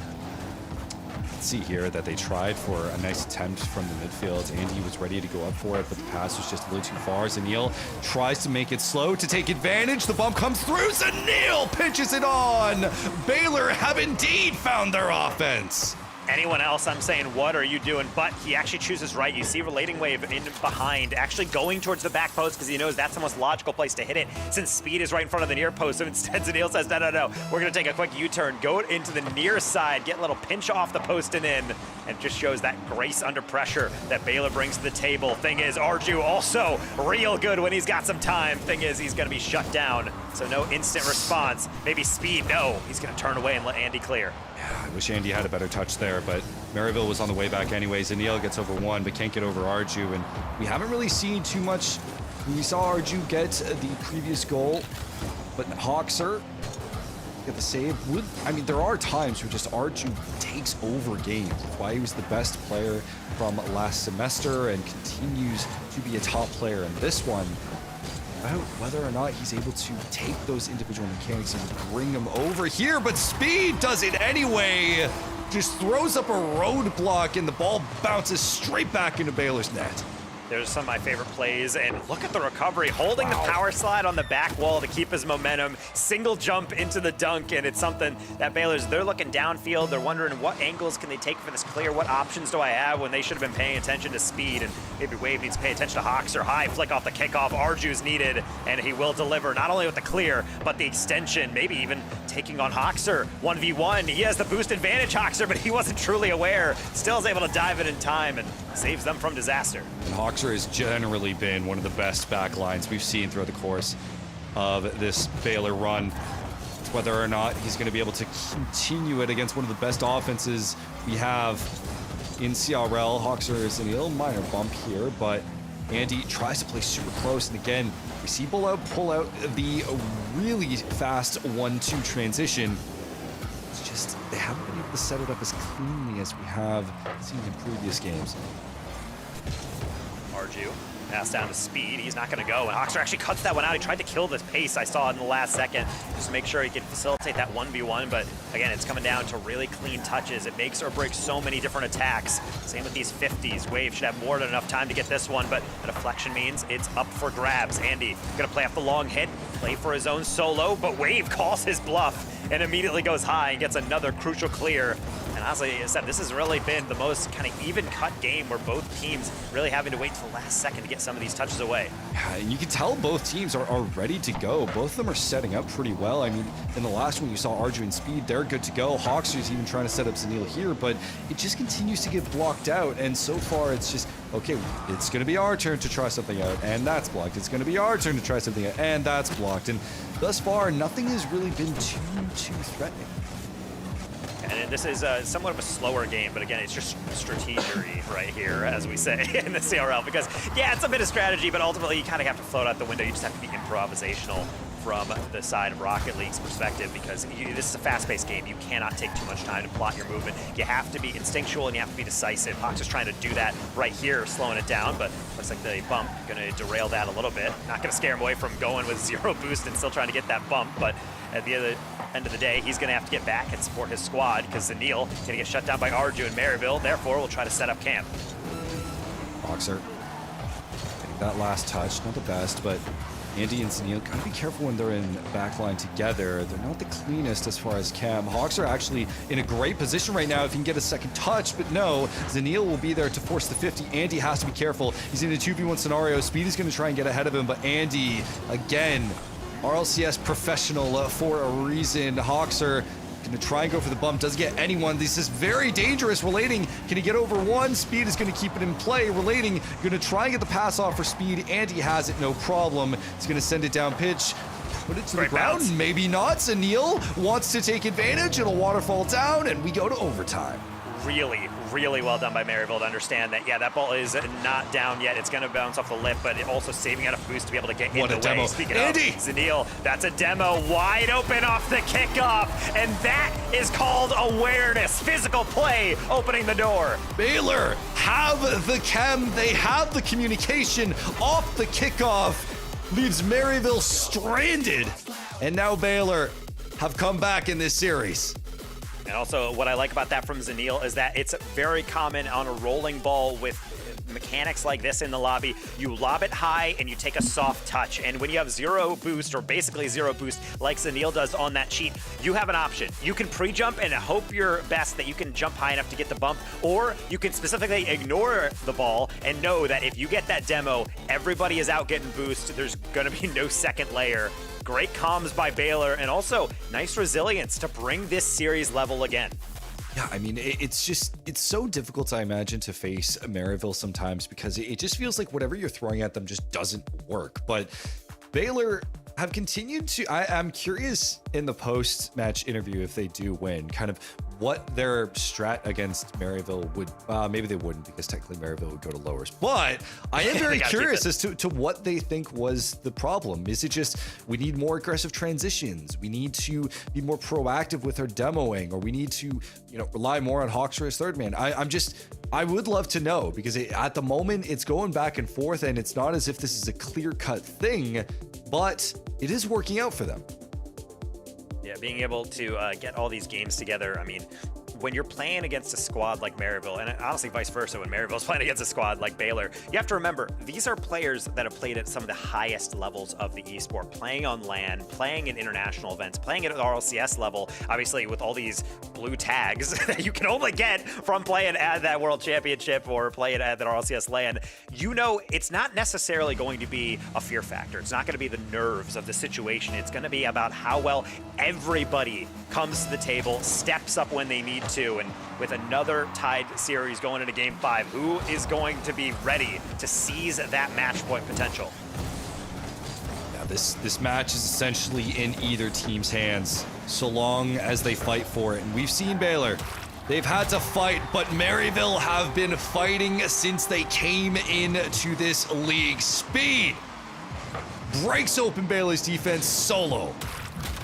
See here that they tried for a nice attempt from the midfield. Andy was ready to go up for it, but the pass was just a little too far. Zanil tries to make it slow to take advantage. The bump comes through. Zanil pitches it on. Baylor have indeed found their offense.
Anyone else, I'm saying, what are you doing? But he actually chooses right. You see Relating Wave in behind, actually going towards the back post because he knows that's the most logical place to hit it since Speed is right in front of the near post. So instead, Zanil says, no, we're going to take a quick U-turn, go into the near side, get a little pinch off the post and in, and just shows that grace under pressure that Baylor brings to the table. Thing is, Arju also real good when he's got some time. Thing is, he's going to be shut down, so no instant response. Maybe Speed, no, he's going to turn away and let Andy clear.
I wish Andy had a better touch there, but Maryville was on the way back anyways. Zanil gets over one, but can't get over Arju, and we haven't really seen too much. We saw Arju get the previous goal, but Hoxer get the save. I mean, there are times where just Arju takes over games. That's why he was the best player from last semester and continues to be a top player in this one. About whether or not he's able to take those individual mechanics and bring them over here, but Speed does it anyway. Just throws up a roadblock and the ball bounces straight back into Baylor's net.
There's some of my favorite plays, and look at the recovery, holding the power slide on the back wall to keep his momentum, single jump into the dunk, and it's something that they're looking downfield, they're wondering what angles can they take for this clear, what options do I have when they should have been paying attention to Speed, and maybe Wave needs to pay attention to Hoxer. High flick off the kickoff, Arju's needed, and he will deliver not only with the clear, but the extension, maybe even taking on Hoxer, 1v1. He has the boost advantage, Hoxer, but he wasn't truly aware, still is able to dive it in time and saves them from disaster.
And Hoxer has generally been one of the best back lines we've seen throughout the course of this Baylor run. Whether or not he's going to be able to continue it against one of the best offenses we have in CRL. Hoxer is in a little minor bump here, but Andy tries to play super close. And again, we see pull out the really fast 1-2 transition. It's just they haven't been able to set it up as cleanly as we have seen in previous games.
Arju, pass down to Speed, he's not gonna go, and Hoxer actually cuts that one out. He tried to kill this pace I saw in the last second, just to make sure he can facilitate that 1v1, but again, it's coming down to really clean touches. It makes or breaks so many different attacks. Same with these 50s. Wave should have more than enough time to get this one, but a deflection means it's up for grabs. Andy gonna play off the long hit, play for his own solo, but Wave calls his bluff and immediately goes high and gets another crucial clear. And honestly, as I said, this has really been the most kind of even cut game where both teams really having to wait till the last second to get some of these touches away.
Yeah, and you can tell both teams are ready to go. Both of them are setting up pretty well. I mean, in the last one you saw Arju and Speed, they're good to go. Hoxer's even trying to set up Zanil here, but it just continues to get blocked out. And so far it's just, okay, it's going to be our turn to try something out, and that's blocked. It's going to be our turn to try something out, and that's blocked. And thus far, nothing has really been too threatening.
And this is somewhat of a slower game, but again, it's just strategery right here, as we say in the CRL, because yeah, it's a bit of strategy, but ultimately you kind of have to float out the window. You just have to be improvisational from the side of Rocket League's perspective, because this is a fast-paced game. You cannot take too much time to plot your movement. You have to be instinctual and you have to be decisive. Hoxer's trying to do that right here, slowing it down, but looks like the bump going to derail that a little bit. Not going to scare him away from going with 0 boost and still trying to get that bump, but at the end of the day, he's going to have to get back and support his squad, because Zanil going to get shut down by Arju and Maryville. Therefore, we'll try to set up camp.
Hoxer getting that last touch, not the best, but Andy and Zanil gotta be careful when they're in backline together. They're not the cleanest as far as cam. Hoxer actually in a great position right now if he can get a second touch, but no, Zanil will be there to force the 50. Andy has to be careful. He's in a 2v1 scenario. Speed is gonna try and get ahead of him, but Andy, again, RLCS professional for a reason. Hoxer Gonna try and go for the bump, doesn't get anyone. This is very dangerous. Relating, can he get over one? Speed is gonna keep it in play. Relating, gonna try and get the pass off for Speed, and he has it, no problem. He's gonna send it down pitch. Put it to the ground,
bounce.
maybe not. Zanil wants to take advantage. It'll waterfall down, and we go to overtime.
Really, really well done by Maryville to understand that, yeah, that ball is not down yet. It's going to bounce off the lip, but it also saving enough boost to be able to get in the way. Speaking
Andy!
of Zanil, that's a demo wide open off the kickoff, and that is called awareness. Physical play opening the door.
Baylor have the chem, they have the communication off the kickoff, leaves Maryville stranded, and now Baylor have come back in this series.
And also, what I like about that from Zanil is that it's very common on a rolling ball with mechanics like this in the lobby. You lob it high and you take a soft touch. And when you have zero boost, or basically zero boost, like Zanil does on that cheat, you have an option. You can pre-jump and hope your best that you can jump high enough to get the bump, or you can specifically ignore the ball and know that if you get that demo, everybody is out getting boost. There's going to be no second layer. Great comms by Baylor, and also nice resilience to bring this series level again.
Yeah, I mean, it's so difficult, I imagine, to face Maryville sometimes because it just feels like whatever you're throwing at them just doesn't work. But Baylor have continued to, I'm curious in the post-match interview, if they do win, kind of what their strat against Maryville would, maybe they wouldn't because technically Maryville would go to lowers, but I am very curious as to what they think was the problem. Is it just, we need more aggressive transitions, we need to be more proactive with our demoing, or we need to, rely more on Hawksor as third man? I would love to know, because at the moment it's going back and forth, and it's not as if this is a clear-cut thing, but it is working out for them.
Yeah, being able to get all these games together. I mean, when you're playing against a squad like Maryville, and honestly vice versa, when Maryville's playing against a squad like Baylor, you have to remember, these are players that have played at some of the highest levels of the esport, playing on LAN, playing in international events, playing at the RLCS level, obviously with all these blue tags that you can only get from playing at that World Championship or playing at the RLCS LAN. It's not necessarily going to be a fear factor. It's not going to be the nerves of the situation. It's going to be about how well everybody comes to the table, steps up when they need to, and with another tied series going into Game 5, who is going to be ready to seize that match point potential?
Yeah, this match is essentially in either team's hands, so long as they fight for it. And we've seen Baylor, they've had to fight, but Maryville have been fighting since they came into this league. Speed breaks open Baylor's defense solo.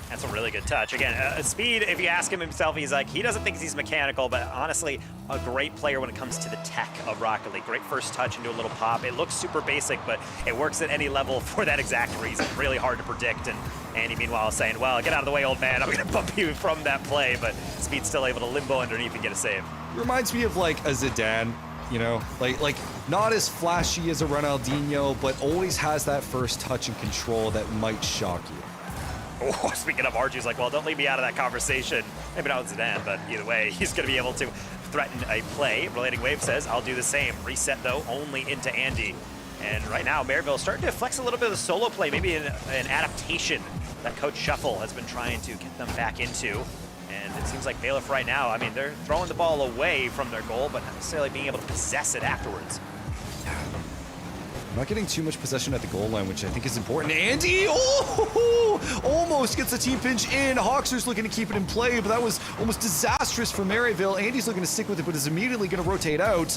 That's a really good touch. Again, Speed, if you ask him himself, he's like, he doesn't think he's mechanical, but honestly, a great player when it comes to the tech of Rocket League. Great first touch into a little pop. It looks super basic, but it works at any level for that exact reason. Really hard to predict. And Andy, meanwhile, is saying, well, get out of the way, old man. I'm going to bump you from that play. But Speed's still able to limbo underneath and get a save.
Reminds me of like a Zidane, like not as flashy as a Ronaldinho, but always has that first touch and control that might shock you.
Oh, speaking of, Archie's like, well, don't leave me out of that conversation. Maybe not with Zidane, but either way, he's going to be able to threaten a play. Relating Wave says, I'll do the same. Reset, though, only into Andy. And right now, Maryville is starting to flex a little bit of the solo play, maybe an adaptation that Coach Shuffle has been trying to get them back into. And it seems like Baylor for right now, I mean, they're throwing the ball away from their goal, but not necessarily being able to possess it afterwards.
Not getting too much possession at the goal line, which I think is important. Andy, almost gets the team pinch in. Hawksor's looking to keep it in play, but that was almost disastrous for Maryville. Andy's looking to stick with it, but is immediately going to rotate out.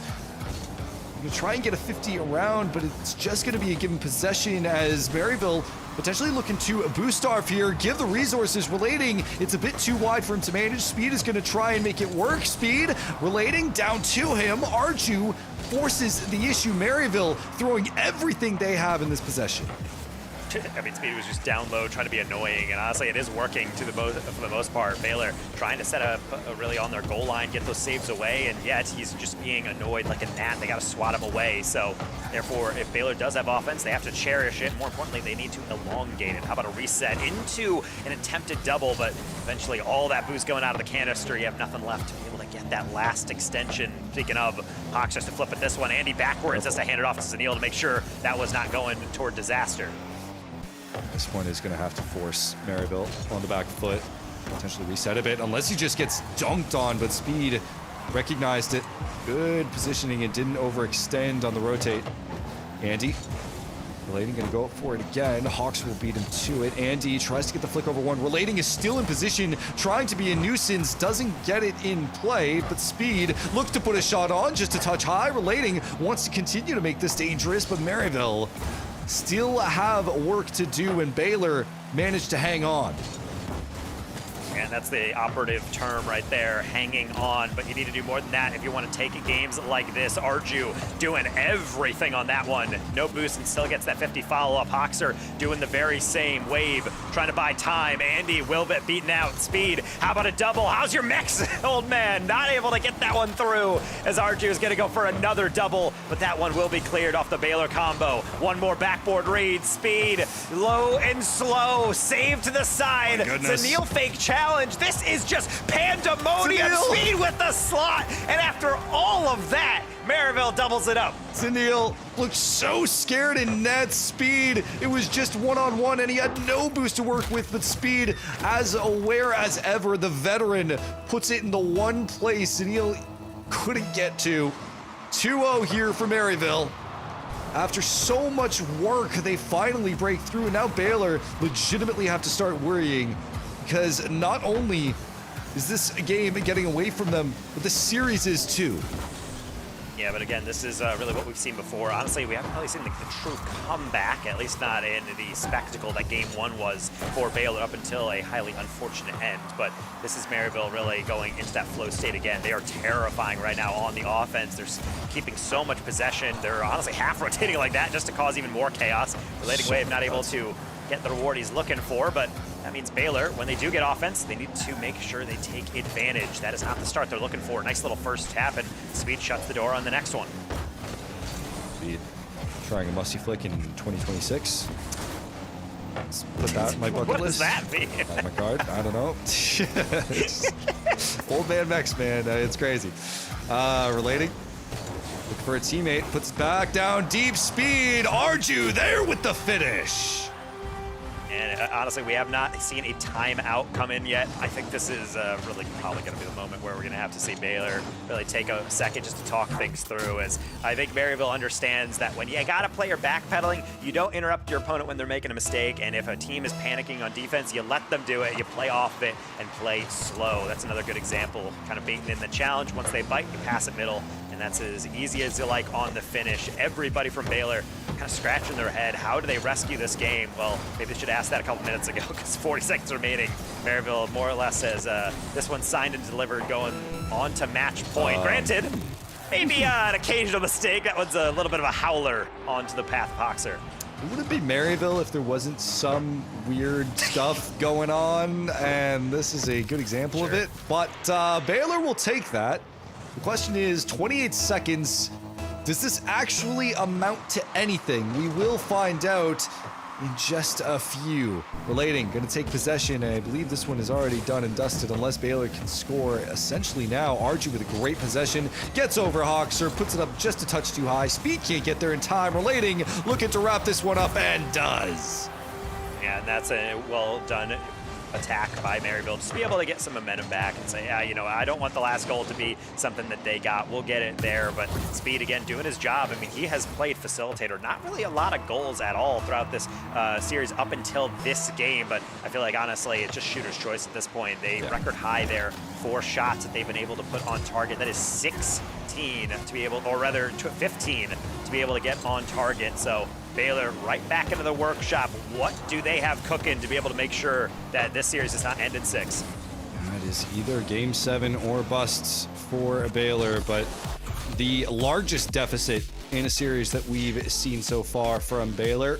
Going to try and get a 50 around, but it's just going to be a given possession as Maryville potentially looking to boost off here, give the resources. Relating, it's a bit too wide for him to manage. Speed is going to try and make it work. Speed, Relating, down to him. Arju forces the issue. Maryville throwing everything they have in this possession.
I mean, Speed was just down low, trying to be annoying, and honestly, it is working for the most part. Baylor trying to set up really on their goal line, get those saves away, and yet he's just being annoyed like a gnat. They got to swat him away. So, therefore, if Baylor does have offense, they have to cherish it. More importantly, they need to elongate it. How about a reset into an attempted double, but eventually all that boost going out of the canister, you have nothing left to be able to get that last extension. Speaking of, Hawks just to flip at this one. Andy backwards has to hand it off to Zanil to make sure that was not going toward disaster.
This one is going to have to force Maryville on the back foot. Potentially reset a bit, unless he just gets dunked on, but Speed recognized it. Good positioning and didn't overextend on the rotate. Andy, Relating gonna go up for it again. Hawks will beat him to it. Andy tries to get the flick over one. Relating is still in position, trying to be a nuisance, doesn't get it in play, but Speed looks to put a shot on, just a touch high. Relating wants to continue to make this dangerous, but Maryville still have work to do, and Baylor managed to hang on.
And that's the operative term right there, hanging on. But you need to do more than that if you want to take games like this. Arju doing everything on that one. No boost and still gets that 50 follow-up. Hoxer doing the very same. Wave trying to buy time. Andy will get beaten out. Speed, how about a double? How's your mix, old man? Not able to get that one through as Arju is going to go for another double. But that one will be cleared off the Baylor combo. One more backboard read. Speed, low and slow. Save to the side. Zanil fake challenge. This is just pandemonium.
Zanil.
Speed with the slot. And after all of that, Maryville doubles it up.
Zanil looked so scared in net. Speed, it was just one-on-one, and he had no boost to work with, but Speed, as aware as ever, the veteran, puts it in the one place Zanil couldn't get to. 2-0 here for Maryville. After so much work, they finally break through, and now Baylor legitimately have to start worrying, because not only is this game getting away from them, but the series is too.
Yeah, but again, this is really what we've seen before. Honestly, we haven't really seen the true comeback, at least not in the spectacle that game one was for Baylor up until a highly unfortunate end. But this is Maryville really going into that flow state again. They are terrifying right now on the offense. They're keeping so much possession. They're honestly half rotating like that just to cause even more chaos. Relating Wave not able to get the reward he's looking for, but that means Baylor, when they do get offense, they need to make sure they take advantage. That is not the start they're looking for. Nice little first tap, and Speed shuts the door on the next one.
Speed trying a musty flick in 2026. Let's put that in my bucket
What
list.
does that mean?
On my card, I don't know. Old man Mex, man, it's crazy. Relating. Looking for a teammate, puts it back down deep. Speed, Arju there with the finish.
And honestly, we have not seen a timeout come in yet. I think this is really probably going to be the moment where we're going to have to see Baylor really take a second just to talk things through, as I think Maryville understands that when you got a player backpedaling, you don't interrupt your opponent when they're making a mistake, and if a team is panicking on defense, you let them do it, you play off of it, and play slow. That's another good example, kind of baiting in the challenge. Once they bite, you pass it middle, and that's as easy as you like on the finish. Everybody from Baylor kind of scratching their head. How do they rescue this game? Well, maybe they should ask that a couple minutes ago, because 40 seconds remaining. Maryville more or less says this one's signed and delivered, going on to match point. Granted, maybe an occasional mistake. That one's a little bit of a howler onto the path of Hoxer.
Would it be Maryville if there wasn't some weird stuff going on? And this is a good example of it. But Baylor will take that. The question is, 28 seconds, does this actually amount to anything? We will find out in just a few. Relating, gonna take possession, and I believe this one is already done and dusted unless Baylor can score essentially now. Arju with a great possession, gets over Hoxer, puts it up just a touch too high. Speed can't get there in time. Relating, looking to wrap this one up, and does.
Yeah, and that's a well done attack by Maryville, just to be able to get some momentum back and say, yeah, you know, I don't want the last goal to be something that they got. We'll get it there. But Speed, again, doing his job. I mean, he has played facilitator. Not really a lot of goals at all throughout this series up until this game, but I feel like, honestly, it's just shooter's choice at this point. They record high there for shots that they've been able to put on target. That is 16 to be able, or rather 15 to be able to get on target. So Baylor right back into the workshop. What do they have cooking to be able to make sure that this series does not end in 6?
That is either game 7 or busts for Baylor, but the largest deficit in a series that we've seen so far from Baylor.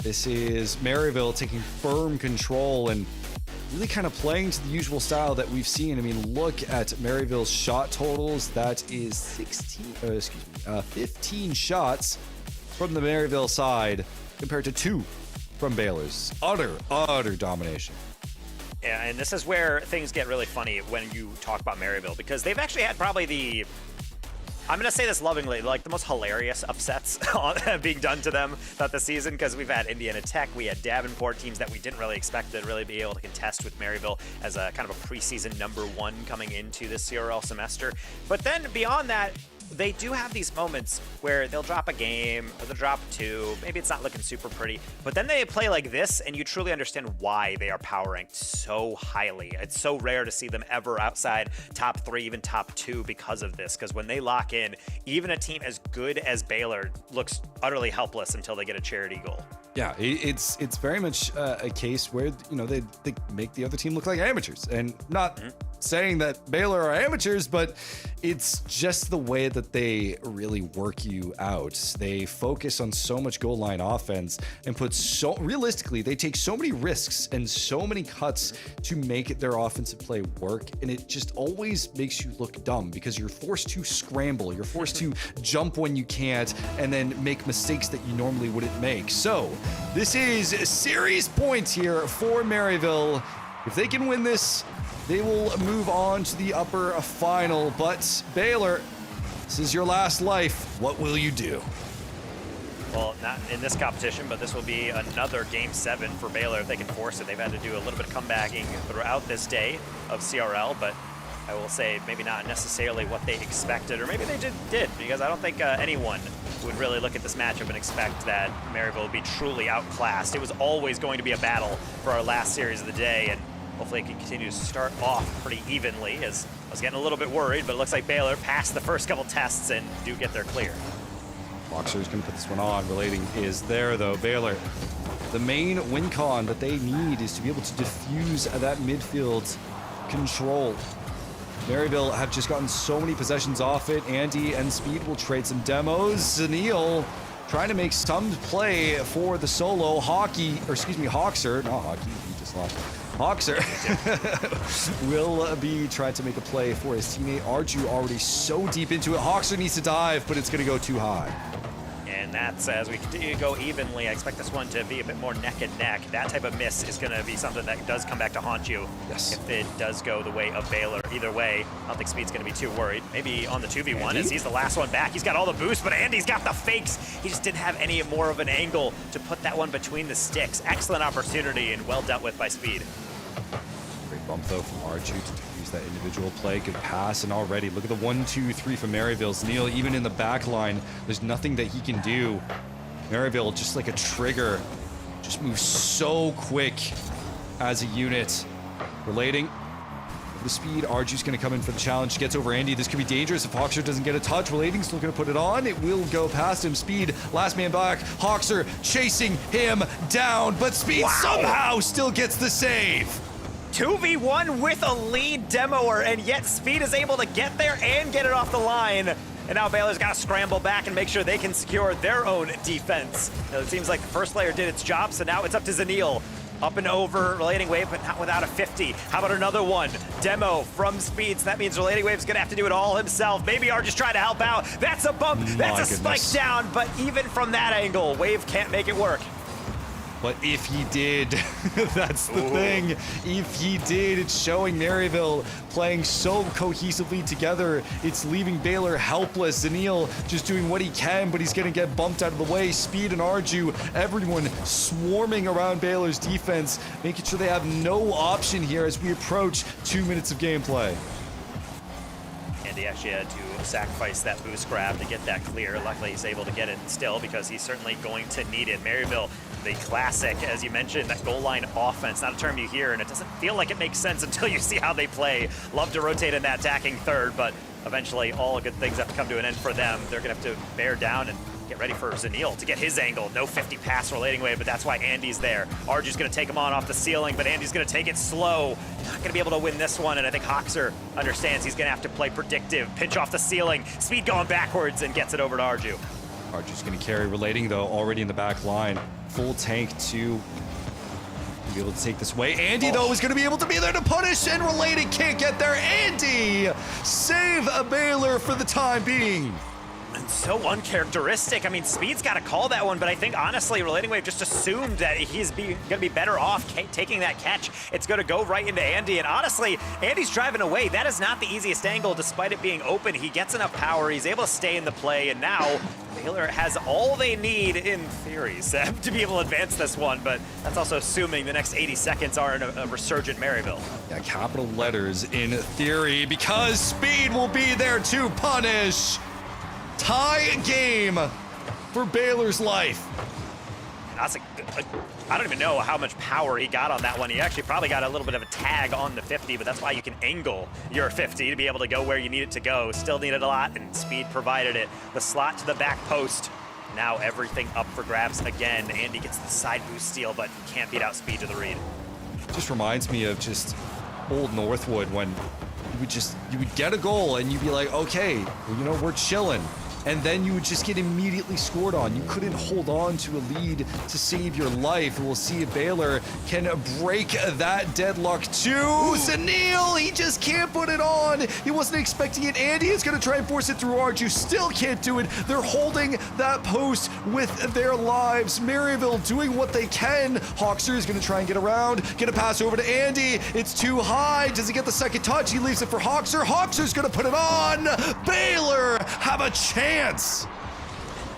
This is Maryville taking firm control and really kind of playing to the usual style that we've seen. I mean, look at Maryville's shot totals. That is 15 shots from the Maryville side compared to 2 from Baylor's. Utter domination.
Yeah, and this is where things get really funny when you talk about Maryville, because they've actually had probably the, I'm going to say this lovingly, like the most hilarious upsets being done to them throughout the season, because we've had Indiana Tech, we had Davenport, teams that we didn't really expect to really be able to contest with Maryville as a kind of a preseason #1 coming into this CRL semester. But then beyond that, they do have these moments where they'll drop a game or they'll drop 2. Maybe it's not looking super pretty, but then they play like this and you truly understand why they are power ranked so highly. It's so rare to see them ever outside top 3, even top 2 because of this. Because when they lock in, even a team as good as Baylor looks utterly helpless until they get a charity goal.
Yeah, it's very much a case where, you know, they make the other team look like amateurs. And not saying that Baylor are amateurs, but it's just the way that they really work you out. They focus on so much goal line offense and realistically, they take so many risks and so many cuts to make their offensive play work. And it just always makes you look dumb because you're forced to scramble. You're forced to jump when you can't and then make mistakes that you normally wouldn't make. So this is series points here for Maryville. If they can win this, they will move on to the upper final. But Baylor, this is your last life. What will you do?
Well, not in this competition, but this will be another Game 7 for Baylor if they can force it. They've had to do a little bit of comebacking throughout this day of CRL, but I will say maybe not necessarily what they expected, or maybe they did because I don't think anyone would really look at this matchup and expect that Maryville would be truly outclassed. It was always going to be a battle for our last series of the day, and hopefully it can continue to start off pretty evenly, as I was getting a little bit worried, but it looks like Baylor passed the first couple tests and do get their clear.
Boxer's gonna put this one on. Relating is there though. Baylor, the main win con that they need is to be able to diffuse that midfield control. Maryville have just gotten so many possessions off it. Andy and Speed will trade some demos. Zanil trying to make some play for the solo. Hawkser, not Hockey, he just lost. Hawkser will be trying to make a play for his teammate. Arju already so deep into it. Hawkser needs to dive, but it's gonna go too high.
And that's, as we continue to go evenly, I expect this one to be a bit more neck and neck. That type of miss is going to be something that does come back to haunt you.
Yes.
If it does go the way of Baylor. Either way, I don't think Speed's going to be too worried. Maybe on the 2v1
Andy?
as he's the last one back. He's got all the boost, but Andy's got the fakes. He just didn't have any more of an angle to put that one between the sticks. Excellent opportunity and well dealt with by Speed.
Great bump though from Arju to use that individual play. Good pass, and already look at the 1-2-3 from Maryville. Neil, even in the back line, there's nothing that he can do. Maryville, just like a trigger, just moves so quick as a unit. Relating the speed, Arju's going to come in for the challenge. Gets over Andy. This could be dangerous if Hawkser doesn't get a touch. Relating's still going to put it on. It will go past him. Speed, last man back. Hawkser chasing him down, but Speed somehow still gets the save.
2v1 with a lead demoer, and yet Speed is able to get there and get it off the line. And now Baylor's got to scramble back and make sure they can secure their own defense. Now, it seems like the first layer did its job, so now it's up to Zanil. Up and over, Relating Wave, but not without a 50. How about another one? Demo from Speed, so that means Relating Wave's gonna have to do it all himself. Maybe Arju's trying to help out. That's a bump, that's a spike down, but even from that angle, Wave can't make it work.
But if he did, that's the thing. If he did, it's showing Maryville playing so cohesively together. It's leaving Baylor helpless. Zanil just doing what he can, but he's gonna get bumped out of the way. Speed and Arju, everyone swarming around Baylor's defense, making sure they have no option here as we approach 2 minutes of gameplay.
And he actually had to sacrifice that boost grab to get that clear. Luckily, he's able to get it still because he's certainly going to need it. Maryville, the classic, as you mentioned, that goal line offense, not a term you hear, and it doesn't feel like it makes sense until you see how they play. Love to rotate in that attacking third, but eventually all good things have to come to an end for them. They're going to have to bear down and get ready for Zanil to get his angle. No 50 pass Relating Wave, but that's why Andy's there. Arju's going to take him on off the ceiling, but Andy's going to take it slow. Not going to be able to win this one, and I think Hawkser understands he's going to have to play predictive. Pinch off the ceiling, Speed going backwards, and gets it over to Arju.
Arju's going to carry Relating, though, already in the back line. Full tank to be able to take this away. Andy, though, is going to be able to be there to punish, and Relating can't get there. Andy, save a Baylor for the time being.
so uncharacteristic. I mean, Speed's got to call that one, but I think honestly, Relating Wave just assumed that he's going to be better off taking that catch. It's going to go right into Andy, and honestly, Andy's driving away. That is not the easiest angle, despite it being open. He gets enough power, he's able to stay in the play, and now Baylor has all they need, in theory, Seb, to be able to advance this one, but that's also assuming the next 80 seconds are in a resurgent Maryville.
Yeah, capital letters in theory, because Speed will be there to punish. Tie game for Baylor's life.
That's I don't even know how much power he got on that one. He actually probably got a little bit of a tag on the 50, but that's why you can angle your 50 to be able to go where you need it to go. Still needed a lot, and Speed provided it. The slot to the back post. Now everything up for grabs again. Andy gets the side boost steal, but can't beat out Speed to the read.
Just reminds me of just old Northwood when you would get a goal and you'd be like, okay, well, we're chilling. And then you would just get immediately scored on. You couldn't hold on to a lead to save your life. And we'll see if Baylor can break that deadlock to Zanil. He just can't put it on. He wasn't expecting it. Andy is going to try and force it through Arju. Still can't do it. They're holding that post with their lives. Maryville doing what they can. Hawkster is going to try and get around. Get a pass over to Andy. It's too high. Does he get the second touch? He leaves it for Hawkster. Hawkster's going to put it on. Baylor have a chance.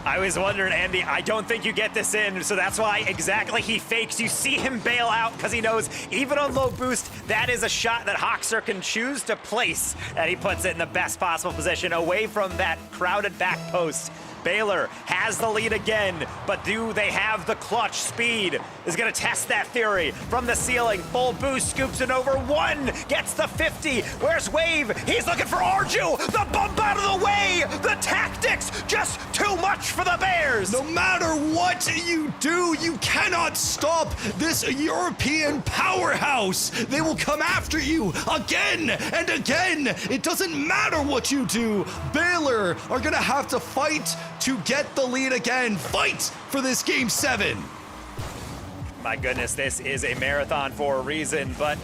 I was wondering, Andy, I don't think you get this in, so that's why exactly he fakes. You see him bail out because he knows even on low boost, that is a shot that Hawkster can choose to place, and he puts it in the best possible position away from that crowded back post. Baylor has the lead again, but do they have the clutch? Speed is going to test that theory from the ceiling. Full boost, scoops it over one, gets the 50. Where's Wave? He's looking for Arju. The bump out of the way. The tactics, just too much for the Bears.
No matter what you do, you cannot stop this European powerhouse. They will come after you again and again. It doesn't matter what you do. Baylor are going to have to fight to get the lead again. Fight for this Game 7.
My goodness, this is a marathon for a reason, but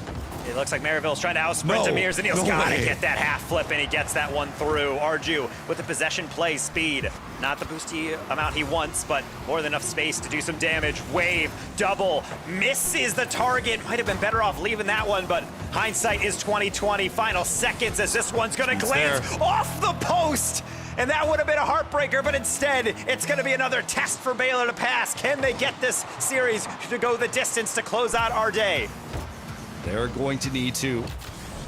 it looks like Maryville's trying to out-sprint Amir's, and he's got to get that half flip, and he gets that one through. Arju with the possession play Speed. Not the boosty amount he wants, but more than enough space to do some damage. Wave, double, misses the target. Might have been better off leaving that one, but hindsight is 20/20. Final seconds as this one's going to glance off the post. And that would have been a heartbreaker, but instead, it's going to be another test for Baylor to pass. Can they get this series to go the distance to close out our day?
They're going to need to.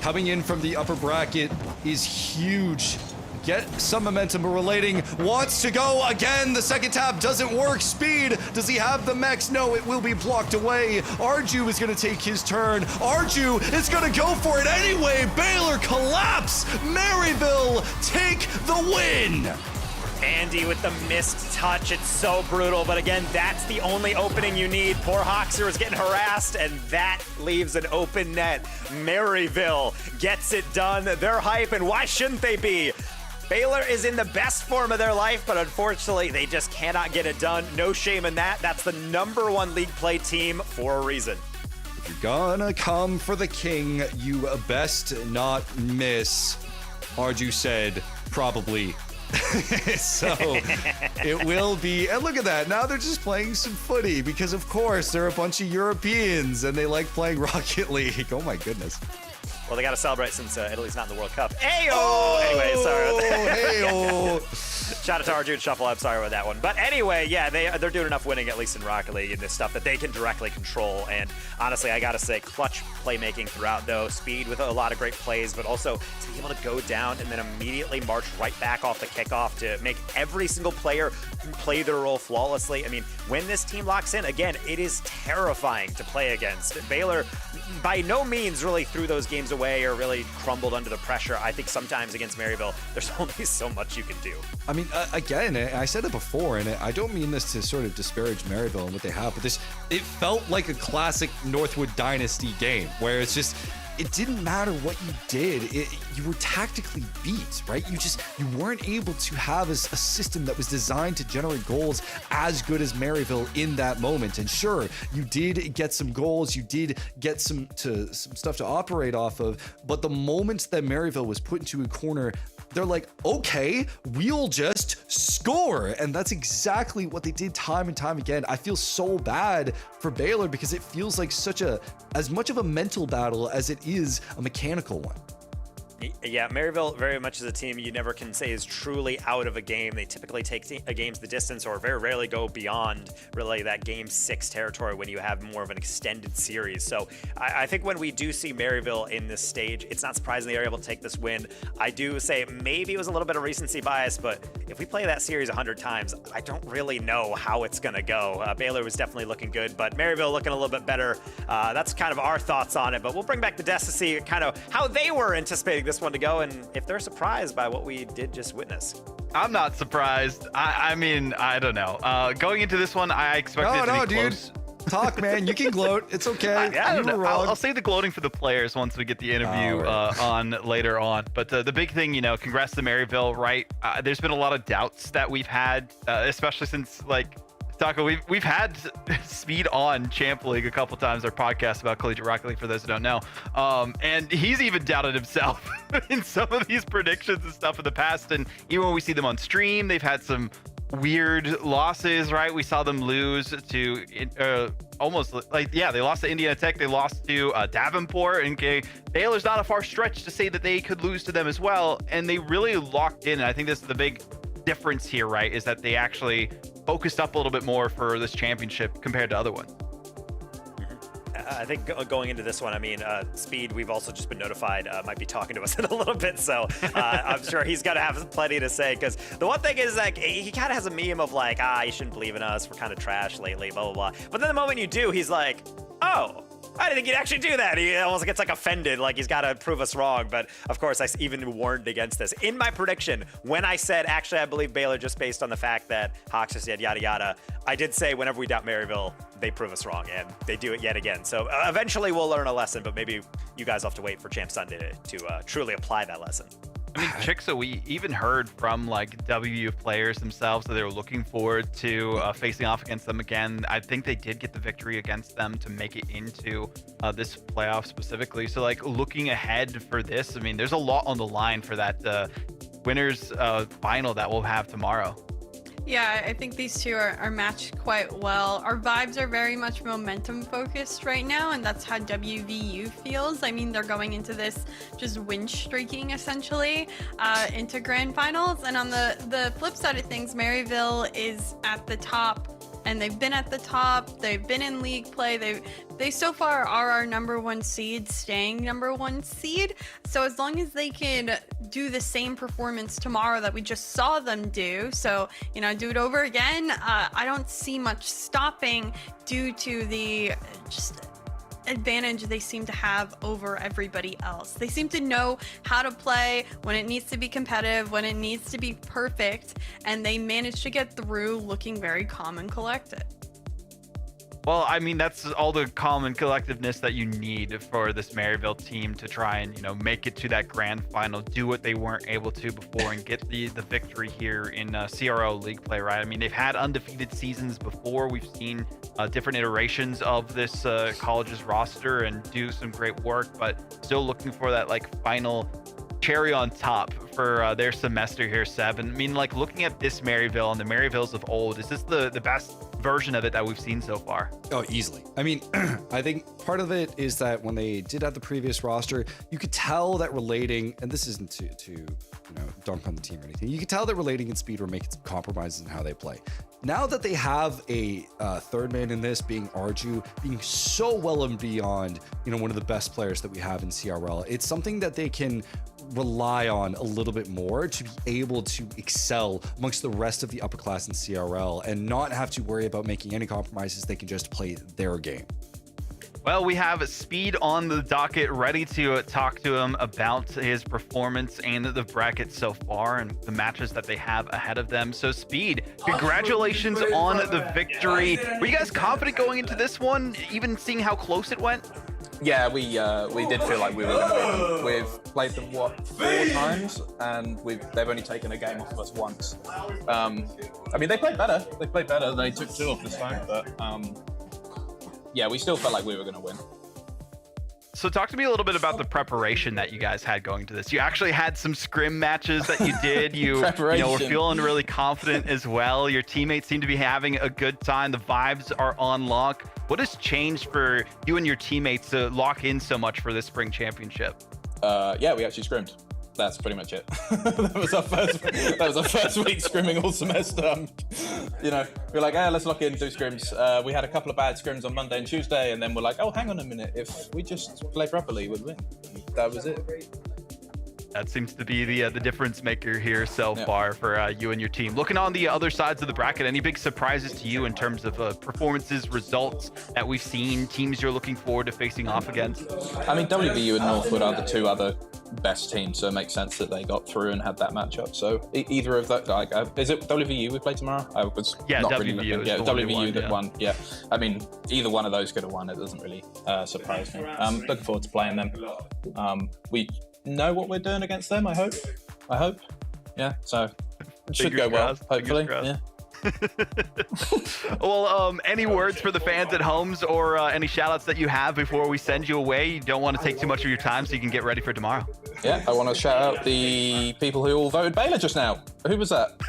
Coming in from the upper bracket is huge. Get some momentum. Relating wants to go again. The second tap doesn't work. Speed, does he have the mechs? No, it will be blocked away. Arju is going to take his turn. Arju is going to go for it anyway. Baylor collapse. Maryville take the win.
Andy with the missed touch. It's so brutal, but again, that's the only opening you need. Poor Hawkster is getting harassed, and that leaves an open net. Maryville gets it done. They're hype, and why shouldn't they be? Baylor is in the best form of their life, but unfortunately, they just cannot get it done. No shame in that. That's the #1 league play team for a reason.
If you're gonna come for the king, you best not miss. Arju said, probably. So it will be, and look at that, now they're just playing some footy because of course they're a bunch of Europeans and they like playing Rocket League. Oh my goodness.
Well, they got to celebrate since Italy's not in the World Cup. Ayo! Anyway, sorry about that.
Hey-oh.
Shout out to Arju and Shuffle. I'm sorry about that one. But anyway, yeah, they're doing enough winning, at least in Rocket League, and this stuff that they can directly control. And honestly, I got to say, clutch playmaking throughout, though. Speed with a lot of great plays, but also to be able to go down and then immediately march right back off the kickoff to make every single player play their role flawlessly. I mean, when this team locks in, again, it is terrifying to play against. Baylor, by no means really threw those games away or really crumbled under the pressure. I think sometimes against Maryville, there's only so much you can do.
I mean, again, I said it before, and I don't mean this to sort of disparage Maryville and what they have, but it felt like a classic Northwood Dynasty game where it's just, it didn't matter what you did. You were tactically beat, right? You weren't able to have a system that was designed to generate goals as good as Maryville in that moment. And sure, you did get some goals, you did get some stuff to operate off of, but the moment that Maryville was put into a corner, they're like, okay, we'll just score. And that's exactly what they did time and time again. I feel so bad for Baylor because it feels like as much of a mental battle as it is a mechanical one.
Yeah, Maryville very much is a team you never can say is truly out of a game. They typically take games the distance or very rarely go beyond really that game 6 territory when you have more of an extended series. So I think when we do see Maryville in this stage, it's not surprising they're able to take this win. I do say maybe it was a little bit of recency bias, but if we play that series 100 times, I don't really know how it's going to go. Baylor was definitely looking good, but Maryville looking a little bit better. That's kind of our thoughts on it, but we'll bring back the Des to see kind of how they were anticipating this one to go and if they're surprised by what we did just witness.
I'm not surprised. I mean, I don't know. Going into this one, I expected it to be close.
Dude. Talk, man. You can gloat. It's okay.
I'll save the gloating for the players once we get the interview on later on. But the big thing, congrats to Maryville, right? There's been a lot of doubts that we've had, especially since, Taco, we've had Speed on Champ League a couple times, our podcast about Collegiate Rocket League, for those who don't know. And he's even doubted himself in some of these predictions and stuff in the past. And even when we see them on stream, they've had some weird losses, right? We saw them lose to they lost to Indiana Tech. They lost to Davenport. And Baylor's not a far stretch to say that they could lose to them as well. And they really locked in. And I think this is the big difference here, right? Is that they actually focused up a little bit more for this championship compared to other ones.
I think going into this one, Speed, we've also just been notified, might be talking to us in a little bit, so I'm sure he's going to have plenty to say, because the one thing is, he kind of has a meme of you shouldn't believe in us, we're kind of trash lately, blah, blah, blah. But then the moment you do, he's like, oh, I didn't think he'd actually do that. He almost gets offended, he's got to prove us wrong. But of course, I even warned against this. In my prediction, when I said, actually, I believe Baylor just based on the fact that Hawks just said yada yada, I did say whenever we doubt Maryville, they prove us wrong, and they do it yet again. So eventually we'll learn a lesson, but maybe you guys have to wait for Champ Sunday to truly apply that lesson.
I mean, Chicksa, we even heard from WU players themselves that they were looking forward to facing off against them again. I think they did get the victory against them to make it into this playoff specifically. So looking ahead for this, I mean, there's a lot on the line for that winners final that we'll have tomorrow.
Yeah, I think these two are matched quite well. Our vibes are very much momentum focused right now, and that's how WVU feels. I mean, they're going into this just win streaking essentially into grand finals. And on the flip side of things, Maryville is at the top, and they've been at the top. They've been in league play. They so far are our #1 seed, staying #1 seed. So as long as they can do the same performance tomorrow that we just saw them do, so do it over again, I don't see much stopping due to the just advantage they seem to have over everybody else. They seem to know how to play when it needs to be competitive, when it needs to be perfect, and they manage to get through looking very calm and collected.
Well, I mean, that's all the calm and collectiveness that you need for this Maryville team to try and, make it to that grand final, do what they weren't able to before, and get the victory here in CRL league play, right? I mean, they've had undefeated seasons before. We've seen different iterations of this college's roster and do some great work, but still looking for that final cherry on top for their semester here, Seb. And I mean, looking at this Maryville and the Maryvilles of old, is this the best version of it that we've seen so far?
Oh, easily. I mean, I think part of it is that when they did have the previous roster, you could tell that relating, and this isn't to dunk on the team or anything, you could tell that relating and Speed were making some compromises in how they play. Now that they have a third man in this, being Arju, being so well and beyond, one of the best players that we have in CRL, it's something that they can rely on a little bit more to be able to excel amongst the rest of the upper class in CRL and not have to worry about making any compromises. They can just play their game.
Well, we have Speed on the docket, ready to talk to him about his performance and the bracket so far and the matches that they have ahead of them. So Speed, congratulations on the victory. Were you guys confident going into this one, even seeing how close it went?
Yeah, we did feel like we were going to win. We've played them, 4 times, and they've only taken a game off of us once. I mean, they played better. They took 2 off this time, but yeah, we still felt like we were going to win.
So talk to me a little bit about the preparation that you guys had going to this. You actually had some scrim matches that you did. You were feeling really confident as well. Your teammates seem to be having a good time. The vibes are on lock. What has changed for you and your teammates to lock in so much for this spring championship?
Yeah, we actually scrimmed. That's pretty much it. that was our first week scrimming all semester. We were like, let's lock in, do scrims. We had a couple of bad scrims on Monday and Tuesday, and then we're like, oh, hang on a minute. If we just play properly, we'd win. That was it.
That seems to be the difference maker here so far for you and your team. Looking on the other sides of the bracket, any big surprises to you in terms of performances, results that we've seen, teams you're looking forward to facing off against?
I mean, WVU and Northwood are the two other best teams, so it makes sense that they got through and had that matchup. So either of that, is it WVU we play tomorrow? I was not really looking. Yeah, WVU that won. Yeah, I mean, either one of those could have won. It doesn't really surprise me. Looking forward to playing them. We know what we're doing against them. I hope. Yeah. So it should go well. Hopefully. Yeah.
Well, any words for the fans at homes or any shout outs that you have before we send you away? You don't want to take too much of your time so you can get ready for tomorrow.
Yeah, I want to shout out the people who all voted Baylor just now. Who was that?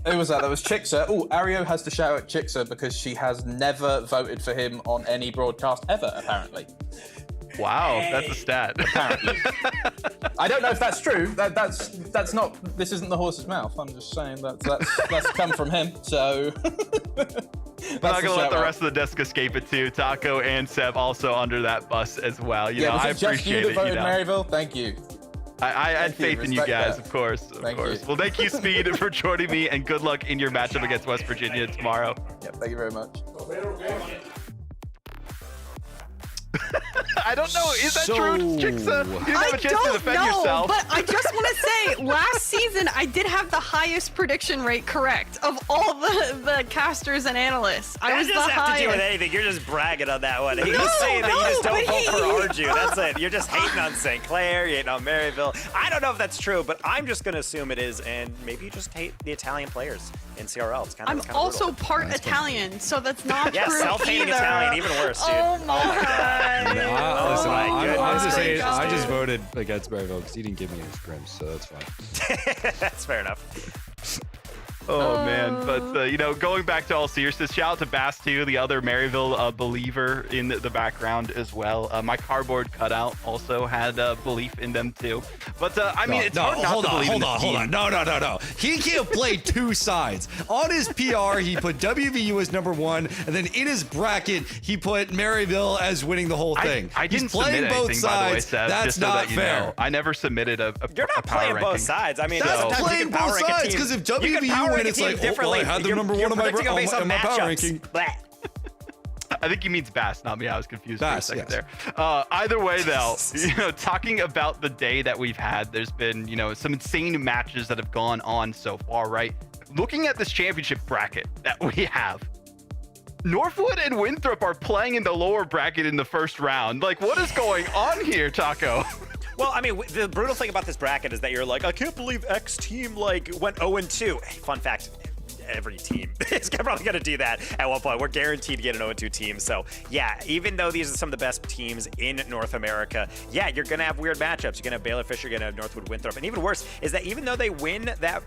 Who was that? That was Chicksa. Oh, Ario has to shout out Chicksa because she has never voted for him on any broadcast ever, apparently.
Wow, that's a stat.
Apparently. I don't know if that's true. That's not. This isn't the horse's mouth. I'm just saying that's come from him. So.
I'm not gonna let the rest of the desk escape it too. Taco and Seb also under that bus as well. I appreciate it.
Voted Maryville. Thank you.
I had faith in you guys, of course. Of course. Well, thank you, Speed, for joining me, and good luck in your matchup against West Virginia tomorrow.
Yeah, thank you very much.
I don't know. Is that true, Chicksa? You didn't have a chance to defend yourself.
But I just want to say, last season I did have the highest prediction rate correct of all the casters and analysts. I was the highest. That doesn't have to do with
anything. You're just bragging on that one. He's just saying that you just don't vote for Arju. That's it. You're just hating on St. Clair. You're hating on Maryville. I don't know if that's true, but I'm just going to assume it is, and maybe you just hate the Italian players in CRL. It's
I'm also brutal. Part Italian, so that's not true.
Yeah, self-hating Italian, even worse, dude.
Oh my God.
Listen, I'm just saying, I just
dude.
voted against Maryville because he didn't give me any scrims, so that's fine.
That's fair enough.
Oh man, but going back to all seriousness, shout out to Bass too, the other Maryville believer in the background as well. My cardboard cutout also had belief in them too. But I mean, it's hard not to believe in the team.
No. He can't play two sides. On his PR, he put WVU as number one, and then in his bracket, he put Maryville as winning the whole thing.
I didn't
He's playing
submit
both
anything,
sides.
by the way, Seb,
That's
just so
not
that
fair.
Know. I never submitted a
You're not playing both sides. I mean,
that's playing both sides because if WVU win, it's like, I had them number one on my power ranking.
I think he means Bass, not me. I was confused
Bass,
for a second there. Either way, though, talking about the day that we've had, there's been, some insane matches that have gone on so far, right? Looking at this championship bracket that we have, Northwood and Winthrop are playing in the lower bracket in the first round. Like, what is going on here, Taco?
Well, I mean, the brutal thing about this bracket is that you're like, I can't believe X team went 0-2. Hey, fun fact. Every team is probably going to do that at one point. We're guaranteed to get an 0-2 team. So, yeah, even though these are some of the best teams in North America, yeah, you're going to have weird matchups. You're going to have Baylor, Fischer, you're going to have Northwood, Winthrop. And even worse is that even though they win that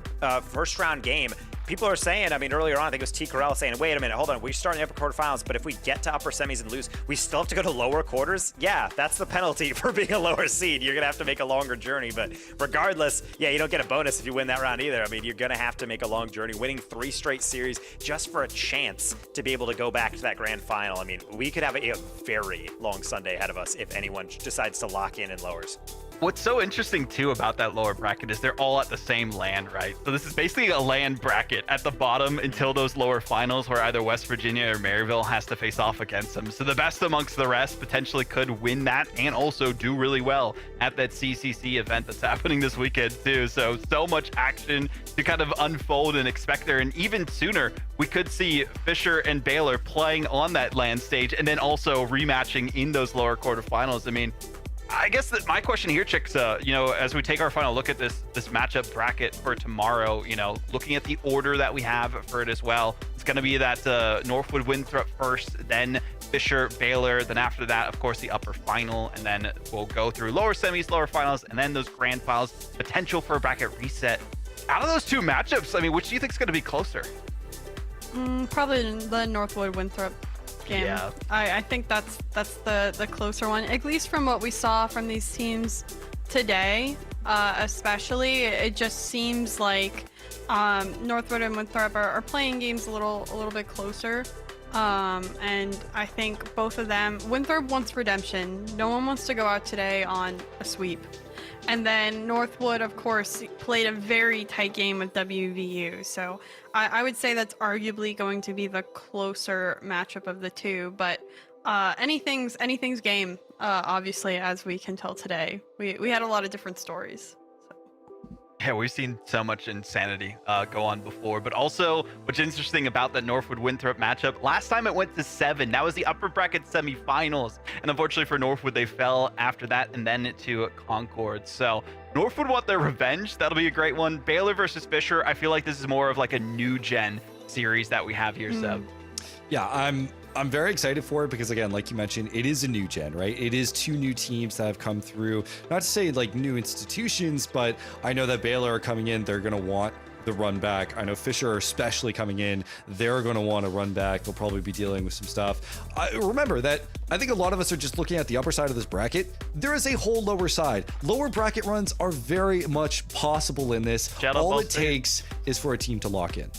first round game, people are saying, I mean, earlier on, I think it was T. Corral saying, wait a minute, hold on, we're starting upper quarterfinals, but if we get to upper semis and lose, we still have to go to lower quarters? Yeah, that's the penalty for being a lower seed. You're going to have to make a longer journey, but regardless, yeah, you don't get a bonus if you win that round either. I mean, you're going to have to make a long journey, winning 3 straight series just for a chance to be able to go back to that grand final. I mean, we could have a very long Sunday ahead of us if anyone decides to lock in lowers.
What's so interesting too about that lower bracket is they're all at the same land, right? So this is basically a land bracket at the bottom until those lower finals where either West Virginia or Maryville has to face off against them. So the best amongst the rest potentially could win that and also do really well at that CCC event that's happening this weekend too. So much action to kind of unfold and expect there. And even sooner, we could see Fischer and Baylor playing on that land stage and then also rematching in those lower quarterfinals. I mean, I guess that my question here, Chicks, as we take our final look at this matchup bracket for tomorrow, looking at the order that we have for it as well, it's going to be that Northwood Winthrop first, then Fischer, Baylor. Then after that, of course, the upper final, and then we'll go through lower semis, lower finals, and then those grand finals. Potential for a bracket reset. Out of those two matchups, I mean, which do you think is going to be closer?
Probably the Northwood Winthrop game.
Yeah.
I think that's the closer one, at least from what we saw from these teams today. Especially, it just seems like Northwood and Winthrop are playing games a little bit closer. And I think both of them, Winthrop wants redemption. No one wants to go out today on a sweep. And then Northwood, of course, played a very tight game with WVU. So I would say that's arguably going to be the closer matchup of the two. But anything's game, obviously, as we can tell today. We had a lot of different stories.
Yeah, we've seen so much insanity go on before, but also what's interesting about the Northwood Winthrop matchup, last time it went to 7. That was the upper bracket semifinals, and unfortunately for Northwood, they fell after that and then to Concord. So Northwood want their revenge. That'll be a great one. Baylor versus Fischer, I feel like this is more of like a new gen series that we have here, Seb.
Yeah, I'm very excited for it because, again, like you mentioned, it is a new gen, right? It is 2 new teams that have come through. Not to say like new institutions, but I know that Baylor are coming in. They're going to want the run back. I know Fischer are especially coming in. They're going to want to run back. They'll probably be dealing with some stuff. Remember that I think a lot of us are just looking at the upper side of this bracket. There is a whole lower side. Lower bracket runs are very much possible in this. All it takes is for a team to lock in.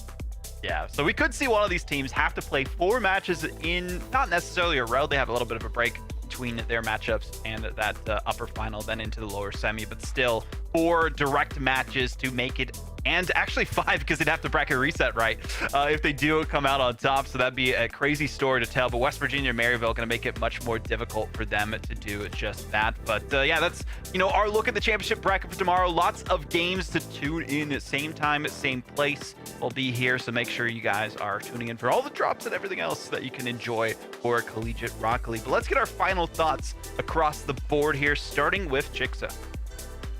Yeah, so we could see one of these teams have to play 4 matches in not necessarily a row. They have a little bit of a break between their matchups and that upper final, then into the lower semi, but still 4 direct matches to make it, and actually 5 because they'd have to bracket reset, right? If they do come out on top, so that'd be a crazy story to tell. But West Virginia and Maryville going to make it much more difficult for them to do just that. But yeah, that's our look at the championship bracket for tomorrow. Lots of games to tune in at same time, at same place. We'll be here, so make sure you guys are tuning in for all the drops and everything else that you can enjoy for Collegiate Rocket League. But let's get our final thoughts across the board here, starting with Jigsaw.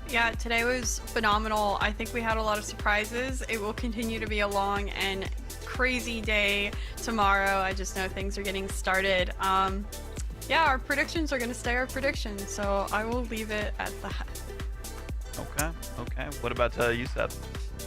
Yeah, today was phenomenal. I think we had a lot of surprises. It will continue to be a long and crazy day tomorrow. I just know things are getting started. Yeah, our predictions are going to stay our predictions, so I will leave it at that.
Okay. What about you, Seth?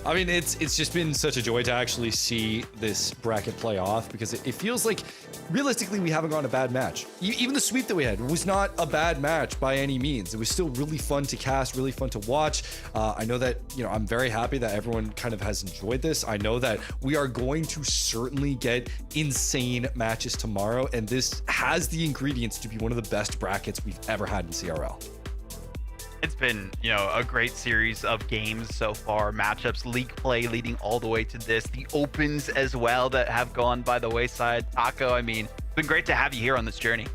I mean, it's just been such a joy to actually see this bracket play off because it feels like realistically we haven't gone a bad match. Even the sweep that we had was not a bad match by any means. It was still really fun to cast, really fun to watch. I know that, I'm very happy that everyone kind of has enjoyed this. I know that we are going to certainly get insane matches tomorrow, and this has the ingredients to be one of the best brackets we've ever had in CRL.
It's been, a great series of games so far, matchups, league play leading all the way to this, the opens as well that have gone by the wayside. Taco, I mean, it's been great to have you here on this journey.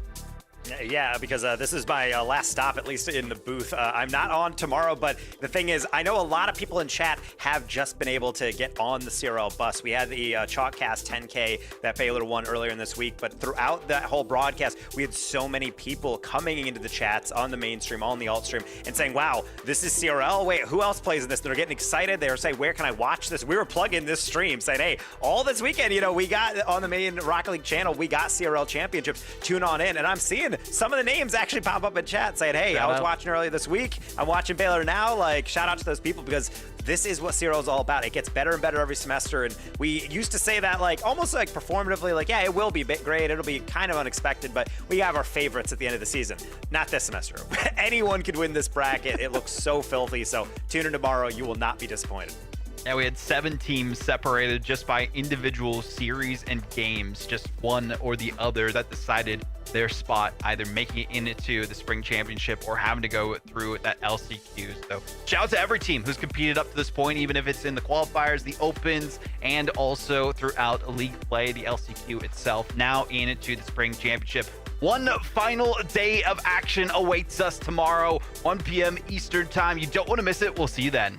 Yeah, because this is my last stop, at least in the booth. I'm not on tomorrow, but the thing is, I know a lot of people in chat have just been able to get on the CRL bus. We had the Chalkcast 10K that Baylor won earlier in this week, but throughout that whole broadcast, we had so many people coming into the chats on the mainstream, on the alt stream, and saying, wow, this is CRL? Wait, who else plays in this? They're getting excited. They were saying, where can I watch this? We were plugging this stream, saying, hey, all this weekend, we got on the main Rocket League channel, we got CRL championships. Tune on in, and I'm seeing some of the names actually pop up in chat saying, hey, I was watching earlier this week. I'm watching Baylor now. Like, shout out to those people because this is what CRL is all about. It gets better and better every semester. And we used to say that almost performatively, yeah, it will be great. It'll be kind of unexpected, but we have our favorites at the end of the season. Not this semester. Anyone could win this bracket. It looks so filthy. So tune in tomorrow. You will not be disappointed.
Yeah, we had 7 teams separated just by individual series and games, just one or the other that decided their spot, either making it into the spring championship or having to go through that LCQ. So shout out to every team who's competed up to this point, even if it's in the qualifiers, the opens, and also throughout league play, the LCQ itself, now into the spring championship. One final day of action awaits us tomorrow, 1 p.m. Eastern time. You don't want to miss it. We'll see you then.